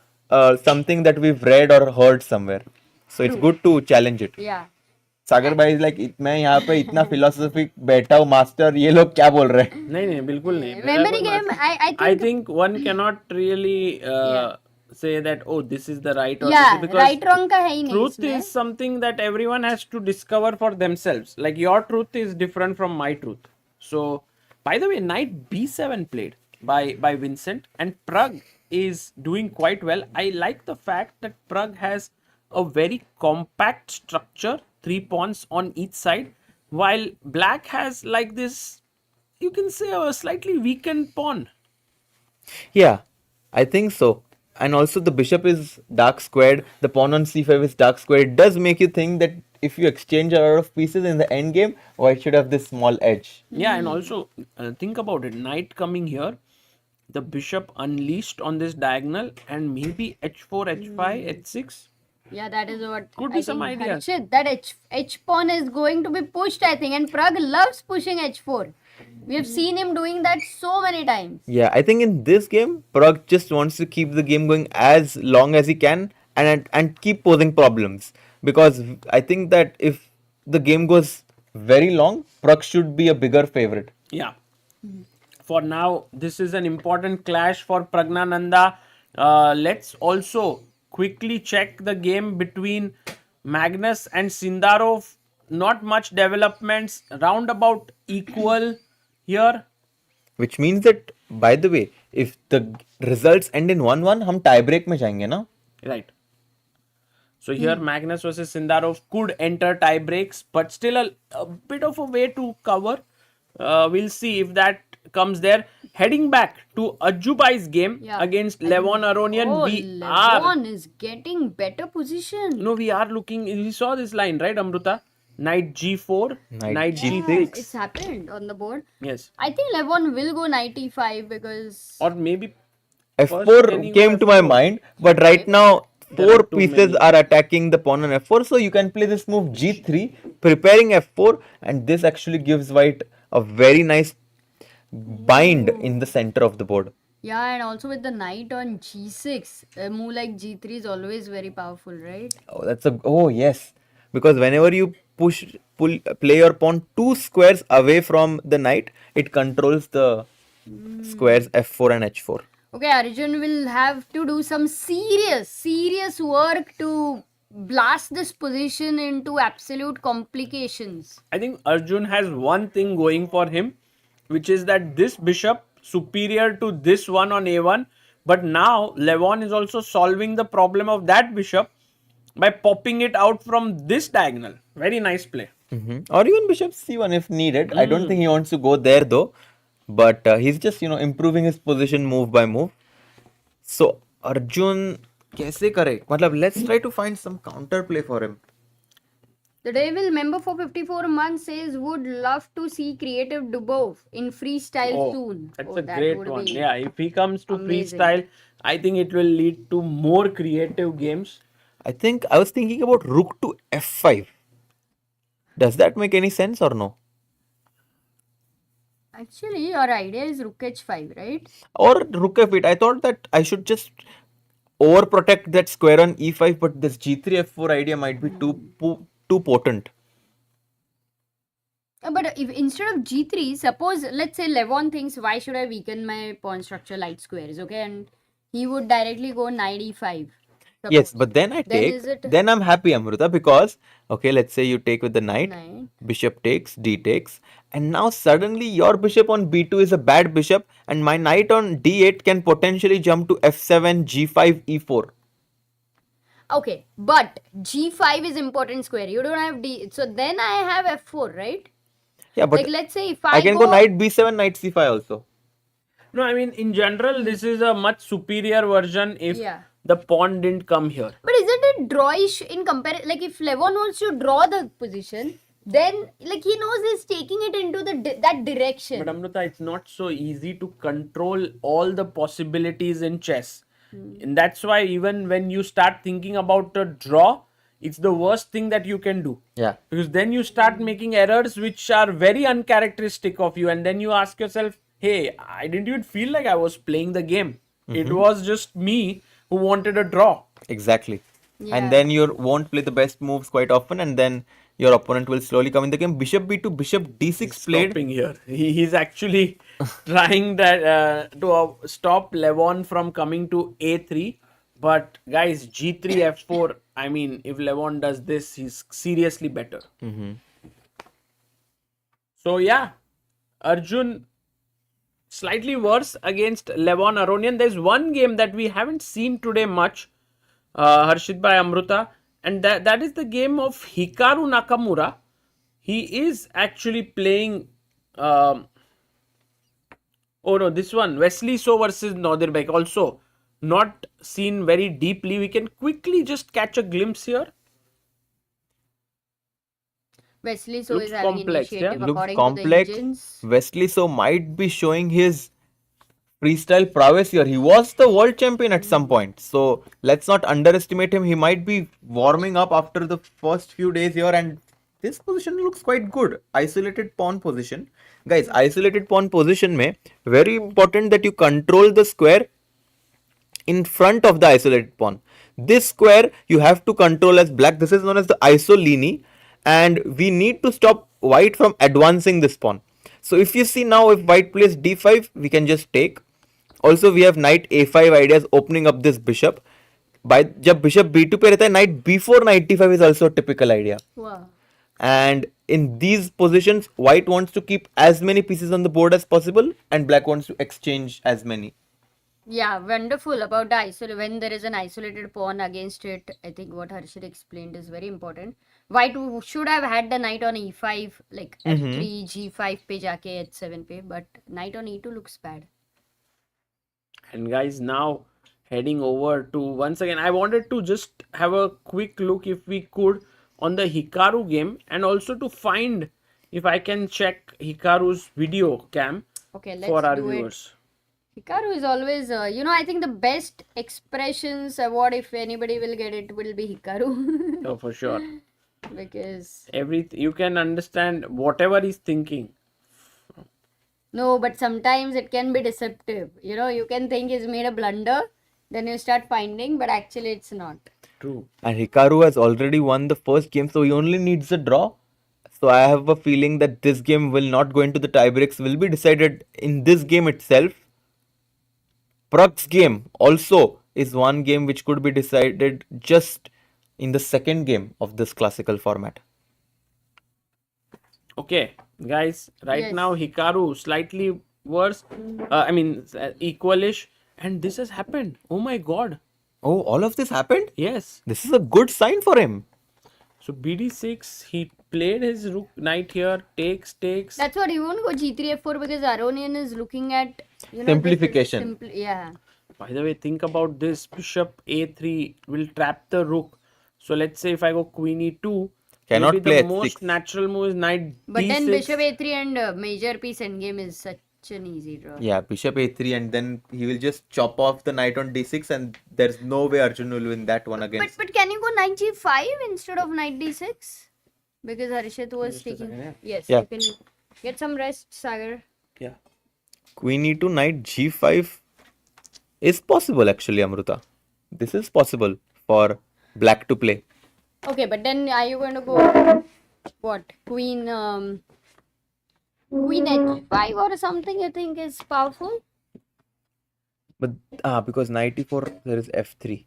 something that we've read or heard somewhere. So it's good to challenge it. Yeah. सागर भाई like मैं यहाँ पे इतना philosophic बैठा हूँ master, ये लोग क्या बोल रहे हैं? नहीं बिल्कुल नहीं. Memory game, I think one cannot really say that, oh, this is the right or Yeah, this is, because right wrong का है ही नहीं truth इसमें. is something that everyone has to discover for themselves. Like your truth is different from my truth. So, by the way, knight b7 played by Vincent, and Pragg is doing quite well. I like the fact that Pragg has a very compact structure, 3 pawns on each side, while black has like this, you can say, a slightly weakened pawn. Yeah, I think so. And also the bishop is dark squared, the pawn on c5 is dark squared. It does make you think that if you exchange a lot of pieces in the end game, white should have this small edge. Yeah, and also think about it. Knight coming here, the bishop unleashed on this diagonal, and maybe h4, h5, h6. Yeah, that is what Could be some ideas. Harshit, that H pawn is going to be pushed, I think, and Pragg loves pushing H4. We have seen him doing that so many times. Yeah, I think in this game, Pragg just wants to keep the game going as long as he can and keep posing problems. Because I think that if the game goes very long, Pragg should be a bigger favorite. Yeah. For now, this is an important clash for Praggnanandhaa. Let's also quickly check the game between Magnus and Sindarov. Not much developments, roundabout equal here. Which means that, by the way, if the results end in 1-1, हम tie break में जाएंगे ना? Right. So here Magnus versus Sindarov could enter tie breaks, but still a bit of a way to cover. We'll see if that comes there. Heading back to Ajubai's game against Levon Aronian, Levon is getting better position. No, we are looking. We saw this line, right, Amruta? Knight g4, knight g6. It's happened on the board. Yes. I think Levon will go knight e5 because... Or maybe... F4 came to my mind, but right now four pieces are attacking the pawn on f4, so you can play this move g3, preparing f4, and this actually gives white a very nice bind in the center of the board. Yeah, and also with the knight on g6, a move like g3 is always very powerful, right? Oh yes, because whenever you play your pawn 2 squares away from the knight, it controls the squares f4 and h4. Okay, Arjun will have to do some serious work to blast this position into absolute complications. I think Arjun has one thing going for him, which is that this bishop superior to this one on a1, but now Levon is also solving the problem of that bishop by popping it out from this diagonal. Very nice play. Or even bishop c1 if needed. I don't think he wants to go there though, but he's just improving his position move by move. So Arjun kaise kare? Let's try to find some counter play for him. The Devil member for 54 months says would love to see creative Dubov in freestyle soon. That's a great one. Yeah, if he comes to freestyle, I think it will lead to more creative games. I was thinking about rook to f5. Does that make any sense or no? Actually, your idea is rook h5, right? Or rook f8. I thought that I should just overprotect that square on e5, but this g3 f4 idea might be too potent. But if instead of g3, suppose let's say Levon thinks why should I weaken my pawn structure light squares, okay, and he would directly go knight e5. Suppose. Yes, but then then I'm happy, Amrita, because okay, let's say you take with the knight, bishop takes, d takes, and now suddenly your bishop on b2 is a bad bishop, and my knight on d8 can potentially jump to f7, g5, e4. Okay, but g5 is important square. You don't have d, so then I have f4, right? Yeah, but like let's say if I can go knight b7, knight c5 also. No, I mean in general this is a much superior version if the pawn didn't come here. But isn't it drawish in comparison? Like if Levon wants to draw the position, then like he knows he's taking it into that direction. But Amrita, it's not so easy to control all the possibilities in chess. And that's why even when you start thinking about a draw, it's the worst thing that you can do. Yeah. Because then you start making errors which are very uncharacteristic of you, and then you ask yourself, hey, I didn't even feel like I was playing the game. It was just me who wanted a draw. Exactly. Yeah. And then you won't play the best moves quite often, and then your opponent will slowly come in the game. Bishop b2, bishop d6 played. Stopping here. He's actually trying that to stop Levon from coming to a3. But guys, g3, f4, I mean, if Levon does this, he's seriously better. So yeah, Arjun slightly worse against Levon Aronian. There's one game that we haven't seen today much, Harshit Bhai, Amrita, and that is the game of Hikaru Nakamura. He is actually playing, oh no, this one, Wesley So versus Nodirbek, also not seen very deeply. We can quickly just catch a glimpse here. Wesley So looks is having complex, initiative yeah? according Looks to complex. the engines. Wesley So might be showing his freestyle prowess here. He was the world champion at some point, so let's not underestimate him. He might be warming up after the first few days here, and this position looks quite good. Isolated pawn position. Guys, isolated pawn position mein, very important that you control the square in front of the isolated pawn. This square you have to control as black. This is known as the isolini, and we need to stop white from advancing this pawn. So if you see now, if white plays d5, we can just take. Also, we have knight a5 ideas opening up this bishop. By jab bishop b2 pe rehta hai, knight b4, knight d5 is also a typical idea. Wow. And in these positions, white wants to keep as many pieces on the board as possible, and black wants to exchange as many. Yeah, wonderful about the isolate. When there is an isolated pawn against it, I think what Harshit explained is very important. White should have had the knight on e5, like f3, g5 pe jaake h7 pe, but knight on e2 looks bad. And guys, now heading over to, once again, I wanted to just have a quick look if we could on the Hikaru game, and also to find if I can check Hikaru's video cam Okay, let's for our do viewers. Hikaru is always, I think the best expressions award, if anybody will get it, will be Hikaru. Oh, for sure. Because You can understand whatever he's thinking. no, but sometimes it can be deceptive. You can think he's made a blunder, then you start finding, but actually it's not. True. And Hikaru has already won the first game, so he only needs a draw. So I have a feeling that this game will not go into the tiebreaks, will be decided in this game itself. Pragg's game also is one game which could be decided just in the second game of this classical format. Okay, guys, right Yes. now Hikaru slightly worse, equalish, and this has happened. Oh my god. Oh, all of this happened? Yes. This is a good sign for him. So BD6, he played his rook knight here, takes. That's what he won't go G3 F4 because Aronian is looking at Simplification. Yeah. By the way, think about this. Bishop A3 will trap the rook. So let's say if I go Queen E2, Cannot maybe play the H6. most natural move is Knight But D6. then Bishop A3 and major piece endgame is such an easy draw. Yeah, Bishop A3 and then he will just chop off the knight on D6 and there's no way Arjun will win that one against. But can you go Knight G5 instead of Knight D6? Because Harshit was taking... Yes, Yeah. you can get some rest, Sagar. Yeah. Queen E2, knight G5 is possible actually, Amruta. This is possible for black to play. Okay, but then are you going to go... What? Queen H5 or something you think is powerful? But because knight E4 there is F3.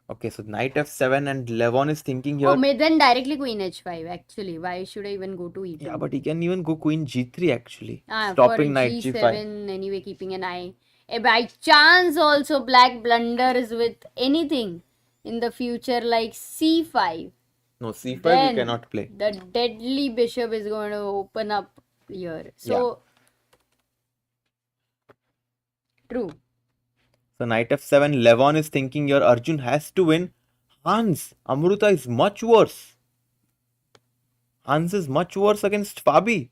Okay, so knight F7 and Levon is thinking here. Oh, then directly Queen H5 actually. Why should I even go to E2? Yeah, but he can even go Queen G3 actually. For Stopping knight G7 G5. anyway, keeping an eye. By chance also black blunders with anything in the future like C5. No, C5 Then you cannot play. the deadly bishop is going to open up here. So, true. So knight F7, Levon is thinking here Arjun has to win. Hans, Amruta is much worse. Hans is much worse against Fabi.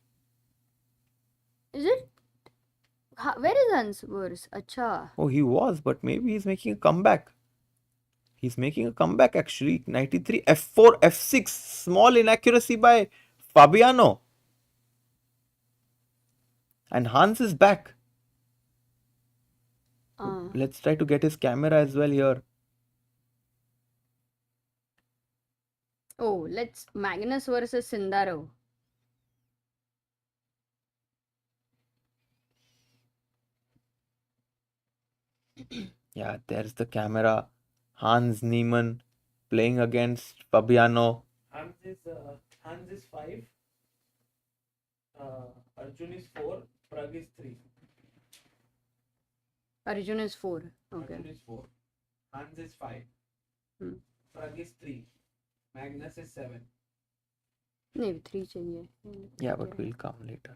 Is it? Where is Hans worse? Acha. Oh, he was, but maybe he's making a comeback. He's making a comeback actually. Knight E3, F4, F6. Small inaccuracy by Fabiano. And Hans is back. Let's try to get his camera as well here. Oh, let's Magnus versus Sindarov. Yeah, there's the camera. Hans Niemann playing against Fabiano. Hans is 5. Arjun is 4. Pragg is 3. Arjun is 4. Okay. Arjun is 4. Hans is 5. Pragg is 3. Magnus is 7. नहीं 3 चाहिए. Yeah, but we'll come later.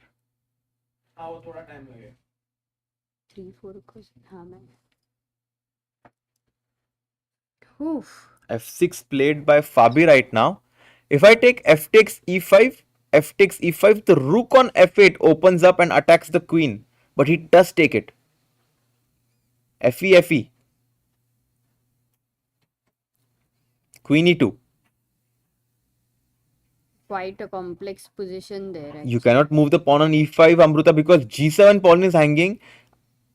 हाँ वो थोड़ा time लगेगा. 3 4 को हाँ मैं. Oof. F6 played by Fabi right now. If I take F takes E5, F takes E5, the rook on F8 opens up and attacks the queen. But he does take it. Fe, Fe. Queen E2. Quite a complex position there. Actually. You cannot move the pawn on E5, Amruta, because G7 pawn is hanging.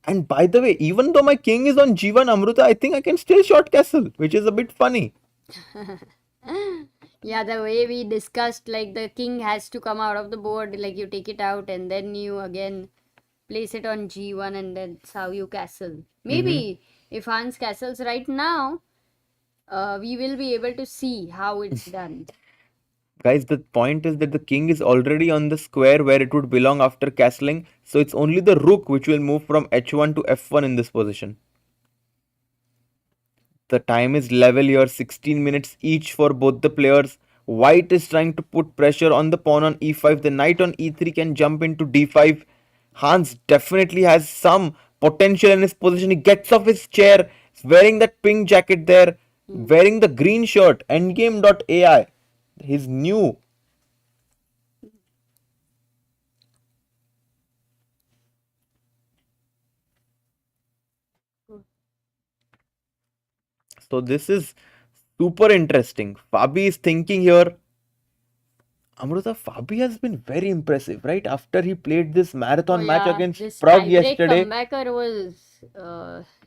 And by the way, even though my king is on G1, Amruta, I think I can still short castle, which is a bit funny. Yeah, the way we discussed, like the king has to come out of the board, like you take it out and then you again place it on G1 and that's how you castle. Maybe if Hans castles right now, we will be able to see how it's done. Guys, the point is that the king is already on the square where it would belong after castling. So it's only the rook which will move from H1 to F1 in this position. The time is level here, 16 minutes each for both the players. White is trying to put pressure on the pawn on E5. The knight on E3 can jump into D5. Hans definitely has some potential in his position. He gets off his chair. He's wearing that pink jacket there. Wearing the green shirt. Endgame.ai. His new. So this is super interesting. Fabi is thinking here. Amruta, Fabi has been very impressive, right? After he played this marathon match against this Pragg tiebreak yesterday. comebacker was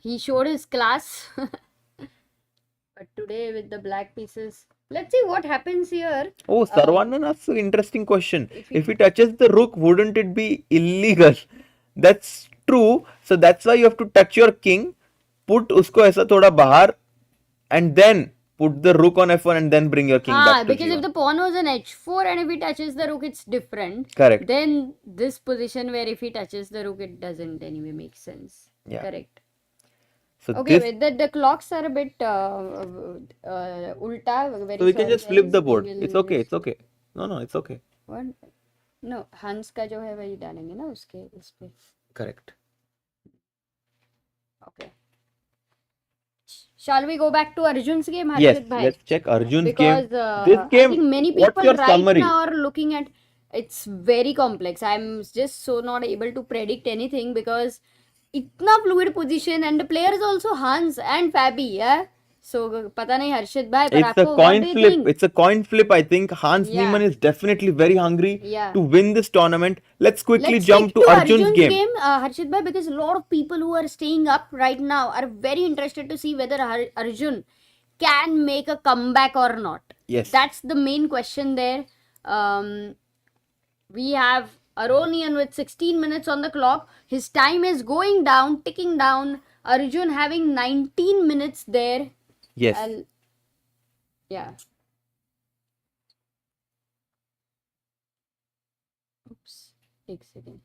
he showed his class. But today with the black pieces, let's see what happens here. Oh, Sarvanan asks an interesting question. If he touches the rook, wouldn't it be illegal? That's true. So that's why you have to touch your king, put usko aisa thoda bahar, and then put the rook on f1 and then bring your king back to because g1. if the pawn was an h4 and if he touches the rook, it's different. Correct. Then this position where if he touches the rook, it doesn't anyway make sense. Yeah. Correct. So Okay, this, wait, the clocks are a bit ulta. Very so we can sorry, just flip guys. the board. We will It's okay. just- It's okay. No, it's okay. What? No, हंस का जो है वही डालेंगे ना उसके इस पे. Correct. Okay. Shall we go back to Arjun's game, Yes, Harshit bhai? let's check Arjun's Because game. This game, I think many what's people your right summary? now are looking at it's very complex. I'm just so not able to predict anything because itna fluid position and the players also Hans and Fabi, yeah. So पता नहीं हर्षित भाई पर It's a आपको what coin do you flip. think? It's a coin flip. I think Hans Yeah. Niemann is definitely very hungry Yeah. to win this tournament. Let's quickly Let's jump stick to Arjun's game. Harshit bhai, because a lot of people who are staying up right now are very interested to see whether Arjun can make a comeback or not. Yes. That's the main question there. We have Aronian with 16 minutes on the clock. His time is going down, ticking down. Arjun having 19 minutes there. Yes. Yeah. Oops. Take a second.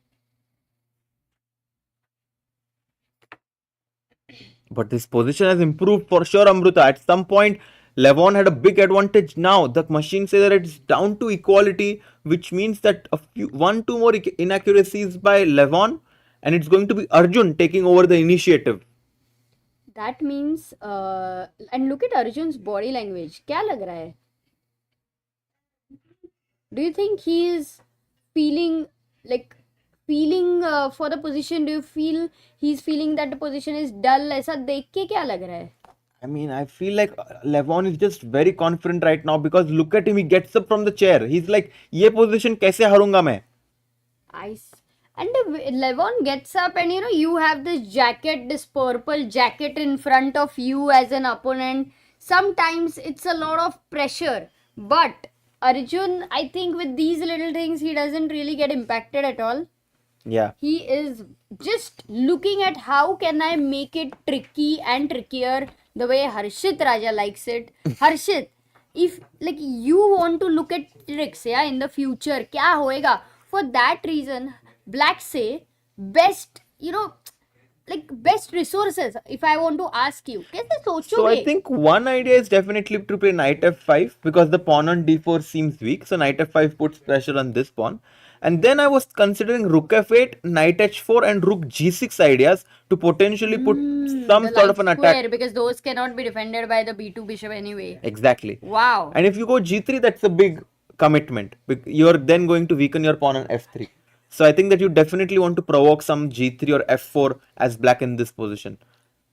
But this position has improved for sure, Amruta. At some point, Levon had a big advantage. Now the machine says that it's down to equality, which means that one, two more inaccuracies by Levon, and it's going to be Arjun taking over the initiative. That means, and look at Arjun's body language. क्या लग रहा है? Do you think he is feeling for the position? Do you feel he's feeling that the position is dull? ऐसा देख के क्या लग रहा है? I mean, I feel like Levon is just very confident right now because look at him. He gets up from the chair. He's like, ये position कैसे हारूंगा मैं? And Levon gets up and you have this jacket, this purple jacket in front of you as an opponent. Sometimes it's a lot of pressure. But Arjun, I think with these little things, he doesn't really get impacted at all. Yeah. He is just looking at how can I make it tricky and trickier the way Harshit Raja likes it. Harshit, if like you want to look at tricks, yeah, in the future, क्या होएगा? For that reason, Black say best, best resources. If I want to ask you, कैसे सोचोगे? So I think one idea is definitely to play knight f5 because the pawn on d4 seems weak. So knight f5 puts pressure on this pawn. And then I was considering rook f8, knight h4 and rook g6 ideas to potentially put some sort of an attack. Because those cannot be defended by the b2 bishop anyway. Exactly. Wow. And if you go g3, that's a big commitment. You're then going to weaken your pawn on f3. So I think that you definitely want to provoke some g3 or f4 as black in this position.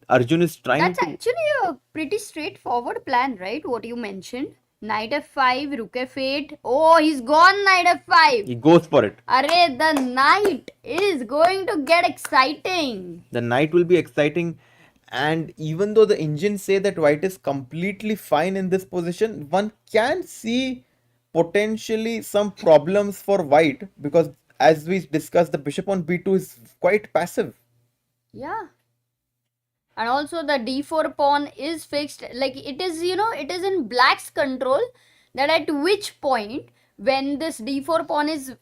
Arjun is trying That's to... actually a pretty straightforward plan, right? What you mentioned. Knight f5, rook f8. Oh, he's gone knight f5. He goes for it. Array, the knight is going to get exciting. The knight will be exciting. And even though the engines say that white is completely fine in this position, one can see potentially some problems for white because as we discussed, the bishop on b2 is quite passive. Yeah. And also the d4 pawn is fixed. Like it is, it is in black's control that at which point when this d4 pawn is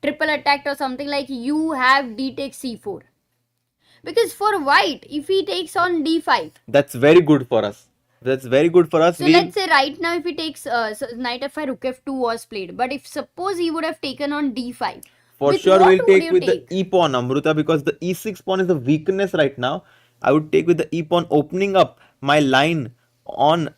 triple attacked or something, like you have d takes c4. Because for white, if he takes on d5. That's very good for us. That's very good for us. So let's say right now if he takes knight f5, rook f2 was played. But if suppose he would have taken on d5. For sure we'll take with the e pawn, Amruta, because the e6 pawn is a weakness right now. I would take with the e pawn, opening up my line on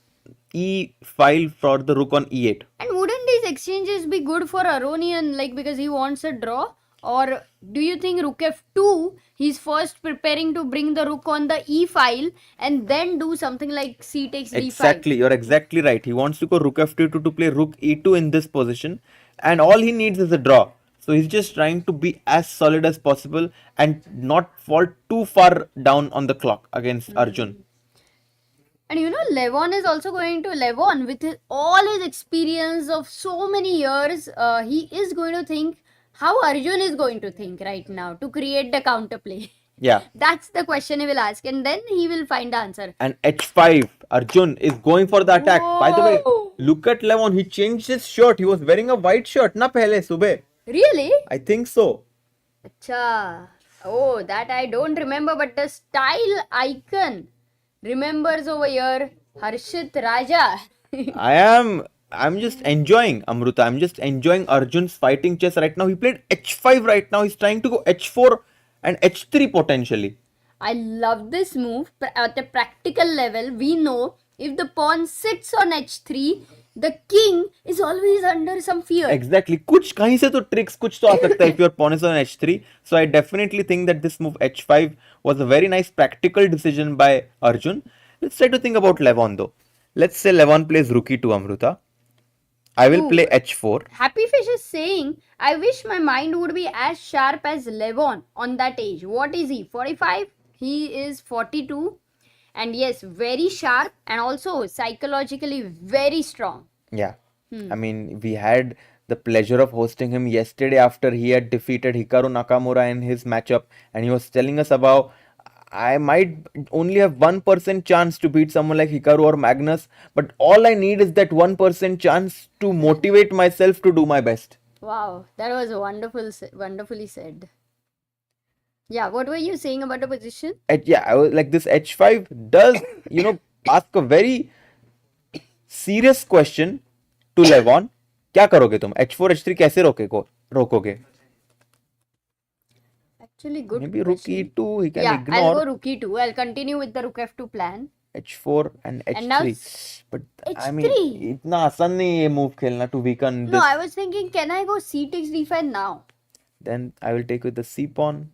e file for the rook on e8. And wouldn't these exchanges be good for Aronian, because he wants a draw? Or do you think rook f2, he's first preparing to bring the rook on the e file and then do something like c takes d5? Exactly, you're exactly right. He wants to go rook f2 to play rook e2 in this position, and all he needs is a draw. So he's just trying to be as solid as possible and not fall too far down on the clock against Arjun. And you know, Levon is also going to Levon with all his experience of so many years. He is going to think how Arjun is going to think right now to create the counterplay. Yeah. That's the question he will ask, and then he will find the answer. And h5, Arjun is going for the attack. By the way, look at Levon. He changed his shirt. He was wearing a white shirt na pehle subah. Really? I think so. Acha. Oh, that I don't remember, but the style icon remembers over here. Harshit Raja. I'm just enjoying, Amruta. I'm just enjoying Arjun's fighting chess right now. He played h5 right now. He's trying to go h4 and h3 potentially. I love this move. At a practical level, we know if the pawn sits on h3, the king is always under some fear. Exactly. कुछ कहीं से तो tricks कुछ तो आ सकता है if your pawn is on h3. So I definitely think that this move h5 was a very nice practical decision by Arjun. Let's try to think about Levon though. Let's say Levon plays rook e2, Amruta. I will play h4. Happy Fish is saying, I wish my mind would be as sharp as Levon on that age. What is he? 45? He is 42. And yes, very sharp and also psychologically very strong. Yeah. I mean, we had the pleasure of hosting him yesterday after he had defeated Hikaru Nakamura in his matchup. And he was telling us about, I might only have 1% chance to beat someone like Hikaru or Magnus. But all I need is that 1% chance to motivate myself to do my best. Wow, that was wonderfully said. Yeah, what were you saying about the position? Yeah, I was like this h5 does, ask a very serious question to Levon. क्या करोगे तुम? h4, h3 कैसे रोकोगे? Actually, good Maybe question. rook e2, he can ignore. I'll go rook e2. I'll continue with the rook f2 plan. h4 and h3. And now but h3. I mean, इतना आसान नहीं है move खेलना to weaken this. No, I was thinking, can I go c takes d5 now? Then I will take with the c pawn.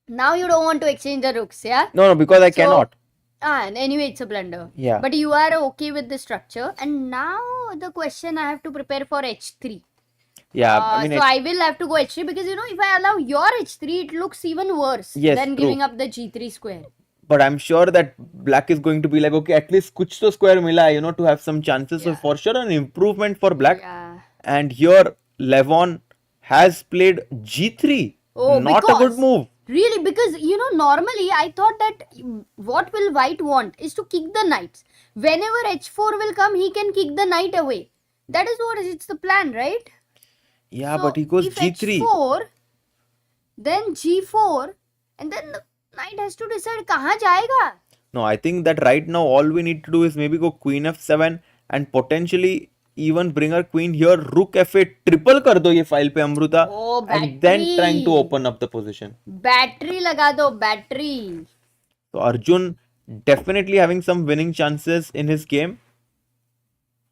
Now you don't want to exchange the rooks, yeah? No, because I cannot. And anyway, it's a blunder. Yeah. But you are okay with the structure. And now the question I have to prepare for h3. Yeah, I mean, so I will have to go h3 because if I allow your h3, it looks even worse than giving up the g3 square. But I'm sure that black is going to be like, okay, at least kuch to square mila, to have some chances. So for sure, an improvement for black. Yeah. And here, Levon has played g3. Oh, not a good move. Really, because normally I thought that what will white want is to kick the knights. Whenever h4 will come, he can kick the knight away. That is what it's the plan, right? Yeah, but he goes if g3. h4, then g4, and then the knight has to decide kahan jayega. No, I think that right now all we need to do is maybe go queen f7 and potentially even bring our queen here, rook f8, triple kar do ye file pe Amruta, Oh, and then trying to open up the position. Battery laga do, battery. So Arjun definitely having some winning chances in his game.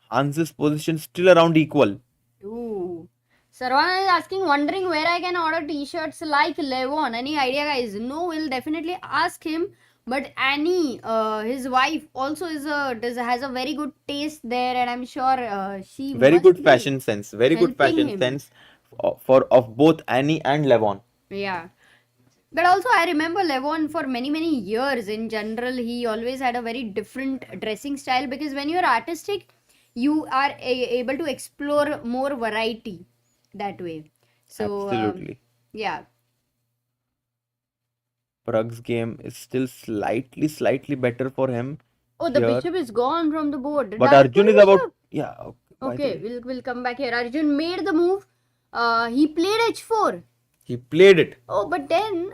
Hans's position still around equal. Ooh. Sarvana is asking, wondering where I can order t-shirts like Levon. Any idea, guys? No, we'll definitely ask him. But Annie, his wife, also has a very good taste there, and I'm sure she Very must good be fashion sense. Very good helping fashion him. sense of both Annie and Levon. Yeah. But also, I remember Levon for many, many years. In general, he always had a very different dressing style because when you're artistic, you are able to explore more variety that way. So, Absolutely. Yeah. Pragg's game is still slightly better for him. Oh, the here. bishop is gone from the board. But That's Arjun the is about... bishop. Yeah. Okay, we'll come back here. Arjun made the move. He played h4. He played it. Oh, but then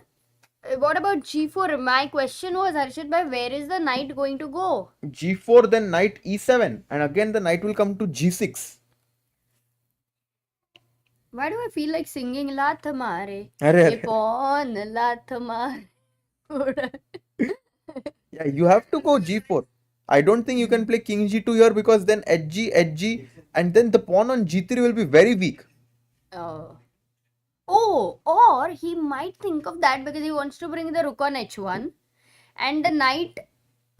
what about g4? My question was, Harshit bhai, where is the knight going to go? G4, then knight e7. And again the knight will come to g6. Why do I feel like singing Lath Mare? Arre. Ye pawn Lath Mare. Yeah, you have to go g4. I don't think you can play king g2 here because then hg, and then the pawn on g3 will be very weak. Oh. Oh, or he might think of that because he wants to bring the rook on h1 and the knight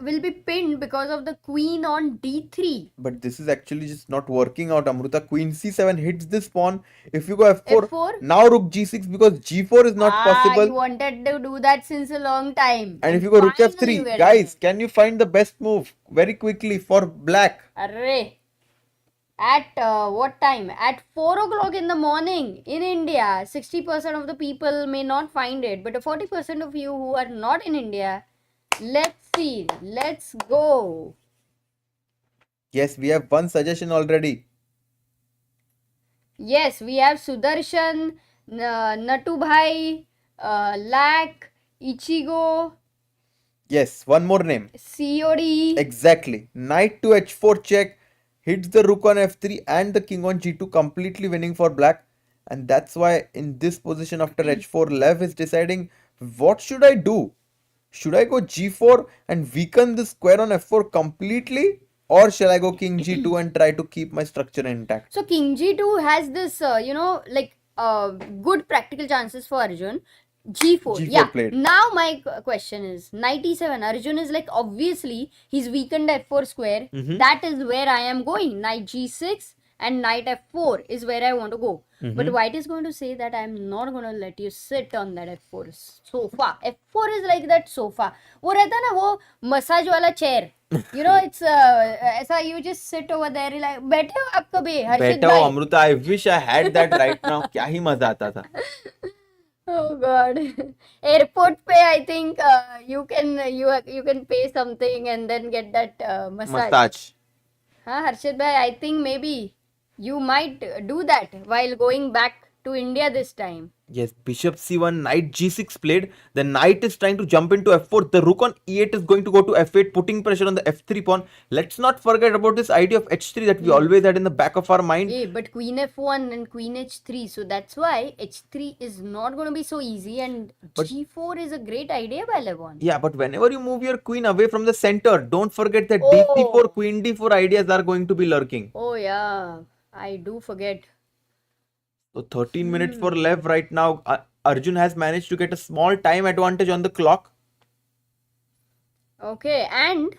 will be pinned because of the queen on d3. But this is actually just not working out, Amruta. Queen c7 hits this pawn. If you go f4, F4? now rook g6 because g4 is not You possible. wanted to do that since a long time. And if you go rook finally you f3, get guys, can you find the best move very quickly for black? Array. At what time? At 4 o'clock in the morning in India. 60% of the people may not find it, but the 40% of you who are not in India, let's see. Let's go. Yes, we have one suggestion already. Yes, we have Sudarshan, Natubhai, Lak, Ichigo, Yes, one more name. COD. Exactly. Knight to h4 check, hits the rook on f3 and the king on g2, completely winning for black. And that's why in this position after h4, Lev is deciding, what should I do? Should I go g4 and weaken the square on f4 completely? Or shall I go king g2 and try to keep my structure intact? So king g2 has this, good practical chances for Arjun. G4. G4 Yeah. played. Now my question is, knight e7. Arjun is like, obviously, he's weakened f4 square. Mhm. That is where I am going. Knight g6 and knight f4 is where I want to go. But Mhm. white is going to say that I'm not going to let you sit on that f4 sofa. f4 is like that sofa. वो रहता है ना वो massage वाला chair. You know, it's ऐसा you just sit over there like बैठे हो आप कभी हर्षित Better भाई? Amruta, I wish I had that right now. क्या ही मजा आता था. Oh God. Airport pay, I think you can pay something and then get that massage. Massage. Huh, Harshit bhai, I think maybe you might do that while going back to India this time. Yes, bishop c1, knight g6 played. The knight is trying to jump into f4. The rook on e8 is going to go to f8, putting pressure on the f3 pawn. Let's not forget about this idea of h3 that we always had in the back of our mind. Hey, but queen f1 and queen h3, so that's why h3 is not going to be so easy and g4 is a great idea by Levon. Yeah, but whenever you move your queen away from the center, don't forget that Oh. d4, queen d4 ideas are going to be lurking. Oh yeah, I do forget. So 13 minutes for Lev right now. Arjun has managed to get a small time advantage on the clock. Okay, and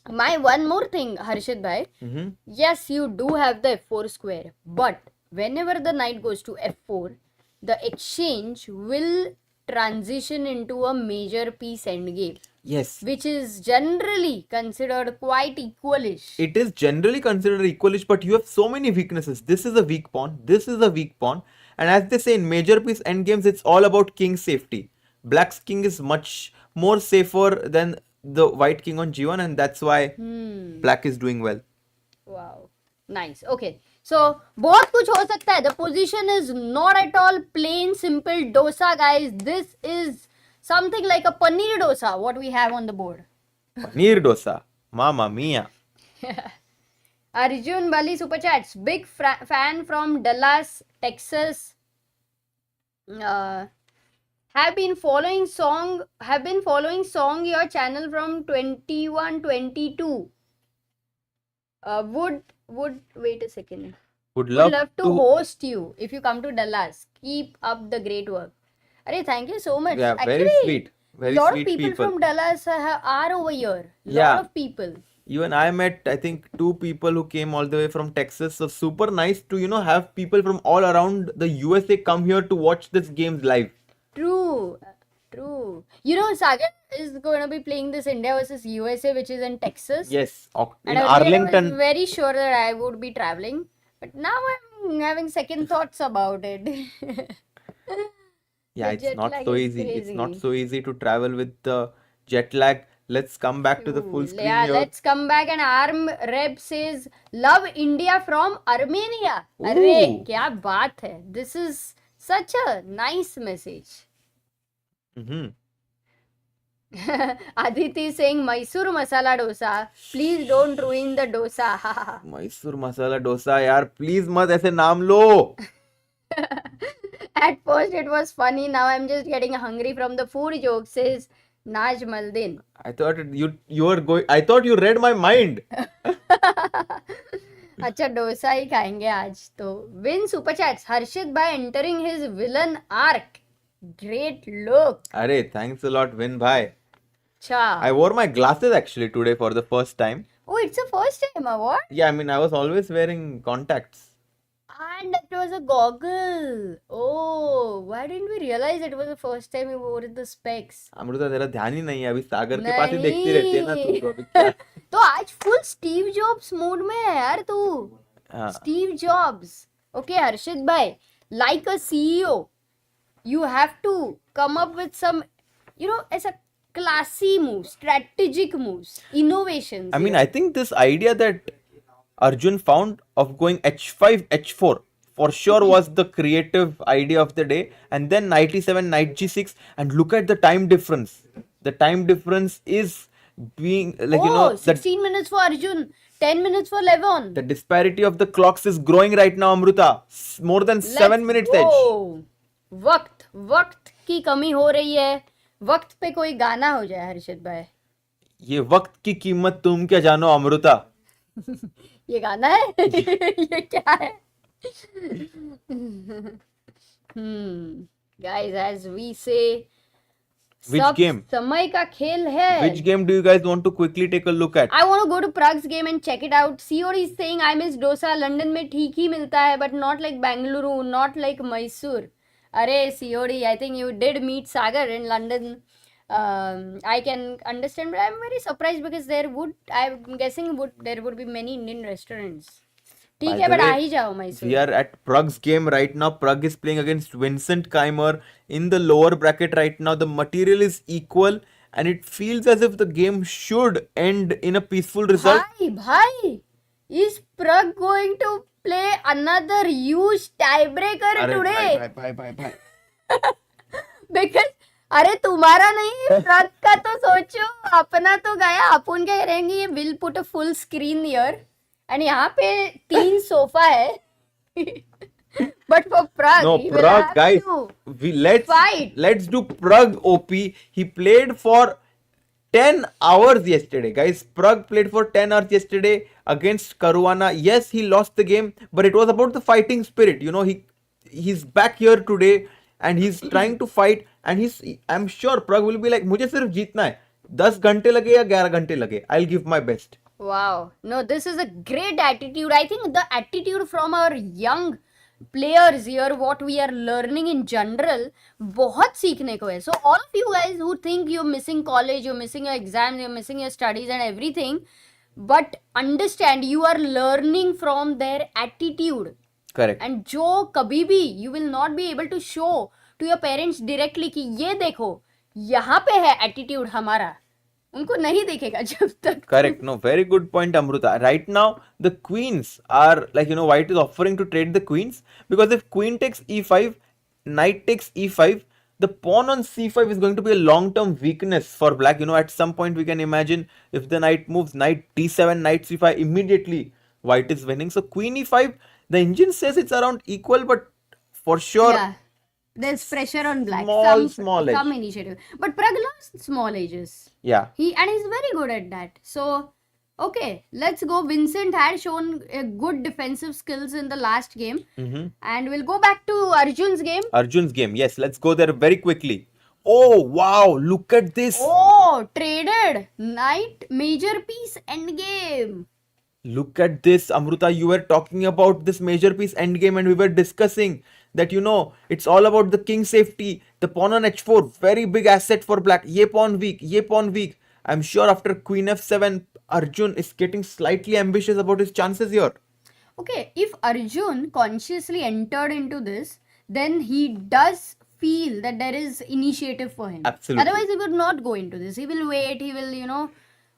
my one more thing, Harshit bhai. Mhm. Yes, you do have the f4 square, but whenever the knight goes to f4, the exchange will transition into a major piece endgame, Yes. which is generally considered quite equalish. It is generally considered equalish, but you have so many weaknesses. This is a weak pawn. This is a weak pawn. And as they say in major piece endgames, it's all about king safety. Black's king is much more safer than the white king on g1, and that's why black is doing well. Wow, nice. Okay, so बहुत कुछ हो सकता है. The position is not at all plain simple dosa, guys. This is something like a paneer dosa, what we have on the board. Paneer dosa. Mama mia. Arjun Bali Super Chats, big fan from Dallas, Texas. Have been following song your channel from 21-22. Would wait a second. Would love to host you if you come to Dallas. Keep up the great work. Arey, thank you so much. Yeah, very Actually, sweet. Very lot sweet of people from Dallas are over here. Yeah. Lot of people. Even I met, I think, 2 people who came all the way from Texas. So super nice to, have people from all around the USA come here to watch this games live. True. Sagar is going to be playing this India versus USA, which is in Texas. Yes, in And earlier I was Arlington. very sure that I would be traveling. But now I'm having second thoughts about it. Yeah, The it's jet not lag so is easy. It's not crazy. so easy to travel with the jet lag. Let's come back to the full screen Yeah, here. let's come back and Arm Reb says, love India from Armenia. Arey, Ooh. kya baat hai. This is such a nice message. Mhm. Aditi saying Mysore masala dosa. Please don't ruin the dosa. Mysore masala dosa, yaar. Please mat aise naam lo. At first it was funny. Now I'm just getting hungry from the food joke, says Naj Maldin. I thought you were going. I thought you read my mind. अच्छा डोसा ही खाएंगे आज तो. Win super chats. Harshit by entering his villain arc. Great look. Arey, thanks a lot, Win bhai. Cha. I wore my glasses actually today for the first time. Oh, it's the first time, what? Yeah, I mean, I was always wearing contacts. And it was a goggle. Oh, why didn't we realize it was the first time you wore the specs? Amrita तेरा ध्यान ही नहीं है अभी सागर के पास ही देखती रहती है ना तू तो अभी क्या? तो आज फुल स्टीव जॉब्स मोड में है यार तू. हाँ. Steve Jobs. Okay, Harshit bhai, like a CEO, you have to come up with some, as a classy moves, strategic moves, innovations. I mean, I think this idea that Arjun found of going h5, h4 for sure was the creative idea of the day. And then knight e7, knight g6, and look at the time difference. The time difference is being like 16 minutes for Arjun, 10 minutes for Levon. The disparity of the clocks is growing right now, Amruta. More than 7 minutes edge. वक्त की कमी हो रही है. वक्त पे कोई गाना हो जाए हर्षित भाई. ये वक्त की कीमत तुम क्या जानो अमृता. ये गाना है. ये क्या है? Guys, as we say, which game? समय का खेल है. Which game do you guys want to quickly take a look at? I want to go to Pragg's game and check it out. COD is saying I miss dosa. London में ठीक ही मिलता है, but not like Bengaluru, not like Mysore. अरे COD, I think you did meet Sagar in London. I can understand, but I'm very surprised because I'm guessing there would be many Indian restaurants. ठीक है, but आ ही जाओ Mysore. We are at Pragg's game right now. Pragg is playing against Vincent Keymer in the lower bracket right now. The material is equal and it feels as if the game should end in a peaceful result. Bhai, is Pragg going to play another huge tiebreaker today? Bye. Because अरे तुम्हारा नहीं, Pragg का तो सोचो. अपना तो गया. अपन क्या करेंगे? We'll put a full screen here. And यहाँ पे 3 सोफा है. But for Pragg, no, he will Pragg, have guys, to fight. Let's do Pragg OP. He played for 10 hours yesterday, guys. Pragg played for 10 hours yesterday against Caruana. Yes, he lost the game, but it was about the fighting spirit. He's back here today and he's trying to fight. And I'm sure Pragg will be like, मुझे सिर्फ जीतना है. 10 घंटे लगे या 11 घंटे लगे. I'll give my best. Wow. No, this is a great attitude. I think the attitude from our young players here, what we are learning in general, बहुत सीखने को है. So all of you guys who think you're missing college, you're missing your exams, you're missing your studies and everything, but understand you are learning from their attitude. Correct. And जो कभी भी you will not be able to show to your parents directly कि ये देखो यहाँ पे है attitude हमारा. उनको नहीं देखेगा जब तक. Correct. No, very good point, Amruta. Right now, the queens are like, white is offering to trade the queens because if queen takes e5, knight takes e5, the pawn on c5 is going to be a long-term weakness for black. At some point we can imagine if the knight moves knight d7, knight c5, immediately white is winning. So queen e5, the engine says it's around equal, but for sure. Yeah. There's pressure on black. Small edge. Some initiative. But Pragg loves small edges. Yeah. He's very good at that. So, okay, let's go. Vincent had shown good defensive skills in the last game. And we'll go back to Arjun's game. Arjun's game. Yes, let's go there very quickly. Oh, wow. Look at this. Oh, traded. Knight, major piece, endgame. Look at this, Amruta. You were talking about this major piece endgame and we were discussing that it's all about the king safety. The pawn on h4, very big asset for black. Ye pawn weak. I'm sure after queen f7, Arjun is getting slightly ambitious about his chances here. Okay, if Arjun consciously entered into this, then he does feel that there is initiative for him. Absolutely. Otherwise, he would not go into this. He will wait. He will,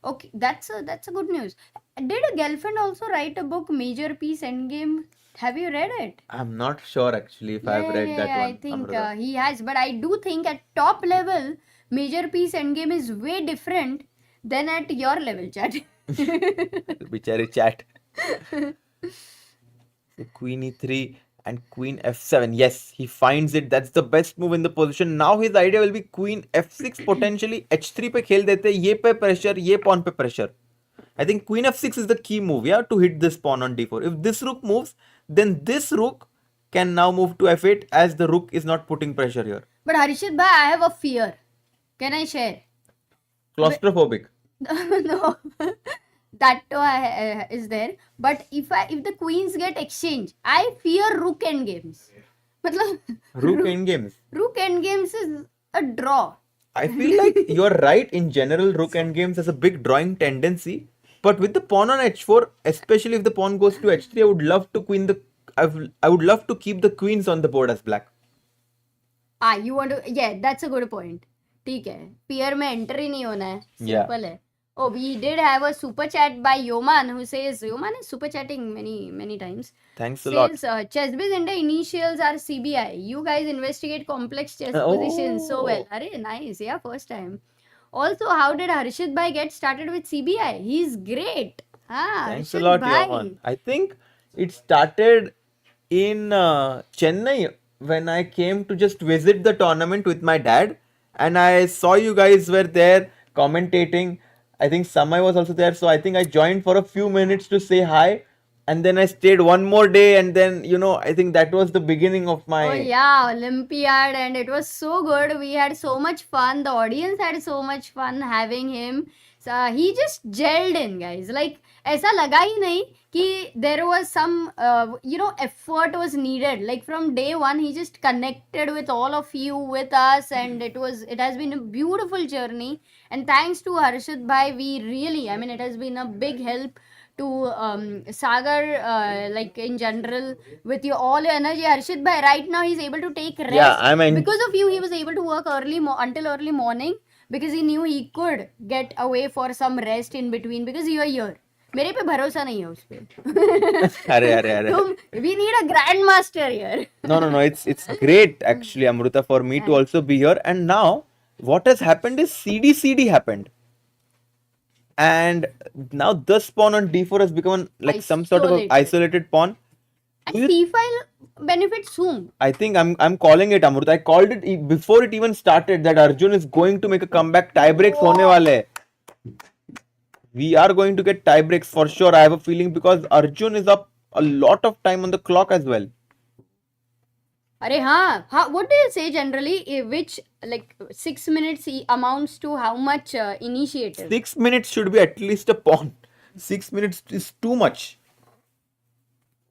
Okay, that's a good news. Did Gelfand also write a book, Major Piece Endgame? Have you read it? I'm not sure actually if I've read that one. I think he has, but I do think at top level, Major Piece Endgame is way different than at your level, chat. Bichari chat. So queen e3 and queen f7. Yes, he finds it. That's the best move in the position. Now his idea will be queen f6, potentially h3 पे खेल देते, ये पे pressure, ये pawn पे pressure. I think queen f6 is the key move, yeah, to hit this pawn on d4. If this rook moves, then this rook can now move to f8 as the rook is not putting pressure here. But Harshit bhai, I have a fear. Can I share? Claustrophobic. No. That is there. But if the queens get exchanged, I fear rook endgames. Rook endgames. Rook endgames is a draw. I feel like you're right. In general, rook endgames has a big drawing tendency. But with the pawn on h4, especially if the pawn goes to h3, I would love to I would love to keep the queens on the board as black. You want to? Yeah, that's a good point. ठीक है. Fear में enter ही नहीं होना है. Simple है. Oh, we did have a super chat by Yoman who says, Yoman is super chatting many times. Thanks a lot. Says, ChessBiz India initials are CBI. You guys investigate complex chess positions so well. Arey, nice. Yeah, first time. Also, how did Harshit bhai get started with CBI? He's great. Thanks a lot, Yoman. I think it started in Chennai when I came to just visit the tournament with my dad. And I saw you guys were there commentating. I think Samay was also there. So I think I joined for a few minutes to say hi. And then I stayed one more day. And then, I think that was the beginning of my... Oh yeah, Olympiad. And it was so good. We had so much fun. The audience had so much fun having him. So he just gelled in, guys. Like, ऐसा लगा ही नहीं कि there was some, effort was needed. Like from day one, he just connected with all of you, with us, and it has been a beautiful journey. And thanks to Harshit bhai, it has been a big help to Sagar, like in general, with all your energy. Harshit bhai, right now he's able to take rest. Yeah, because of you, he was able to work until early morning because he knew he could get away for some rest in between because you are here. मेरे पे भरोसा नहीं है उस पे. अरे. We need a grandmaster here. No. It's great actually, Amruta, for me to also be here. And now, what has happened is CD happened. And now this pawn on d4 has become like some sort of isolated pawn. And c5 benefits whom? I think I'm calling it, Amruta. I called it before it even started that Arjun is going to make a comeback. Tie breaks hone wale. We are going to get tie breaks for sure. I have a feeling because Arjun is up a lot of time on the clock as well. Arey what do you say generally? Which 6 minutes amounts to how much initiative? 6 minutes should be at least a pawn. 6 minutes is too much.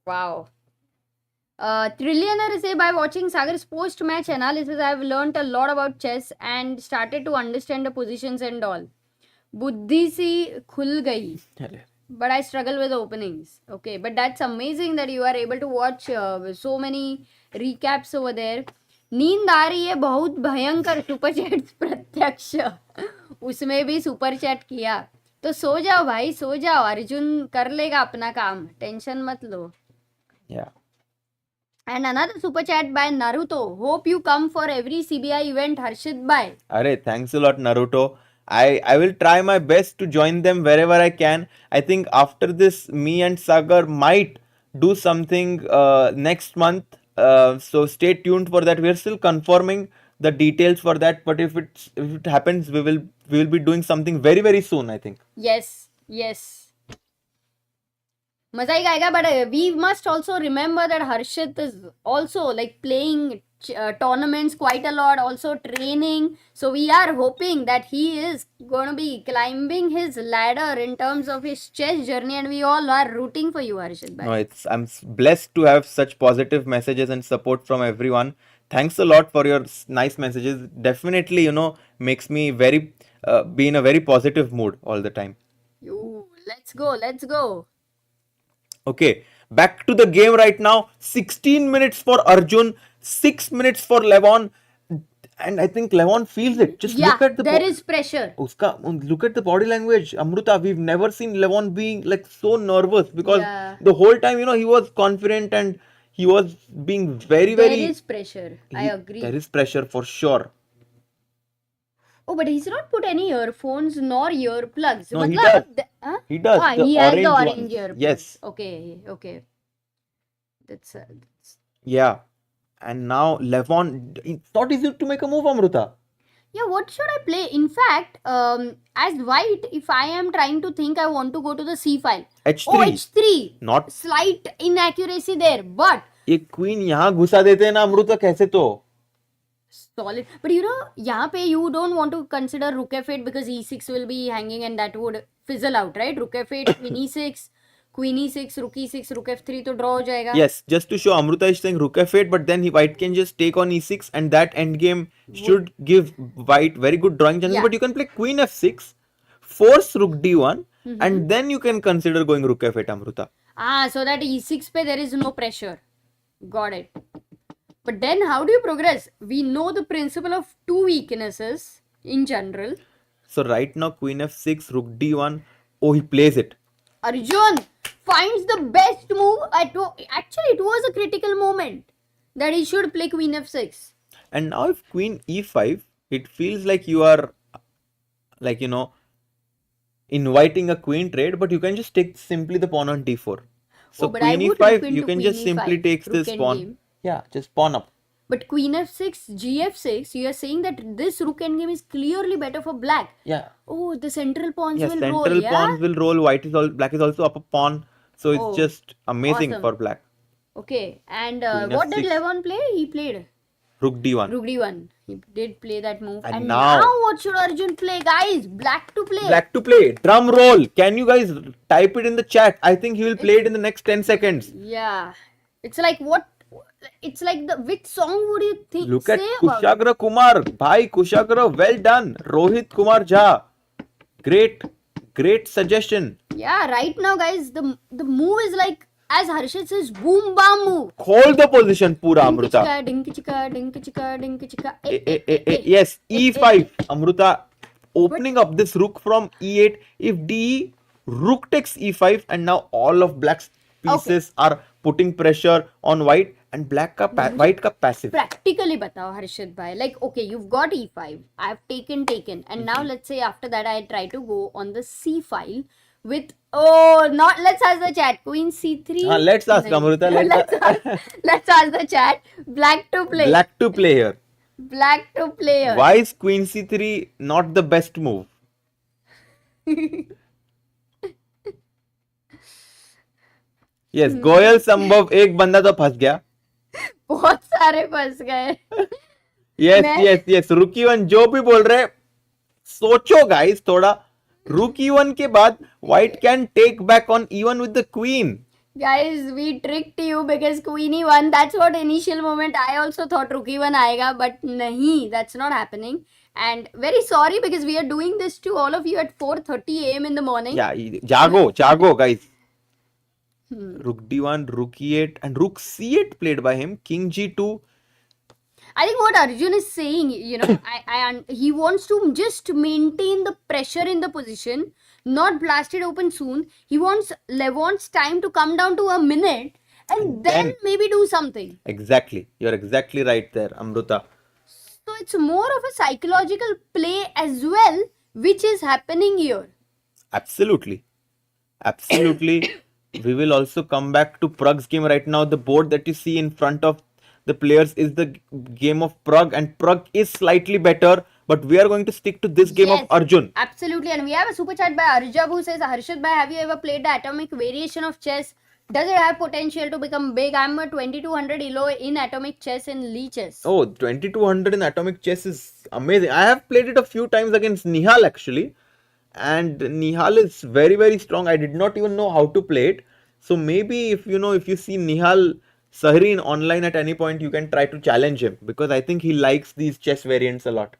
Wow. Trillionaire say, by watching Sagar's post-match analysis, I have learnt a lot about chess and started to understand the positions and all. Buddhi si khul gayi. But I struggle with openings. Okay, but that's amazing that you are able to watch so many recaps over there. नींद आ रही है बहुत भयंकर super chat प्रत्यक्ष उसमें भी super chat किया तो सो जाओ भाई सो जाओ अर्जुन कर लेगा अपना काम टेंशन मत लो. Yeah. And another super chat by Naruto. Hope you come for every CBI event, Harshit bhai. Arey, thanks a lot, Naruto. I will try my best to join them wherever I can. I think after this, me and Sagar might do something next month. So stay tuned for that. We are still confirming the details for that. But if it happens, we will be doing something very, very soon, I think. Yes. मजा ही आएगा. But we must also remember that Harshit is also playing tournaments quite a lot, also training. So we are hoping that he is going to be climbing his ladder in terms of his chess journey, and we all are rooting for you, Harshit bhai. No, I'm blessed to have such positive messages and support from everyone. Thanks a lot for your nice messages. Definitely, makes me be in a very positive mood all the time. Let's go. Okay, back to the game right now. 16 minutes for Arjun, 6 minutes for Levon, and I think Levon feels it. Just look at there is pressure. Look at the body language, Amruta. We've never seen Levon being so nervous because the whole time, he was confident and he was being very. There is pressure. I agree. There is pressure for sure. Oh, but he's not put any earphones nor earplugs. No, he does. He does. He has the orange earplugs. Yes. Okay. That's yeah. And now Levon, it's not easy to make a move, Amruta. Yeah, what should I play? In fact, as white, if I am trying to think, I want to go to the C file. H3. Oh, H3. Not. Slight inaccuracy there, but ये queen यहाँ घुसा देते हैं ना अमृता कैसे तो. solid. But you know, यहाँ पे you don't want to consider rook f8 because e6 will be hanging and that would fizzle out, right? Rook f8, queen e6, queen e6, rook e6, rook f3 तो draw हो जाएगा. Yes, just to show, Amruta is saying rook f8, but then white can just take on e6 and that endgame should give white very good drawing chances. Yeah. But you can play queen f6, force rook d1, and then you can consider going rook f8, Amruta. So that e6 पे there is no pressure. Got it. But then how do you progress? We know the principle of two weaknesses in general. So right now queen f6, rook d1. Oh, he plays it. Arjun finds the best move. Actually, it was a critical moment that he should play queen f6. And now if queen e5, it feels like you are, like, you know, inviting a queen trade, but you can just take simply the pawn on d4. So but I queen would e5, look you into can queen just simply e5, take rook this end pawn. game. Yeah, just pawn up. But queen f6, gf6, you are saying that this rook endgame is clearly better for black. Yeah. Oh, the central pawns Yes, will central roll, yeah? pawns will roll. Black is also up a pawn. So it's Oh, just amazing awesome. for black. Okay, and Queen what did f6. Levon play? He played Rook d1. rook d1. He did play that move. And And now- now what should Arjun play, guys? Black to play. Black to play. Drum roll. Can you guys type it in the chat? I think he will play it in the next 10 seconds. Yeah. It's like what? It's like which song would you think? Look say at about it? Kushagra Kumar. Bhai Kushagra, well done. Rohit Kumar Jha. Great suggestion. Yeah, right now, guys, the move is like, as Harshit says, boom bam move. Hold the position, Pura Amruta. Dinka chika, dinka chika, dinka chika. Yes, e5. Amruta opening up this rook from e8. If d, rook takes e5, and now all of black's pieces are putting pressure on white, and white ka passive. Practically batao, Harshit bhai. Like, okay, you've got e5. I've taken. And now let's say after that I try to go on the c file with, let's ask the chat. Queen c3. Let's ask Amruta. Let's ask the chat. Black to play. Black to play here. Black to play here. Why is queen c3 not the best move? Yes, Goyal संभव एक बंदा तो फंस गया. बहुत सारे फंस गए. Yes. Rook e1 जो भी बोल रहे, सोचो guys थोड़ा. Rook e1 के बाद white can take back on e1 with the queen. Guys, we tricked you because queen e1. That's what initial moment I also thought rook e1 आएगा, but nahi, that's not happening. And very sorry because we are doing this to all of you at 4:30 a.m. in the morning. Yeah, jago guys. Rook d1, rook e8, and rook c8 played by him. King g2. I think what Arjun is saying, you know, he wants to just maintain the pressure in the position, not blast it open soon. He wants Levon's time to come down to a minute and then maybe do something. Exactly. You're exactly right there, Amruta. So it's more of a psychological play as well, which is happening here. Absolutely. We will also come back to Pragg's game right now. The board that you see in front of the players is the game of Pragg, and Pragg is slightly better, but we are going to stick to this game of Arjun. Absolutely, and we have a super chat by Arjab who says, Harshit bhai, have you ever played the atomic variation of chess? Does it have potential to become big? I'm a 2200 elo in atomic chess in Lee chess. Oh, 2200 in atomic chess is amazing. I have played it a few times against Nihal actually, and Nihal is very, very strong. I did not even know how to play it. So maybe if you see Nihal Sahreen online at any point, you can try to challenge him, because I think he likes these chess variants a lot.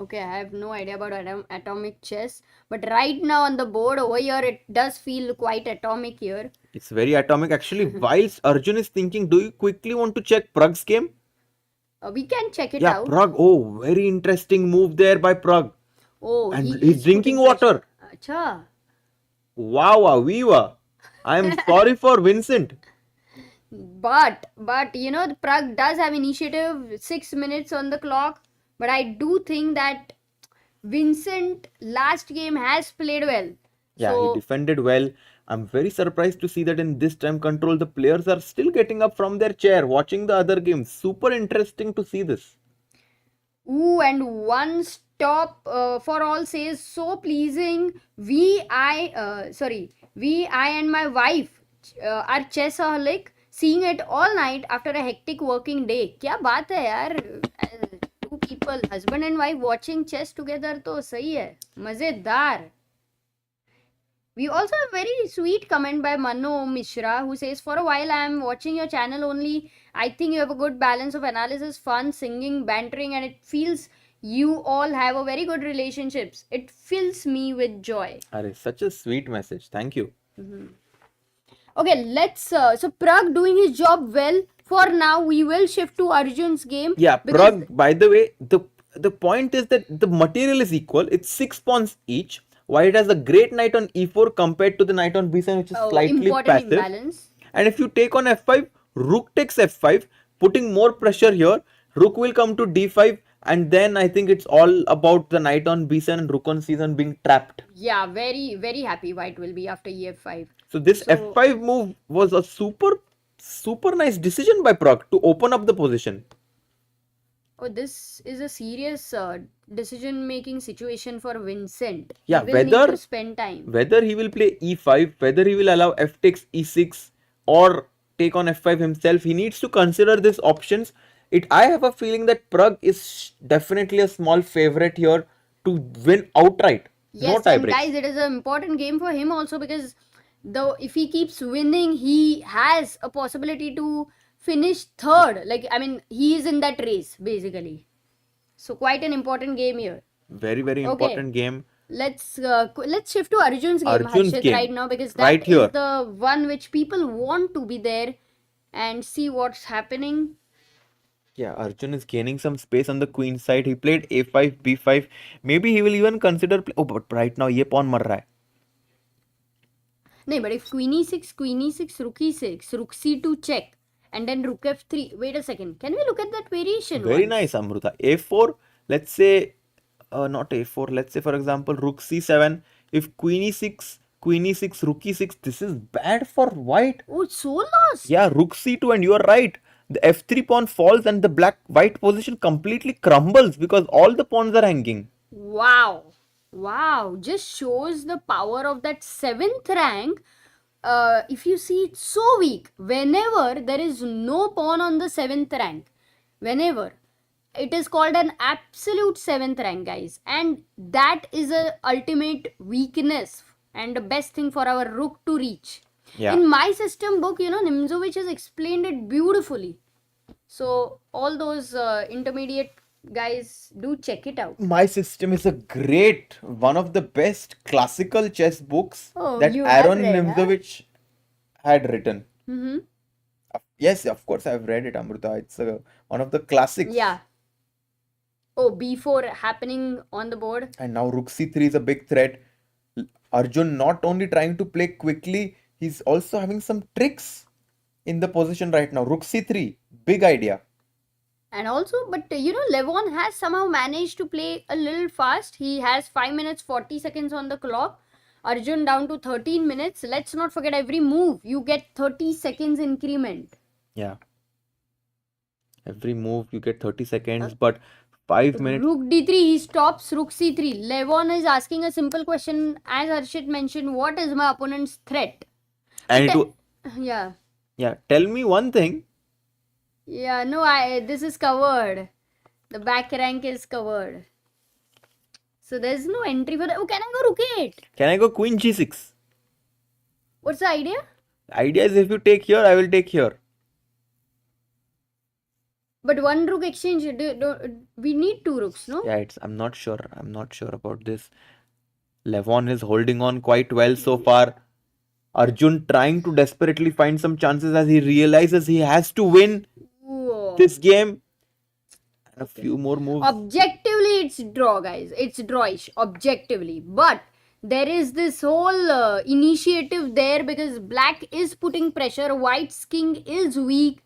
Okay, I have no idea about atomic chess, but right now on the board over here, it does feel quite atomic here. It's very atomic actually. Whilst Arjun is thinking, do you quickly want to check Pragg's game? We can check it Yeah, out. Pragg. Oh, very interesting move there by Pragg. Oh, And he's drinking water. Acha. Wow, viva. I am sorry for Vincent. But you know, the Pragg does have initiative, 6 minutes on the clock. But I do think that Vincent last game has played well. Yeah, So he defended well. I'm very surprised to see that in this time control, the players are still getting up from their chair, watching the other games. Super interesting to see this. Ooh, and one stop for all says so pleasing. I and my wife are chessaholic, seeing it all night after a hectic working day. क्या बात है यार? Two people, husband and wife, watching chess together तो सही है, मजेदार. We also have very sweet comment by Mano Mishra who says, for a while I am watching your channel only. I think you have a good balance of analysis, fun, singing, bantering, and it feels you all have a very good relationships. It fills me with joy. Such a sweet message. Thank you. Okay, let's so Pragg doing his job well. For now, we will shift to Arjun's game. Yeah, Pragg, by the way, the point is that the material is equal. It's 6 pawns each. Why it has a great knight on e4 compared to the knight on b7, which is slightly passive. Imbalance. And if you take on f5, rook takes f5, putting more pressure here. Rook will come to d5, and then I think it's all about the knight on b7 and rook on c7 being trapped. Yeah, very, very happy white will be after ef5. So this f5 move was a super nice decision by Pragg to open up the position. Oh, this is a serious decision-making situation for Vincent. Yeah, he will need to spend time. Whether he will play e5, whether he will allow f takes e6 or take on f5 himself, he needs to consider these options. I have a feeling that Pragg is definitely a small favorite here to win outright. Yes, and guys, it is an important game for him also because though if he keeps winning, he has a possibility to finish third. Like, I mean, he is in that race basically. So quite an important game here. Very, very important game. Let's shift to Arjun's game, Harshit, right now because that is the one which people want to be there and see what's happening. Yeah, Arjun is gaining some space on the queen side. He played a5, b5. Maybe he will even consider... Oh, but right now, ye pawn mar raha hai. No, but if queen e6, rook e6, rook c2 check, and then rook f3. Wait a second. Can we look at that variation? Very nice, Amruta. a4, let's say... not a4. Let's say, for example, rook c7. If queen e6, rook e6, this is bad for white. Oh, it's so lost. Yeah, rook c2, and you are right. The f3 pawn falls and the white position completely crumbles because all the pawns are hanging. Wow. Wow. Just shows the power of that 7th rank. If you see, it's so weak. Whenever there is no pawn on the 7th rank, whenever, it is called an absolute 7th rank, guys. And that is a ultimate weakness and the best thing for our rook to reach. Yeah. In my system book, Nimzowitsch has explained it beautifully. So all those intermediate guys, do check it out. My system is a great, one of the best classical chess books that you have Aaron read, Nimzowitsch had written. Mm-hmm. Yes, of course I've read it, Amruta. It's one of the classics. Yeah. Oh, b4 happening on the board. And now rook c3 is a big threat. Arjun not only trying to play quickly, he's also having some tricks in the position right now. Rook c3, big idea. And also, but Levon has somehow managed to play a little fast. He has 5 minutes 40 seconds on the clock. Arjun down to 13 minutes. Let's not forget every move. You get 30 seconds increment. Yeah. Every move you get 30 seconds, but 5 minutes. Rook d3, he stops rook c3. Levon is asking a simple question. As Harshit mentioned, what is my opponent's threat? And Yeah. Yeah, tell me one thing. Yeah, no, this is covered. The back rank is covered. So there's no entry for that. Oh, can I go rook 8? Can I go queen g6? What's the idea? The idea is if you take here, I will take here. But one rook exchange, we need 2 rooks, no? Yeah, I'm not sure. I'm not sure about this. Levon is holding on quite well so far. Arjun trying to desperately find some chances as he realizes he has to win this game. And a few more moves. Objectively, it's draw, guys. It's drawish, objectively. But there is this whole initiative there because black is putting pressure. White's king is weak.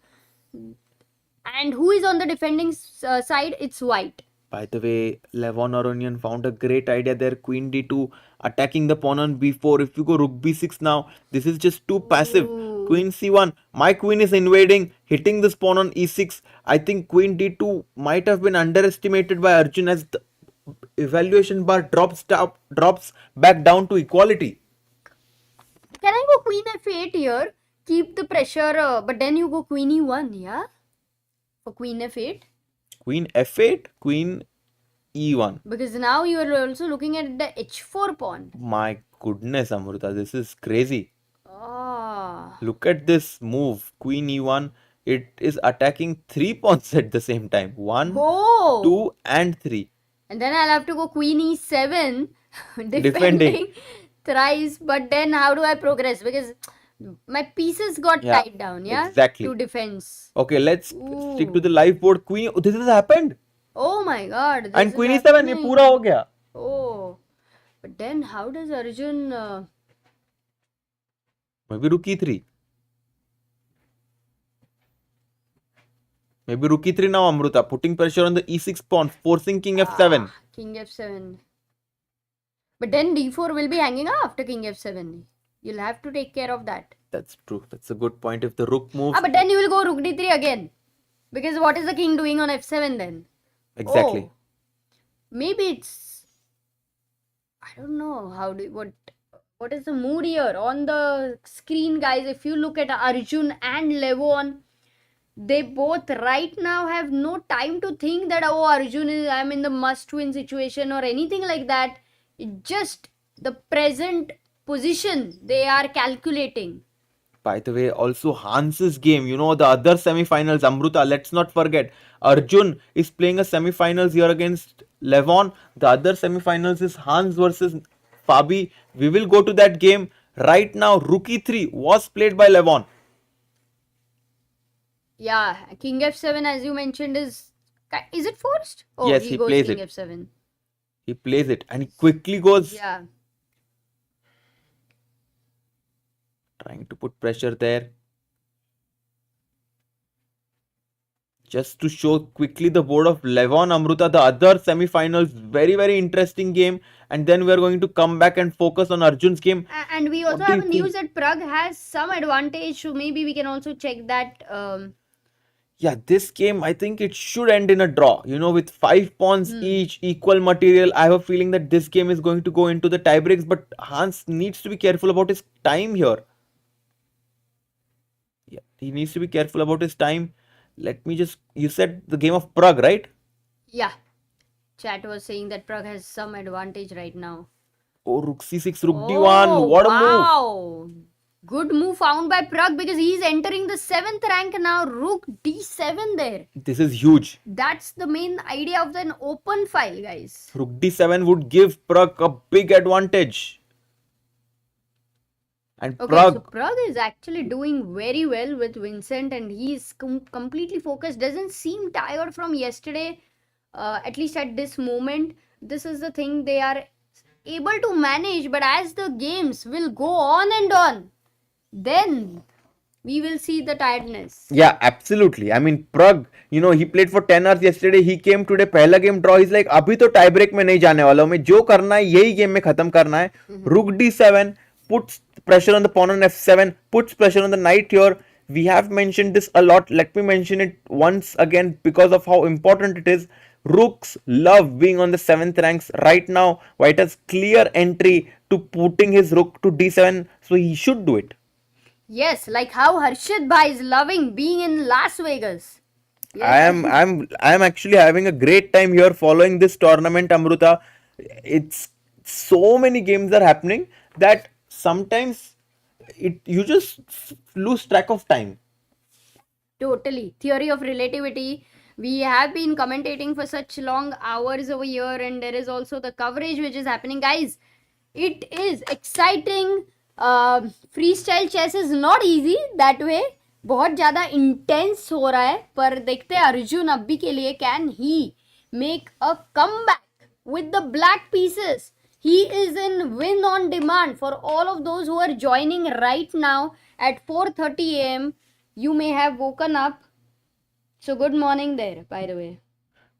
And who is on the defending side? It's white. By the way, Levon Aronian found a great idea there. Queen d2. attacking the pawn on b4. If you go rook b6 now, this is just too passive. Queen c1. My queen is invading, hitting this pawn on e6. I think queen d2 might have been underestimated by Arjun as the evaluation bar drops back down to equality. Can I go queen f8 here? Keep the pressure, but then you go queen e1, yeah? For queen f8? Queen f8, queen e1. Because now you are also looking at the h4 pawn. My goodness, Amruta, this is crazy. Ah. Look at this move, queen e1. It is attacking 3 pawns at the same time. 1, 2 and 3. And then I'll have to go queen e7, Defending. thrice. But then how do I progress? Because my pieces got tied down, yeah? Exactly. To defense. Okay, let's stick to the live board. Queen, this has happened. Oh my god. And queen e7, ये पूरा हो गया. Oh. But then how does Arjun... Maybe rook e3. Maybe rook e3 now, Amruta. Putting pressure on the e6 pawn, forcing king f7. King f7. But then d4 will be hanging after king f7. You'll have to take care of that. That's true. That's a good point. If the rook moves... But then you will go rook d3 again. Because what is the king doing on f7 then? Exactly. Oh. Maybe it's... I don't know. What is the mood here? On the screen, guys, if you look at Arjun and Levon, they both right now have no time to think that, oh, Arjun I'm in the must-win situation or anything like that. It's just the present position they are calculating. By the way, also Hans's game, the other semifinals, Amruta, let's not forget. Arjun is playing a semifinals here against Levon. The other semifinals is Hans versus Fabi. We will go to that game. Right now, rook e3 was played by Levon. Yeah, king f7, as you mentioned, is it forced? Oh, yes, he he goes plays king it. f7. He plays it and he quickly goes. Yeah. Trying to put pressure there. Just to show quickly the board of Levon, Amruta, the other semifinals, very, very interesting game. And then we are going to come back and focus on Arjun's game. And we also have news that Pragg has some advantage, so maybe we can also check that. Yeah, this game, I think it should end in a draw. With 5 pawns each, equal material. I have a feeling that this game is going to go into the tie breaks. But Hans needs to be careful about his time here. Yeah, he needs to be careful about his time. Let me just... You said the game of Pragg, right? Yeah. Chat was saying that Pragg has some advantage right now. Oh, rook c6, rook d1. What a move. Wow. Good move found by Pragg because he's entering the 7th rank now. Rook d7 there. This is huge. That's the main idea of an open file, guys. Rook d7 would give Pragg a big advantage. And Okay, Pragg... so Pragg is actually doing very well with Vincent and he's completely focused. Doesn't seem tired from yesterday, at least at this moment. This is the thing they are able to manage, but as the games will go on and on, then we will see the tiredness. Yeah, absolutely. I mean, Pragg, he played for 10 hours yesterday. He came today, पहला game draw. He's like, अभी तो tie break में नहीं जाने वाला हूँ मैं. जो करना है यही game में खत्म करना है. Rook d7 puts pressure on the pawn on f7, puts pressure on the knight here. We have mentioned this a lot. Let me mention it once again because of how important it is. Rooks love being on the 7th ranks. Right now, White has clear entry to putting his rook to d7, so he should do it. Yes, like how Harshit Bhai is loving being in Las Vegas. Yes. I am actually having a great time here following this tournament, Amruta. It's so many games are happening that sometimes you just lose track of time. Totally. Theory of relativity. We have been commentating for such long hours over here and there is also the coverage which is happening. Guys, it is exciting. Freestyle chess is not easy that way. बहुत ज़्यादा intense हो रहा है पर देखते हैं अर्जुन अभी के लिए can he make a comeback with the black pieces. He is in win on demand for all of those who are joining right now at 4:30 AM. You may have woken up. So good morning there, by the way.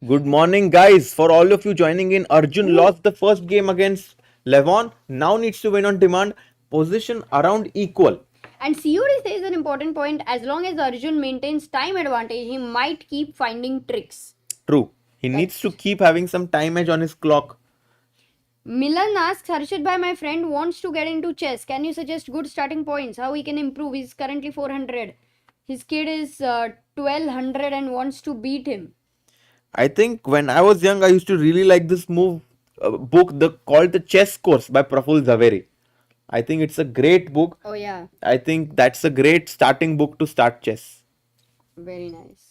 Good morning, guys. For all of you joining in, Arjun lost the first game against Levon now needs to win on demand. Position around equal. And COD says an important point. As long as Arjun maintains time advantage, he might keep finding tricks. True. He needs to keep having some time edge on his clock. Milan asks, Harshit bhai, my friend wants to get into chess. Can you suggest good starting points? How he can improve? He's currently 400. His kid is 1200 and wants to beat him. I think when I was young, I used to really like this book called The Chess Course by Praful Zaveri. I think it's a great book. Oh yeah. I think that's a great starting book to start chess. Very nice.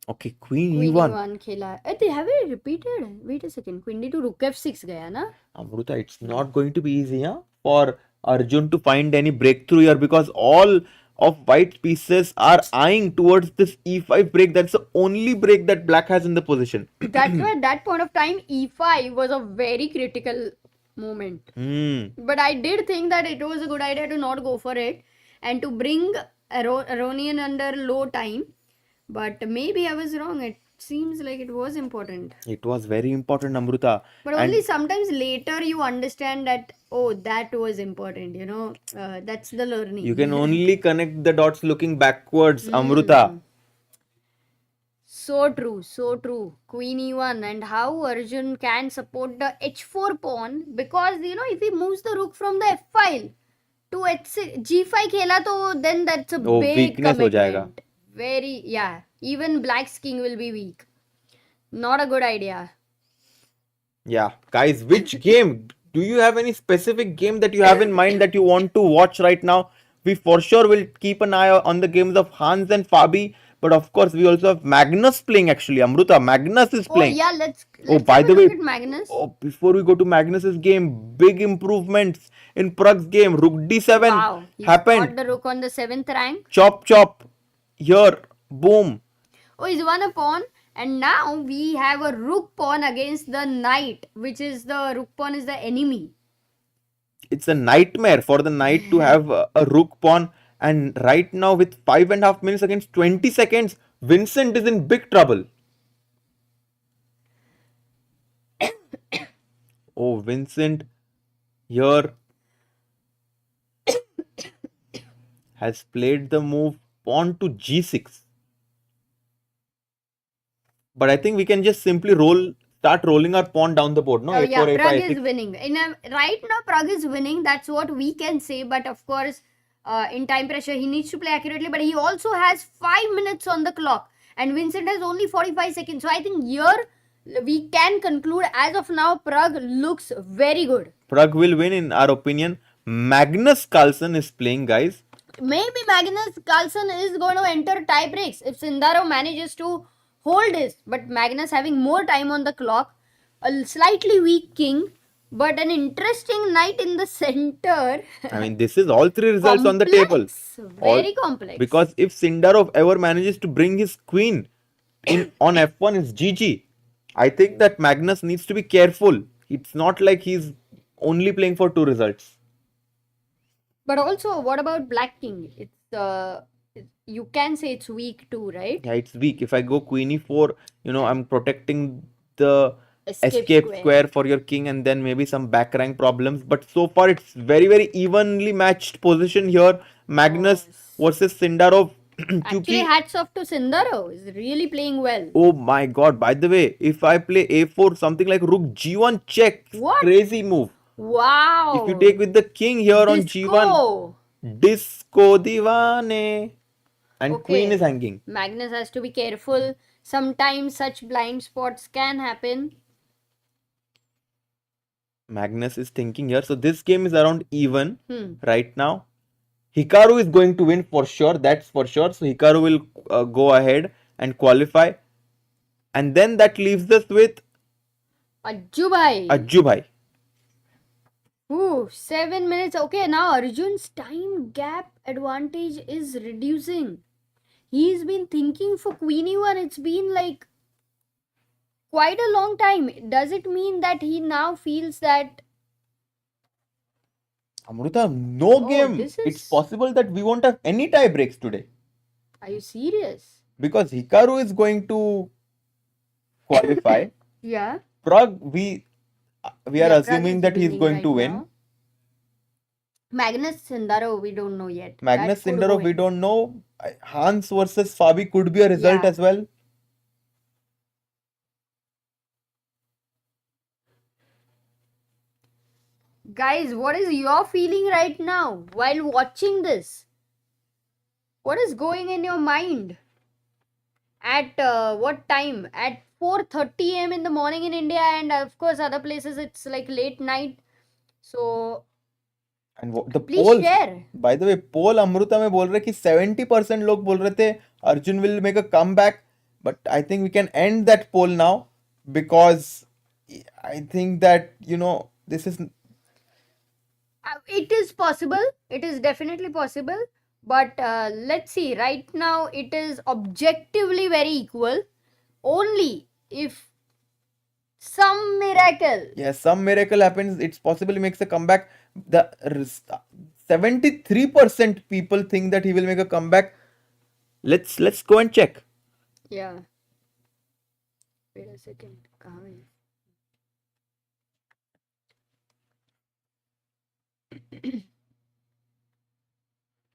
Okay, Queen Queen E1. E1 खेला. Have we repeated? Wait a second. Queen D2 Rook F6 गया ना? Amruta, it's not going to be easy for Arjun to find any breakthrough here because all of white's pieces are eyeing towards this E5 break. That's the only break that black has in the position. That's why at that point of time E5 was a very critical moment. But I did think that it was a good idea to not go for it and to bring Aronian under low time. But maybe I was wrong. It seems like it was important. It was very important, Amruta. But only sometimes later you understand that, oh, that was important, you know. That's the learning. You can only connect the dots looking backwards, Amruta. So true, so true. Queen E1 and how Arjun can support the H4 pawn because, you know, if he moves the rook from the F file to H6, G5 khela to then that's a big weakness commitment. ho jayega. Very, yeah. Even black's king will be weak. Not a good idea. Yeah. Guys, which game? Do you have any specific game that you have in mind that you want to watch right now? We for sure will keep an eye on the games of Hans and Fabi. But of course, we also have Magnus playing actually. Amruta, Magnus is playing. Oh, yeah. Let's by the way, look at Magnus. Before we go to Magnus's game, big improvements in Pragg's game. Rook D7 Wow. He's happened. got the rook on the 7th rank. Chop, chop. Here. Boom. Oh, he's won a pawn. And now we have a rook pawn against the knight, which is the rook pawn is the enemy. It's a nightmare for the knight to have a rook pawn. And right now with 5.5 minutes against 20 seconds, Vincent is in big trouble. Oh, Vincent here has played the move pawn to G6. But I think we can just simply start rolling our pawn down the board. No, oh, yeah, A4, A5, Pragg A6. is winning. Right now, Pragg is winning. That's what we can say. But of course, in time pressure, he needs to play accurately. But he also has 5 minutes on the clock. And Vincent has only 45 seconds. So I think here we can conclude as of now, Pragg looks very good. Pragg will win in our opinion. Magnus Carlsen is playing, guys. Maybe Magnus Carlsen is going to enter tie breaks if Sindarov manages to hold this. But Magnus having more time on the clock, a slightly weak king, but an interesting knight in the center. I mean, this is all three results on the table. Very complex. Because if Sindarov ever manages to bring his queen in on F1, it's GG. I think that Magnus needs to be careful. It's not like he's only playing for 2 results. But also, what about Black King? It's you can say it's weak too, right? Yeah, it's weak. If I go Queen E4, you know, I'm protecting the Escape square for your king and then maybe some back rank problems. But so far, it's very, very evenly matched position here. Magnus versus Sindarov. Actually, hats off to Sindarov. He's really playing well. Oh my god. By the way, if I play A4, something like Rook G1 check. What? Crazy move. Wow. If you take with the king here on G1. Disco Divane. And queen is hanging. Magnus has to be careful. Sometimes such blind spots can happen. Magnus is thinking here. So this game is around even right now. Hikaru is going to win for sure. That's for sure. So Hikaru will go ahead and qualify. And then that leaves us with Ajubhai. Ooh, 7 minutes. Okay, now Arjun's time gap advantage is reducing. He's been thinking for Queen E1. It's been like quite a long time. Does it mean that he now feels that... Amruta, no game. It's possible that we won't have any tie breaks today. Are you serious? Because Hikaru is going to qualify. Yeah. Pragg, we are Yeah, Pragg assuming is that he's winning going right to win. now. Magnus Sindarov, we don't know yet. Magnus That could Sindarov, go we in. don't know. Hans versus Fabi could be a result Yeah. as well. Guys, what is your feeling right now while watching this? What is going in your mind? At what time? At 4:30 a.m. in the morning in India, and of course other places it's like late night. So And the please polls, share. by the way, poll Amrita में बोल रहे कि 70% लोग बोल रहे थे Arjun will make a comeback, but I think we can end that poll now because I think that this is It is possible. It is definitely possible. But let's see. Right now, it is objectively very equal. Only if some miracle. some miracle happens, it's possible he makes a comeback. The 73% people think that he will make a comeback. Let's go and check. Yeah. Wait a second. कहाँ है?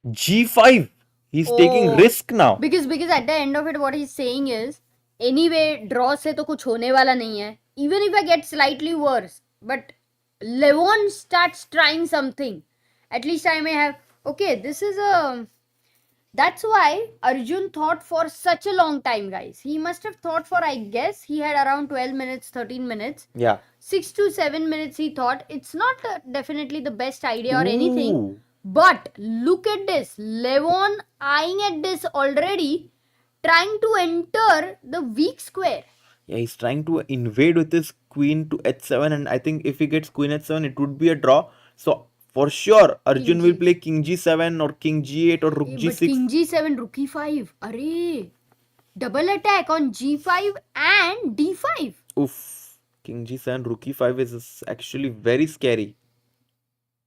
G5. He's taking Oh, risk now. Because at the end of it, what he's saying is, anyway, draw से तो कुछ होने वाला नहीं है. Even if I get slightly worse, but Levon starts trying something. At least I may have. Okay, this is a. That's why Arjun thought for such a long time, guys. He must have thought for, I guess, he had around 12 minutes, 13 minutes. Yeah. 6 to 7 minutes he thought. It's not definitely the best idea or anything. Ooh. But look at this. Levon eyeing at this already, trying to enter the weak square. Yeah, he's trying to invade with his queen to h7, and I think if he gets queen h7, it would be a draw. So for sure, Arjun will play king g7 or king g8 or rook But g6. king g7, rook e5. Array. Double attack on g5 and d5. Oof. King g7, rook e5 is actually very scary.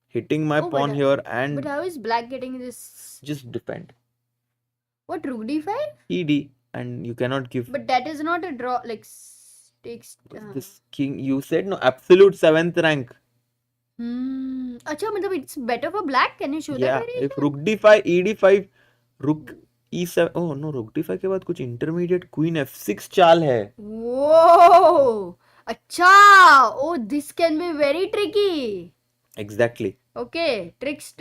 Hitting my pawn here and But how is black getting this? just defend. What, rook d5? ed, and you cannot give But that is not a draw. Like, takes. this king. You said no, absolute 7th rank. Acha, matlab it's better for black. Can you show Yeah, that? if rook d5, ed5, rook e7. Oh no, rook d5 के बाद कुछ intermediate queen f6 चाल है. Whoa! Acha! Oh, this can be very tricky. Exactly. Okay, tricks.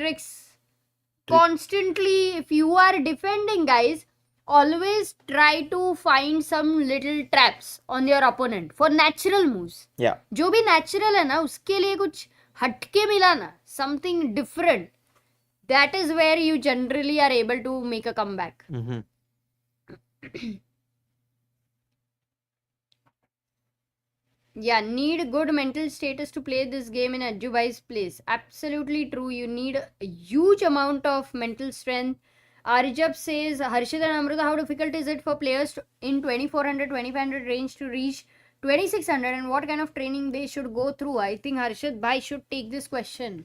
Constantly, if you are defending, guys, always try to find some little traps on your opponent for natural moves. Yeah. जो भी natural है ना, उसके लिए कुछ हटके मिला ना, something different. That is where you generally are able to make a comeback. Yeah, need good mental status to play this game in Ajubai's place. Absolutely true. You need a huge amount of mental strength. Arjab says, Harshit and Amruta, how difficult is it for players in 2400, 2500 range to reach 2600, and what kind of training they should go through? I think Harshit Bhai should take this question.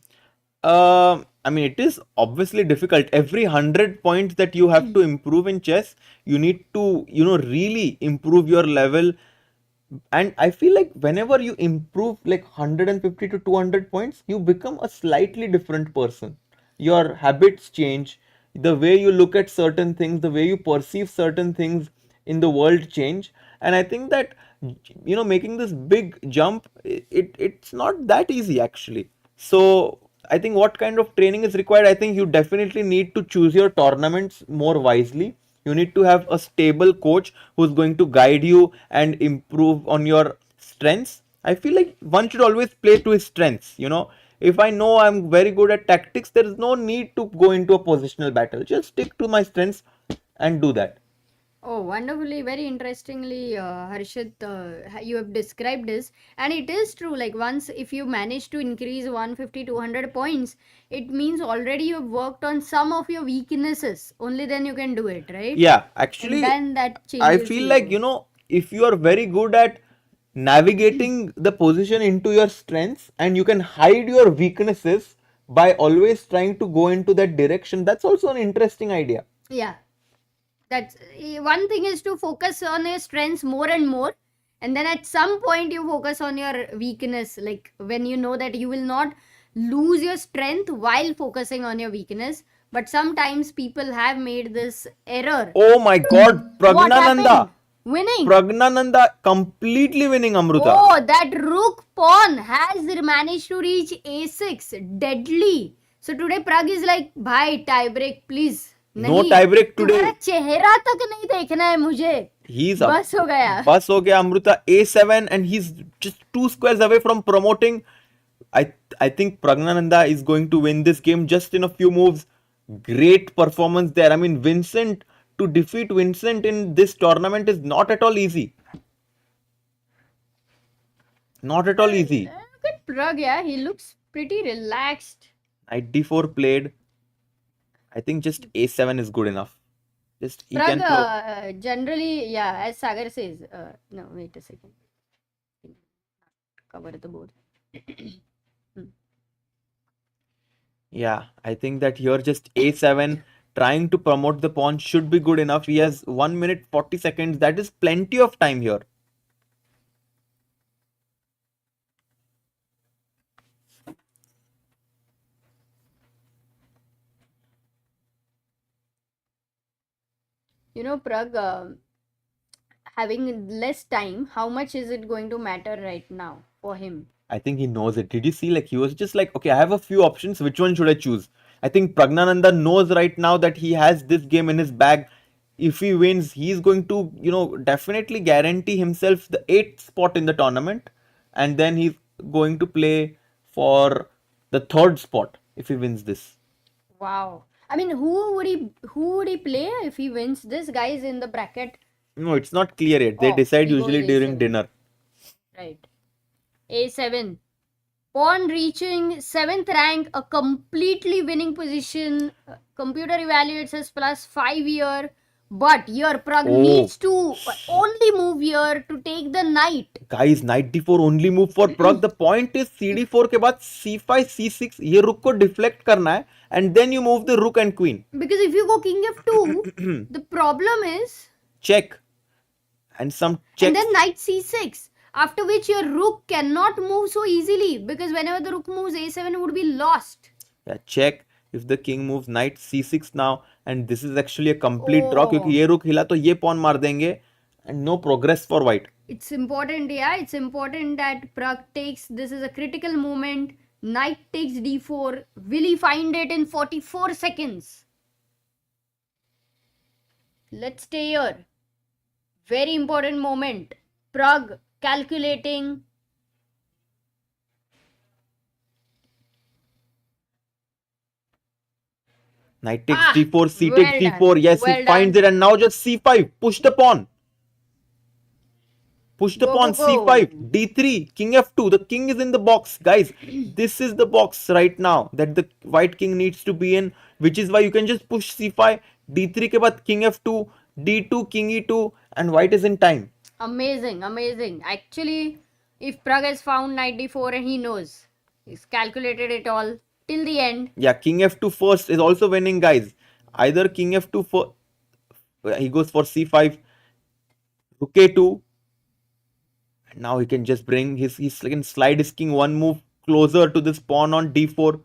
I mean, it is obviously difficult. Every 100 points that you have to improve in chess, you need to, really improve your level. And I feel like whenever you improve like 150 to 200 points, you become a slightly different person. Your habits change. The way you look at certain things, the way you perceive certain things in the world change. And I think that, making this big jump, it's not that easy actually. So I think what kind of training is required? I think you definitely need to choose your tournaments more wisely. You need to have a stable coach who's going to guide you and improve on your strengths. I feel like one should always play to his strengths. If I know I'm very good at tactics, there is no need to go into a positional battle. Just stick to my strengths and do that. Oh, wonderfully, very interestingly, Harshit, you have described this, and it is true. Like once, if you manage to increase 150, 200 points, it means already you have worked on some of your weaknesses. Only then you can do it, right? Yeah, actually, and then that changes. I feel like, if you are very good at navigating the position into your strengths and you can hide your weaknesses by always trying to go into that direction, that's also an interesting idea. Yeah. That's one thing is to focus on your strengths more and more, And then at some point you focus on your weakness, like when you know that you will not lose your strength while focusing on your weakness. But sometimes people have made this error. Oh my god, What Praggnanandhaa. happened? Winning. Praggnanandhaa completely winning, Amruta. Oh, that rook pawn has managed to reach a6. Deadly. So today Pragg is like, bhai, tie break, please. No tie break today. तुम्हारा चेहरा तक नहीं देखना है मुझे. He's up. बस हो गया. Bus ho gaya, Amruta. A7 and he's just 2 squares away from promoting. I think Praggnanandhaa is going to win this game just in a few moves. Great performance there. I mean, to defeat Vincent in this tournament is not at all easy. Not at all easy. Look at Pragg, yeah. He looks pretty relaxed. Knight d4 played. I think just a7 is good enough. Just he can Pragg, generally, yeah, as Sagar says. No, wait a second. Cover the board. Yeah, I think that here just a7 trying to promote the pawn should be good enough. He has 1 minute 40 seconds. That is plenty of time here. You know, Pragg, having less time, how much is it going to matter right now for him? I think he knows it. Did you see, like, he was just like, okay, I have a few options. Which one should I choose? I think Praggnanandhaa knows right now that he has this game in his bag. If he wins, he's going to, definitely guarantee himself the 8th spot in the tournament. And then he's going to play for the 3rd spot if he wins this. Wow. I mean, who would he play if he wins? This guy is in the bracket. No, it's not clear yet. They decide he goes usually during A7. dinner. Right. A7. Pawn reaching 7th rank, a completely winning position. Computer evaluates as +5 here. But here Pragg needs to only move here to take the knight. Guys, knight d4 only move for Pragg. The point is cd4 के बाद c5, c6 ये रुक को deflect करना है and then you move the rook and queen. Because if you go king f2, the problem is check and some check. And then knight c6. After which your rook cannot move so easily because whenever the rook moves a7 would be lost. Yeah, check. If the king moves knight c6 now and this is actually a complete draw क्योंकि ये rook हिला तो ये pawn मार देंगे and no progress for white. It's important, yeah, it's important that Pragg takes, this is a critical moment. Knight takes d4. Will he find it in 44 seconds? Let's stay here. Very important moment. Pragg calculating. Knight takes d4, c takes d4. Yes, he finds it and now just c5. Push the pawn. Push the pawn, c5, d3, king f2. The king is in the box. Guys, this is the box right now that the white king needs to be in, which is why you can just push c5, d3 के बाद king f2, d2, king e2 and white is in time. Amazing, amazing. Actually, if Pragg has found knight d4 and he knows, he's calculated it all till the end. Yeah, king f2 first is also winning, guys. Either king f2 for he goes for c5, rook a2. And now he can just bring he can slide his king one move closer to this pawn on d4.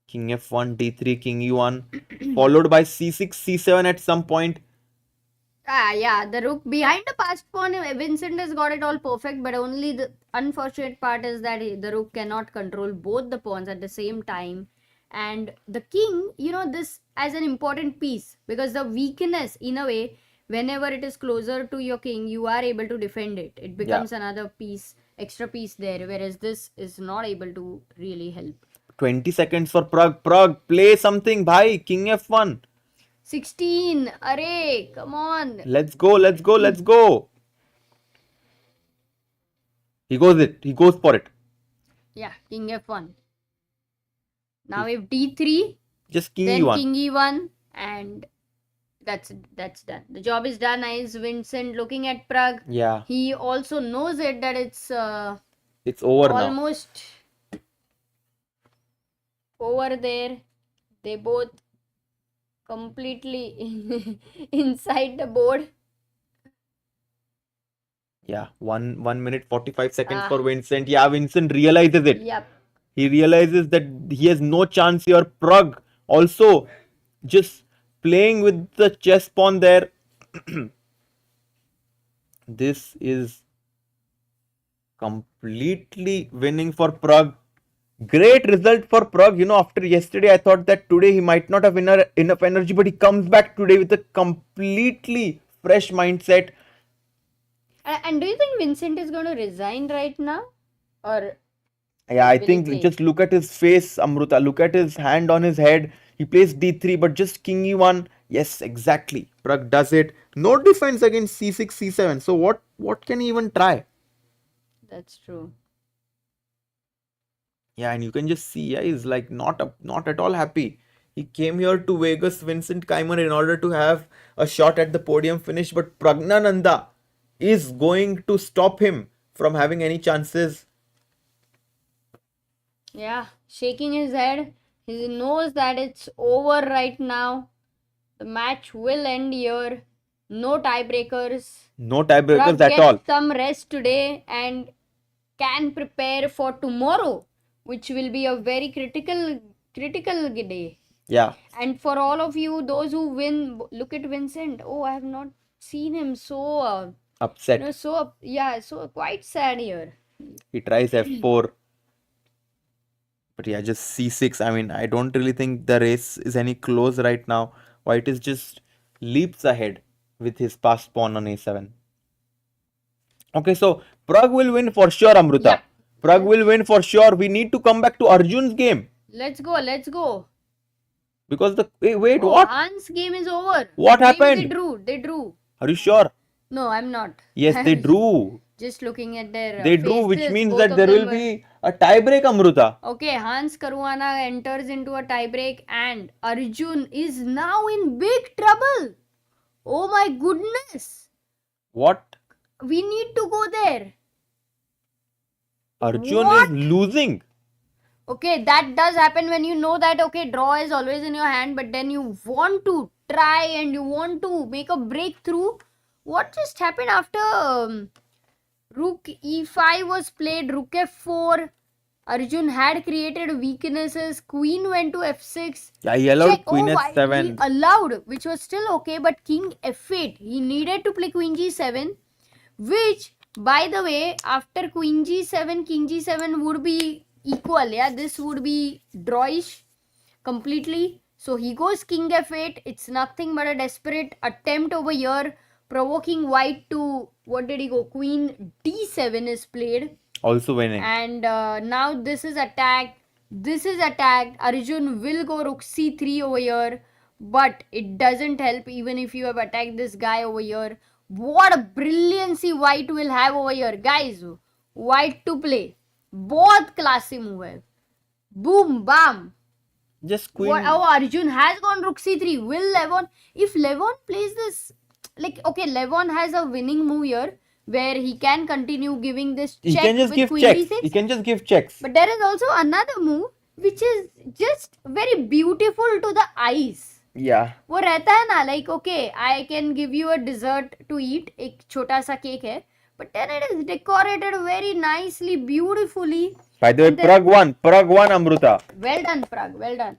King f1, d3, king e1, followed by c6, c7 at some point. Yeah, the rook behind the passed pawn, Vincent has got it all perfect, but only the unfortunate part is that the rook cannot control both the pawns at the same time. And the king, this as an important piece, because the weakness, in a way, whenever it is closer to your king, you are able to defend it. It becomes another piece, extra piece there, whereas this is not able to really help. 20 seconds for Pragg. Pragg, play something, bhai. King f1. 16. Arey, come on. Let's go, let's go, let's go. He goes for it. Yeah, king f1. Now if d3, just king then e1. King e1 and that's done. The job is done. Is Vincent looking at Pragg? Yeah. He also knows it that it's over now. Almost over there. They both completely inside the board. Yeah, 1 minute 45 seconds for Vincent. Yeah, Vincent realizes it. Yep. He realizes that he has no chance here. Pragg also just playing with the chess pawn there. This is completely winning for Pragg. Great result for Pragg. You know, after yesterday, I thought that today he might not have enough energy, but he comes back today with a completely fresh mindset. And do you think Vincent is going to resign right now? Or Yeah, I will he think play? just look at his face, Amruta. Look at his hand on his head. He plays d3, but just king e1. Yes, exactly. Pragg does it. No defense against c6, c7. So what can he even try? That's true. Yeah, and you can just see, yeah, he's like not at all happy. He came here to Vegas, Vincent Keymer, in order to have a shot at the podium finish, but Praggnanandhaa is going to stop him from having any chances. Yeah, shaking his head. He knows that it's over right now. The match will end here. No tiebreakers. No tiebreakers Pragg at all. gets some rest today and can prepare for tomorrow, which will be a very critical day. Yeah. And for all of you, those who win, look at Vincent. Oh, I have not seen him so Upset. you know, so quite sad here. He tries f4. But yeah, just c6. I mean, I don't really think the race is any close right now. White is just leaps ahead with his passed pawn on a7. Okay, so Pragg will win for sure, Amruta. Yeah. Pragg will win for sure. We need to come back to Arjun's game. Let's go. Because wait, Oh, what? Hans' game is over. What Maybe happened? They drew. Are you sure? No, I'm not. Yes, they drew. Just looking at their They drew, which faces, means both that of there them will were- be a tiebreak, Amruta. Okay, Hans Caruana enters into a tiebreak and Arjun is now in big trouble. Oh my goodness. What? We need to go there. Arjun What? is losing. Okay, that does happen when you know that, okay, draw is always in your hand, but then you want to try and you want to make a breakthrough. What just happened after Rook e5 was played, Rook f4? Arjun had created weaknesses, Queen went to f6. Yeah, he allowed Check. Queen why? f7. He allowed, which was still okay, but King f8. He needed to play Queen g7, which, by the way, after Queen g7, King g7 would be equal. Yeah, this would be drawish completely. So he goes King f8. It's nothing but a desperate attempt over here, provoking White to, what did he go? Queen d7 is played. Also winning. And now this is attacked. This is attacked. Arjun will go Rook c3 over here. But it doesn't help even if you have attacked this guy over here. What a brilliancy White will have over here. Guys, White to play. बहुत classy move hai. Boom, bam. Just Queen. Oh, Arjun has gone Rook c3. Will Levon... If Levon plays this... Like, okay, Levon has a winning move here, where he can continue giving this check He can just with give Queen checks. d6. He can just give checks. But there is also another move which is just very beautiful to the eyes. Yeah. वो रहता है ना, like, okay, I can give you a dessert to eat, एक छोटा सा cake है, but then it is decorated very nicely, beautifully. By the way, And then- Pragg won, Amruta. Well done, Pragg, well done.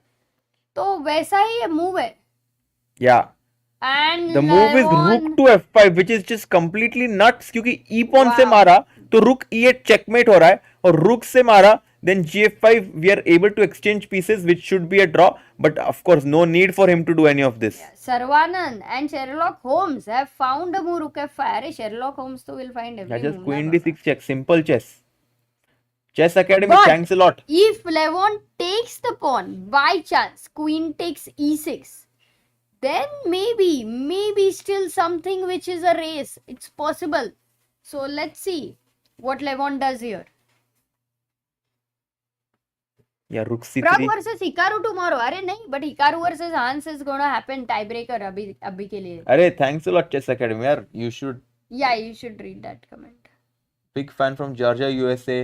तो वैसा ही ये move है. Yeah. And The move is Levon- Rook to f5, which is just completely nuts. क्योंकि e pawn से Wow. मारा तो Rook e8 checkmate हो रहा है, और Rook से मारा then gf5 we are able to exchange pieces, which should be a draw. But of course, no need for him to do any of this. Sarvanand and Sherlock Holmes have found a move Rook f5. अरे Sherlock Holmes तो will find every Yeah, just move. Queen ना d6 check, simple chess. Chess Academy, But thanks a lot. if Levon takes the pawn by chance, Queen takes e6, then maybe still something which is a race. It's possible. So let's see what Levon does here. Yeah, Rook Pragg c3. versus Hikaru tomorrow. अरे नहीं, but Hikaru versus Hans is gonna happen tiebreaker अभी के लिए. Arey, thanks a lot, Chess Academy. यार, you should. Yeah, you should read that comment. Big fan from Georgia, USA.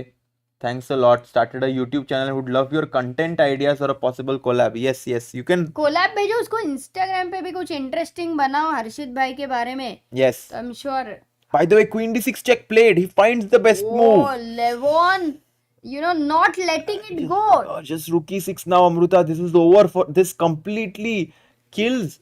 Thanks a lot. Started a YouTube channel. Would love your content ideas or a possible collab. Yes, you can. Collab भेजो उसको, Instagram पे भी कुछ interesting बनाओ हर्षित भाई के बारे में. Yes. I'm sure By the way, Queen D6 check played. He finds the best Oh, move. Levon, not letting it go. Just Rook E6 now, Amruta. This is over. For this completely kills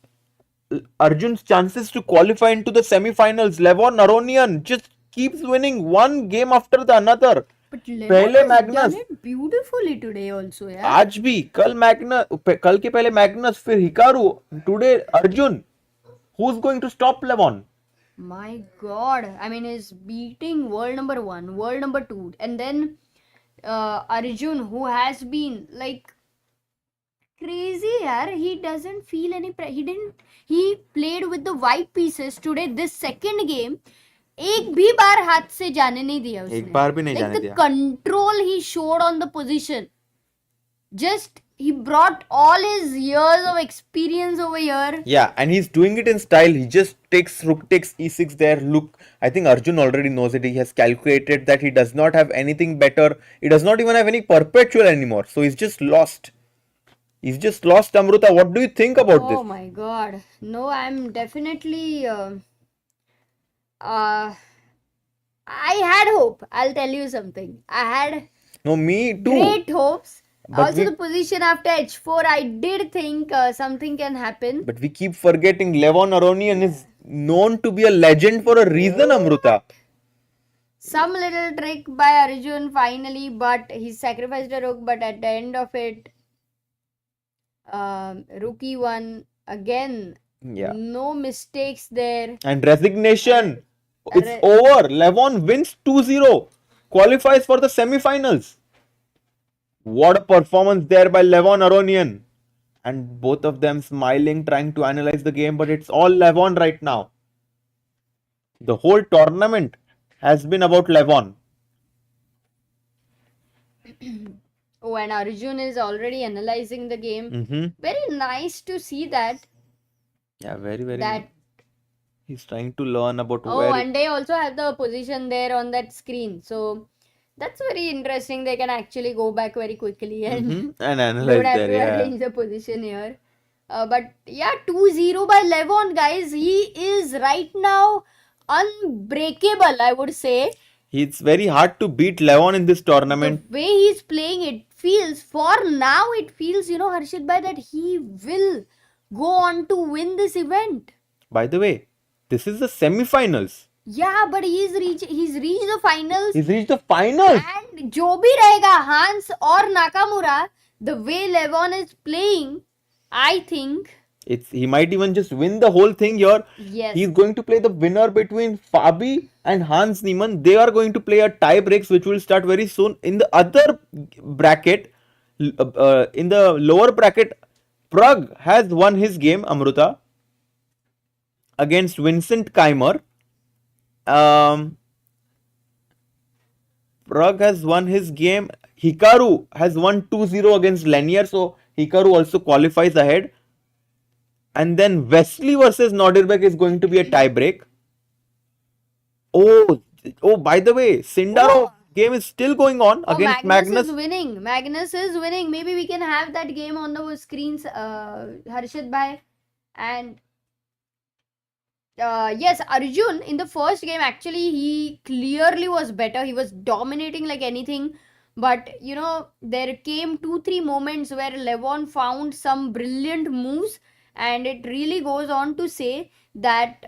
Arjun's chances to qualify into the semifinals. Levon Aronian just keeps winning one game after the another. But Levon पहले has Magnus, done it beautifully today also, yeah. आज भी कल कल के पहले Magnus, फिर Hikaru, today Arjun. Who's going to stop Levon? My God, I mean, he's beating world number 1, world number 2, and then Arjun, who has been like crazy, yaar. He doesn't feel any he played with the white pieces today. This second game, एक भी बार हाथ से जाने नहीं दिया उसने. एक बार भी नहीं like जाने the दिया. control he showed on the position. Just he brought all his years of experience over here. Yeah, and he's doing it in style. He just Rook takes E6 there. Look, I think Arjun already knows it. He has calculated that he does not have anything better. He does not even have any perpetual anymore. So he's just lost. He's just lost, Amruta. What do you think about this? Oh my God. No, I'm definitely... I had hope. I'll tell you something. I had No, me too. great hopes. But Also, we- the position after H4, I did think something can happen. But we keep forgetting Levon Aronian is known to be a legend for a reason, Amruta. Some little trick by Arjun finally, but he sacrificed a rook. But at the end of it, rookie won again. Yeah. No mistakes there. And resignation. It's over. Levon wins 2-0. Qualifies for the semifinals. What a performance there by Levon Aronian. And both of them smiling, trying to analyze the game. But it's all Levon right now. The whole tournament has been about Levon. Oh, and Arjun is already analyzing the game. Mhm. Very nice to see that. Yeah, very, very. That He's trying to learn about oh, where. and they also have the position there on that screen. So that's very interesting. They can actually go back very quickly and And analyze don't have there, to yeah. arrange the position here. But yeah, 2-0 by Levon, guys. He is right now unbreakable, I would say. It's very hard to beat Levon in this tournament. The way he's playing, it feels, for now, it feels, Harshit Bhai, that he will go on to win this event. By the way, this is the semifinals. Yeah, but he's reached the finals. He's reached the finals. And जो भी रहेगा, Hans or Nakamura, the way Levon is playing, I think. He might even just win the whole thing here. Yes. He's going to play the winner between Fabi and Hans Niemann. They are going to play a tie breaks, which will start very soon. In the other bracket, in the lower bracket, Pragg has won his game, Amruta, against Vincent Keymer. Pragg has won his game. Hikaru has won 2-0 against Leinier. So Hikaru also qualifies ahead. And then Wesley versus Nodirbek is going to be a tie break. Oh, by the way, Sindarov game is still going on against Magnus. Is winning. Magnus is winning. Maybe we can have that game on the screens, Harshit Bhai. And yes, Arjun in the first game, actually, he clearly was better. He was dominating like anything. But, there came 2-3 moments where Levon found some brilliant moves. And it really goes on to say that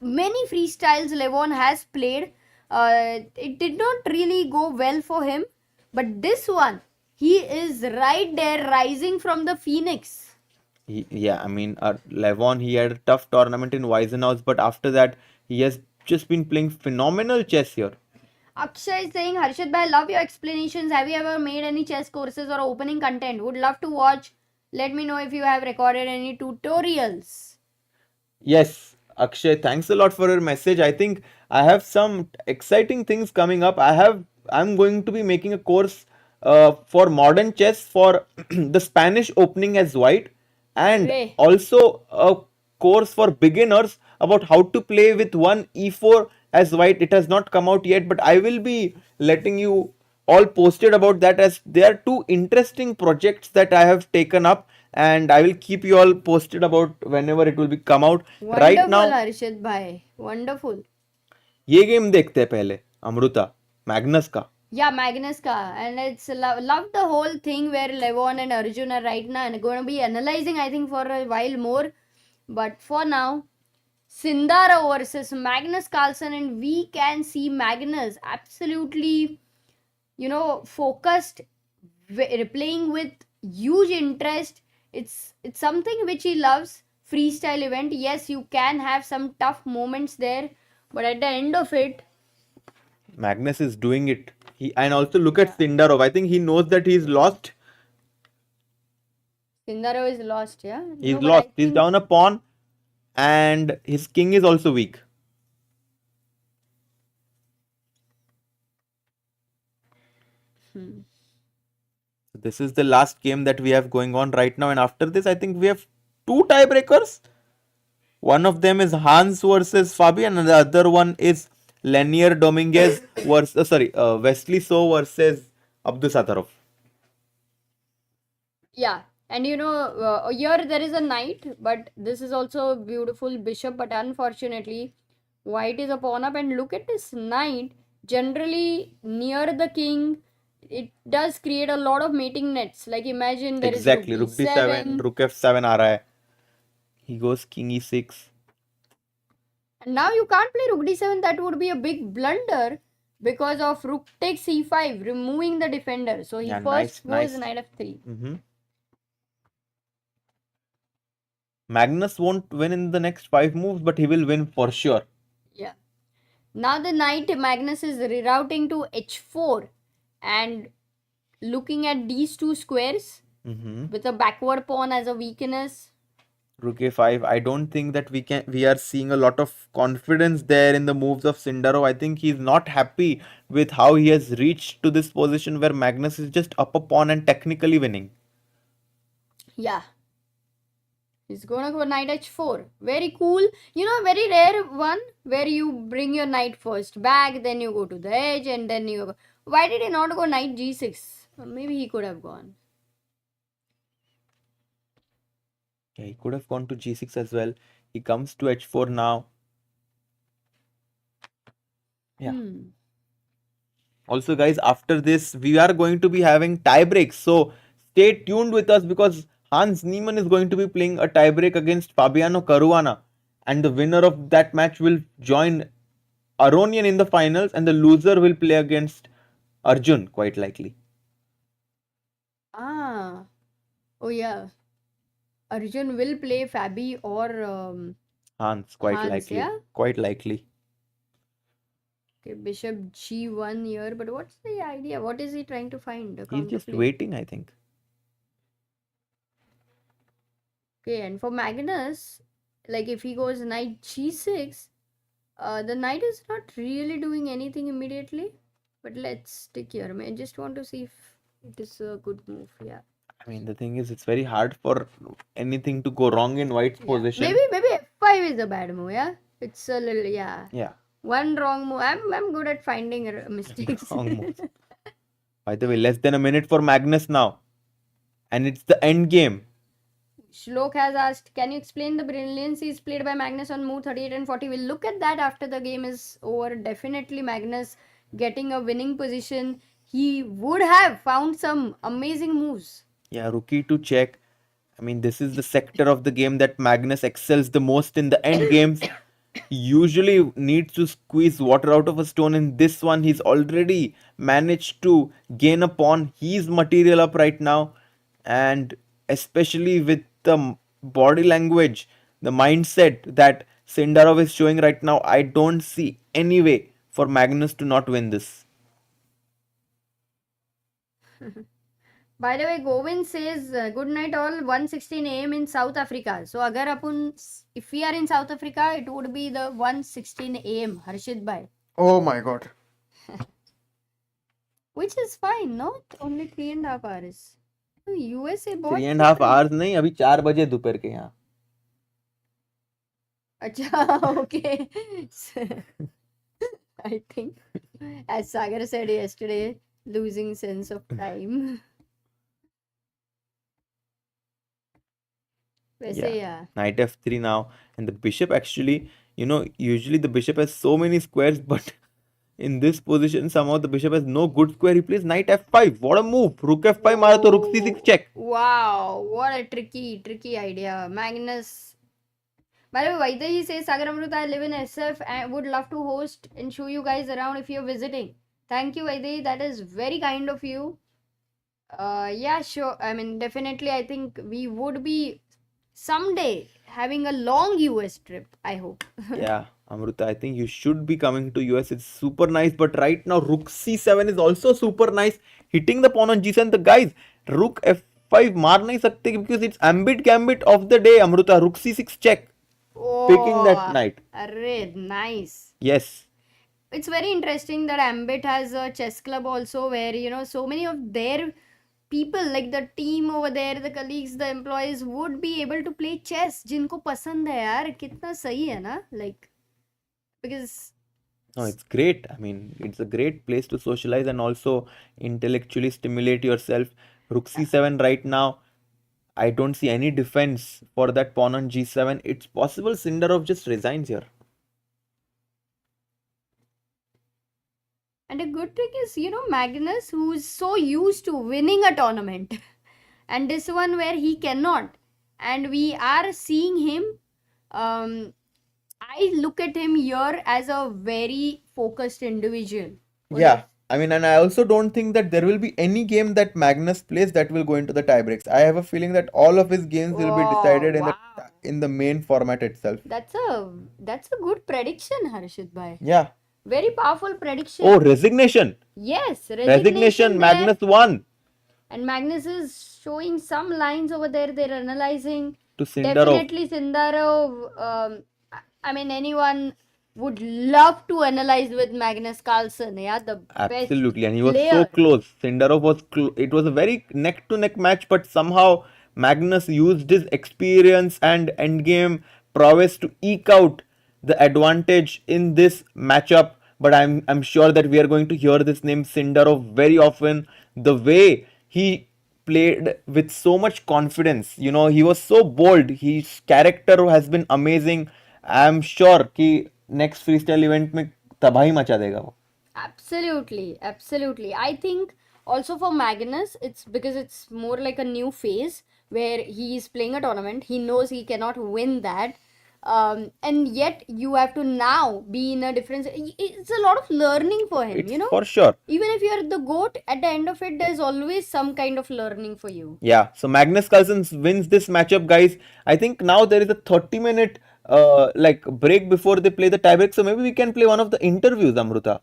many freestyles Levon has played, it did not really go well for him. But this one, he is right there rising from the phoenix. Levon, he had a tough tournament in Weisenhaus, but after that, he has just been playing phenomenal chess here. Akshay is saying, Harshit Bhai, love your explanations. Have you ever made any chess courses or opening content? Would love to watch. Let me know if you have recorded any tutorials. Yes, Akshay, thanks a lot for your message. I think I have some exciting things coming up. I'm going to be making a course for modern chess for the Spanish opening as white, and also a course for beginners about how to play with one e4 as white. It has not come out yet, but I will be letting you all posted about that, as there are two interesting projects that I have taken up, and I will keep you all posted about whenever it will be come out. Wonderful, Right now, Harshit bhai. Wonderful. ये game देखते हैं पहले Amrita Magnus का. Yeah, Magnus ka, and it's love the whole thing where Levon and Arjun are right now and going to be analyzing, I think, for a while more. But for now, Sindarov versus Magnus Carlsen, and we can see Magnus absolutely, focused, playing with huge interest. It's something which he loves. Freestyle event. Yes, you can have some tough moments there, but at the end of it, Magnus is doing it. And also look at Sindarov. I think he knows that he's lost. Sindarov is lost, yeah? He's No, but lost. I He's think- down a pawn. And his king is also weak. This is the last game that we have going on right now. And after this, I think we have 2 tiebreakers. One of them is Hans versus Fabian, and the other one is Leinier Dominguez versus, Wesley So versus Abdusattorov. Yeah, and here there is a knight, but this is also a beautiful bishop, but unfortunately, white is a pawn up, and look at this knight. Generally, near the king, it does create a lot of mating nets. Like imagine there is Exactly. rook Rook D7, Rook F7 aa raha hai. He goes King E6. And now you can't play rook d7. That would be a big blunder because of rook takes c5, removing the defender. So he Yeah, first nice. goes knight f3. Magnus won't win in the next 5 moves, but he will win for sure. Yeah. Now the knight Magnus is rerouting to h4 and looking at these 2 squares with a backward pawn as a weakness. Rook A5. I don't think that we are seeing a lot of confidence there in the moves of Sindarov. I think he's not happy with how he has reached to this position where Magnus is just up a pawn and technically winning. Yeah. He's gonna go knight h4. Very cool. Very rare one where you bring your knight first back, then you go to the edge, and then you go. Why did he not go knight g6? Maybe he could have gone. Yeah, he could have gone to g6 as well. He comes to h4 now. Yeah. Also, guys, after this, we are going to be having tie breaks. So stay tuned with us because Hans Niemann is going to be playing a tie break against Fabiano Caruana. And the winner of that match will join Aronian in the finals, and the loser will play against Arjun, quite likely. Ah. Oh, yeah. Arjun will play Fabi or Hans, quite Hans, likely. yeah? Quite likely. Okay, bishop g1 here. But what's the idea? What is he trying to find? He's just waiting, I think. Okay, and for Magnus, like if he goes knight g6, the knight is not really doing anything immediately. But let's stick here. I just want to see if it is a good move. Yeah. I mean, the thing is, it's very hard for anything to go wrong in White's position. Maybe f5 is a bad move. Yeah, it's a little Yeah. One wrong move. I'm good at finding mistakes. Wrong move. By the way, less than a minute for Magnus now, and it's the end game. Shlok has asked, can you explain the brilliancies played by Magnus on move 38 and 40? We'll look at that after the game is over. Definitely Magnus getting a winning position. He would have found some amazing moves. Yeah, rookie to check. I mean, this is the sector of the game that Magnus excels the most in the end games. He usually needs to squeeze water out of a stone. In this one, he's already managed to gain a pawn. He's material up right now. And especially with the body language, the mindset that Sindarov is showing right now, I don't see any way for Magnus to not win this. By the way, Govind says, good night all, 1:16 AM in South Africa. So, if we are in South Africa, it would be the 1:16 AM, Harshit bhai. Oh my god. Which is fine, no? Only 3.5 hours. USA बहुत 3.5 hours नहीं, अभी 4 बजे दोपहर के यहाँ. अच्छा, okay. I think, as Sagar said yesterday, losing sense of time. Knight f3 now. And the bishop actually, usually the bishop has so many squares, but in this position, somehow the bishop has no good square. He plays knight f5. What a move. Rook f5 mara to rook c6 check. Wow, what a tricky idea. Magnus. By the way, Vaidehi says, Sagar Amruta, I live in SF and would love to host and show you guys around if you're visiting. Thank you, Vaidehi. That is very kind of you. Yeah, sure. I mean, definitely, I think we would be someday having a long US trip, I hope. Yeah, Amruta, I think you should be coming to US. It's super nice. But right now, rook c7 is also super nice. Hitting the pawn on g7. The guys, rook f5 maar nahi sakte because it's ambit gambit of the day, Amruta. Rook c6 check. Picking that knight. Array, nice. Yes. It's very interesting that Ambit has a chess club also where, so many of their people, like the team over there, the colleagues, the employees would be able to play chess. Jinko pasand hai yaar, kitna sahi hai na? Like, because... No, it's great. I mean, it's a great place to socialize and also intellectually stimulate yourself. Rook c7 right now. I don't see any defense for that pawn on g7. It's possible Sindarov just resigns here. And a good thing is, Magnus, who's so used to winning a tournament. And this one where he cannot. And we are seeing him. I look at him here as a very focused individual. Yeah. I mean, and I also don't think that there will be any game that Magnus plays that will go into the tiebreaks. I have a feeling that all of his games will be decided in the main format itself. That's a good prediction, Harshit bhai. Yeah. Very powerful prediction. Oh, resignation. Yes, resignation. Magnus won. And Magnus is showing some lines over there. They're analyzing. To Sindarov. Definitely Sindarov. I mean, anyone would love to analyze with Magnus Carlsen. Yeah, the Absolutely. best And he was player. so close. Sindarov was it was a very neck-to-neck match, but somehow Magnus used his experience and endgame prowess to eke out the advantage in this matchup. But I'm sure that we are going to hear this name Sindarov very often. The way he played with so much confidence, he was so bold. His character has been amazing. I'm sure कि next freestyle event में तबाही मचा देगा वो. Absolutely. I think also for Magnus, it's because it's more like a new phase where he is playing a tournament. He knows he cannot win that. And yet you have to now be in a different... It's a lot of learning for him, It's for sure. Even if you're the GOAT, at the end of it, there's always some kind of learning for you. Yeah, so Magnus Carlsen wins this matchup, guys. I think now there is a 30-minute break before they play the tiebreak. So maybe we can play one of the interviews, Amruta.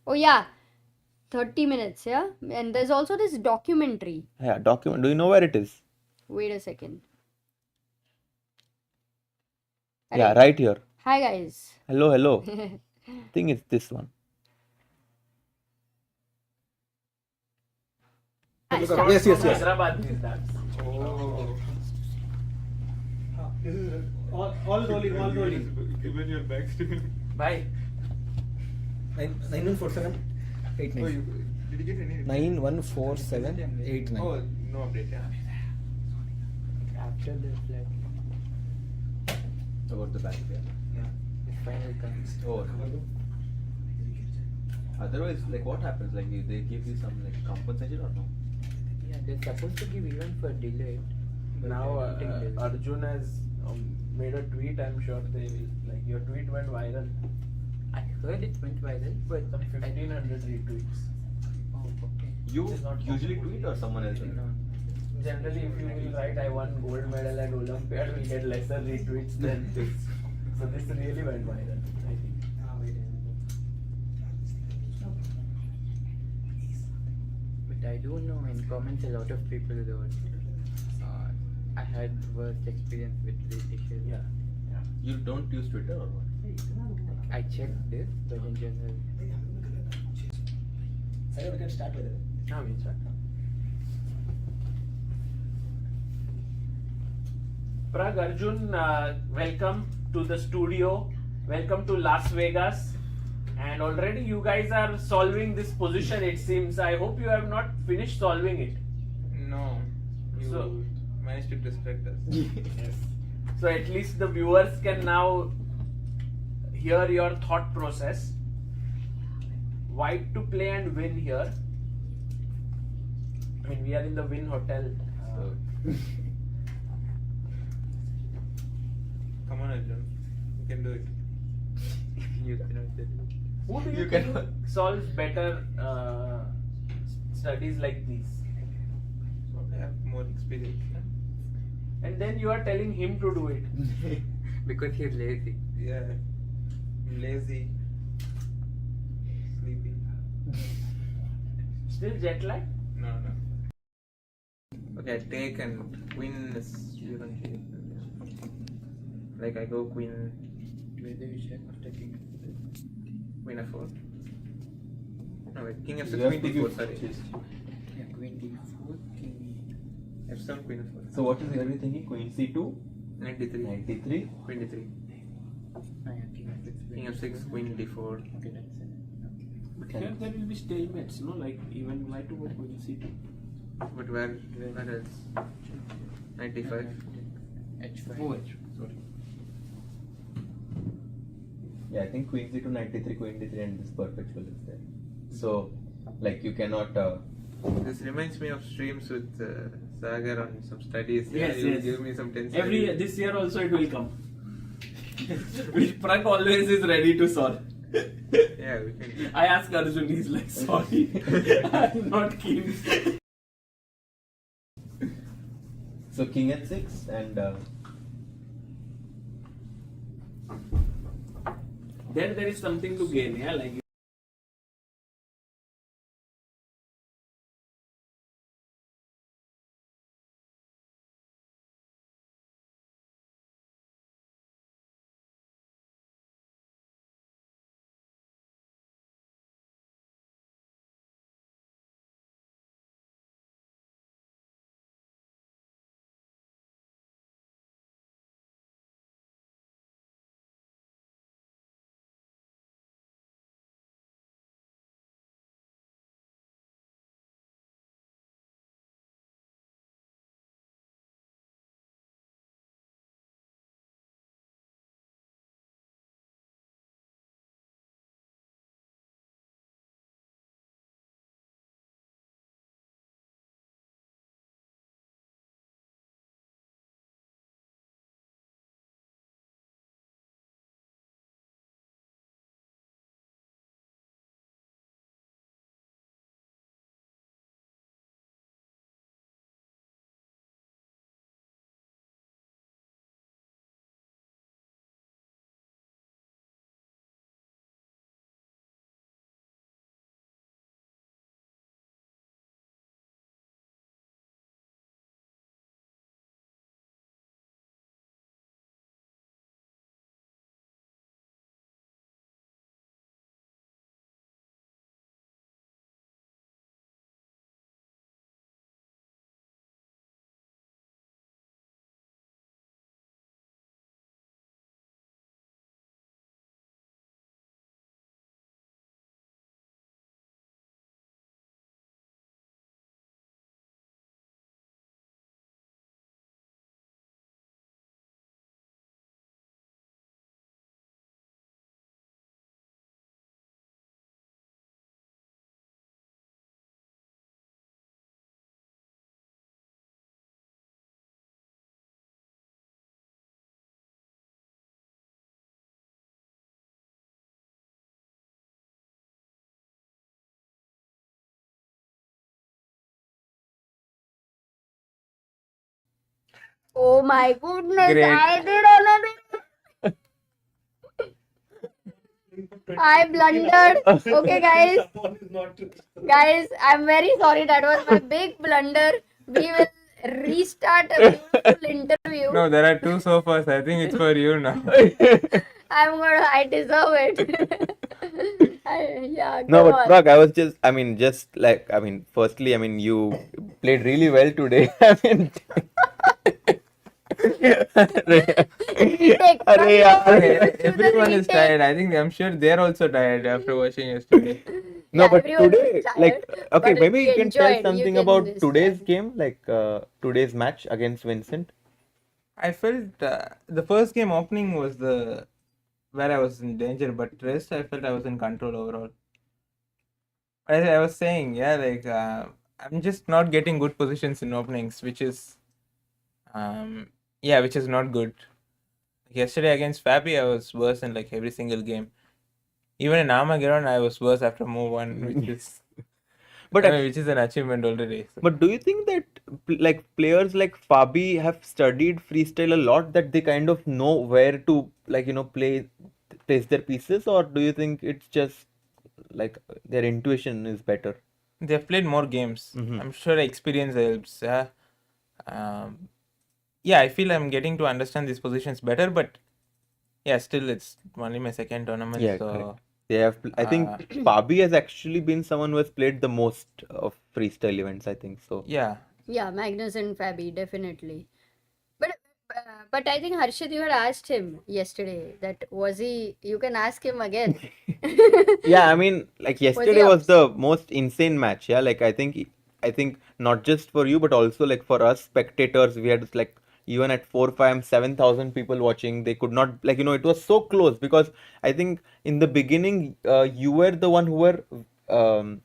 Oh yeah, 30 minutes, yeah? And there's also this documentary. Yeah, document. Do you know where it is? Wait a second. Yeah, right here. Hi guys. Hello. I think it's this one. Yes. Hyderabad is that. Oh. This is all rolling. Even your back still. Bye. 9147 89. Oh, did you get any? 9147 89. Oh, no update. Yeah. After this, About the back, yeah. If final comes. Oh. Otherwise, what happens? They give you some compensation or no? Yeah, they're supposed to give even for delay. Now Arjun has made a tweet. I'm sure they will. Your tweet went viral. I heard it went viral, but Some 1500 retweets. Oh, okay. You usually tweet or someone else? No. Generally, if you will write, I won gold medal at Olympiad, will get lesser retweets than this. So this really went viral, I think. But I do know in comments a lot of people though. I had worst experience with this issue. Yeah. You don't use Twitter or what? I checked this, but in general. So we can start with it. Yeah, we'll start. Pragg, Arjun, welcome to the studio. Welcome to Las Vegas. And already you guys are solving this position, it seems. I hope you have not finished solving it. No. managed to distract us. Yes. So at least the viewers can now hear your thought process. White to play and win here. I mean, we are in the Wynn Hotel. Come on, Arjun. You can do it. You cannot do it. Who do you You think cannot. solves better studies like these? I have more experience. And then you are telling him to do it. Because he's lazy. Yeah. I'm lazy. Sleepy. Still jet lag? No. Okay, I take and queen is even here. Like I go queen. Where do you check after king? Queen f4. No wait, king f6, You have queen to d4, give sorry. chess. Yeah, queen d4, king f7, queen f4. So what is the other thinking? Queen c2, 93. 93. Queen d3. yeah, king f6. King f6, queen d4. Okay, that's it. But here there will be stalemates, no? Like even why to go queen c2? But where else? 95. h5. Oh, h. Sorry. Yeah, I think queen c2, 93, queen d3, and this perpetual is there. So, like you cannot. This reminds me of streams with Sagar on some studies. Yes, you yes. give me some 10 This year also it will come. Which Pragg always is ready to solve. Yeah, we can. I asked Arjun, he's like, sorry, I'm not keen. So king h6 and. There is something to gain, yeah, like. Oh my goodness, Great. I did another. I blundered. Okay, guys, I'm very sorry. That was my big blunder. We will restart a beautiful interview. No, there are two sofas. I think it's for you now. I deserve it. Yeah, No, go but on. Pragg, I was firstly, you played really well today. Everyone is tired. I think I'm sure they're also tired after watching yesterday. No, but everyone was today, tired, okay, but maybe we you can tell enjoyed. something about today's game, today's match against Vincent. I felt the first game opening was where I was in danger, but rest I felt I was in control overall. As I was saying, I'm just not getting good positions in openings, which is which is not good. Yesterday against Fabi, I was worse in like every single game. Even in Armageddon, I was worse after move 1, which is which is an achievement already. So. But do you think that players like Fabi have studied freestyle a lot, that they kind of know where to place their pieces, or do you think it's just like their intuition is better? They've played more games. I'm sure experience helps. I feel I'm getting to understand these positions better, but still it's only my second tournament. Yeah, so correct. They have. I think Fabi has actually been someone who has played the most of freestyle events. I think so. Yeah. Yeah, Magnus and Fabi, definitely. But I think Harshit, you had asked him yesterday that was he. You can ask him again. Yeah, I mean, like yesterday was the most insane match. Yeah, like I think not just for you, but also like for us spectators, we had like even at 4, 5, 7,000 people watching. They could not it was so close, because I think in the beginning you were the one who were in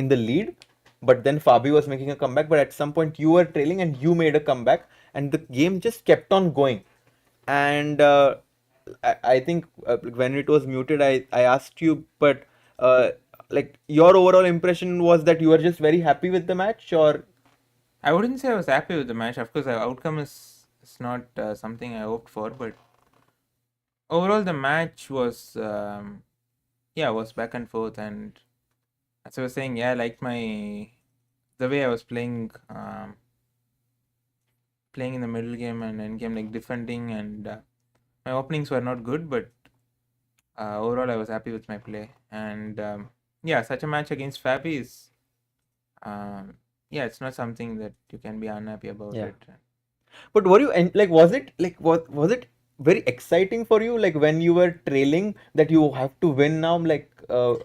the lead, but then Fabi was making a comeback. But at some point you were trailing and you made a comeback, and the game just kept on going. And I think when it was muted, I asked you, but your overall impression was that you were just very happy with the match, or? I wouldn't say I was happy with the match. Of course, the outcome is not something I hoped for, but overall the match was was back and forth, and as I was saying, I liked the way I was playing in the middle game and end game, like defending, and my openings were not good, but overall I was happy with my play. And such a match against Fabi is it's not something that you can be unhappy about it. But were you was it very exciting for you, like when you were trailing, that you have to win now, or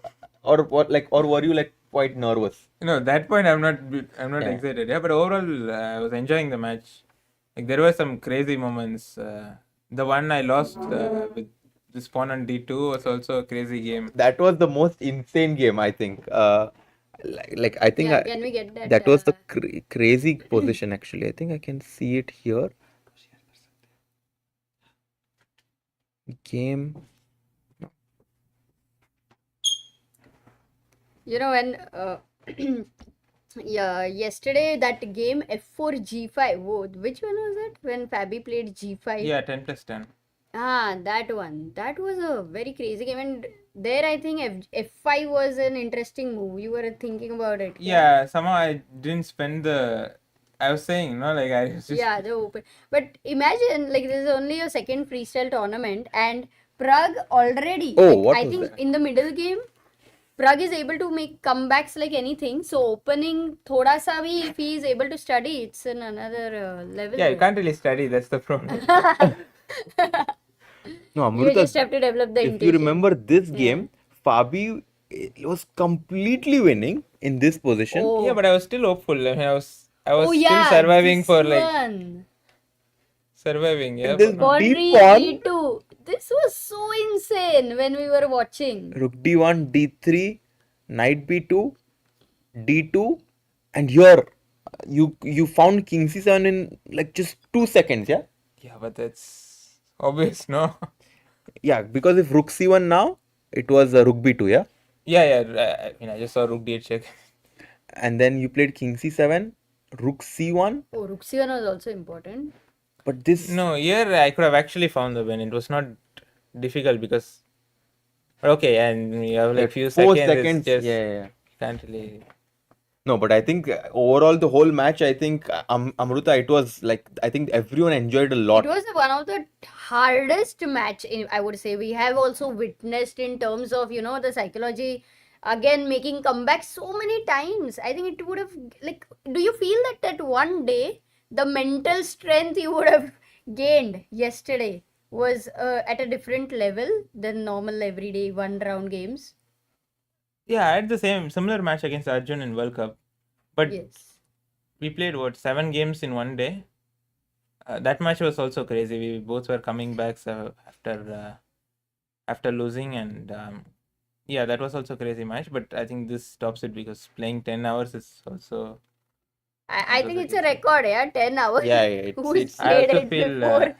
were you quite nervous? At that point I'm not excited, but overall I was enjoying the match. Like there were some crazy moments. The one I lost with this pawn on d2 was also a crazy game. That was the most insane game, I think. I think can we get that? That was the crazy position. Actually, I think I can see it here. Game. When yesterday that game f4 g5. Whoa, which one was it? When Fabi played g5. Yeah, 10+10. That one. That was a very crazy game, and there I think f5 was an interesting move. You were thinking about it. Yeah, somehow I didn't spend I was saying, I was just... Yeah, the open. But imagine, this is only your second freestyle tournament, and Pragg already. I think in the middle game, Pragg is able to make comebacks like anything. So opening thoda sa bhi, if he is able to study, it's in another level. Yeah, you can't really study. That's the problem. No, Amrita, you just have to develop the If you remember this game, Fabi was completely winning in this position. Oh. Yeah, but I was still hopeful. I mean, I was still surviving for surviving. Yeah. D2. This was so insane when we were watching. Rook d1, d3, knight b2, d2, and here you found king c7 in just 2 seconds. Yeah. Yeah, but that's obvious, no? Yeah, because if rook c1 now, it was rook b2, yeah? Yeah. I just saw rook d8 check. And then you played king c7, rook c1. Oh, rook c1 was also important. But this... No, here I could have actually found the win. It was not difficult because... Okay, and you have few 4 seconds. Just, yeah. Can't really... No, but I think overall the whole match, I think Amrita, it was I think everyone enjoyed a lot. It was one of the hardest match, I would say. We have also witnessed in terms of, the psychology, again, making comebacks so many times. I think it would have, do you feel that one day, the mental strength you would have gained yesterday was at a different level than normal everyday one round games. Yeah, I had the similar match against Arjun in World Cup, but Yes. we played 7 games in one day. That match was also crazy. We both were coming back after losing, and yeah, that was also a crazy match. But I think this tops it because playing 10 hours is also. I think it's a record, yeah, 10 hours. Yeah, Who's I played also it feel. before?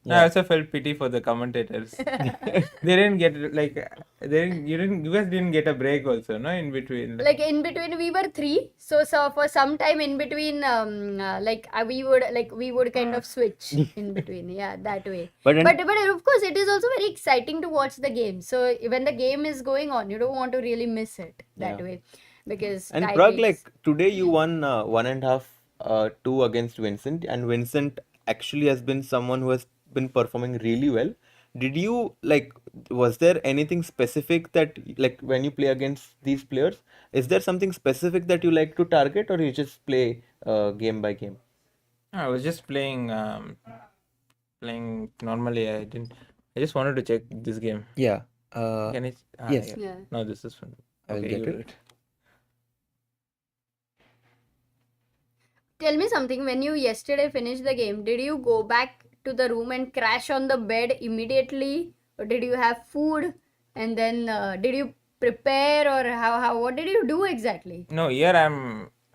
I also felt pity for the commentators. They didn't get you guys didn't get a break also, no, in between. Like in between we were 3, so for some time in between we would kind of switch in between, yeah, that way. But of course it is also very exciting to watch the game. So when the game is going on, you don't want to really miss it that way, because And tie Pragg, breaks. like today you won 1.5 2 against Vincent, and Vincent actually has been someone who has been performing really well. Did you was there anything specific that, like, when you play against these players, is there something specific that you like to target, or you just play game by game? I was just playing normally. I just wanted to check this game. Yeah. Can it? Yes. Yeah. No, this is fun. I will Okay, get you it. do it. Tell me something, when you yesterday finished the game, did you go back to the room and crash on the bed immediately, or did you have food and then did you prepare, or how what did you do exactly? No, here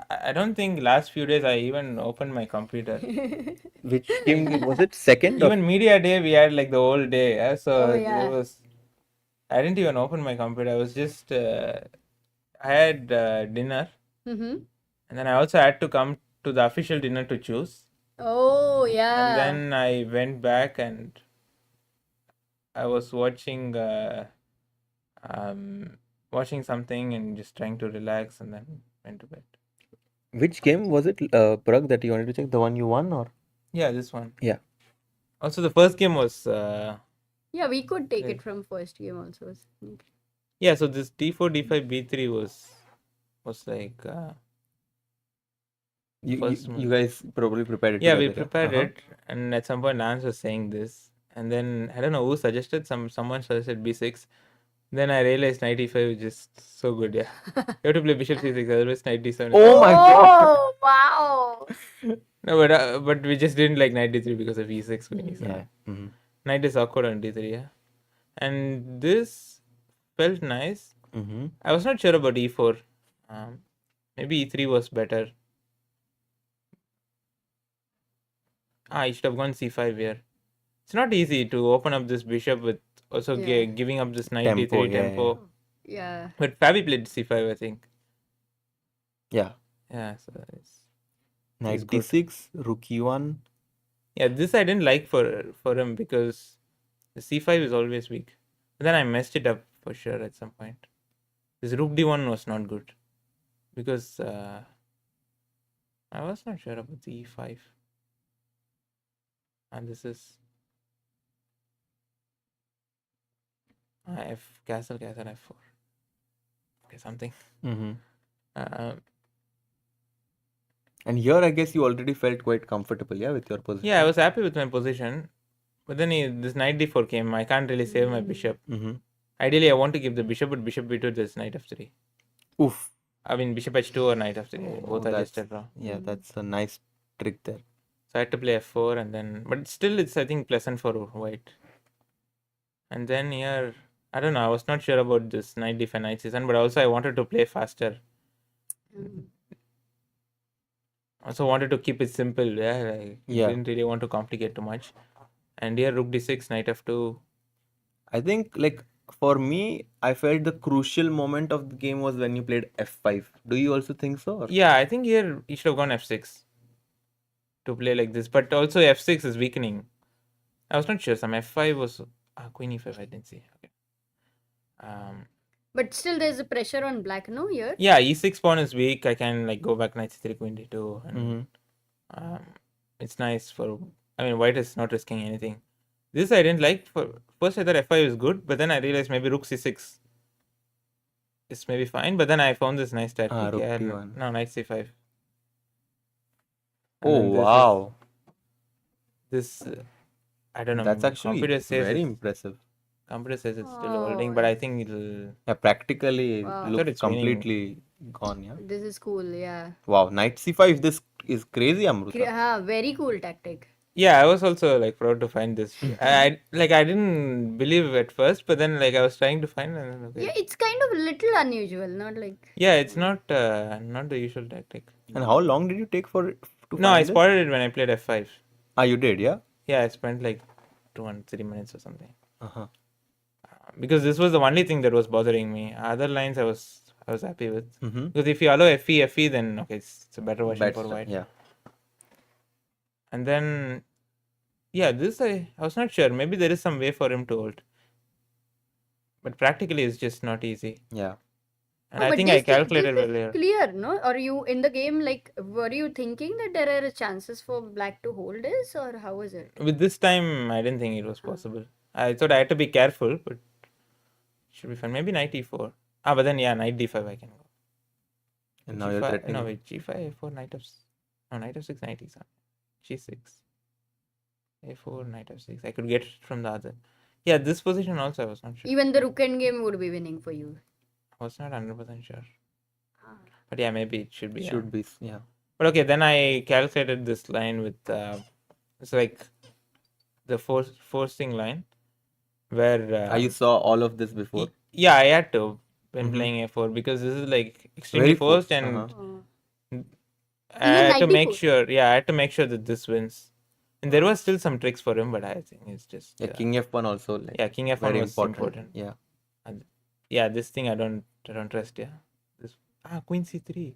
I don't think last few days I even opened my computer. Which game was it? Second? Even media day we had like the whole day. Yeah? So Oh, yeah. it was. I didn't even open my computer. I was just. I had dinner, Mm-hmm. and then I also had to come to the official dinner to choose. Oh, yeah. And then I went back and I was watching something and just trying to relax, and then went to bed. Which game was it, Pragg, that you wanted to check? The one you won, or? Yeah, this one. Yeah. Also, the first game was. Yeah, we could take Yeah. it from first game also. Yeah, so this D4, D5, B3 was like. You guys probably prepared it Yeah, we together, prepared Uh-huh. it, and at some point Lance was saying this, and then I don't know who suggested. Someone suggested B6. Then I realized knight e5 is just so good. Yeah, you have to play bishop c6, otherwise knight d7. Oh my god! Oh, wow. No, but we just didn't like knight d3 because of e6 going e7. Yeah. Mm-hmm. Knight is awkward on d3. Yeah, and this felt nice. Mm-hmm. I was not sure about e4. Maybe e3 was better. I should have gone c5 here. It's not easy to open up this bishop with also Yeah. giving up this knight Tempo, d3 yeah, tempo. Yeah. But Fabi played c5, I think. Yeah. Yeah, so it's Knight good. d6, rook e1. Yeah, this I didn't like for him because the c5 is always weak. But then I messed it up for sure at some point. This rook d1 was not good because I was not sure about the e5. And this is f castle f4. Okay, something. Mm-hmm. Uh, And here, I guess you already felt quite comfortable, yeah, with your position. yeah, I was happy with my position, but then this knight d4 came. I can't really save my bishop. Mm-hmm. Ideally, I want to give the bishop, but bishop b2, there's knight f3. Oof. I mean, bishop h2 or knight f3. Both are that's, just wrong. yeah, that's a nice trick there. So I had to play f4 and then, but still it's I think pleasant for white. And then here, I don't know, I was not sure about this knight d5 knight c7, but also I wanted to play faster. Also wanted to keep it simple, yeah. Didn't really want to complicate too much. And here rook d6, knight f2. I think, like, for me, I felt the crucial moment of the game was when you played f5. Do you also think so? Or? Yeah, I think here you should have gone f6 to play like this, but also f6 is weakening. I was not sure. Some f5 was queen e5. I didn't see. Okay. But still, there's a pressure on black, no? Here. Yeah, e6 pawn is weak. I can like go back knight c3, queen d2. And, it's nice for. I mean, white is not risking anything. This I didn't like. First I thought f5 is good, but then I realized maybe rook c6 is maybe fine. But then I found this nice tactic. Rook Yeah, d1. no, knight c5. Oh, wow. this I don't know. That's actually computer says very it's- impressive. Computer says it's still Oh, holding, but I think it'll. Yeah, practically Wow. thought looks it's winning. completely gone. Yeah. This is cool, yeah. Wow, knight c5. This is crazy, Amruta. Very cool tactic. Yeah, I was also like proud to find this. I didn't believe at first, but then like I was trying to find and okay. Yeah, it's kind of a little unusual, not like. Yeah, it's not the usual tactic. And how long did you take for it to No, I find this? spotted it when I played f5. Ah, you did, yeah? Yeah, I spent like 2-3 minutes or something. Uh-huh. Because this was the only thing that was bothering me. Other lines I was happy with. Mhm. Because if you allow fe, then okay, it's a better version Bad for stuff, white. yeah. And then, yeah, this I was not sure. Maybe there is some way for him to hold. But practically it's just not easy. Yeah. And No, I but think I this calculated is well here. clear, no? Or you in the game, like, were you thinking that there are chances for black to hold this, or how was it? With this time, I didn't think it was possible. I thought I had to be careful, but should be fine. Maybe knight e4. But then yeah, knight d5 I can go. And now you're G5 threatening. No, wait, g5, a4, knight f6, knight e7, g6, a4, knight f6. I could get it from the other. Yeah, this position also I was not sure. Even the rook end game would be winning for you. I was not 100% sure. But yeah, maybe it should be. yeah. Should be, yeah. But okay, then I calculated this line with it's like the forcing line where You saw all of this before? yeah, I had to when Mhm. playing a4 because this is like extremely Very forced forced, and uh-huh. I had to knight make e4. sure. Yeah, I had to make sure that this wins. And there was still some tricks for him, but I think it's just Yeah, king f1 also. Like, yeah, king f1 very was important. Yeah. And yeah, this thing I don't trust. Yeah, this queen c3.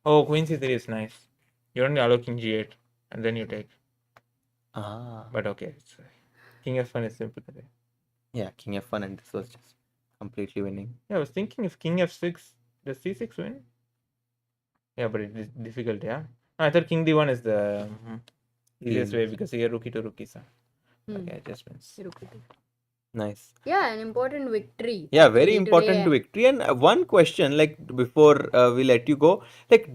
Oh, queen c3 is nice. You only allow king g8 and then you take. Ah. But okay, it's, king f1 is simple. Yeah, king f1 and this was just completely winning. Yeah, I was thinking if king f6, does c6 win? Yeah, but it is difficult. Yeah, no, I thought king d1 is the easiest way because here rook e2, rook e7. Okay, adjustments. Nice. Yeah, an important victory. Yeah, very Today. important victory. And one question, like before we let you go, like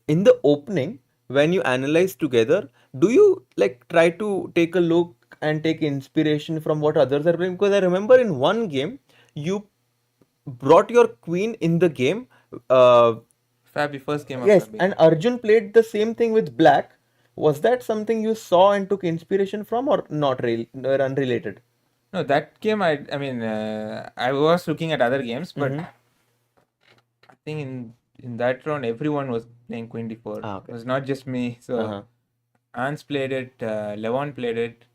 in the opening, when you analyze together, do you like try to take a look and take inspiration from what others are playing? Because I remember in one game, you brought your queen in the game. Fabi, first game of Yes, Fabi. and Arjun played the same thing with black. Was that something you saw and took inspiration from, or not really, or unrelated? No, that game I mean I was looking at other games, but I think in that round everyone was playing queen d4. Okay. It was not just me. So Ans played it, Levon played it,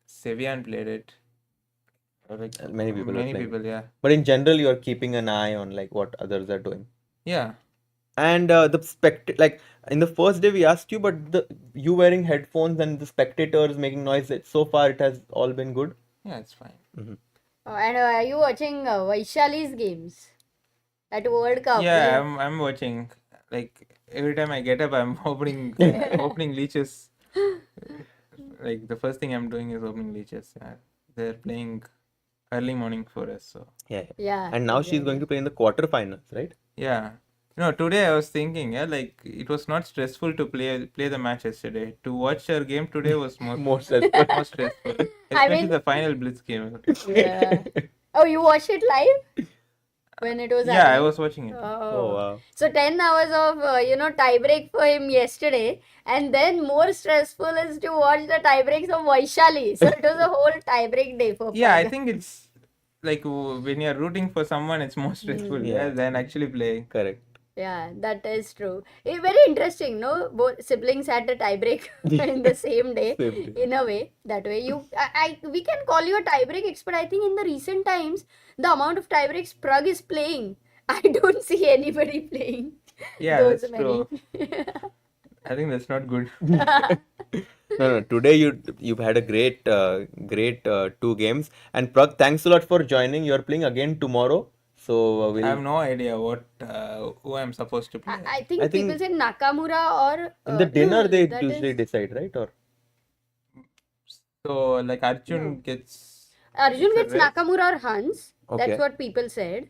Sevian played it. Like, Many people. are Many playing. people, yeah. But in general, you are keeping an eye on like what others are doing. Yeah. And the like in the first day we asked you, but you wearing headphones and the spectators making noise. So far, it has all been good. Yeah, it's fine. And are you watching Vaishali's games at World Cup? Yeah, I'm watching. Like every time I get up, I'm opening leeches. Like the first thing I'm doing is opening leeches. Yeah. They're playing early morning for us, so Yeah. And now she's going to play in the quarterfinals, right? yeah. No, today I was thinking, like it was not stressful to play the match yesterday. To watch her game today was more stressful. more stressful. Especially I mean- the final blitz game. Yeah. Oh, you watched it live when it was Yeah, I happening? was watching it. Oh wow. So 10 hours of tie break for him yesterday, and then more stressful is to watch the tie breaks of Vaishali. So it was a whole tie break day for Yeah, I Pragg. think it's like when you're rooting for someone, it's more stressful than actually playing. Correct. Yeah, that is true. It's very interesting, no? Both siblings had a tie break in the same day. Same day. In a way, that way we can call you a tie break expert. I think in the recent times, the amount of tie breaks Pragg is playing, I don't see anybody playing. Yeah, those that's many. true. I think that's not good. No. Today you've had a great 2 games. And Pragg, thanks a lot for joining. You're playing again tomorrow. So I have no idea who I'm supposed to play. I think I think people say Nakamura or in the dinner they that usually is- decide, right? Or So like Arjun gets Arjun it's a gets race. Nakamura or Hans. Okay. That's what people said.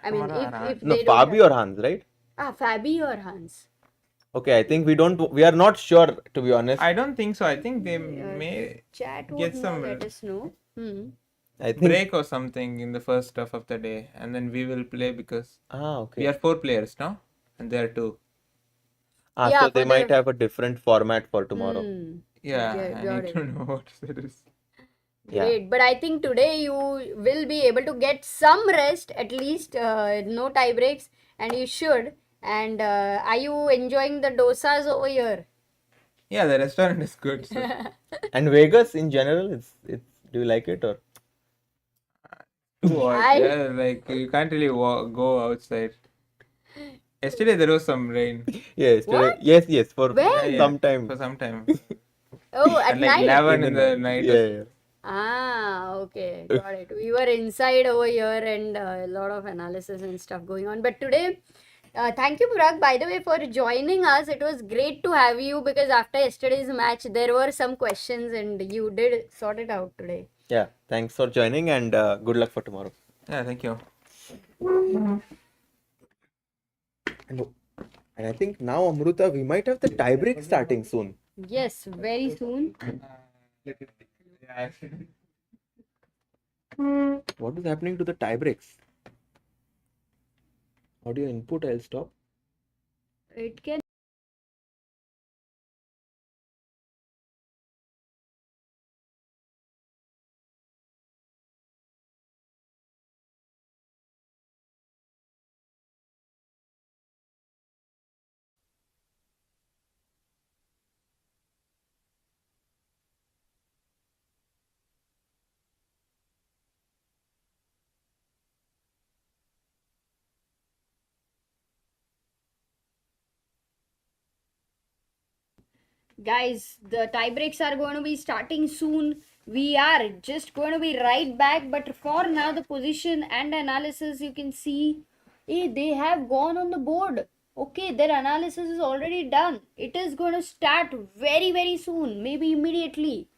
I mean, Nakamura or if no, they don't Fabi or Hans, right? Fabi or Hans. Okay, I think we are not sure, to be honest. I don't think so. I think they may Chat get would some let us know. I think break or something in the first half of the day, and then we will play because okay. we are 4 players now, and there are 2. Yeah, so they for might the- have a different format for tomorrow. Yeah, Okay, I got need it. to know what it is. Yeah. Great, but I think today you will be able to get some rest, at least no tie breaks, and you should. And are you enjoying the dosas over here? Yeah, the restaurant is good. So. And Vegas in general, it's do you like it or? Too hot. I- Yeah, like you can't really go outside. Yesterday there was some rain. Yes, What? yes, for When? some time. For some time. Oh, at At like night? 11 in the night. Yeah. Ah, okay, got it. We were inside over here and a lot of analysis and stuff going on. But today, thank you, Pragg, by the way, for joining us. It was great to have you because after yesterday's match, there were some questions and you did sort it out today. Yeah, thanks for joining and good luck for tomorrow. Yeah, thank you. And I think now, Amruta, we might have the tiebreak starting soon. Yes, very soon. What is happening to the tiebreaks? Audio input, I'll stop. It can. Guys, the tie breaks are going to be starting soon. We are just going to be right back. But for now, the position and analysis, you can see they have gone on the board. Okay, their analysis is already done. It is going to start very, very soon, maybe immediately.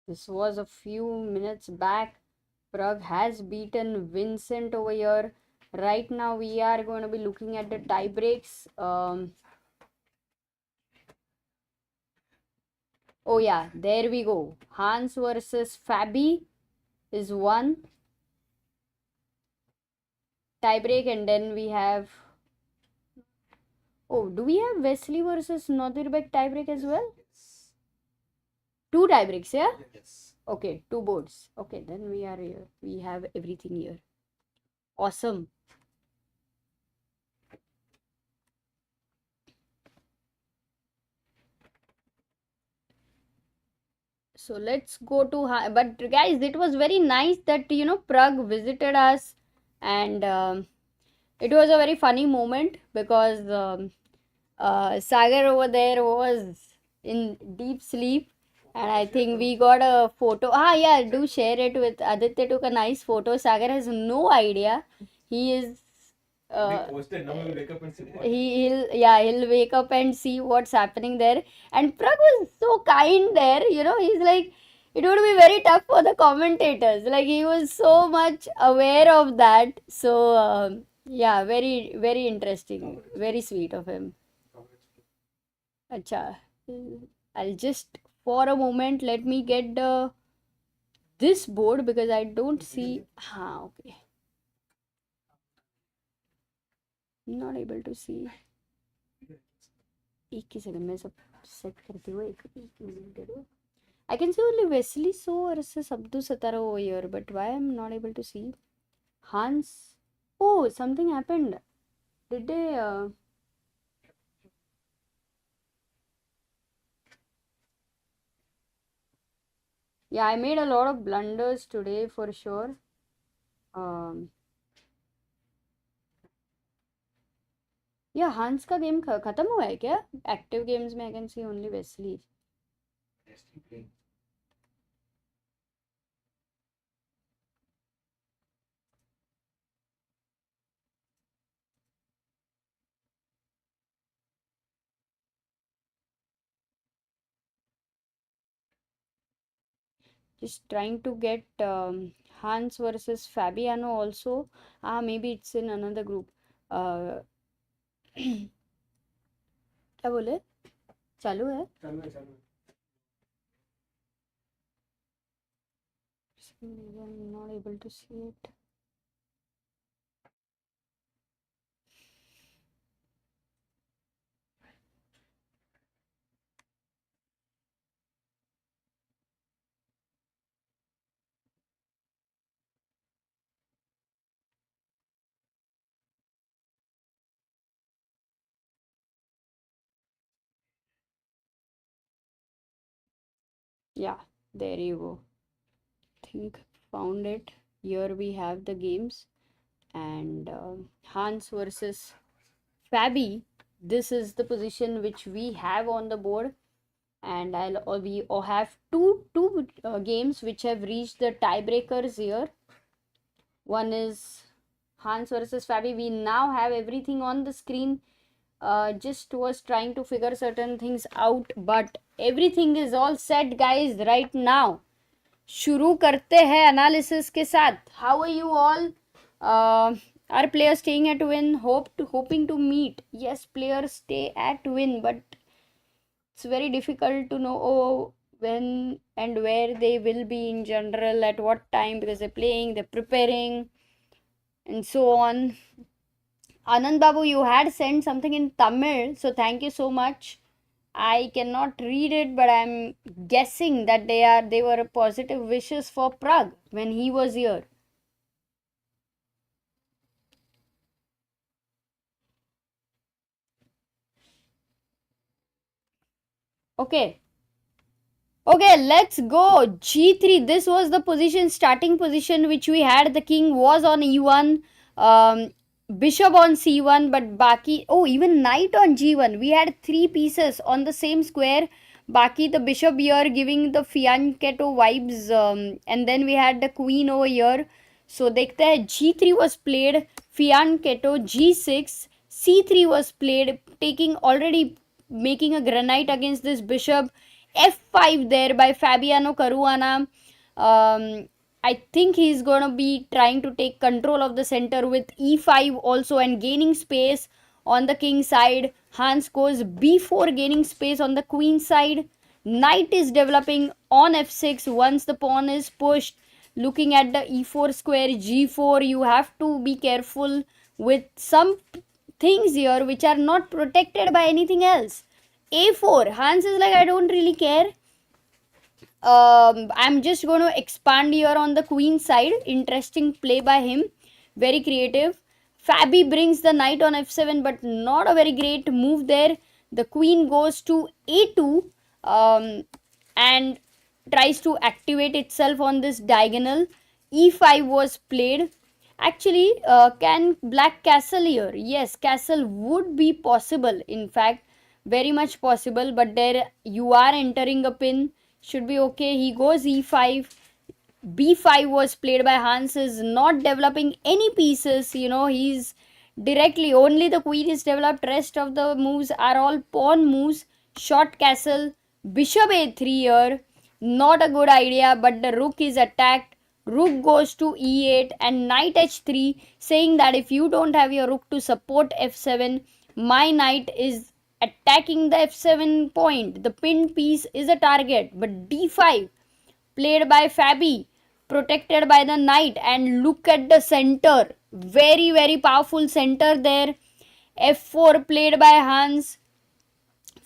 This was a few minutes back. Pragg has beaten Vincent over here. Right now, we are going to be looking at the tie breaks. Oh yeah, there we go. Hans versus Fabi is one tie break, and then we have. Oh, do we have Wesley versus Nodirbek tie break as well? Two tie breaks, yeah? Yes. Okay, two boards. Okay, then we are here. We have everything here. Awesome. So let's go to but guys, it was very nice that Pragg visited us, and it was a very funny moment because Sagar over there was in deep sleep, and I think we got a photo. Yeah, do share it with Aditya. Took a nice photo. Sagar has no idea. He is. Posted, now we'll wake up and see. He'll wake up and see what's happening there. And Pragg was so kind there, he's like, it would be very tough for the commentators. Like, he was so much aware of that. So, yeah, very, very interesting. Very sweet of him. Acha. I'll just for a moment let me get the this board because I don't see. Okay. Not able to see. एक ही second में सब set करती हूँ एक minute. I can see only Wesley So versus Abdusattorov over here, but why I'm not able to see? Hans. Oh, something happened. Did they? Yeah, I made a lot of blunders today for sure. Yeah, Hans का game खत्म हुआ है क्या? Active games में I can see only Wesley. Just trying to get Hans versus Fabiano also. Maybe it's in another group. क्या बोले? चालू है? I'm not able to see it. Yeah, there you go. Think found it. Here we have the games and Hans versus Fabi. This is the position which we have on the board, and we all have two games which have reached the tiebreakers here. One is Hans versus Fabi. We now have everything on the screen. Just was trying to figure certain things out, but everything is all set, guys. Right now शुरू करते हैं analysis के साथ. How are you all? Are players staying at Wynn? Hoping to meet. Yes, players stay at Wynn, but it's very difficult to know when and where they will be in general, at what time, because they're playing, they're preparing, and so on. Anand Babu, you had sent something in Tamil, so thank you so much. I cannot read it, but I'm guessing that they were positive wishes for Pragg when he was here. Okay, let's go. G3. This was the starting position which we had. The king was on E1. Bishop on C1, but baki, even knight on G1. We had 3 pieces on the same square. Baki, the bishop here giving the fianchetto vibes, and then we had the queen over here. So dekhte hai, G3 was played, fianchetto, G6, C3 was played, making a granite against this bishop. F5 there by Fabiano Caruana. I think he's going to be trying to take control of the center with E5 also and gaining space on the king side. Hans goes B4, gaining space on the queen side. Knight is developing on F6 once the pawn is pushed. Looking at the E4 square, G4, you have to be careful with some things here which are not protected by anything else. A4, Hans is like, I don't really care. I'm just going to expand here on the queen side. Interesting play by him. Very creative. Fabi brings the knight on F7, but not a very great move there. The queen goes to A2 and tries to activate itself on this diagonal. E5 was played. Actually, can black castle here? Yes, castle would be possible. In fact, very much possible, but there you are entering a pin. Should be okay. He goes E5. B5 was played by Hans, is not developing any pieces. He's directly, only the queen is developed. Rest of the moves are all pawn moves. Short castle. Bishop A3 here. Not a good idea, but the rook is attacked. Rook goes to E8 and knight H3, saying that if you don't have your rook to support F7, my knight is attacking the f7 point. The pinned piece is a target, but d5 played by Fabi, protected by the knight, and look at the center. Very, very powerful center there. f4 played by Hans.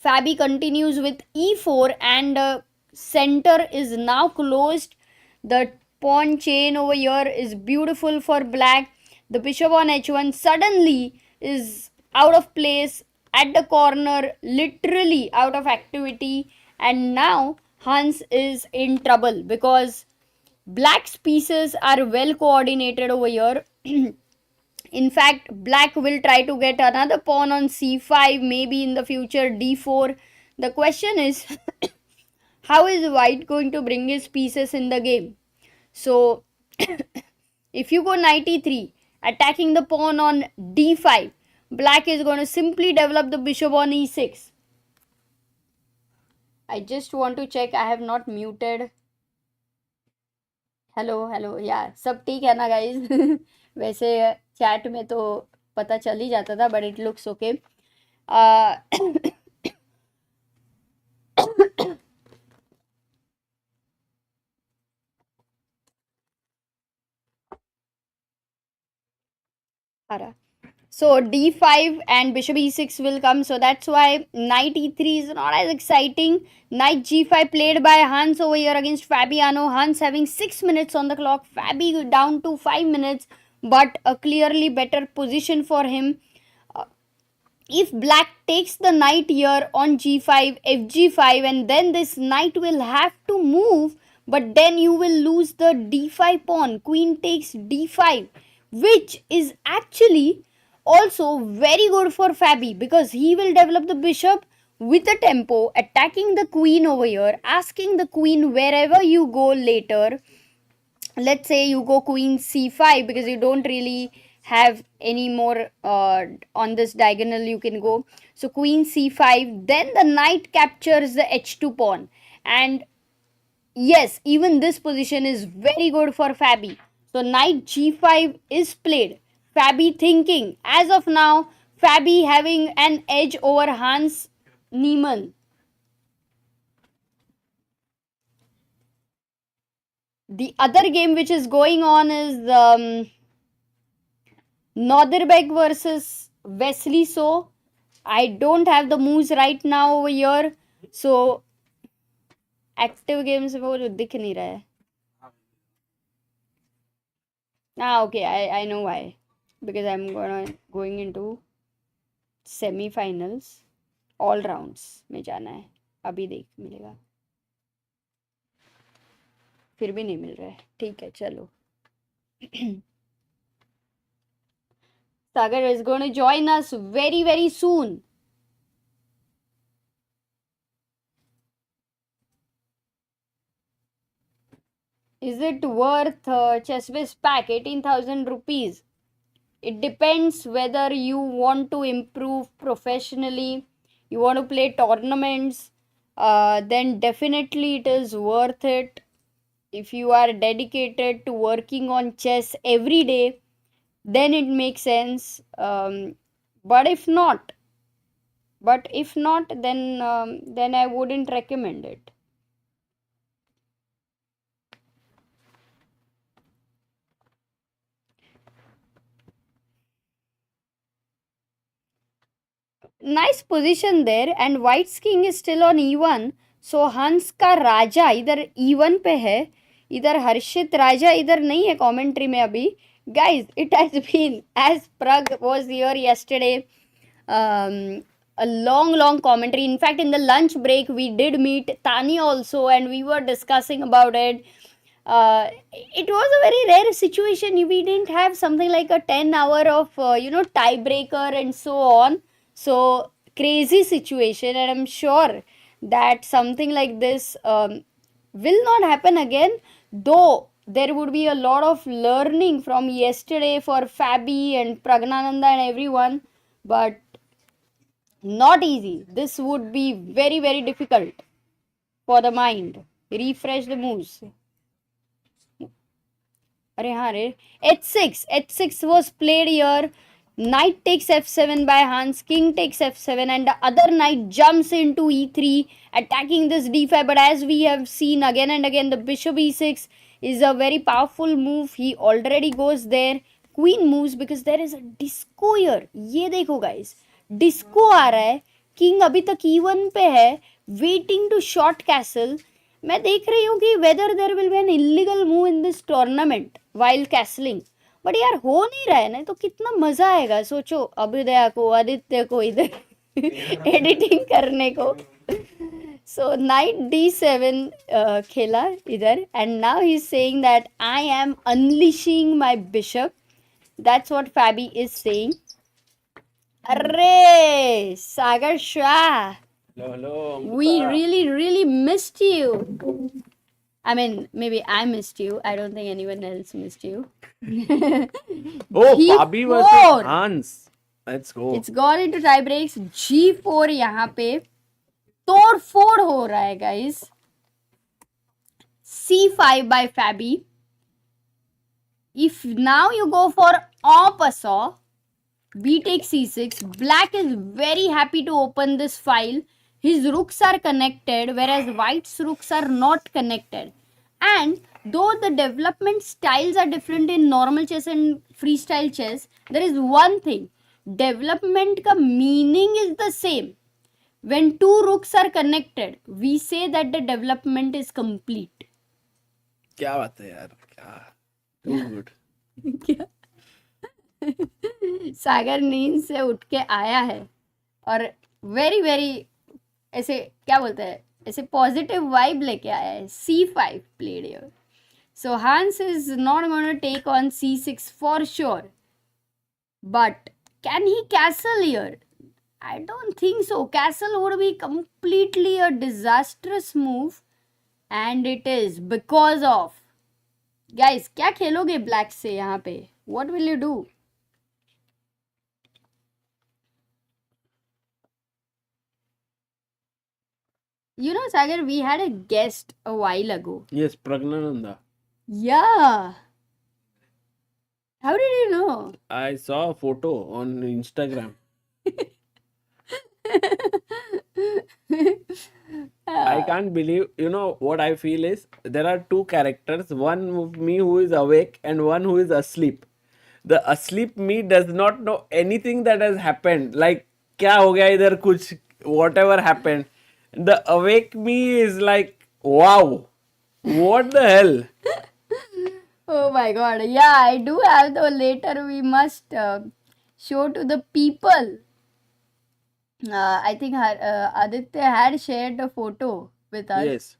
Fabi continues with e4 and center is now closed. The pawn chain over here is beautiful for black. The bishop on h1 suddenly is out of place at the corner, literally out of activity, and now Hans is in trouble because black's pieces are well coordinated over here. In fact, black will try to get another pawn on c5, maybe in the future d4. The question is, how is white going to bring his pieces in the game? So, if you go knight e3, attacking the pawn on d5, black is going to simply develop the bishop on e6. I just want to check, I have not muted. Hello या सब ठीक है ना guys? वैसे chat में तो पता चल ही जाता था, but it looks okay. So d5 and bishop e6 will come, so that's why knight e3 is not as exciting. Knight g5 played by Hans over here against Fabiano. Hans having 6 minutes on the clock, Fabi down to 5 minutes, but a clearly better position for him. If black takes the knight here on g5, fg5, and then this knight will have to move, but then you will lose the d5 pawn. Queen takes d5, which is actually also very good for Fabi because he will develop the bishop with a tempo, attacking the queen over here, asking the queen wherever you go later. Let's say you go queen c5 because you don't really have any more on this diagonal you can go. So queen c5, then the knight captures the h2 pawn, and yes, even this position is very good for Fabi. So knight g5 is played. Fabi thinking, as of now, Fabi having an edge over Hans Niemann. The other game which is going on is Nodirbek versus Wesley So. I don't have the moves right now over here, so active games वो दिख नहीं रहा है. Okay, I know why. Because I'm going into semifinals, all rounds में जाना है. अभी देख मिलेगा. फिर भी नहीं मिल रहा है. ठीक है, चलो. Sagar is going to join us very, very soon. Is it worth ChessBase pack 18,000 rupees? It depends whether you want to improve professionally, you want to play tournaments, then definitely it is worth it. If you are dedicated to working on chess every day, then it makes sense. But if not, then I wouldn't recommend it. Nice position there, and white's king is still on e1. So Hans का राजा इधर e1 पे है, इधर हर्षित राजा इधर नहीं है commentary में अभी. Guys, it has been, as Pragg was here yesterday, a long commentary. In fact, in the lunch break, we did meet Tani also, and we were discussing about it. It was a very rare situation. We didn't have something like a 10-hour of, tiebreaker and so on. So, crazy situation, and I'm sure that something like this will not happen again, though there would be a lot of learning from yesterday for Fabi and Praggnanandhaa and everyone, but not easy. This would be very, very difficult for the mind. Refresh the moves. h6 was played here. Knight takes f7 by Hans, king takes f7, and the other knight jumps into e3, attacking this d5. But as we have seen again and again, the bishop e6 is a very powerful move. He already goes there. Queen moves because there is a disco here. ये देखो guys, disco आ रहा है. King अभी तक e1 पे है, waiting to short castle. मैं देख रही हूँ कि whether there will be an illegal move in this tournament while castling. But यार हो नहीं रहा है ना, तो कितना मजा आएगा. सोचो अभ्युदया को, आदित्य को इधर एडिटिंग करने को. So knight d7 खेला इधर, and now he's saying that I am unleashing my bishop. That's what Fabi is saying. Array, Sagar Shah. Hello. We really missed you. I mean, maybe I missed you. I don't think anyone else missed you. Oh, Fabi versus G4. Hans. Let's go. It's gone into tie breaks. G4 यहाँ पे तोड़ फोड़ हो रहा है guys. C5 by Fabi. If now you go for en passant, B takes C6. Black is very happy to open this file. His rooks are connected, whereas white's rooks are not connected. And though the development styles are different in normal chess and freestyle chess, there is one thing. Development ka meaning is the same. When two rooks are connected, we say that the development is complete. क्या बात है यार, क्या too good. क्या सागर नींद से उठ के आया है और वेरी ऐसे क्या बोलते हैं, ऐसे पॉजिटिव वाइब लेके आया है. C5 played here. So Hans is not going to take on C6 for sure. But can he castle here? I don't think so. Castle would be completely a disastrous move. And it is because of... Guys, क्या खेलोगे black से यहाँ पे? What will you do? You know, Sagar, we had a guest a while ago. Yes, Praggnanandhaa. Yeah. How did you know? I saw a photo on Instagram. I can't believe, you know, what I feel is there are two characters, one of me who is awake and one who is asleep. The asleep me does not know anything that has happened. Like, kya ho gaya idhar kuch, whatever happened. The awake me is like, wow, what the hell? Oh my god. Yeah, I do have, though later we must show to the people. I think Aditya had shared a photo with us. Yes.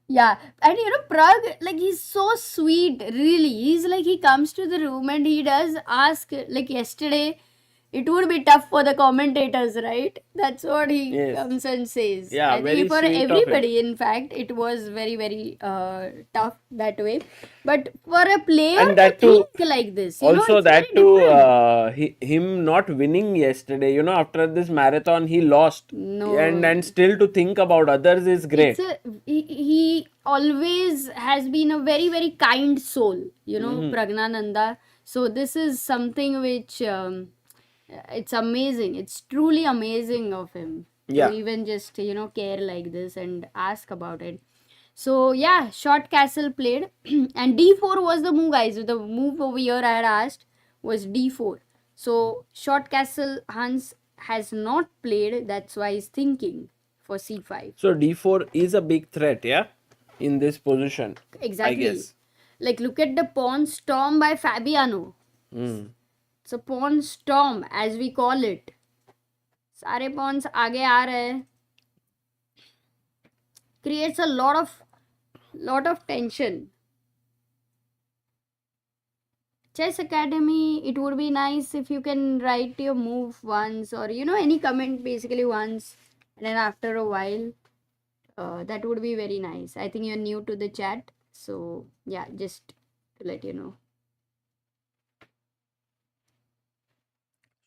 Yeah, and you know, Pragg, like, he's so sweet, really. He's like, he comes to the room and he does ask, like yesterday, it would be tough for the commentators, right? That's what he comes and says. Yeah, I very think for sweet of everybody, in fact, it was very tough that way. But for a player And that to too, think like this, you also know, it's that very different. too, him not winning yesterday, you know, after this marathon, he lost. No. And still to think about others is great. He always has been a very kind soul, you know, Praggnanandhaa. So this is something which it's amazing. It's truly amazing of him Yeah. to even just, you know, care like this and ask about it. So yeah, short castle played and d4 was the move, guys. The move over here I had asked was d4. So short castle Hans has not played. That's why he's thinking for c5. So d4 is a big threat, yeah, in this position. Exactly. I guess. Like, look at the pawn storm by Fabiano. It's a pawn storm, as we call it. सारे pawns आगे आ रहे हैं. Creates a lot of tension. Chess Academy, it would be nice if you can write your move once, or you know, any comment basically once, and then after a while, that would be very nice. I think you're new to the chat, so yeah, just to let you know.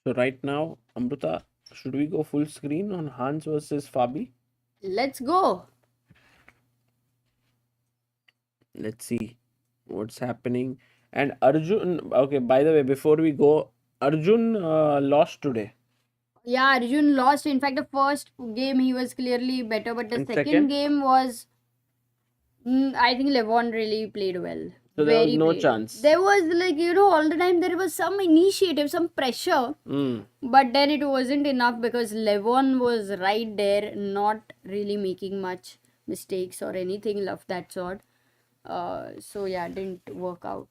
So right now, Amrita, should we go full screen on Hans versus Fabi? Let's go. Let's see what's happening. And Arjun, okay, by the way, before we go, Arjun lost today. Yeah, Arjun lost. In fact, the first game he was clearly better, but the And second second? game was. I think Levon really played well. So there was Very no played. chance. There was all the time there was some initiative, some pressure, but then it wasn't enough because Levon was right there, not really making much mistakes or anything of that sort. So yeah, didn't work out.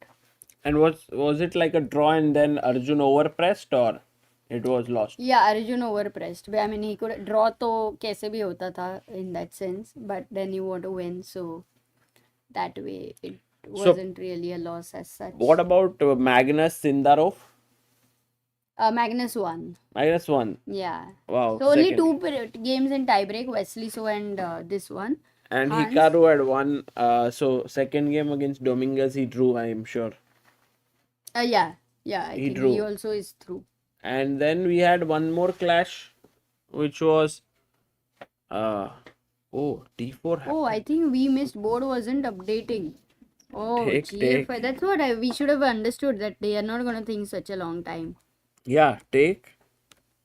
And was it like a draw and then Arjun overpressed or it was lost? Yeah, Arjun overpressed. I mean, he could draw to kaise bhi hota tha in that sense, but then you want to win, so that way it wasn't really a loss as such. What about Magnus Sindarov? Magnus won. Magnus won. Yeah. Wow. So only second. two games in tiebreak, Wesley So and this one. And Hans. Hikaru had won. So second game against Dominguez he drew, I am sure. Yeah. I He think drew. he also is through. And then we had one more clash, which was D4 happened. Oh, I think we missed board wasn't updating. Oh, Take. GFI. That's what we should have understood, that they are not going to think such a long time. Yeah, take.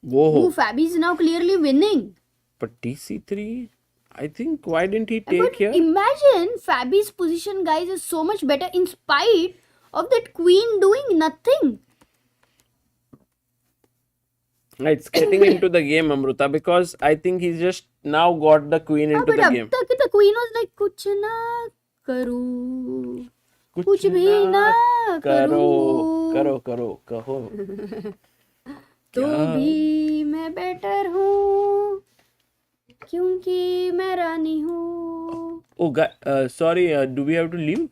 Go Oh, home. Fabi is now clearly winning. But TC3, I think, why didn't he take here? Imagine Fabi's position, guys, is so much better in spite of that queen doing nothing. It's getting into the game, Amruta, because I think he's just now got the queen into But the ab game. tak the queen was like, kuch na karu, kuch bhi na karu. Kaho. तो भी मैं better हूँ क्योंकि मैं रानी हूँ. Oh, sorry, do we have to leave?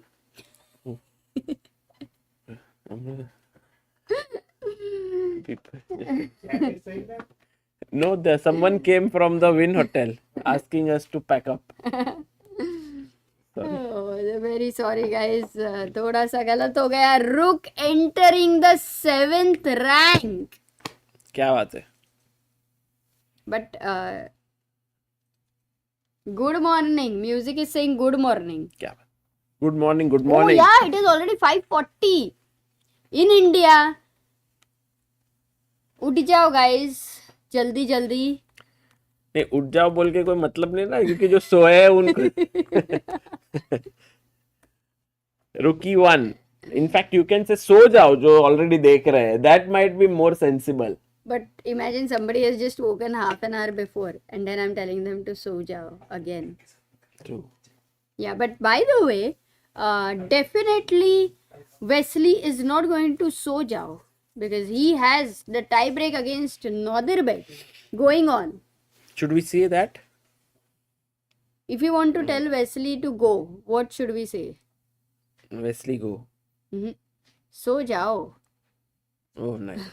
No, someone came from the Wynn Hotel asking us to pack up. Oh, very sorry guys, थोड़ा सा गलत हो गया. Rook entering the 7th rank. क्या बात है? But good morning. Music is saying good morning. क्या बात? Good morning, good Oh morning. yeah, it is already 5:40 in India. उठ जाओ guys, जल्दी जल्दी. नहीं, उठ जाओ बोल के कोई मतलब नहीं ना, क्योंकि जो सोए हैं उनको Rookie 1. In fact, you can say सो जाओ जो already देख रहे हैं. That might be more sensible. But imagine somebody has just woken half an hour before and then I'm telling them to so jao again. True. Yeah, but by the way, definitely Wesley is not going to so jao because he has the tiebreak against Nodirbek going on. Should we say that? If you want to tell Wesley to go, what should we say? Wesley go. So jao. Oh, nice.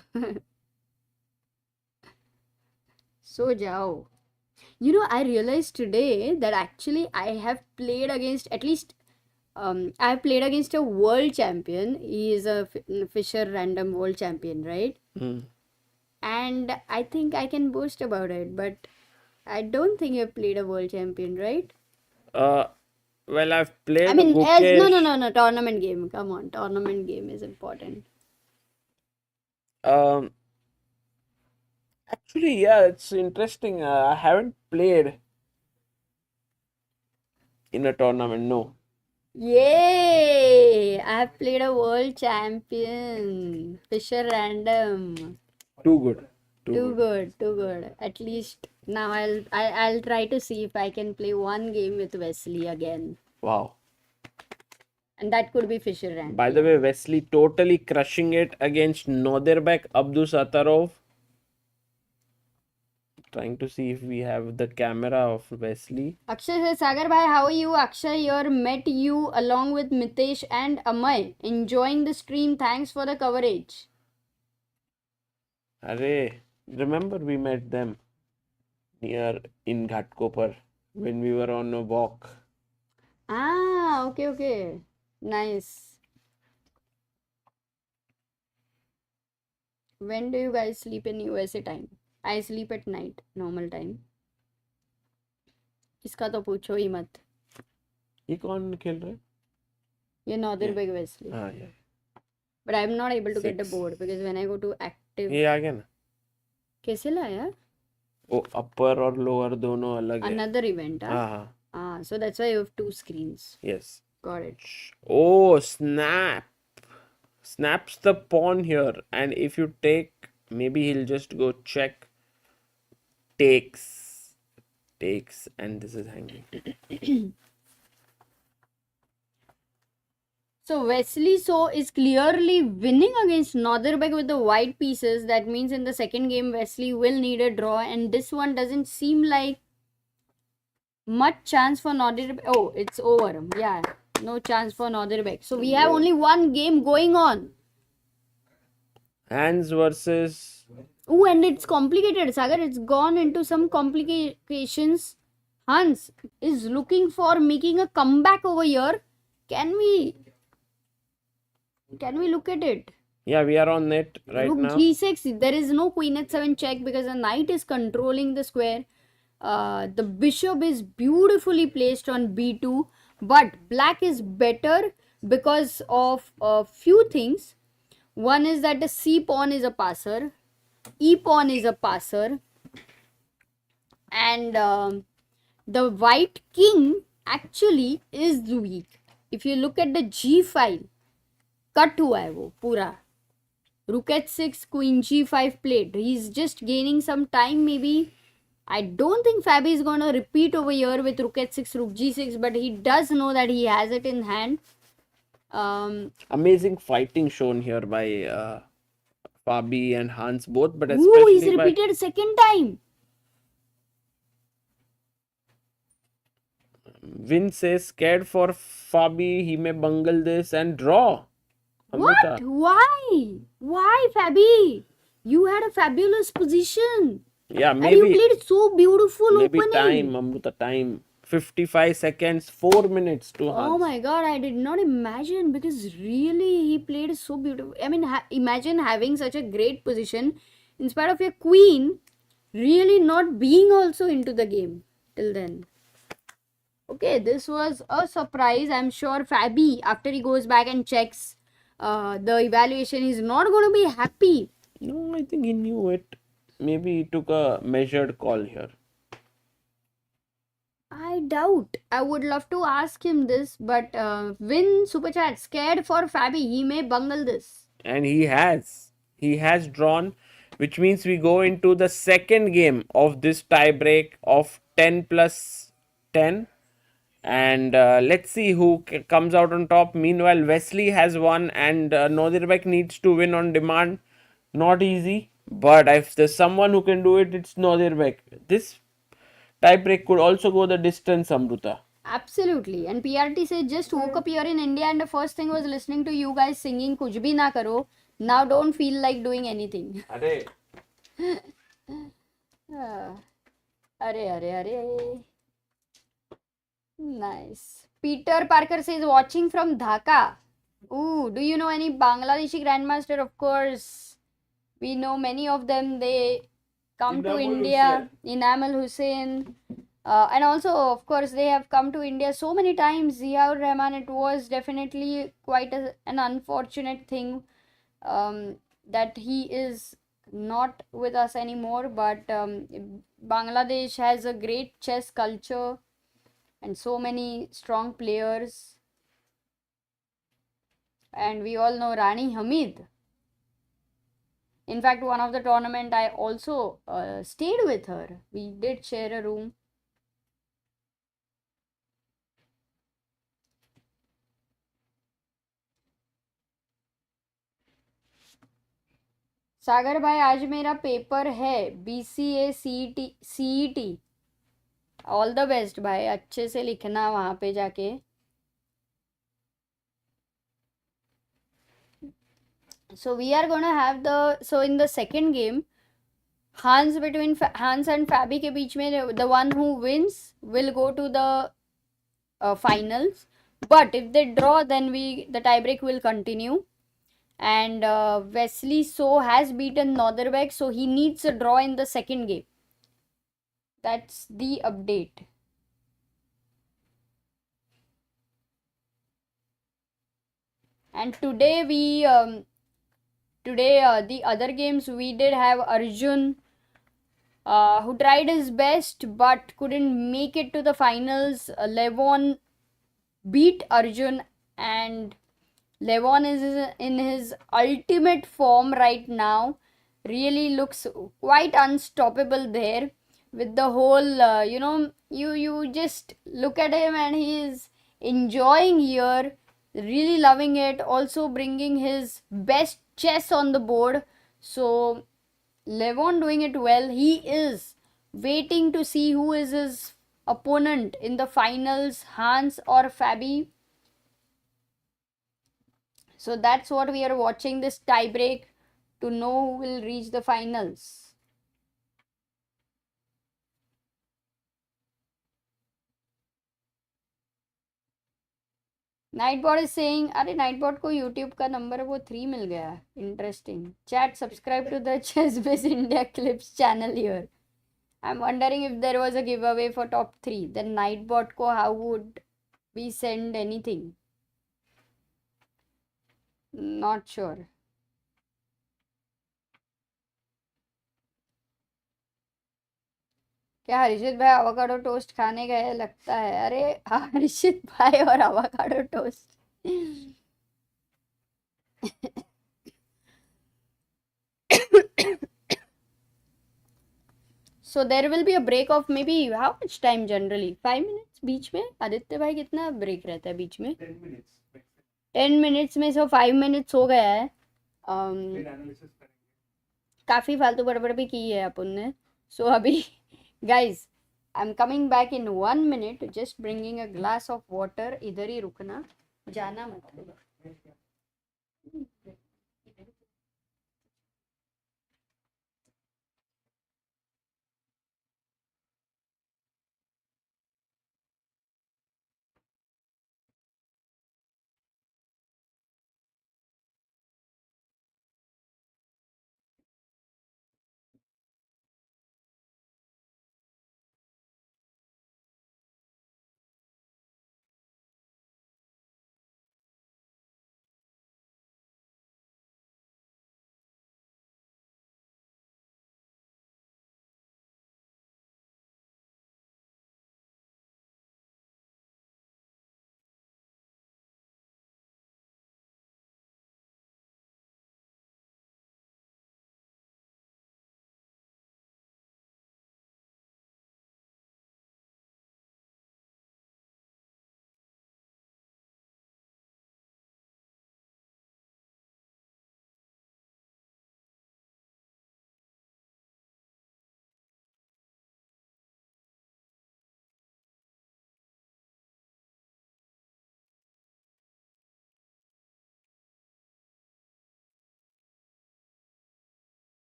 So jao. You know, I realized today that actually I have played against at least I have played against a world champion. He is a Fisher random world champion, right? And I think I can boast about it, but I don't think I've played a world champion, right? Well, I've played. I mean, Gukesh. no, tournament game. Come on, tournament game is important. Actually, yeah, it's interesting. I haven't played in a tournament, no. Yay! I have played a world champion. Fisher random. Too good. Too good. At least now I'll try to see if I can play one game with Wesley again. Wow. And that could be Fisher random. By the way, Wesley totally crushing it against Nodirbek Abdusattorov. Trying to see if we have the camera of Wesley. Akshay says, Sagar bhai, how are you? Akshay here, met you along with Mitesh and Amay. Enjoying the stream. Thanks for the coverage. Arey, remember we met them near in Ghatkopar when we were on a walk. Ah, okay. Nice. When do you guys sleep in USA time? I sleep at night, normal time. इसका तो पूछो ही मत. ये कौन खेल रहा है? ये Nodirbek Wesley. Yeah. But I'm not able to get the 6. board because when I go to active. ये आ गया ना. कैसे लाया? वो upper और lower दोनों अलग है. Another event, हाँ. So that's why you have two screens. Yes. Got it. Oh, snap. Snaps the pawn here, and if you take, maybe he'll just go check. Takes, and this is hanging. So Wesley So is clearly winning against Nodirbek with the white pieces. That means in the second game, Wesley will need a draw, and this one doesn't seem like much chance for Nodirbek. Oh, it's over. Yeah, no chance for Nodirbek. So we have only one game going on. Hans versus. Oh, and it's complicated, Sagar. It's gone into some complications. Hans is looking for making a comeback over here. Can we look at it? Yeah, we are on it right Rook now. G6. There is no Queen H7 check because the knight is controlling the square. The bishop is beautifully placed on B2, but black is better because of a few things. One is that the C pawn is a passer, E pawn is a passer, and the white king actually is weak. If you look at the G file, cut हुआ है वो पूरा. Rook H6, Queen G5 played. He's just gaining some time maybe. I don't think Fabi is going to repeat over here with Rook H6, Rook G6, but he does know that he has it in hand. Amazing fighting shown here by Fabi and Hans both, but especially he's repeated second time. Wynn says scared for Fabi, he may bungle this and draw. What? Why, Fabi? You had a fabulous position. Yeah, maybe. And you played so beautiful maybe opening. Time, Amruta, time. 55 seconds, 4 minutes to Hans. Oh my god, I did not imagine because really he played so beautiful. I mean, imagine having such a great position in spite of your queen really not being also into the game till then. Okay, this was a surprise. I'm sure Fabi, after he goes back and checks the evaluation, is not going to be happy. No, I think he knew it. Maybe he took a measured call here. I doubt. I would love to ask him this, but Win Super Chat scared for Fabi. He may bungle this. And he has. He has drawn, which means we go into the second game of this tie break of 10 plus 10. And let's see who comes out on top. Meanwhile, Wesley has won and Nodirbek needs to win on demand. Not easy. But if there's someone who can do it, it's Nodirbek. This tiebreak could also go the distance, Amruta. Absolutely. And PRT said just woke up here in India and the first thing was listening to you guys singing Kuch Bhi Na Karo. Now don't feel like doing anything. Are. Nice. Peter Parker says watching from Dhaka. Ooh, do you know any Bangladeshi grandmaster? Of course. We know many of them. They come to India. Inamal Hussain. And also, of course, they have come to India so many times. Ziaur Rahman, it was definitely quite an unfortunate thing that he is not with us anymore. But Bangladesh has a great chess culture and so many strong players. And we all know Rani Hamid. In fact, one of the tournament I also stayed with her. We did share a room. सागर भाई आज मेरा paper है BCA CET. All the best भाई, अच्छे से लिखना वहाँ पे जाके. So we are gonna have in the second game, between Hans and Fabi के बीच में the one who wins will go to the finals. But if they draw, then the tiebreak will continue. And Wesley So has beaten Nodirbek, so he needs a draw in the second game. That's the update. And today we today, the other games we did have Arjun, who tried his best but couldn't make it to the finals. Levon beat Arjun, and Levon is in his ultimate form right now. Really looks quite unstoppable there with the whole, you just look at him and he is enjoying here, really loving it, also bringing his best chess on the board. So Levon doing it well. He is waiting to see who is his opponent in the finals, Hans or Fabi. So that's what we are watching, this tie break, to know who will reach the finals. Nightbot is saying, अरे Nightbot को YouTube का number वो 3 मिल गया. Interesting. Chat, subscribe to the ChessBase India clips channel here. I am wondering if there was a giveaway for top 3, then Nightbot को how would we send anything? Not sure. क्या हर्षित भाई avocado toast खाने गए लगता है? अरे हर्षित भाई और avocado toast. So there will be a break of maybe how much time generally? 5 minutes बीच में. आदित्य भाई कितना ब्रेक रहता है बीच में? 10 minutes. 10 minutes में से 5 minutes हो गया है. काफ़ी फालतू बड़बड़ भी की है अपन ने. So अभी guys, I'm coming back in 1 minute. Just bringing a glass of water. इधर ही रुकना, जाना मत.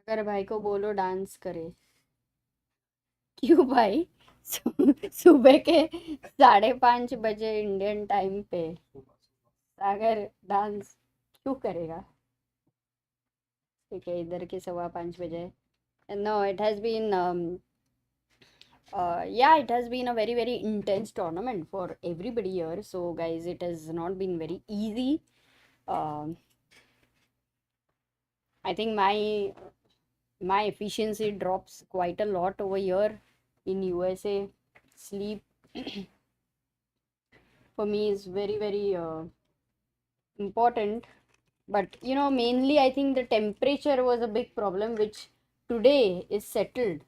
अगर भाई को बोलो डांस करे. क्यों भाई? सुबह के 5:30 बजे इंडियन टाइम पे अगर डांस क्यों करेगा? ठीक है, इधर के 5:15 बजे. No, it has been yeah, it has been a very very intense tournament for everybody here. So guys, it has not been very easy. I think my efficiency drops quite a lot over here in USA. Sleep for me is very very important, but mainly I think the temperature was a big problem, which today is settled.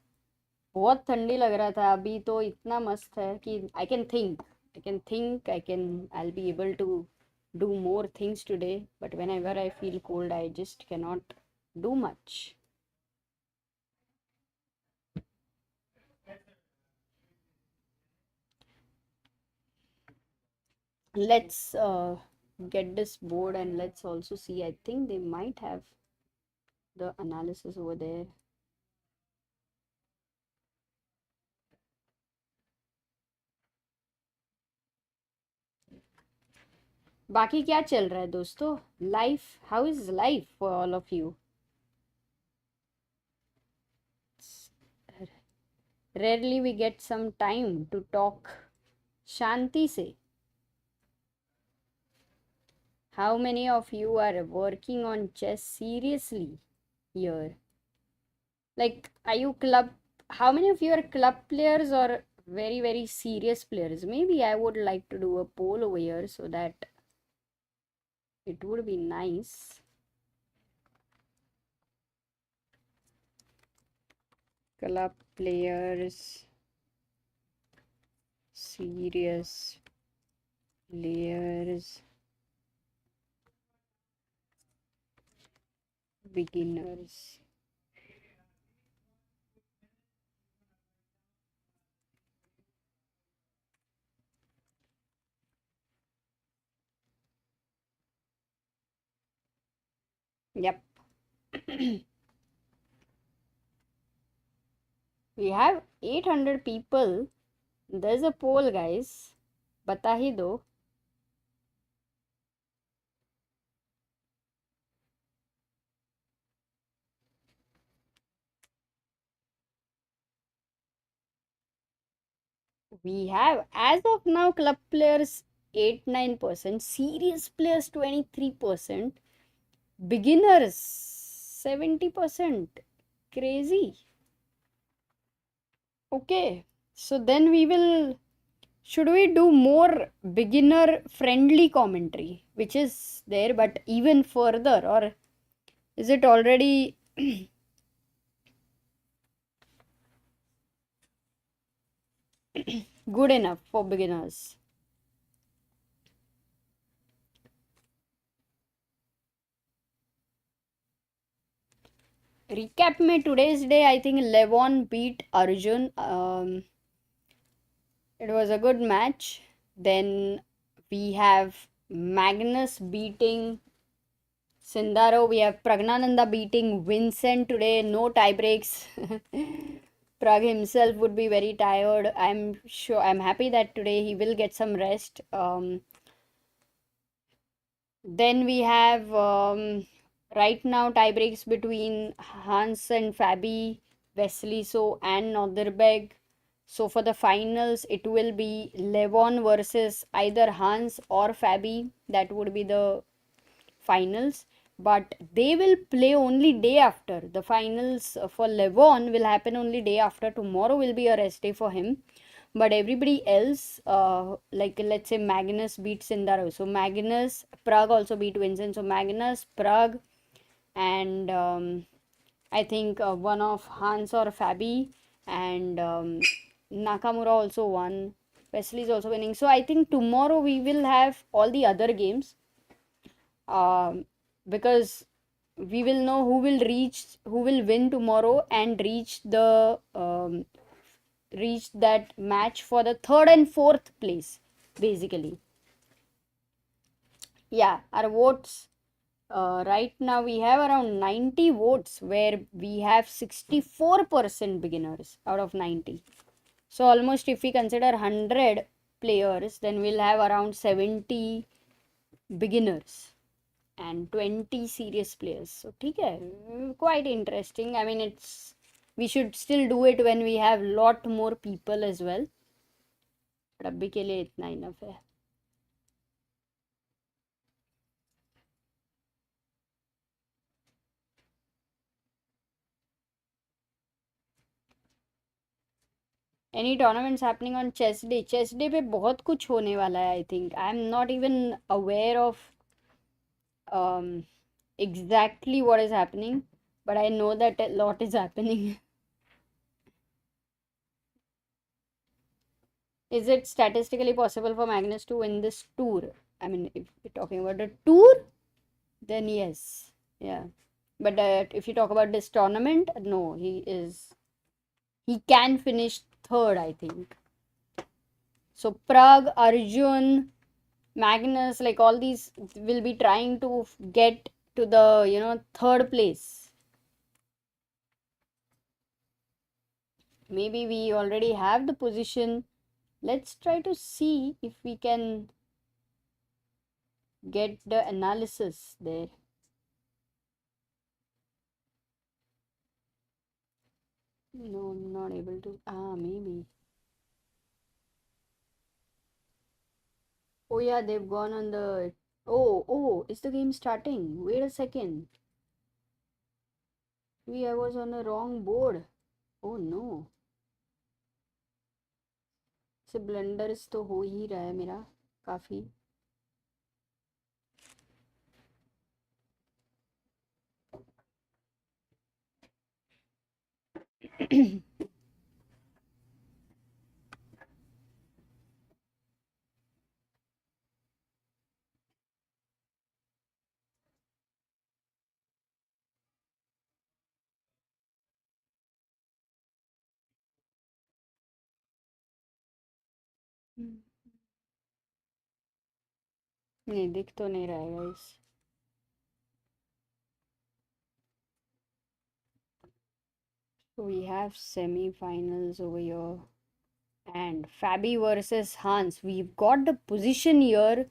बहुत ठंडी लग रहा था. अभी तो इतना मस्त है कि I can think, I'll be able to do more things today, but whenever I feel cold I just cannot do much. Let's get this board and let's also see. I think they might have the analysis over there. बाकी क्या चल रहा है दोस्तों? Life, how is life for all of you? Rarely we get some time to talk Shanti se. How many of you are working on chess seriously here? Like, are you club? How many of you are club players or very, very serious players? Maybe I would like to do a poll over here so that it would be nice. Club players, serious players, beginners. Yep. We have 800 people. There's a poll, guys. Bata hi do. We have, as of now, club players 8-9%, serious players 23%, beginners 70%. Crazy. Okay, so then we will, should we do more beginner friendly commentary, which is there, but even further, or is it already good enough for beginners? Recap me today's day. I think Levon beat Arjun. It was a good match. Then we have Magnus beating Sindarov. We have Praggnanandhaa beating Vincent today. No tie breaks. Pragg himself would be very tired. I'm sure. I'm happy that today he will get some rest. Then we have right now tie breaks between Hans and Fabi, Wesley So and Nodirbek. So for the finals, it will be Levon versus either Hans or Fabi. That would be the finals. But they will play only day after. The finals for Levon will happen only day after. Tomorrow will be a rest day for him. But everybody else, like let's say Magnus beat Sindarov. So Magnus, Pragg also beat Vincent. So Magnus, Pragg, and I think one of Hans or Fabi, and Nakamura also won. Wesley is also winning. So I think tomorrow we will have all the other games. Because we will know who will win tomorrow and reach the reach that match for the 3rd and 4th place, basically. Yeah, our votes right now we have around 90 votes, where we have 64% beginners out of 90. So almost, if we consider 100 players, then we'll have around 70 beginners and 20 serious players. So quite interesting. I mean, we should still do it when we have lot more people as well. But abhi ke liye itna enough hai. Any tournaments happening on chess day? Chess day पे बहुत कुछ होने वाला है. I think I am not even aware of exactly what is happening, but I know that a lot is happening. Is it statistically possible for Magnus to win this tour? I mean, if you're talking about a tour, then yes, yeah. But if you talk about this tournament, no, he can finish 3rd, I think. So Pragg, Arjun, Magnus, like all these will be trying to get to the, third place. Maybe we already have the position. Let's try to see if we can get the analysis there. No, I'm not able to. Maybe. Oh yeah, they've gone on the... Oh, is the game starting? Wait a second. I was on a wrong board. Oh no. से blenders तो हो ही रहा है मेरा काफ़ी. नहीं दिख तो नहीं रहा है guys. So we have semi-finals over here and Fabi versus Hans. We've got the position here.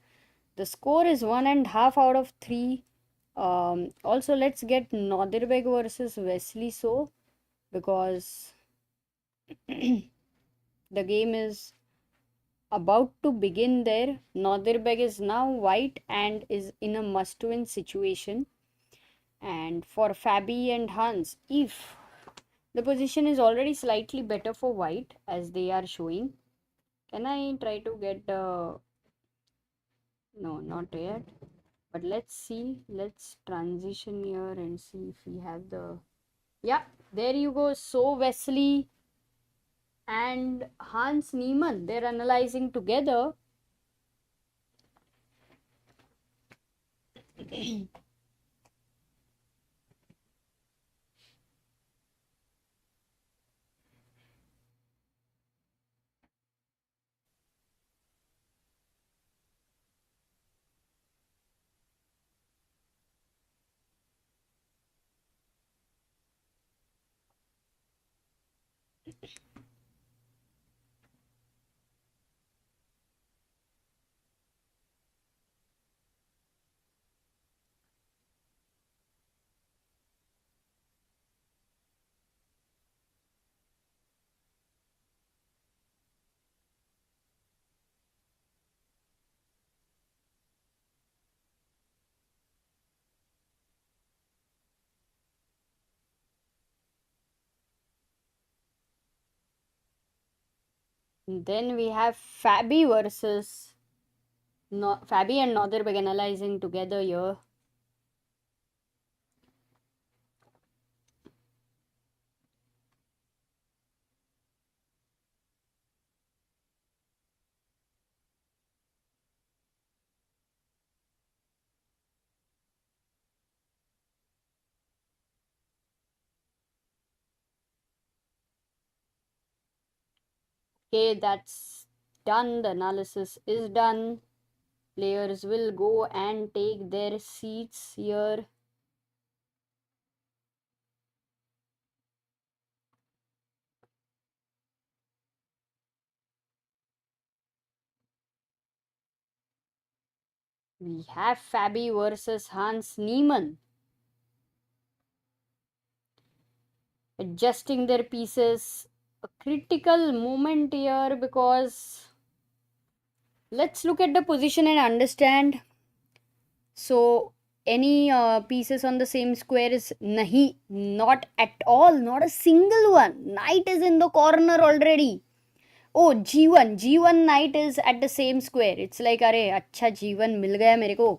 The score is 1.5 out of 3. Also, let's get Nodirbek versus Wesley So, because the game is about to begin there. Nodirbek is now white and is in a must-win situation. And for Fabi and Hans, if the position is already slightly better for white as they are showing. Can I try to get the... No, not yet. But let's see. Let's transition here and see if we have the... Yeah, there you go. So Wesley and Hans Niemann, they're analyzing together. Then we have Fabi versus Fabi and Nodirbek analyzing together here. Okay, that's done. The analysis is done. Players will go and take their seats here. We have Fabi versus Hans Niemann. Adjusting their pieces. A critical moment here because let's look at the position and understand. So any pieces on the same square is nahi, not at all, not a single one. Knight is in the corner already. Oh, G1 knight is at the same square. It's like, अरे अच्छा G1 मिल गया मेरे को.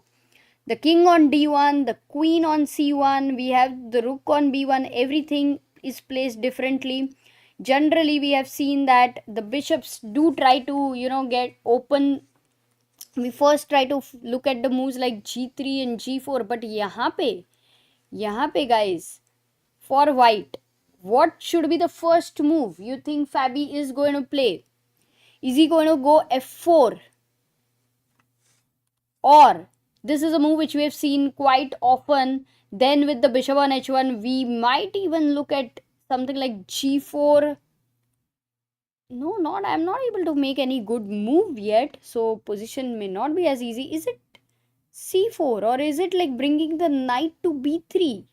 The king on D1, the queen on C1, we have the rook on B1, everything is placed differently. Generally, we have seen that the bishops do try to, get open. We first try to look at the moves like G3 and G4, but यहाँ पे guys, for white, what should be the first move you think Fabi is going to play? Is he going to go F4? Or this is a move which we have seen quite often. Then with the bishop on h1, we might even look at something like g4. No, I'm not able to make any good move yet. So position may not be as easy. Is it c4 or is it like bringing the knight to b3?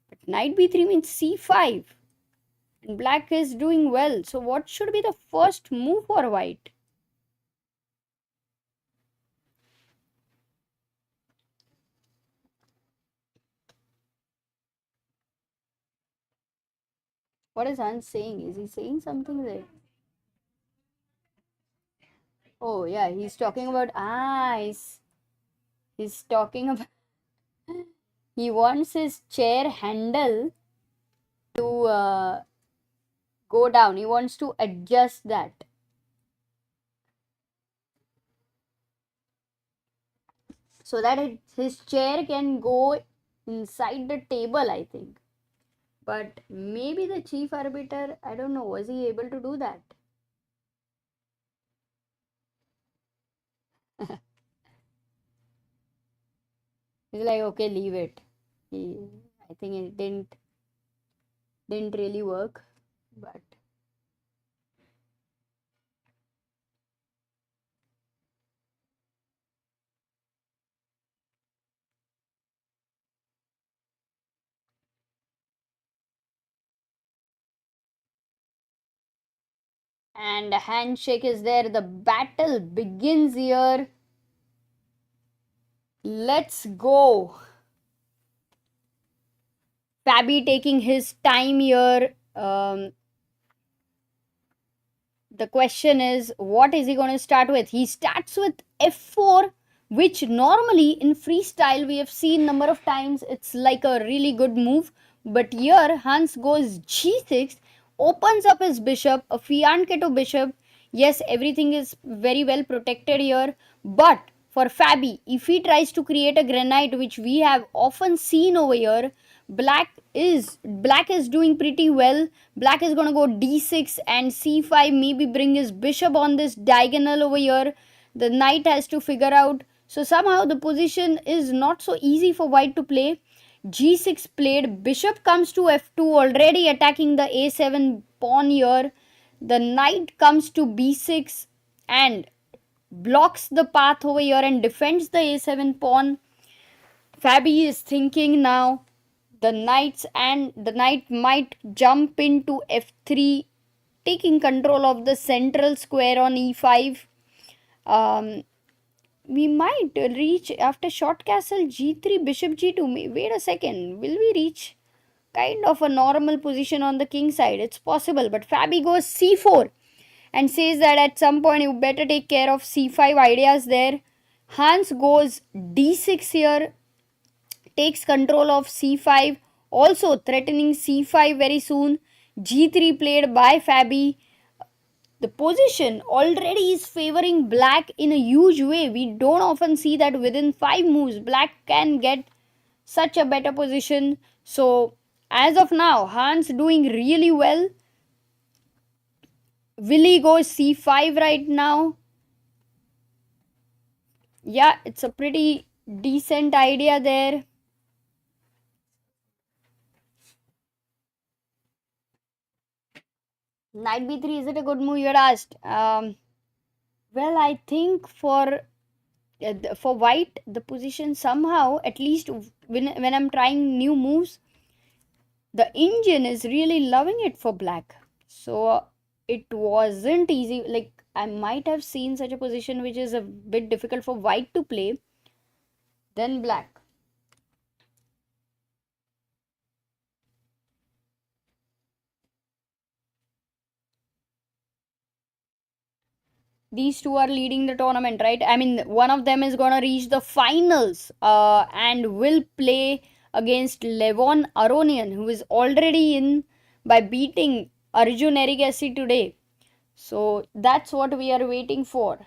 But knight b3 means c5. And black is doing well. So what should be the first move for white? What is Hans saying? Is he saying something there? Oh yeah, he's talking about eyes. He's talking about he wants his chair handle to go down. He wants to adjust that. So that his chair can go inside the table, I think. But maybe the chief arbiter, I don't know, was he able to do that? He's like, okay, leave it. I think it didn't really work, but and a handshake is there. The battle begins here. Let's go. Fabi taking his time here. The question is, what is he going to start with? He starts with f4, which normally in freestyle we have seen number of times. It's like a really good move. But here Hans goes g6, opens up his bishop, a fianchetto bishop. Yes, everything is very well protected here. But for Fabi, if he tries to create a granite, which we have often seen over here, black is doing pretty well. Black is going to go d6 and c5, maybe bring his bishop on this diagonal over here. The knight has to figure out. So somehow the position is not so easy for white to play. g6 played, bishop comes to f2, already attacking the a7 pawn here. The knight comes to b6 and blocks the path over here and defends the a7 pawn. Fabi is thinking now the knight might jump into f3, taking control of the central square on e5. We might reach after short castle g3, bishop g2. Wait a second, will we reach kind of a normal position on the king side? It's possible, but Fabi goes c4 and says that at some point you better take care of c5 ideas there. Hans goes d6 here, takes control of c5, also threatening c5 very soon. g3 played by Fabi. The position already is favoring black in a huge way. We don't often see that within 5 moves black can get such a better position. So as of now, Hans doing really well. Willie goes c5 right now. Yeah, it's a pretty decent idea there. Knight b3, is it a good move, you had asked? Well, I think for white, the position somehow, at least when I'm trying new moves, the engine is really loving it for black. So it wasn't easy. Like, I might have seen such a position which is a bit difficult for white to play than black. These two are leading the tournament, right? I mean, one of them is gonna reach the finals and will play against Levon Aronian, who is already in by beating Arjun Erigaisi today. So that's what we are waiting for.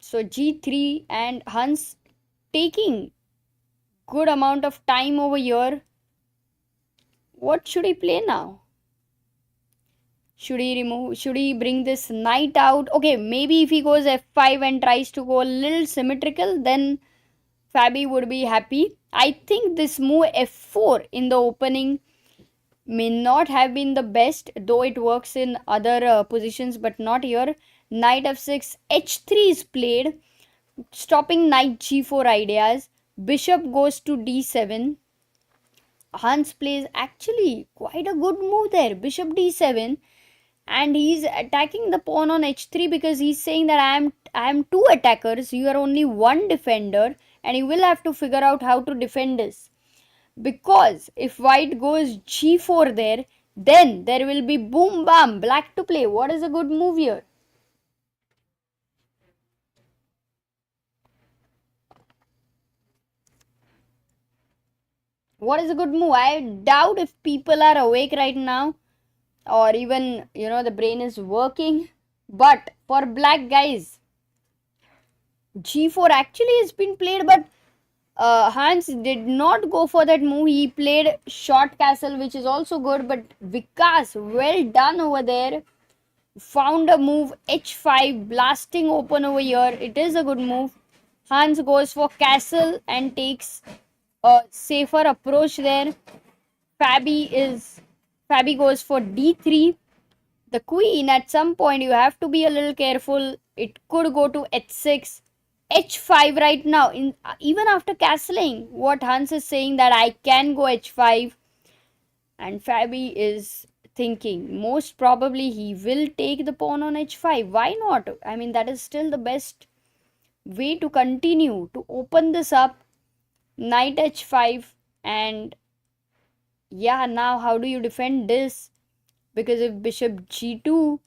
So g3 and Hans taking good amount of time over here. What should he play now? Should he remove? Should he bring this knight out? Okay, maybe if he goes f5 and tries to go a little symmetrical, then Fabi would be happy. I think this move f4 in the opening may not have been the best, though it works in other positions, but not here. Knight f6, h3 is played, stopping knight g4 ideas. Bishop goes to d7. Hans plays actually quite a good move there. Bishop d7, and he's attacking the pawn on h3 because he's saying that I am two attackers, you are only one defender, and you will have to figure out how to defend this. Because if white goes g4 there, then there will be boom bam, black to play. What is a good move here? What is a good move? I doubt if people are awake right now, or even, you know, the brain is working. But for black, guys, g4 actually has been played, but Hans did not go for that move. He played short castle, which is also good, but Vikas, well done over there. Found a move h5, blasting open over here. It is a good move. Hans goes for castle and takes a safer approach there. Fabi goes for d3. The queen, at some point you have to be a little careful. It could go to h6, h5 right now. Even after castling, what Hans is saying that I can go h5, and Fabi is thinking most probably he will take the pawn on h5. Why not? I mean, that is still the best way to continue to open this up. Knight h5, and yeah, now how do you defend this? Because if bishop g2,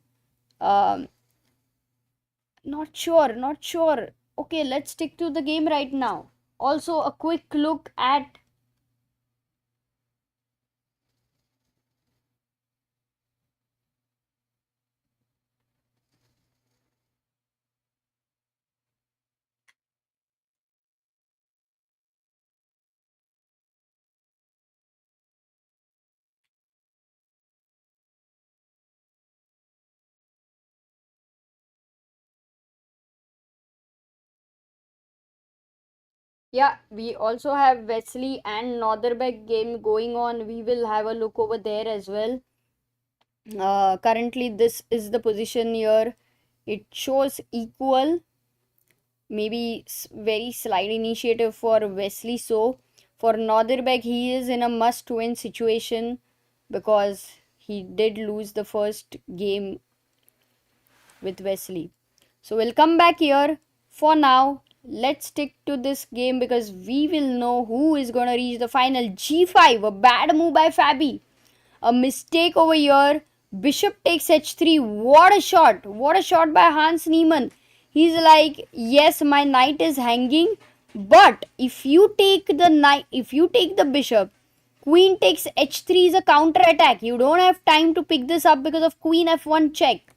not sure. Okay, let's stick to the game right now. Also, a quick look at yeah, we also have Wesley and Nodirbek game going on. We will have a look over there as well. Currently, this is the position here. It shows equal. Maybe very slight initiative for Wesley. So for Nodirbek, he is in a must-win situation because he did lose the first game with Wesley. So we'll come back here. For now, let's stick to this game because we will know who is going to reach the final. g5, a bad move by Fabi. A mistake over here. Bishop takes h3. What a shot. What a shot by Hans Niemann. He's like, yes, my knight is hanging, but if you take the bishop, queen takes h3 is a counter attack. You don't have time to pick this up because of queen f1 check.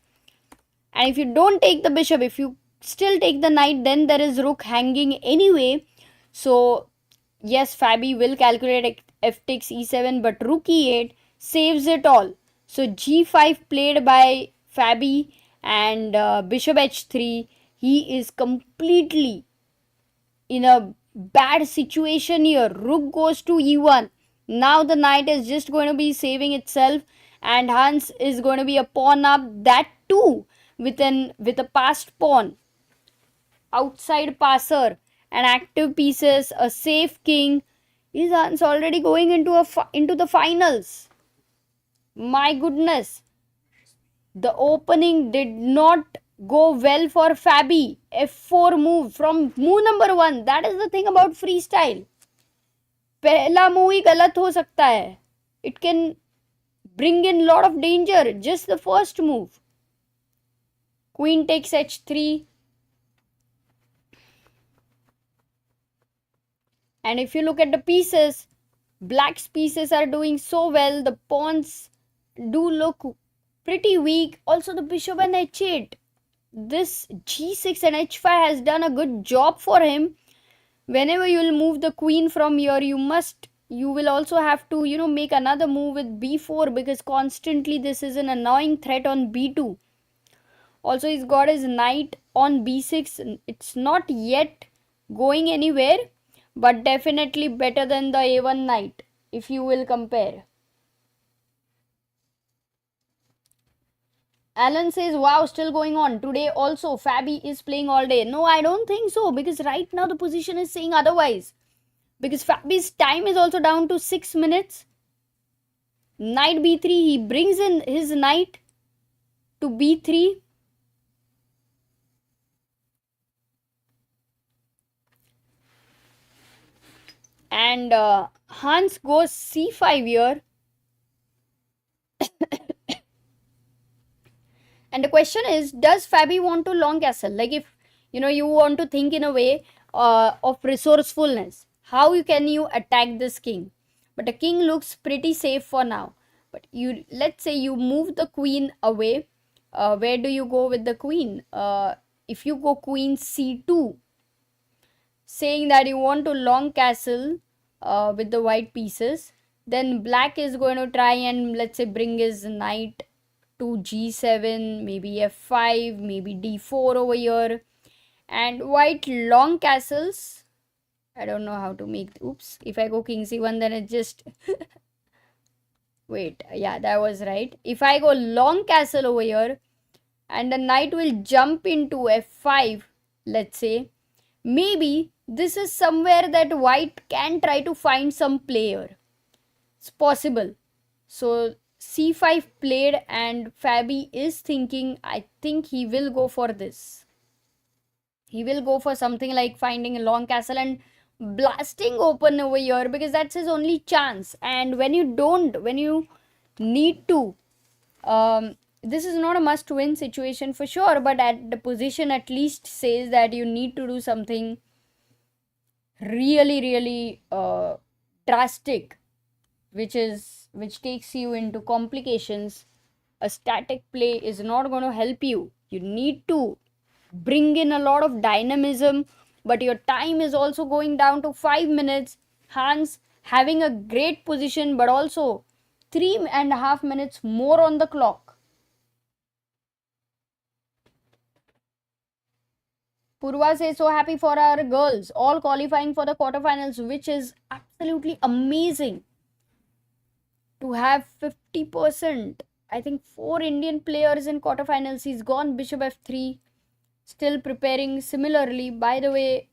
And if you don't take the bishop, if you still take the knight, then there is rook hanging anyway. So yes, Fabi will calculate f takes e7, but rook e8 saves it all. So g5 played by Fabi, and bishop h3. He is completely in a bad situation here. Rook goes to e1. Now the knight is just going to be saving itself, and Hans is going to be a pawn up, that too with a passed pawn. Outside passer and active pieces, a safe king. Is Hans already going into the finals? My goodness. The opening did not go well for Fabi. f4 move from move number 1. That is the thing about freestyle. पहला move ही गलत हो सकता है. It can bring in lot of danger. Just the first move. Queen takes h3. And if you look at the pieces, black's pieces are doing so well. The pawns do look pretty weak. Also the bishop and h8. This g6 and h5 has done a good job for him. Whenever you will move the queen from here, you must you will also have to, make another move with b4 because constantly this is an annoying threat on b2. Also, he's got his knight on b6. It's not yet going anywhere, but definitely better than the a1 knight if you will compare. Alan says, wow, still going on. Today also, Fabi is playing all day. No, I don't think so, because right now the position is saying otherwise. Because Fabi's time is also down to 6 minutes. Knight b3, he brings in his knight to b3. And Hans goes c5 here. And the question is, does Fabi want to long castle? Like if, you want to think in a way of resourcefulness. How can you attack this king? But the king looks pretty safe for now. But let's say you move the queen away. Where do you go with the queen? If you go queen c2, saying that you want to long castle with the white pieces, then black is going to try and, let's say, bring his knight to g7, maybe f5, maybe d4 over here. And white long castles. I don't know how to make... Oops. If I go king c1, then it just... Wait. Yeah, that was right. If I go long castle over here, and the knight will jump into f5, let's say, maybe this is somewhere that white can try to find some player. It's possible. So c5 played, and Fabi is thinking, I think he will go for this. He will go for something like finding a long castle and blasting open over here, because that's his only chance. And when you need to, this is not a must-win situation for sure, but at the position at least says that you need to do something really, really drastic, which takes you into complications. A static play is not going to help you. You need to bring in a lot of dynamism, but your time is also going down to 5 minutes. Hans having a great position, but also 3.5 minutes more on the clock. Purva says, so happy for our girls, all qualifying for the quarterfinals, which is absolutely amazing. To have 50%, I think 4 Indian players in quarterfinals. He's gone bishop f3, still preparing similarly. By the way,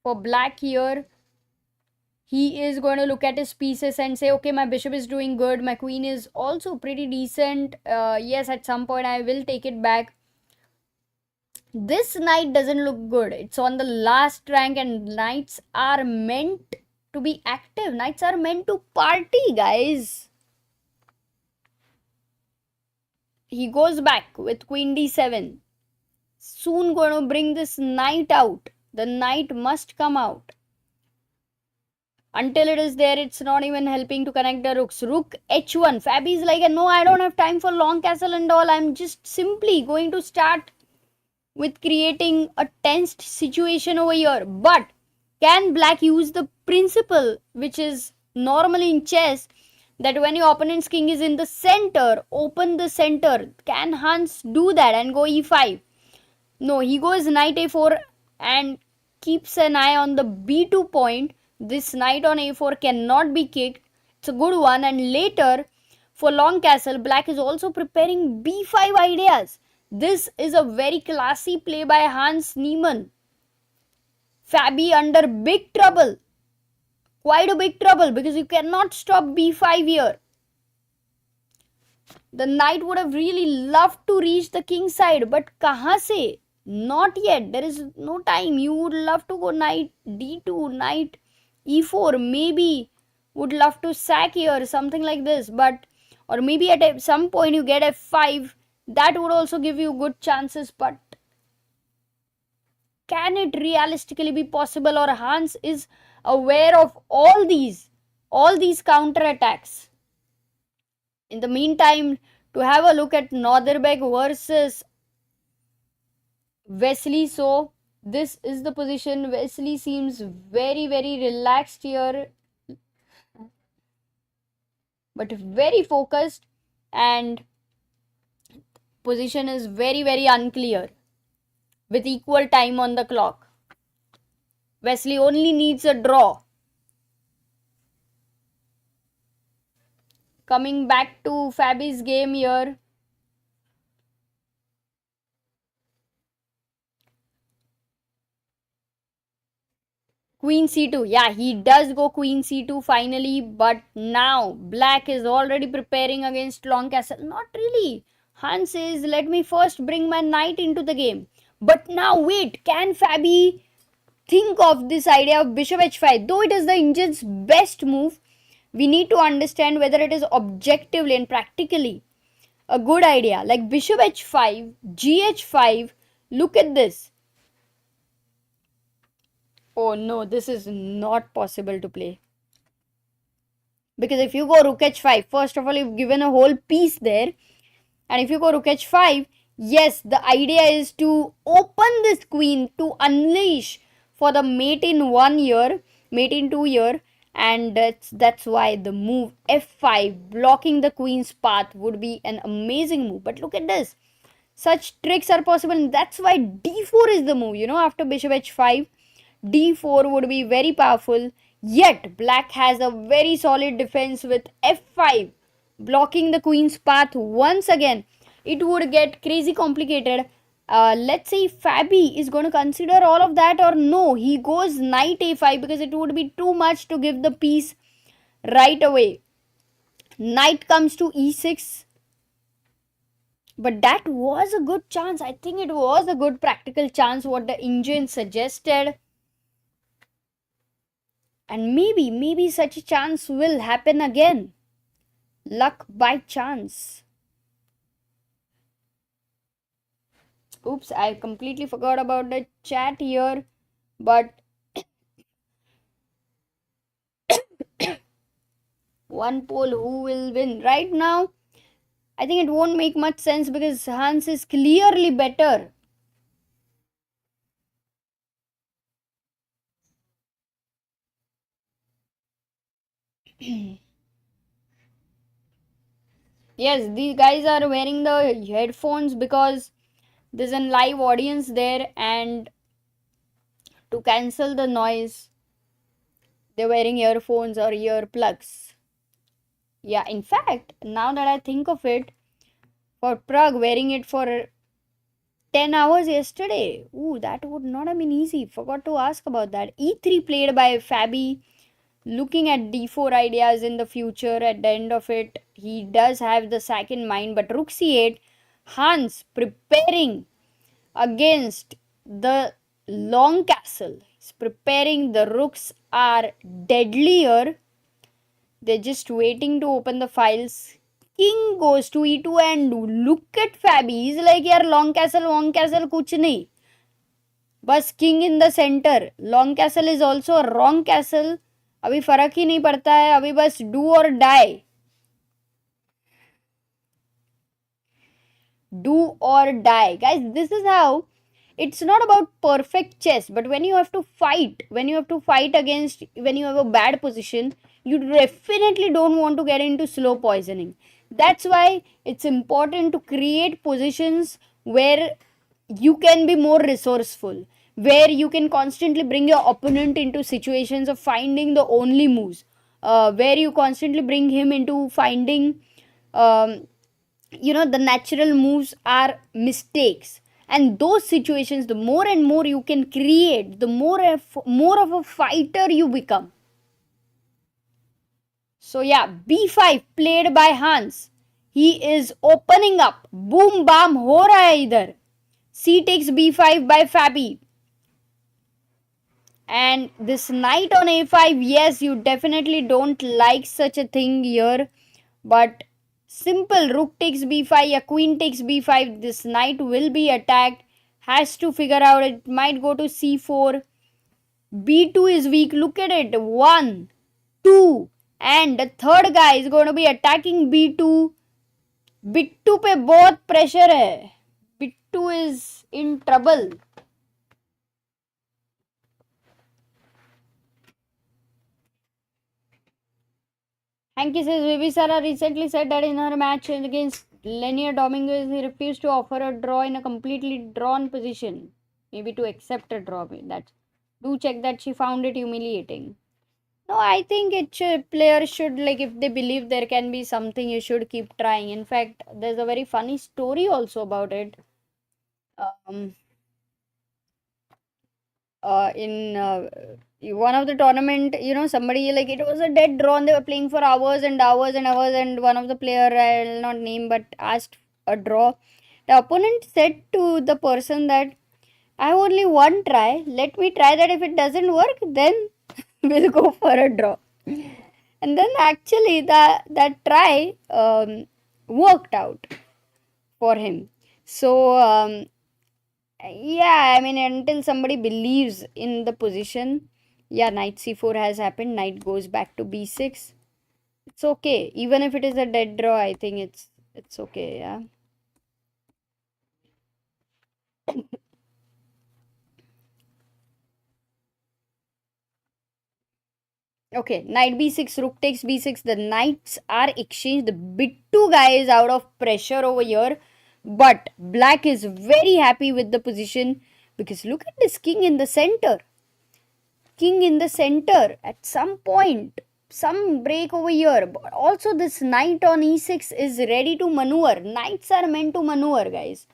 for black here, he is going to look at his pieces and say, okay, my bishop is doing good, my queen is also pretty decent. Yes, at some point I will take it back. This knight doesn't look good. It's on the last rank, and knights are meant to be active. Knights are meant to party, guys. He goes back with queen d7. Soon going to bring this knight out. The knight must come out. Until it is there, it's not even helping to connect the rooks. Rook h1. Fabi is like, no, I don't have time for long castle and all. I'm just simply going to start with creating a tensed situation over here. But can black use the principle which is normally in chess, that when your opponent's king is in the center, open the center? Can Hans do that and go e5? No, he goes knight a4 and keeps an eye on the b2 point. This knight on a4 cannot be kicked. It's a good one. And later, for long castle, black is also preparing b5 ideas. This is a very classy play by Hans Niemann. Fabi under big trouble. Quite a big trouble, because you cannot stop b5 here. The knight would have really loved to reach the king side, but kahan se? Not yet. There is no time. You would love to go knight d2, knight e4. Maybe would love to sack here, something like this. But, or maybe at some point you get f5. That would also give you good chances, but can it realistically be possible? Or Hans is aware of all these counter attacks? In the meantime, to have a look at Nodirbek versus Wesley So This is the position. Wesley seems very, very relaxed here, but very focused, and position is very, very unclear with equal time on the clock. Wesley only needs a draw. Coming back to Fabi's game here. Queen c2. Yeah, he does go queen c2 finally, but now black is already preparing against long castle. Not really. Han says, let me first bring my knight into the game. But now wait, can Fabi think of this idea of bishop h5? Though it is the Indian's best move, we need to understand whether it is objectively and practically a good idea. Like bishop h5, gh5, look at this. Oh no, this is not possible to play. Because if you go rook h5, first of all, you've given a whole piece there. And if you go rook h5, yes, the idea is to open this queen to unleash for the mate in 1 year, mate in 2 year. And that's why the move f5, blocking the queen's path, would be an amazing move. But look at this. Such tricks are possible. And that's why d4 is the move. You know, after bishop h5, d4 would be very powerful. Yet, black has a very solid defense with f5, blocking the queen's path once again. It would get crazy complicated. Let's say Fabi is going to consider all of that, or no, he goes knight a5 because it would be too much to give the piece right away. Knight comes to e6. But that was a good chance. I think it was a good practical chance what the Indian suggested. And maybe such a chance will happen again. Luck by chance. Oops, I completely forgot about the chat here. But one poll, who will win? Right now, I think it won't make much sense because Hans is clearly better. Yes, these guys are wearing the headphones because there's a live audience there, and to cancel the noise, they're wearing earphones or earplugs. Yeah, in fact, now that I think of it, for Pragg wearing it for 10 hours yesterday, ooh, that would not have been easy. Forgot to ask about that. e3 played by Fabi, looking at d4 ideas in the future. At the end of it, he does have the sack in mind, but rook c8, Hans preparing against the long castle. He's preparing. The rooks are deadlier. They're just waiting to open the files. King goes to e2, and look at Fabi. He's like, yaar, long castle, kuch nahi. Bas king in the center. Long castle is also a wrong castle. अभी फर्क ही नहीं पड़ता है. अभी बस do or die. Do or die. Guys, this is how. It's not about perfect chess, but when you have to fight, against, when you have a bad position, you definitely don't want to get into slow poisoning. That's why it's important to create positions where you can be more resourceful, where you can constantly bring your opponent into situations of finding the only moves, where you constantly bring him into finding, the natural moves are mistakes. And those situations, the more and more you can create, the more of a fighter you become. So yeah, b5 played by Hans. He is opening up. Boom bam ho raha hai idhar. C takes b5 by Fabi. And this knight on a5, yes, you definitely don't like such a thing here. But simple, rook takes b5, a queen takes b5, this knight will be attacked. Has to figure out, it might go to c4. b2 is weak, look at it, 1, 2, and the third guy is going to be attacking b2. Bittu पे बहुत pressure है. Bittu is in trouble. Hanky says Bibisara recently said that in her match against Leinier Dominguez, he refused to offer a draw in a completely drawn position. Maybe to accept a draw. Do check that she found it humiliating. No, I think players should, like, if they believe there can be something, you should keep trying. In fact, there's a very funny story also about it. In one of the tournament, somebody, like, it was a dead draw and they were playing for hours and hours and hours, and one of the player, I'll not name, but asked a draw. The opponent said to the person that I have only one try, let me try that. If it doesn't work, then we'll go for a draw. And then actually that try worked out for him. So yeah, I mean, until somebody believes in the position, yeah, knight c4 has happened, knight goes back to b6. It's okay, even if it is a dead draw. I think it's okay. Yeah. Okay, knight b6, rook takes b6. The knights are exchanged. The bit2 guy is out of pressure over here. But black is very happy with the position because look at this king in the center. King in the center. At some point, some break over here. But also this knight on e6 is ready to maneuver. Knights are meant to maneuver, guys.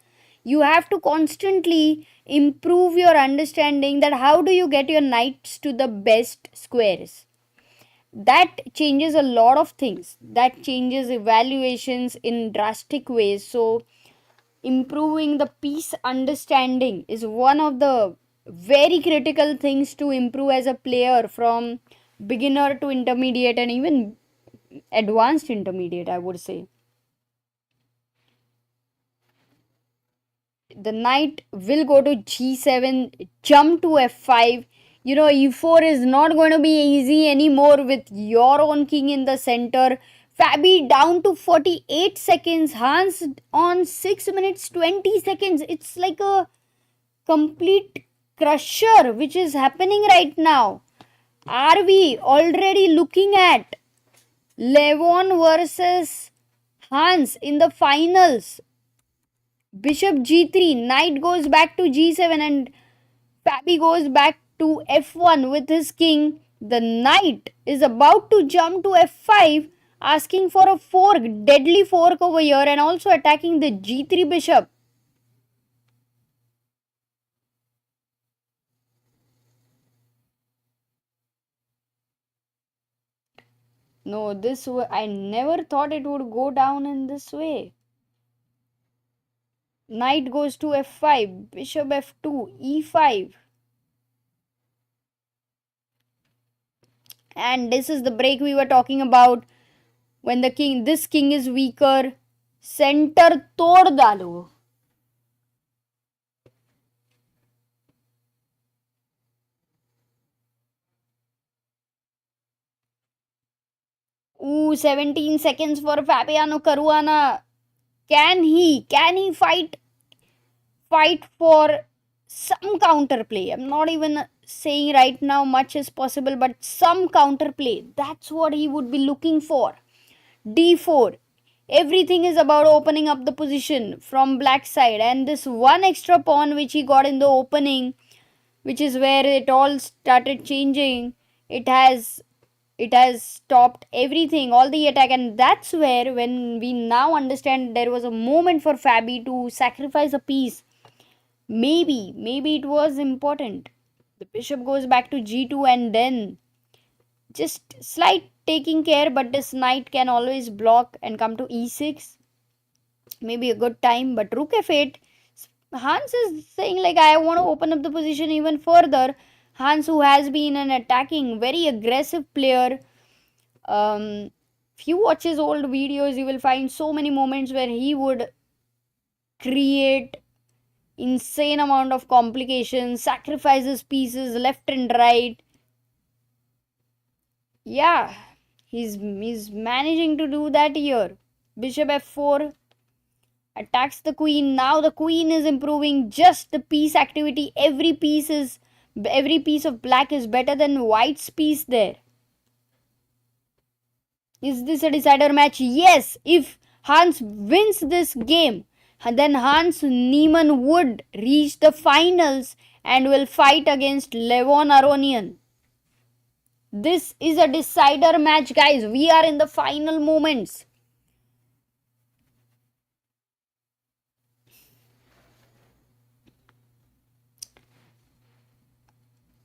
You have to constantly improve your understanding that how do you get your knights to the best squares. That changes a lot of things. That changes evaluations in drastic ways. So improving the piece understanding is one of the very critical things to improve as a player from beginner to intermediate and even advanced intermediate, I would say. The knight will go to g7, jump to f5. E4 is not going to be easy anymore with your own king in the center. Fabi down to 48 seconds. Hans on 6 minutes 20 seconds. It's like a complete crusher which is happening right now. Are we already looking at Levon versus Hans in the finals? Bishop g3, knight goes back to g7 and Fabi goes back to f1 with his king. The knight is about to jump to f5, asking for a fork, deadly fork over here, and also attacking the g3 bishop. No, this way, I never thought it would go down in this way. Knight goes to f5, bishop f2, e5. And this is the break we were talking about. When this king is weaker, center tod dalo. Ooh, 17 seconds for Fabiano Caruana. Can he fight for some counterplay? I'm not even saying right now much is possible, but some counterplay. That's what he would be looking for. d4. Everything is about opening up the position from black side, and this one extra pawn which he got in the opening, which is where it all started changing, it has stopped everything, all the attack, and that's where, when we now understand, there was a moment for Fabi to sacrifice a piece. Maybe it was important. The bishop goes back to g2 and then just slight taking care, but this knight can always block and come to e6. Maybe a good time, but rook f8. Hans is saying, like, I want to open up the position even further. Hans, who has been an attacking, very aggressive player. If you watch his old videos, you will find so many moments where he would create insane amount of complications, sacrifices pieces left and right. Yeah, he's managing to do that here. Bishop f4 attacks the queen. Now the queen is improving just the piece activity. Every piece of black is better than white's piece there. Is this a decider match? Yes. If Hans wins this game, then Hans Niemann would reach the finals and will fight against Levon Aronian. This is a decider match, guys. We are in the final moments.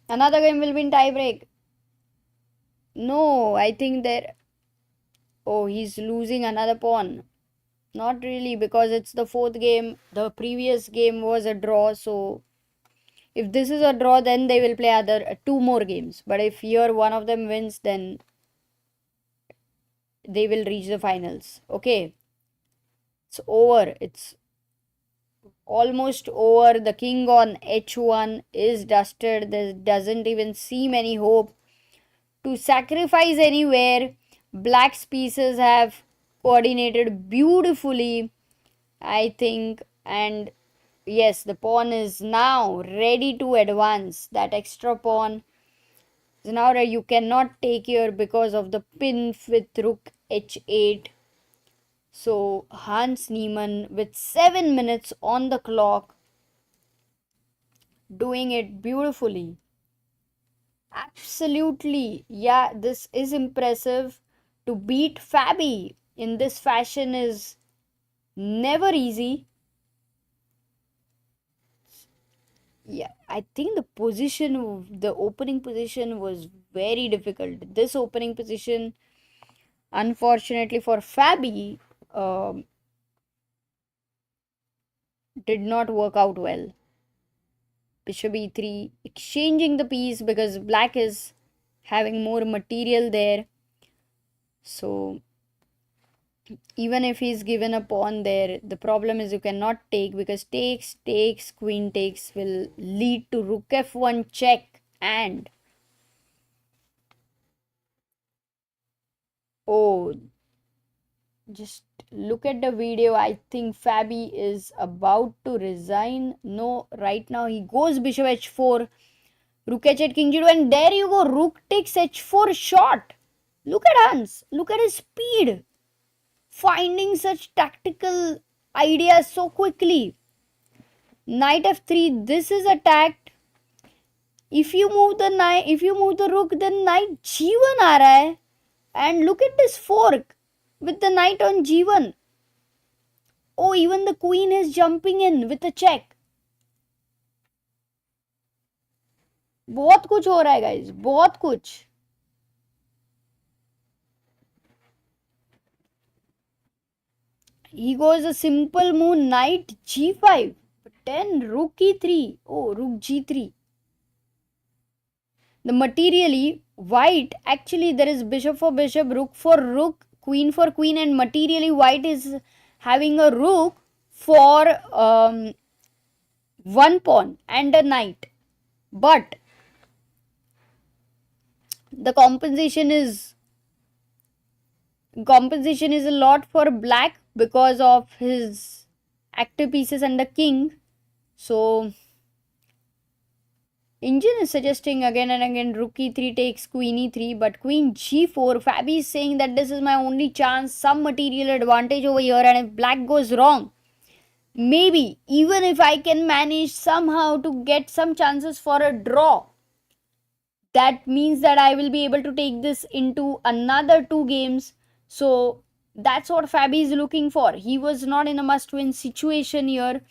Another game will be in tiebreak. No, I think there... Oh, he's losing another pawn. Not really, because it's the fourth game. The previous game was a draw, so... If this is a draw, then they will play two more games. But if here one of them wins, then they will reach the finals. Okay. It's over. It's almost over. The king on h1 is dusted. There doesn't even seem any hope to sacrifice anywhere. Black's pieces have coordinated beautifully, I think, and yes, the pawn is now ready to advance. That extra pawn is now ready. You cannot take here because of the pin with rook h8. So Hans Niemann with 7 minutes on the clock, doing it beautifully. Absolutely, yeah, this is impressive. To beat Fabi in this fashion is never easy. Yeah, I think the opening position was very difficult. This opening position, unfortunately for Fabi, did not work out well. Bishop e3, exchanging the piece because black is having more material there. So even if he's given a pawn there, the problem is you cannot take, because takes, queen takes will lead to rook f1 check, and oh, just look at the video. I think Fabi is about to resign. No, right now he goes bishop h4, rook h8, king g2, and there you go, rook takes h4 shot. Look at Hans, look at his speed, finding such tactical ideas so quickly. Knight f3, this is attacked. If you move the rook, then knight g1 aa raha hai. And look at this fork with the knight on g1. Oh, even the queen is jumping in with a check. बहुत कुछ हो रहा है guys, बहुत कुछ. He goes a simple move, knight g5, but then rook e3. Oh, rook g3. The materially white, actually there is bishop for bishop, rook for rook, queen for queen, and materially white is having a rook for one pawn and a knight. But the compensation is a lot for black because of his active pieces and the king. So Engine is suggesting again and again rook e3 takes queen e3, but queen g4. Fabi is saying that this is my only chance, some material advantage over here, and if black goes wrong, maybe even if I can manage somehow to get some chances for a draw, that means that I will be able to take this into another 2 games. So that's what Fabi is looking for. He was not in a must-win situation here,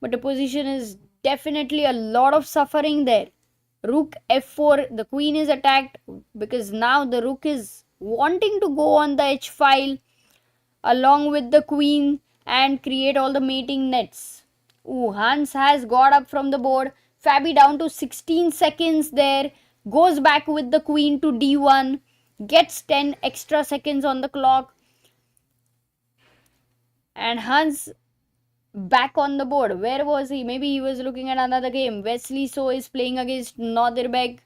but the position is definitely a lot of suffering there. Rook f4, the queen is attacked because now the rook is wanting to go on the h file along with the queen and create all the mating nets. Ooh, Hans has got up from the board. Fabi down to 16 seconds there. Goes back with the queen to d1. Gets 10 extra seconds on the clock. And Hans back on the board. Where was he? Maybe he was looking at another game. Wesley So is playing against Nodirbek,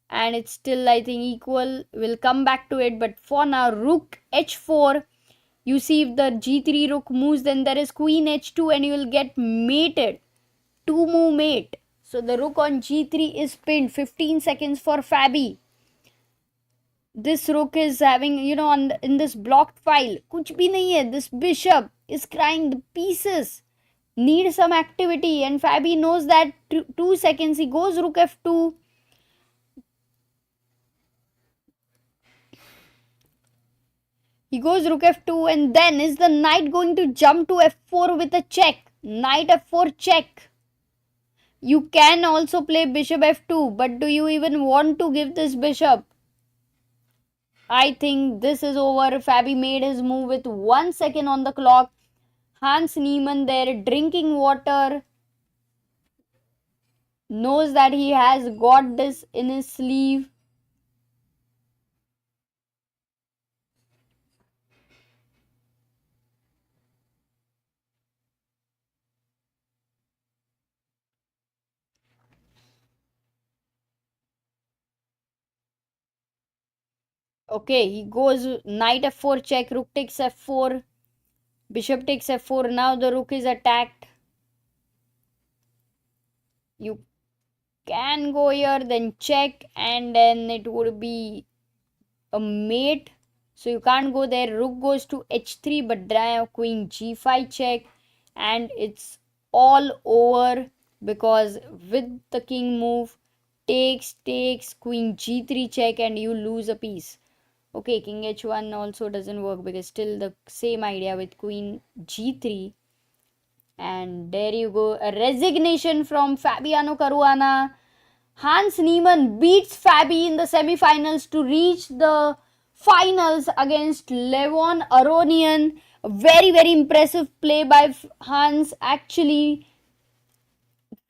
and it's still, I think, equal. We'll come back to it, but for now, rook h4. You see, if the g3 rook moves, then there is queen h2 and you will get mated. 2 move mate. So the rook on g3 is pinned. 15 seconds for Fabi. This rook is having, you know, in this blocked file, kuch bhi nahi hai. This bishop is crying. The pieces need some activity, and Fabi knows that. 2 seconds. He goes rook f2. He goes rook f2, and then is the knight going to jump to f4 with a check? Knight f4 check. You can also play bishop f2, but do you even want to give this bishop? I think this is over. Fabi made his move with 1 second on the clock. Hans Niemann there drinking water. Knows that he has got this in his sleeve. Okay, he goes knight f4 check, rook takes f4, bishop takes f4. Now the rook is attacked. You can go here, then check, and then it would be a mate. So you can't go there. Rook goes to h3, but now queen g5 check, and it's all over because with the king move, takes, queen g3 check, and you lose a piece. Okay, king h1 also doesn't work because still the same idea with queen g3. And there you go, a resignation from Fabiano Caruana. Hans Niemann beats Fabi in the semifinals to reach the finals against Levon Aronian. A very, very impressive play by Hans actually.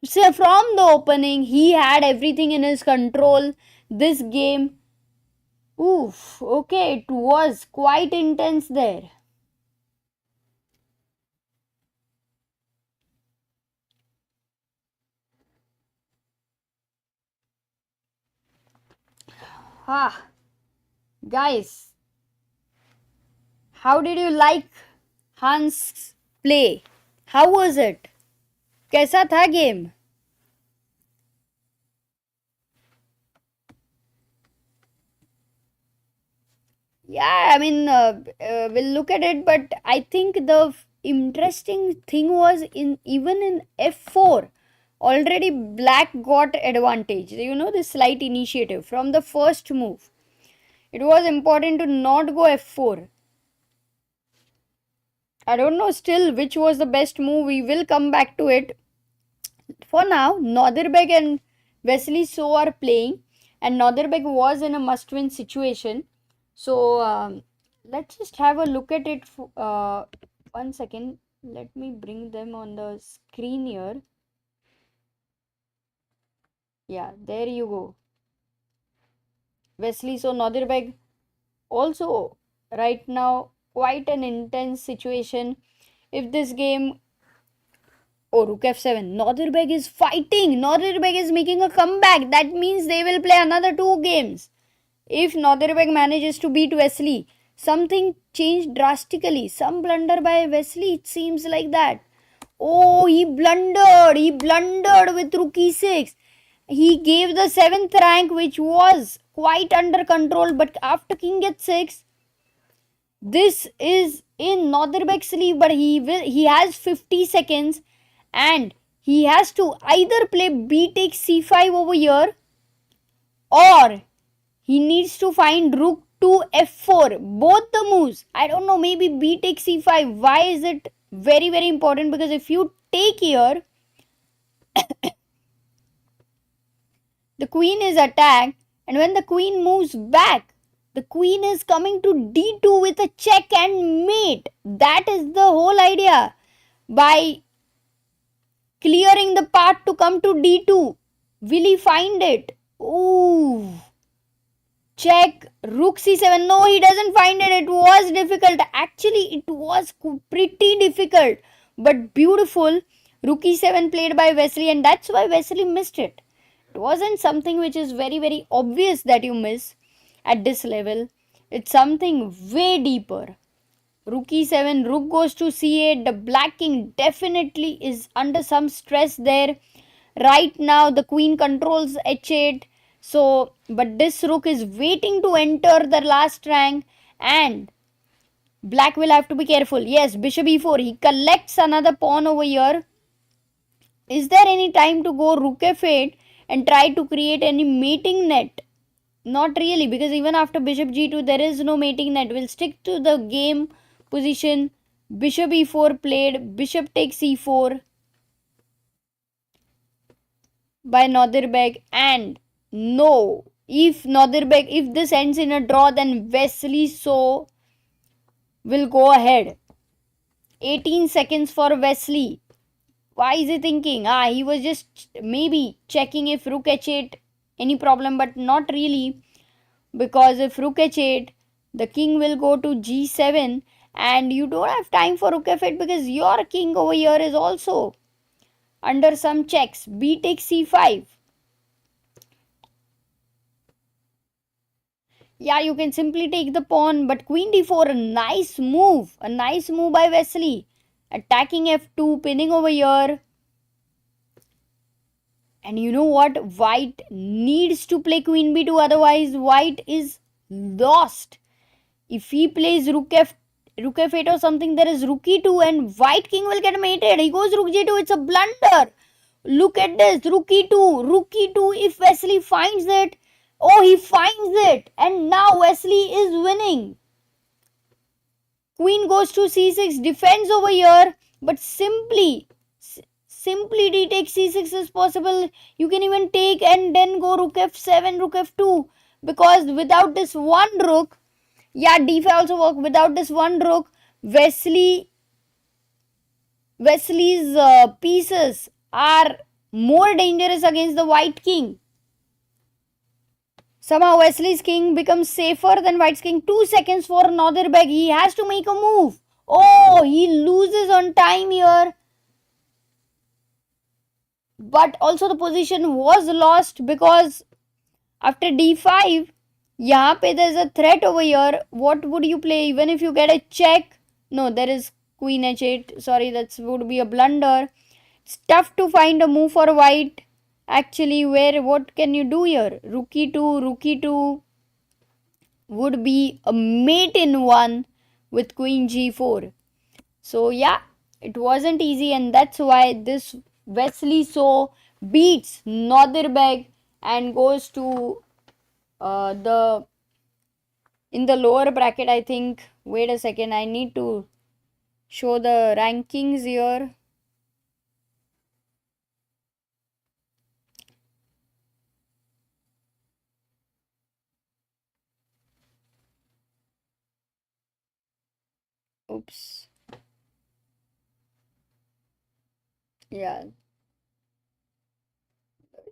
So from the opening, he had everything in his control. This game, oof, okay, it was quite intense there. Guys, how did you like Hans' play? How was it? कैसा था game? Yeah, I mean, we'll look at it, but I think the interesting thing was even in f4, already black got advantage. You know, the slight initiative from the first move. It was important to not go f4. I don't know still which was the best move. We will come back to it. For now, Nodirbek and Wesley So are playing, and Nodirbek was in a must-win situation. So let's just have a look at it. 1 second. Let me bring them on the screen here. Yeah, there you go. Wesley So Nodirbek also right now quite an intense situation. If this game, oh, rook f7, Nodirbek is fighting. Nodirbek is making a comeback. That means they will play another 2 games. If Nodirbek manages to beat Wesley, something changed drastically. Some blunder by Wesley, it seems like that. Oh, he blundered. He blundered with rook e6. He gave the 7th rank, which was quite under control. But after king h6, this is in Nodirbek's sleeve. But he has 50 seconds. And he has to either play b takes c5 over here, or he needs to find rook to f4. Both the moves. I don't know, maybe b takes c5. Why is it very, very important? Because if you take here, the queen is attacked. And when the queen moves back, the queen is coming to d2 with a check and mate. That is the whole idea. By clearing the path to come to d2. Will he find it? Ooh. Check. Rook c7. No, he doesn't find it. It was difficult. Actually, it was pretty difficult. But beautiful. Rook e7 played by Wesley, and that's why Wesley missed it. It wasn't something which is very, very obvious that you miss at this level. It's something way deeper. Rook e7, rook goes to c8. The black king definitely is under some stress there. Right now, the queen controls h8. So, but this rook is waiting to enter the last rank, and black will have to be careful. Yes, bishop e4. He collects another pawn over here. Is there any time to go rook f8 and try to create any mating net? Not really, because even after bishop g2 there is no mating net. We'll stick to the game position. Bishop e4 played, bishop takes e4 by Nodirbek, and no, if this ends in a draw, then Wesley So will go ahead. 18 seconds for Wesley. Why is he thinking? He was just maybe checking if rook h8 any problem, but not really, because if rook h8, the king will go to g7, and you don't have time for rook f8 because your king over here is also under some checks. B takes c5. Yeah, you can simply take the pawn, but queen d4, a nice move by Wesley. Attacking f2, pinning over here. And you know what? White needs to play queen b2, otherwise white is lost. If he plays rook f8 or something, there is rook e2 and white king will get mated. He goes rook g2, it's a blunder. Look at this, rook e2, if Wesley finds it. Oh, he finds it, and now Wesley is winning. Queen goes to c6, defends over here, but simply d takes c6 is possible. You can even take and then go rook f7, rook f2, because without this one rook, yeah, d5 also work. Without this one rook, Wesley's pieces are more dangerous against the white king. Somehow Wesley's king becomes safer than white's king. 2 seconds for Nodirbek. He has to make a move. Oh, he loses on time here. But also the position was lost because after d5, यहाँ पे there's a threat over here. What would you play? Even if you get a check. No, there is queen h8. Sorry, that would be a blunder. It's tough to find a move for white. Actually, what can you do here? Rook e2 would be a mate in one with queen g4. So yeah, it wasn't easy, and that's why this Wesley So beats Nodirbek and goes to in the lower bracket, I think. Wait a second, I need to show the rankings here. Oops. Yeah.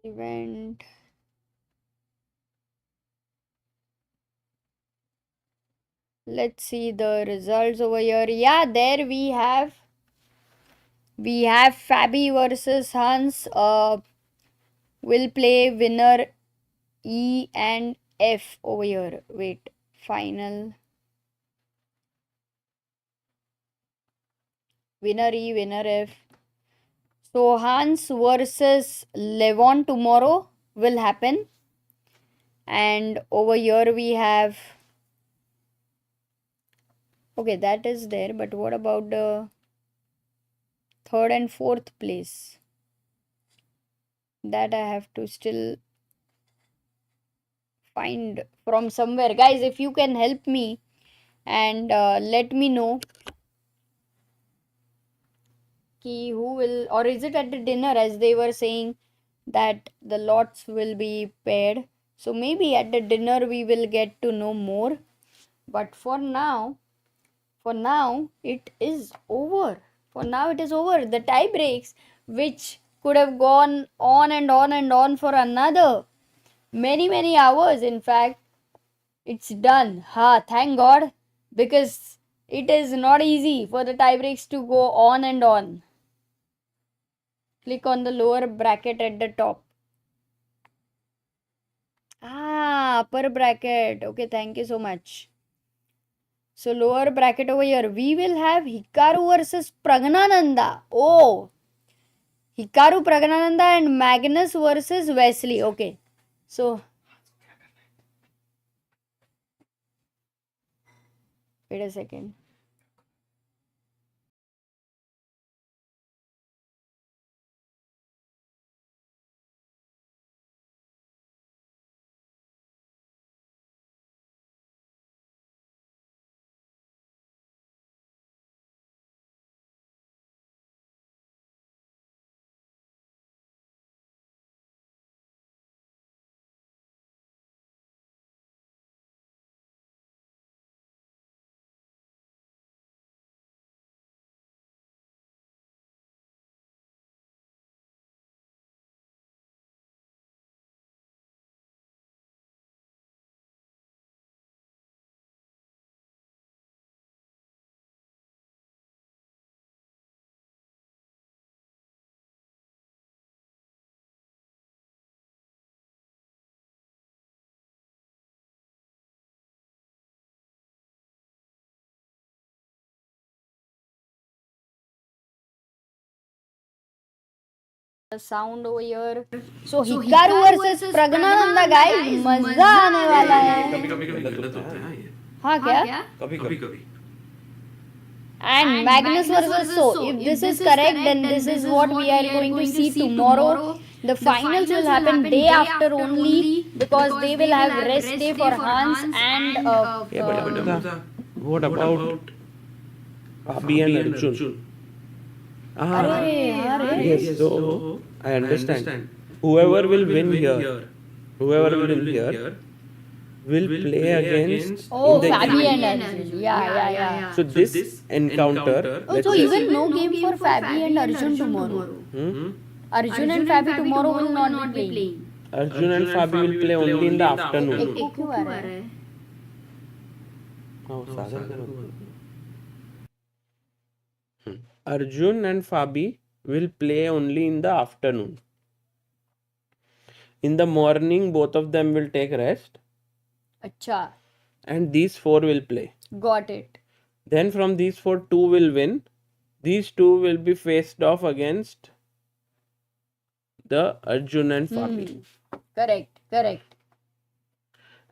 Event. Let's see the results over here. Yeah, there we have Fabi versus Hans. Will play winner E and F over here. Wait, final. Winner E, winner F. So Hans versus Levon tomorrow will happen. And over here we have... Okay, that is there. But what about the third and fourth place? That I have to still find from somewhere. Guys, if you can help me and let me know who will, or is it at the dinner, as they were saying that the lots will be paired. So maybe at the dinner we will get to know more. But for now it is over. The tie breaks, which could have gone on and on and on for another many hours. In fact, it's done. Thank God, because it is not easy for the tie breaks to go on and on. Click on the lower bracket at the top. Upper bracket. Okay, thank you so much. So lower bracket over here, we will have Hikaru versus Praggnanandhaa. Oh, Hikaru, Praggnanandhaa and Magnus versus Wesley. Okay, so Wait a second. The sound over here. So Hikaru versus Praggnanandhaa, guys. मजा आने वाला है. हाँ क्या? And Magnus versus So. If this is correct, then this is what we are going to see tomorrow. The finals will happen day after only because they will have rest day for Hans and. What about Fabi and Arjun? Yes, so I understand. Whoever will win here will play against. Oh, Fabi and Arjun. Yeah. So this encounter. Oh, so even no game for Fabi and Arjun tomorrow. Arjun and Fabi tomorrow will not be playing. Arjun and Fabi will play only in the afternoon. Echo क्यों आ रहा है? Arjun and Fabi will play only in the afternoon. In the morning, both of them will take rest. Acha. And these four will play. Got it. Then from these four, two will win. These two will be faced off against the Arjun and Fabi. Correct.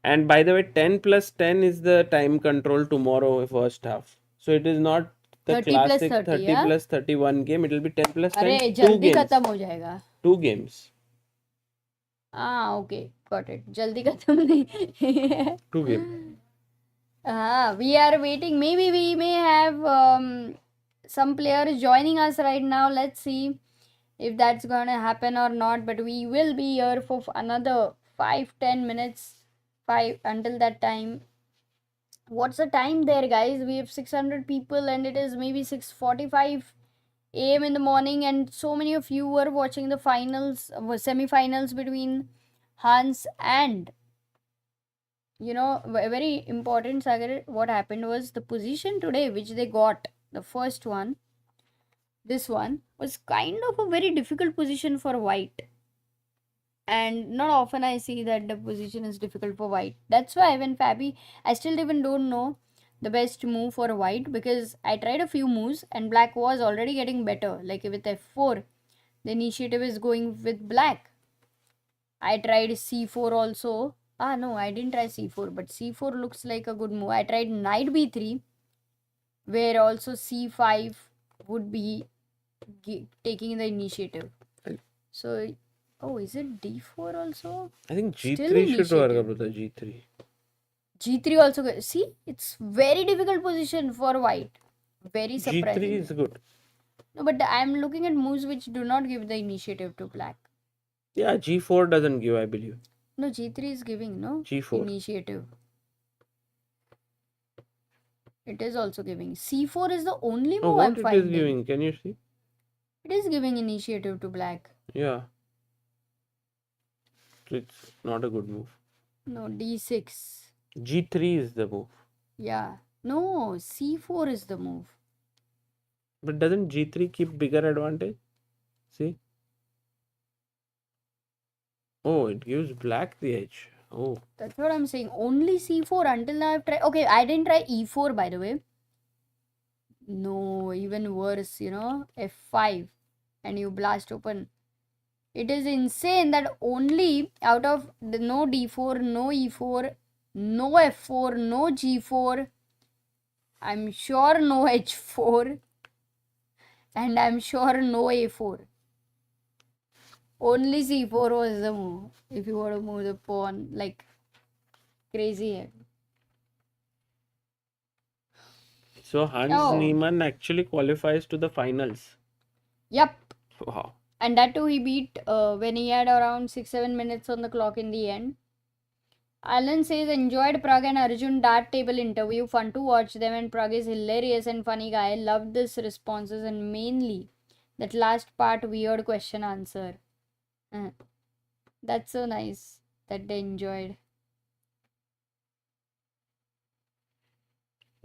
And by the way, 10 plus 10 is the time control tomorrow, first half. So it is not the 30 classic plus 30, 30 plus 31 game. It will be 10 plus 10. अरे two जल्दी games. खत्म हो जाएगा. 2 games. Okay, got it. जल्दी खत्म नहीं. 2 games. We are waiting. Maybe we may have some players joining us right now. Let's see if that's gonna happen or not. But we will be here for another 5-10 minutes. Until that time. What's the time there, guys? We have 600 people and it is maybe 6:45 a.m. in the morning, and so many of you were watching the finals, semi-finals between Hans and, very important, Sagar. What happened was the position today which they got, the first one, this one, was kind of a very difficult position for white. And not often I see that the position is difficult for white. That's why when Fabi, I still even don't know the best move for white, because I tried a few moves and black was already getting better. Like with f4, the initiative is going with black. I tried c4 also. No, I didn't try c4, but c4 looks like a good move. I tried knight b3, where also c5 would be taking the initiative. So, is it d4 also? I think g3 should work up with the g3. G3 also good. See, it's very difficult position for white. Very surprising. G3 is good. No, but I'm looking at moves which do not give the initiative to black. Yeah, g4 doesn't give, I believe. No, G3 is giving, no? G4. Initiative. It is also giving. C4 is the only move I'm finding. What it is giving? Can you see? It is giving initiative to black. Yeah. It's not a good move. No, D6. G3 is the move. Yeah. No, C4 is the move. But doesn't G3 keep bigger advantage? See? Oh, it gives black the edge. Oh. That's what I'm saying. Only C4 until now I've tried. Okay, I didn't try E4 by the way. No, even worse, F5 and you blast open. It is insane that only out of the no D4, no E4, no F4, no G4, I'm sure no h4. And I'm sure no a4. Only c4 was the move. If you want to move the pawn like crazy here. So Hans Oh. Niemann actually qualifies to the finals. Yep. Wow. And that too he beat when he had around 6-7 minutes on the clock in the end. Alan says, enjoyed Pragg and Arjun dart table interview. Fun to watch them, and Pragg is hilarious and funny guy. Loved this responses and mainly that last part weird question answer. That's so nice that they enjoyed.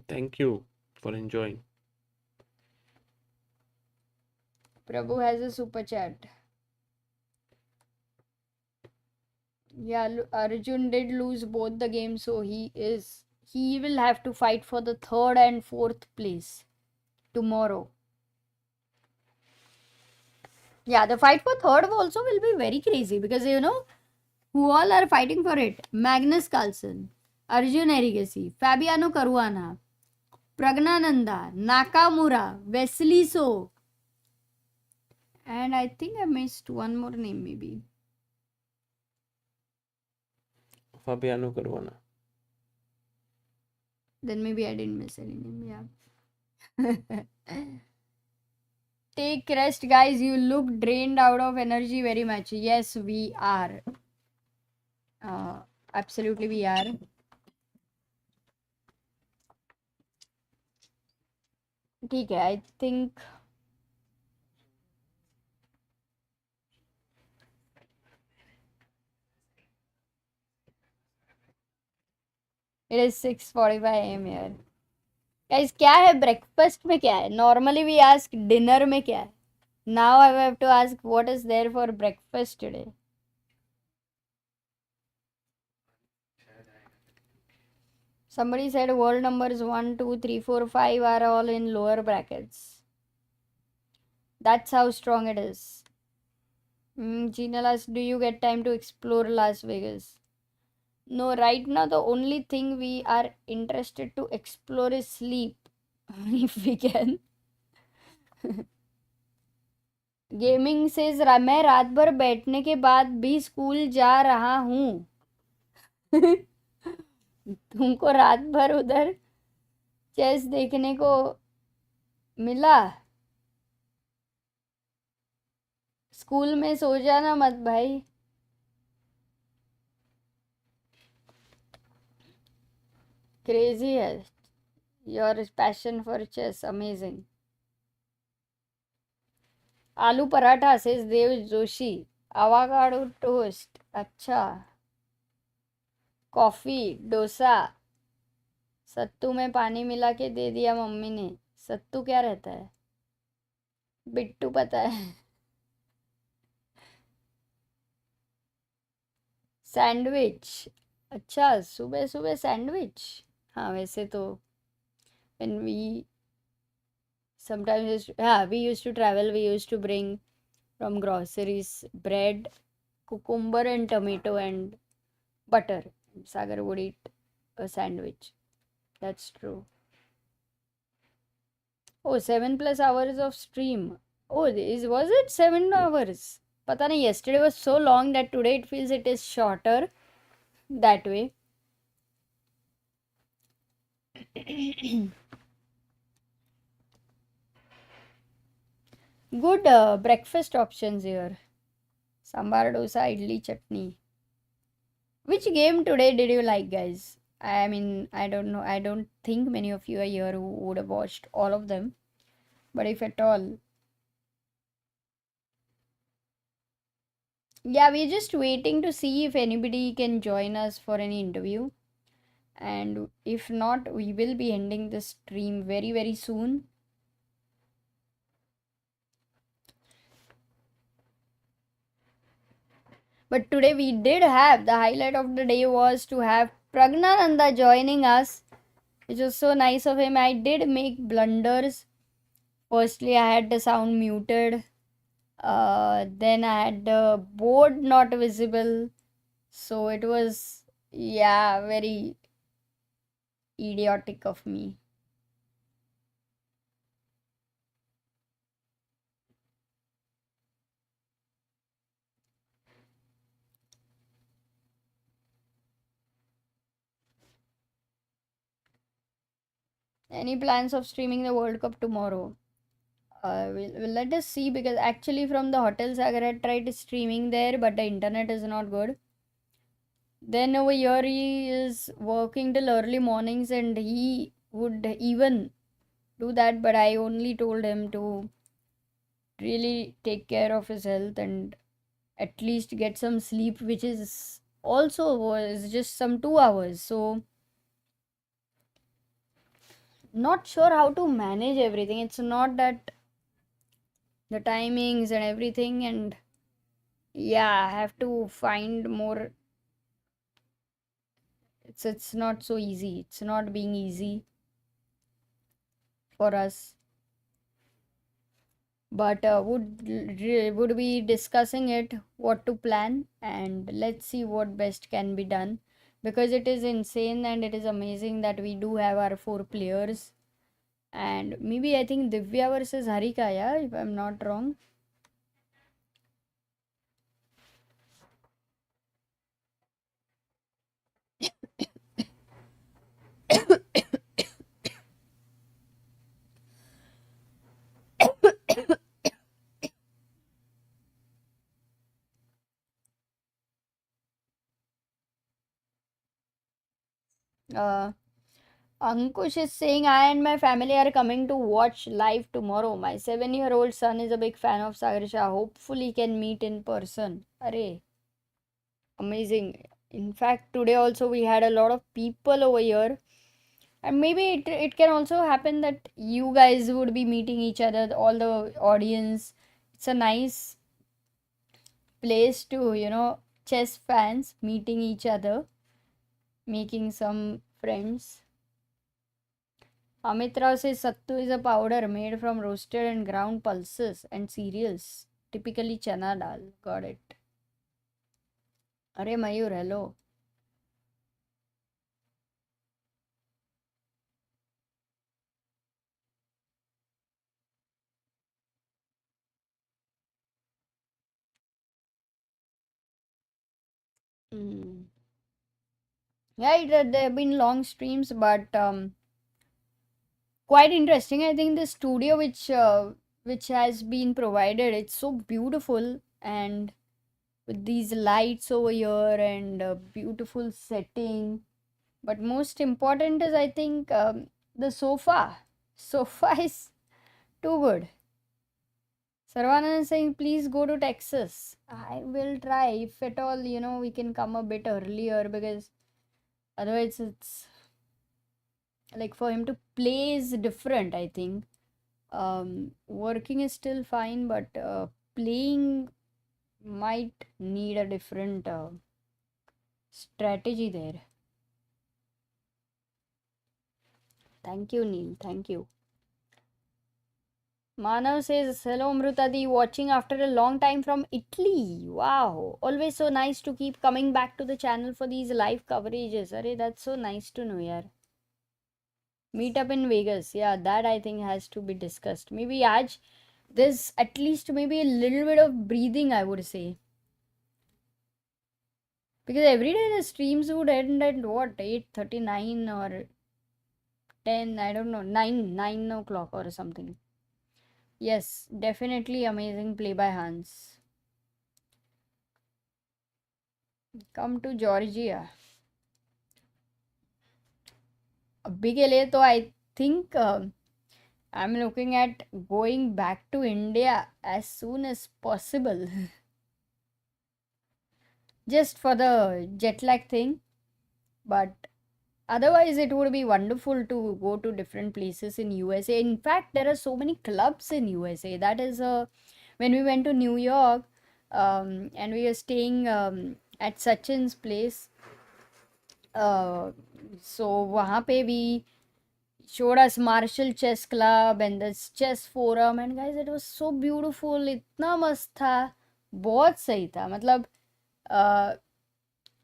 Thank you for enjoying. Prabhu has a super chat. Yeah, Arjun did lose both the games, so he will have to fight for the 3rd and 4th place tomorrow. Yeah, the fight for 3rd also will be very crazy because you know who all are fighting for it. Magnus Carlsen, Arjun Erigaisi, Fabiano Caruana, Praggnanandhaa, Nakamura, Wesley So, and I think I missed one more name maybe. Fabiano Caruana. Then maybe I didn't miss any name, yeah. Take rest, guys. You look drained out of energy very much. Yes, we are. Absolutely, we are. Okay, I think it is 6:45 AM here. Guys, क्या है breakfast में क्या है? Normally we ask dinner में क्या है? Now I have to ask what is there for breakfast today. Somebody said world numbers 1, 2, 3, 4, 5 are all in lower brackets. That's how strong it is. Gina asks, do you get time to explore Las Vegas? No, right now the only thing we are interested to explore is sleep. If we can. Gaming says मैं रात भर बैठने के बाद भी school जा रहा हूँ. तुमको रात भर उधर चेस देखने को मिला. स्कूल में सो जाना मत भाई. Crazy है. Your passion for chess, amazing. आलू पराठा says देव जोशी. avocado toast. अच्छा. कॉफी डोसा. सत्तू में पानी मिला के दे दिया मम्मी ने. सत्तू क्या रहता है? बिट्टू पता है. सैंडविच. अच्छा सुबह सुबह सैंडविच. हाँ वैसे तो when we sometimes we used to travel, we used to bring from groceries bread, cucumber and tomato and butter. Sagar would eat a sandwich. That's true. Oh, 7+ hours of stream. Oh, was it 7 hours? Pata nahi, yesterday was so long that today it feels it is shorter that way. Good breakfast options here. Sambar dosa, idli, chutney. Which game today did you like, guys? I mean, I don't know. I don't think many of you are here who would have watched all of them. But if at all. Yeah, we're just waiting to see if anybody can join us for any interview. And if not, we will be ending this stream very, very soon. But today we did have, the highlight of the day was to have Praggnanandhaa joining us, which was so nice of him. I did make blunders. Firstly, I had the sound muted. Then I had the board not visible. So it was, yeah, very idiotic of me. Any plans of streaming the World Cup tomorrow? We'll let us see, because actually from the hotel Sagar had tried streaming there, but the internet is not good. Then over here he is working till early mornings and he would even do that, but I only told him to really take care of his health and at least get some sleep, which is also was just some 2 hours. So not sure how to manage everything. It's not that the timings and everything, and yeah, I have to find more. It's not so easy. It's not being easy for us. But would be discussing it, what to plan, and let's see what best can be done, because it is insane and it is amazing that we do have our 4 players, and maybe I think Divya versus Harika, yeah, if I'm not wrong. Ankush is saying, I and my family are coming to watch live tomorrow. My 7-year-old son is a big fan of Sagar Shah. Hopefully can meet in person. Arey, amazing. In fact, today also we had a lot of people over here. And maybe it can also happen that you guys would be meeting each other, all the audience. It's a nice place to, chess fans meeting each other, making some friends. Amit Rao says Sattu is a powder made from roasted and ground pulses and cereals, typically chana dal. Got it. Are Mayur, hello. Yeah, there have been long streams, but quite interesting. I think the studio which has been provided, it's so beautiful, and with these lights over here and beautiful setting. But most important is, I think, the sofa. Sofa is too good. Sarvanan is saying, please go to Texas. I will try, if at all, we can come a bit earlier, because otherwise it's like for him to play is different, I think. Working is still fine, but playing might need a different strategy there. Thank you, Neil. Thank you. Manav says, hello Amrutadi, watching after a long time from Italy. Wow. Always so nice to keep coming back to the channel for these live coverages. Arey, that's so nice to know, yaar. Meet up in Vegas. Yeah, that I think has to be discussed. Maybe Aj, there's at least maybe a little bit of breathing, I would say. Because every day the streams would end at what, 8:39 or 10, I don't know, 9 o'clock or something. Yes, definitely amazing play by Hans. Come to Georgia. Big LA, so I think I'm looking at going back to India as soon as possible. Just for the jet lag thing. But otherwise, it would be wonderful to go to different places in USA. In fact, there are so many clubs in USA. That is when we went to New York and we were staying at Sachin's place. So wahan pe we showed us Marshall Chess Club and this chess forum, and guys, it was so beautiful. इतना मस्त था, बहुत सही था. मतलब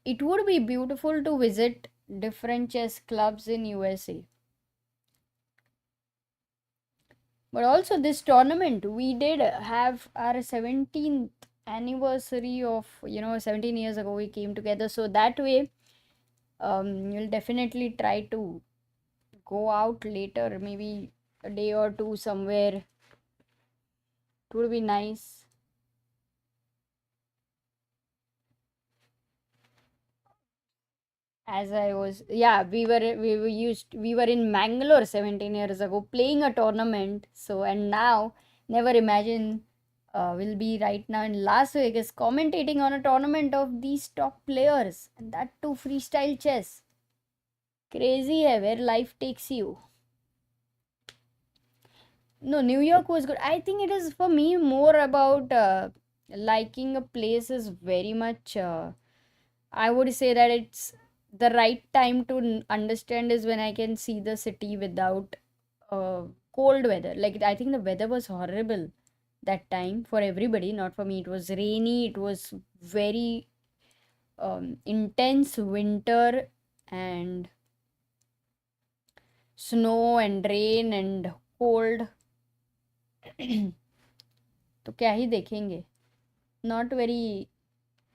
it would be beautiful to visit different chess clubs in USA. But also this tournament, we did have our 17th anniversary of, 17 years ago we came together. So that way, we'll definitely try to go out later, maybe a day or two somewhere. It would be nice. As I was, yeah, we were in Mangalore 17 years ago playing a tournament. So, and now, never imagine we'll be right now in Las Vegas commentating on a tournament of these top players, and that too freestyle chess. Crazy hai where life takes you. No, New York was good. I think it is for me more about liking a place is very much. I would say that it's the right time to understand is when I can see the city without cold weather. Like, I think the weather was horrible that time for everybody, not for me. It was rainy, it was very intense winter and snow and rain and cold. तो क्या ही देखेंगे. Not very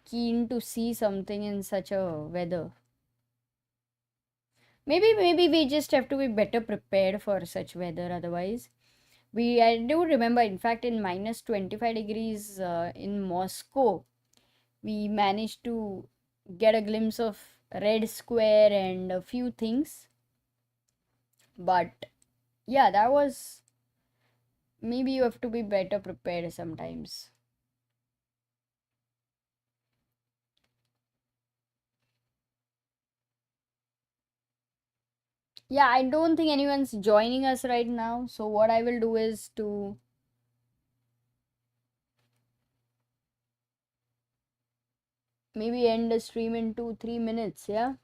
keen to see something in such a weather. Maybe we just have to be better prepared for such weather. Otherwise, I do remember, in fact, in minus 25 degrees in Moscow, we managed to get a glimpse of Red Square and a few things. But yeah, that was, maybe you have to be better prepared sometimes. Yeah, I don't think anyone's joining us right now. So what I will do is to maybe end the stream in 2-3 minutes. Yeah.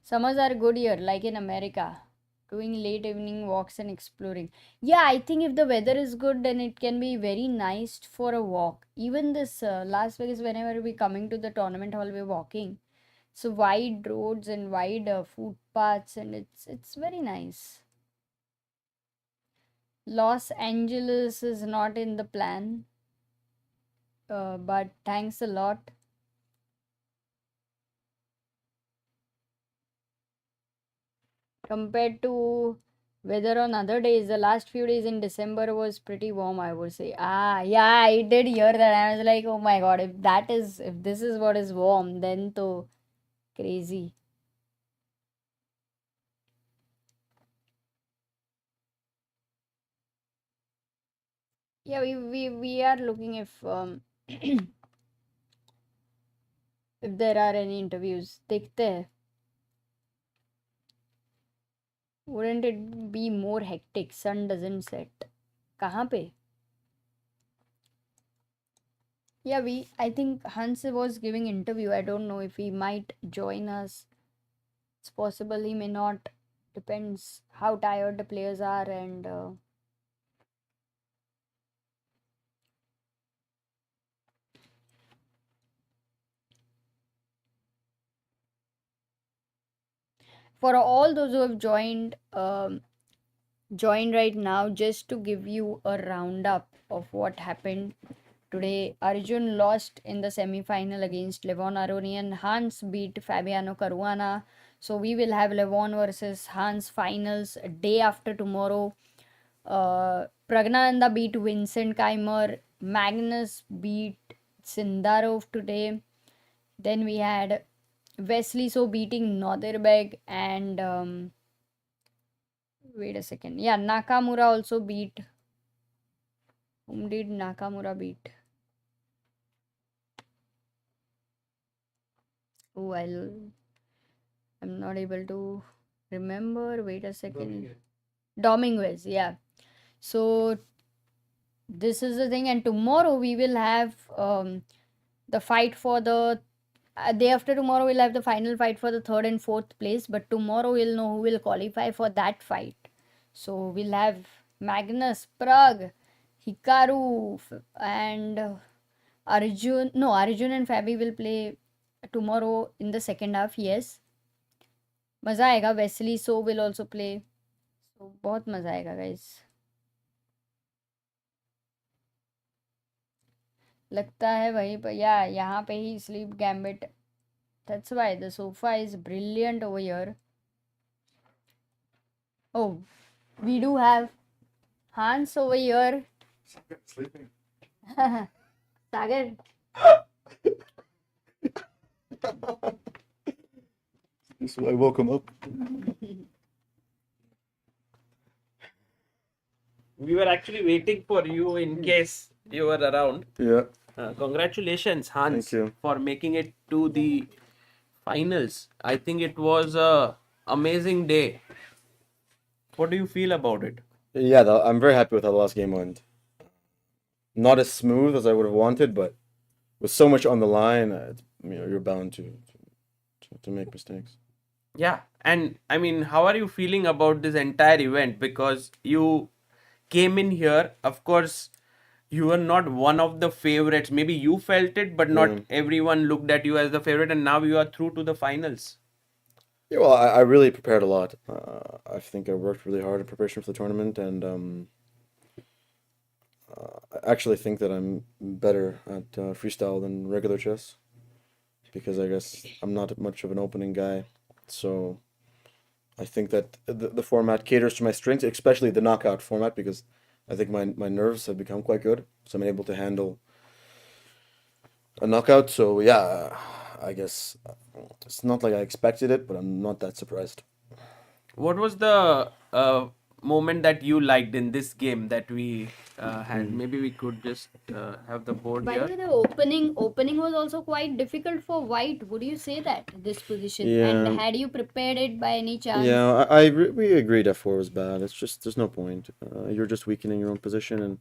Summers are good here, like in America. Doing late evening walks and exploring. Yeah, I think if the weather is good, then it can be very nice for a walk. Even this Las Vegas, whenever we coming to the tournament hall, we're walking. So wide roads and wide footpaths, and it's very nice. Los Angeles is not in the plan, but thanks a lot. Compared to weather on other days, the last few days in December was pretty warm, I would say. Yeah, I did hear that. I was like, oh my god, if this is what is warm, then to crazy. Yeah, we are looking if if there are any interviews. देखते हैं. Wouldn't it be more hectic? Sun doesn't set. कहाँ पे? Yeah, I think Hans was giving interview. I don't know if he might join us. It's possible he may not. Depends how tired the players are and for all those who have joined right now, just to give you a roundup of what happened today. Arjun lost in the semi-final against Levon Aronian. Hans beat Fabiano Caruana. So we will have Levon versus Hans finals a day after tomorrow. Praggnanandhaa beat Vincent Keymer. Magnus beat Sindarov today. Then we had Wesley So beating Nodirbek and wait a second. Yeah, Nakamura also beat. Whom did Nakamura beat? Oh, I'm not able to remember. Wait a second. Dominguez, yeah. So this is the thing, and tomorrow we will have the fight for the day after tomorrow we'll have the final fight for the 3rd and 4th place, but tomorrow we'll know who will qualify for that fight. So we'll have Magnus, Pragg, Hikaru and Arjun and Fabi will play tomorrow in the second half. Yes, मजा आएगा. Wesley So will also play. So बहुत मजा आएगा guys. लगता है वहीं पर, यहाँ पे ही sleep gambit. That's why the sofa is brilliant over here. Oh, we do have Hans over here. Sleeping. Sagar. So I woke him up. We were actually waiting for you in case you were around. Yeah. Congratulations, Hans, Thank you. for making it to the finals. I think it was a amazing day. What do you feel about it? Yeah, I'm very happy with how the last game went. Not as smooth as I would have wanted, but with so much on the line, you're bound to make mistakes. Yeah, and I mean, how are you feeling about this entire event? Because you came in here, of course, you were not one of the favorites. Maybe you felt it, but not everyone looked at you as the favorite, and now you are through to the finals. Yeah, well, I really prepared a lot. I think I worked really hard in preparation for the tournament, and I actually think that I'm better at freestyle than regular chess, because I guess I'm not much of an opening guy. So I think that the format caters to my strengths, especially the knockout format, because I think my nerves have become quite good, so I'm able to handle a knockout. So yeah, I guess it's not like I expected it, but I'm not that surprised. What was the moment that you liked in this game that we had? Maybe we could just have the board By here. the way, the opening was also quite difficult for White. Would you say that this position? Yeah. And had you prepared it by any chance? Yeah, we agreed F4 was bad. It's just there's no point. You're just weakening your own position, and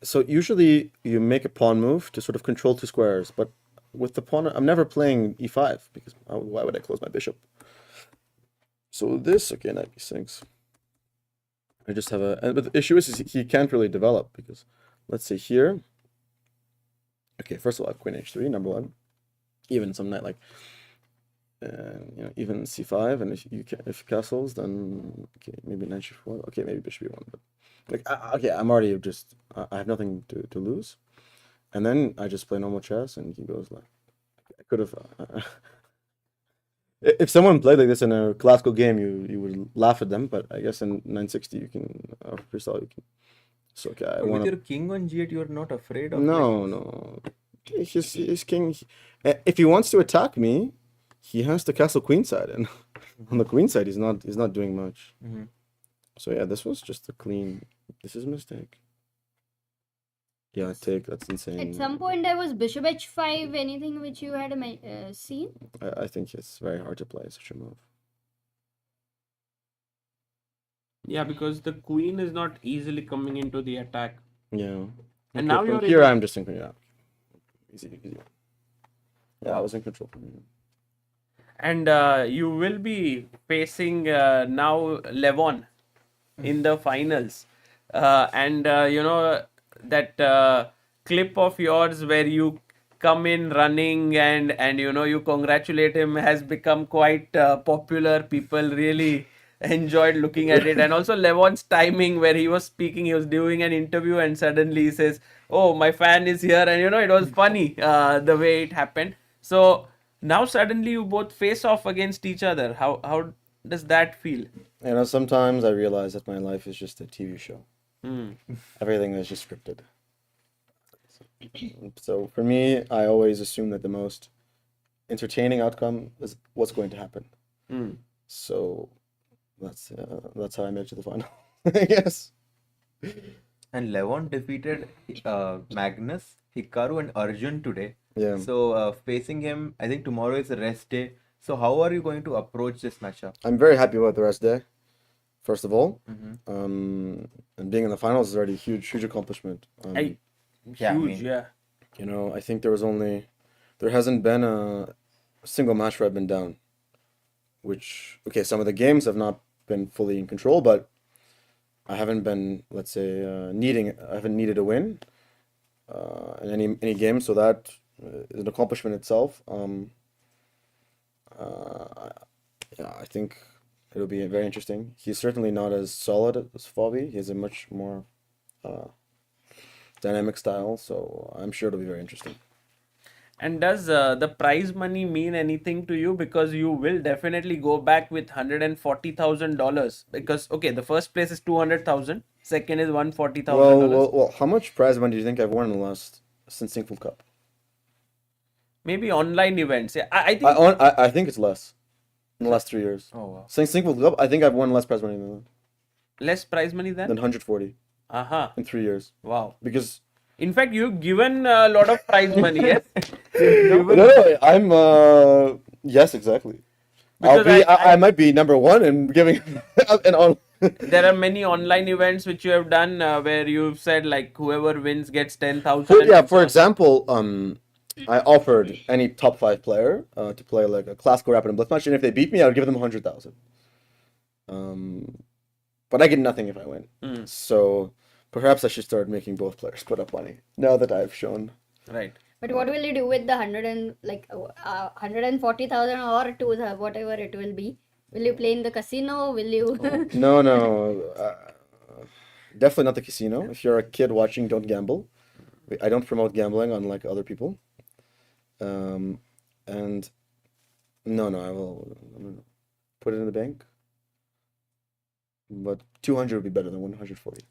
so usually you make a pawn move to sort of control two squares. But with the pawn, I'm never playing E5 because why would I close my bishop? So this, okay, knight B6. I just have but the issue is he can't really develop because, let's say here. Okay, first of all, I have queen H3, number one. Even some knight like, even C5, and if castles, then okay, maybe knight G4. Okay, maybe bishop B1. But like, okay, I'm already just I have nothing to lose, and then I just play normal chess, and he goes like, I could have. If someone played like this in a classical game, you would laugh at them. But I guess in 960 you can, or freestyle you can. So okay, With your king on G8, you're not afraid of. No. His king. If he wants to attack me, he has to castle queenside, and on the queenside he's not doing much. Mhm. So yeah, this was just a clean. This is a mistake. Yeah, take. That's insane. At some point, there was bishop h5. Anything which you had seen? I think it's very hard to play such a move. Yeah, because the queen is not easily coming into the attack. Yeah. And now you're here. able- I'm just in control. Yeah. Easy. Yeah, I was in control. And you will be facing now Levon in the finals. And that clip of yours where you come in running and you congratulate him has become quite popular. People really enjoyed looking at it. And also Levon's timing where he was speaking, he was doing an interview and suddenly he says, "Oh, my fan is here." And it was funny the way it happened. So now suddenly you both face off against each other. How does that feel? Sometimes I realize that my life is just a TV show. Everything is just scripted. So for me, I always assume that the most entertaining outcome is what's going to happen. So that's how I made it to the final, I guess. And Levon defeated Magnus, Hikaru, and Arjun today. Yeah. So facing him, I think tomorrow is a rest day. So how are you going to approach this matchup? I'm very happy about the rest day. First of all, Mhm. and being in the finals is already a huge accomplishment. Huge. I think there hasn't been a single match where I've been down. Which, okay, some of the games have not been fully in control, but I haven't been, let's say, I haven't needed a win in any game, so that is an accomplishment itself. I think it'll be very interesting. He's certainly not as solid as Fabi. He has a much more dynamic style, so I'm sure it'll be very interesting. And does the prize money mean anything to you? Because you will definitely go back with $140,000. Because okay, the first place is 200,000, second is $140,000. Well, how much prize money do you think I've won in the last since Singapore Cup? Maybe online events. Yeah, I think I think it's less in the last 3 years. Oh wow. Since Singapore Cup, I think I've won less prize money less prize money than 140 in 3 years. Wow. Because in fact, you've given a lot of prize money. Yes. no, I'm yes, exactly. Because I might be number one in giving an on. There are many online events which you have done where you've said like whoever wins gets 10,000. Yeah, for example, I offered any top 5 player to play like a classical rapid and blitz match, and if they beat me, I would give them 100,000. But I get nothing if I win. So perhaps I should start making both players put up money now that I've shown. Right. But what will you do with the 140,000 or whatever it will be? Will you play in the casino? Will you? No, definitely not the casino. If you're a kid watching, don't gamble. I don't promote gambling unlike other people. And no, I'm gonna put it in the bank. But 200 would be better than 140.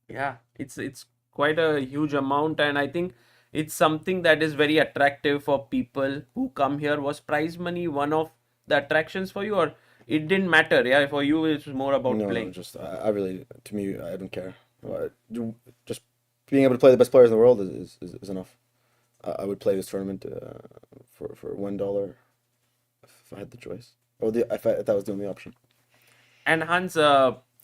Yeah, it's quite a huge amount, and I think it's something that is very attractive for people who come here. Was prize money one of the attractions for you, or it didn't matter? Yeah, for you it's more about playing. No, just I really, to me, I don't care. Just being able to play the best players in the world is enough. I would play this tournament for $1 if I had the choice, or if that was the only option. And Hans,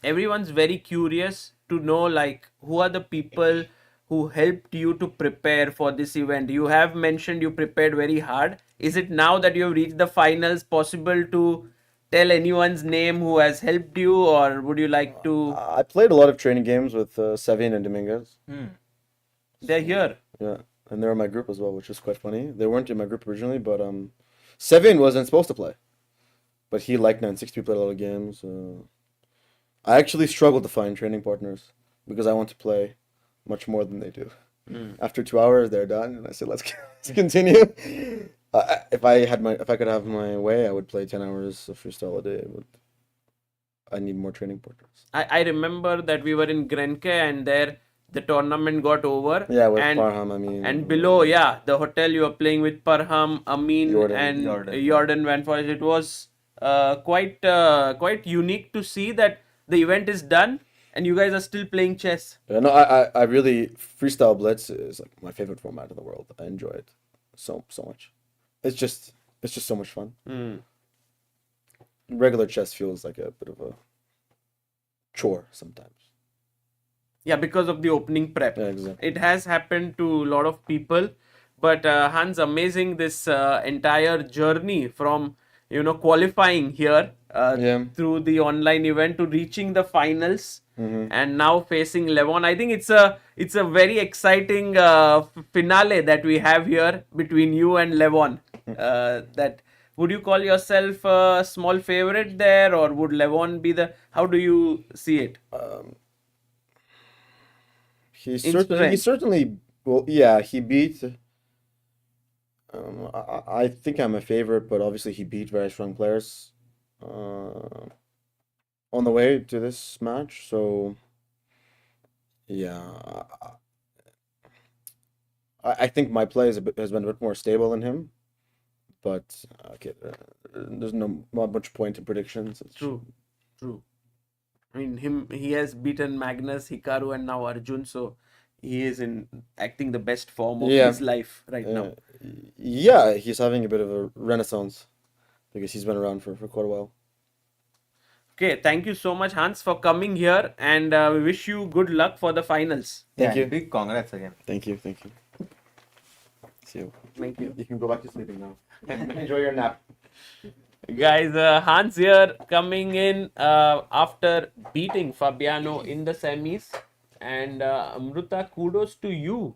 everyone's very curious to know like who are the people who helped you to prepare for this event. You have mentioned you prepared very hard. Is it now that you have reached the finals possible to tell anyone's name who has helped you, or would you like to? I played a lot of training games with Sevian and Dominguez. They're here. Yeah, and they're in my group as well, which is quite funny. They weren't in my group originally, but Sevian wasn't supposed to play, but he liked 960. We played a lot of games. I actually struggled to find training partners because I want to play much more than they do. After 2 hours, they're done, and I said, "Let's continue." If I could have my way, I would play 10 hours of freestyle a day. But I need more training partners. I remember that we were in Grenke, and there the tournament got over. Yeah, with Parham, and below, the hotel you were playing with Parham, Amin, and Jordan Van Forest. It was quite unique to see that the event is done and you guys are still playing chess. Yeah, no, I really, freestyle blitz is like my favorite format in the world. I enjoy it so much. It's just so much fun. Regular chess feels like a bit of a chore sometimes. Yeah, because of the opening prep. Yeah, exactly. It has happened to a lot of people. But Hans, amazing this entire journey from qualifying here through the online event to reaching the finals and now facing Levon. I think it's a very exciting finale that we have here between you and Levon. That would you call yourself a small favorite there, or would Levon be the? How do you see it? He certainly. Well, yeah, he beat. I think I'm a favorite, but obviously he beat very strong players on the way to this match. So, yeah, I think my play has been a bit more stable than him. But okay, there's not much point in predictions. It's True. I mean, he has beaten Magnus, Hikaru, and now Arjun. So he is acting the best form of his life right now. Yeah, he's having a bit of a renaissance because he's been around for quite a while. Okay, thank you so much, Hans, for coming here, and we wish you good luck for the finals. Thank you. Big congrats again. Thank you. See you. Thank you. You can go back to sleeping now. Enjoy your nap. Guys, Hans here coming in after beating Fabiano in the semis. And Amruta, kudos to you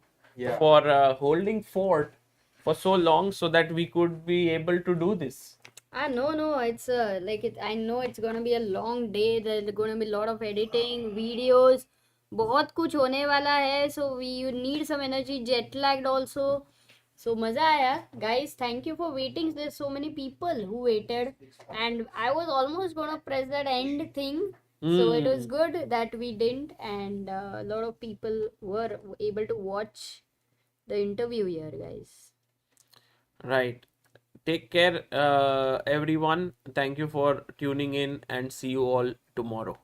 for holding fort for so long so that we could be able to do this. No, it's I know it's gonna be a long day. There's gonna be a lot of editing, videos, बहुत कुछ होने वाला है. So you need some energy, jet lagged also. So maza aaya. Guys, thank you for waiting. There's so many people who waited, and I was almost gonna press that end thing. So it was good that we didn't, and a lot of people were able to watch the interview here, guys. Right. Take care, everyone. Thank you for tuning in, and see you all tomorrow.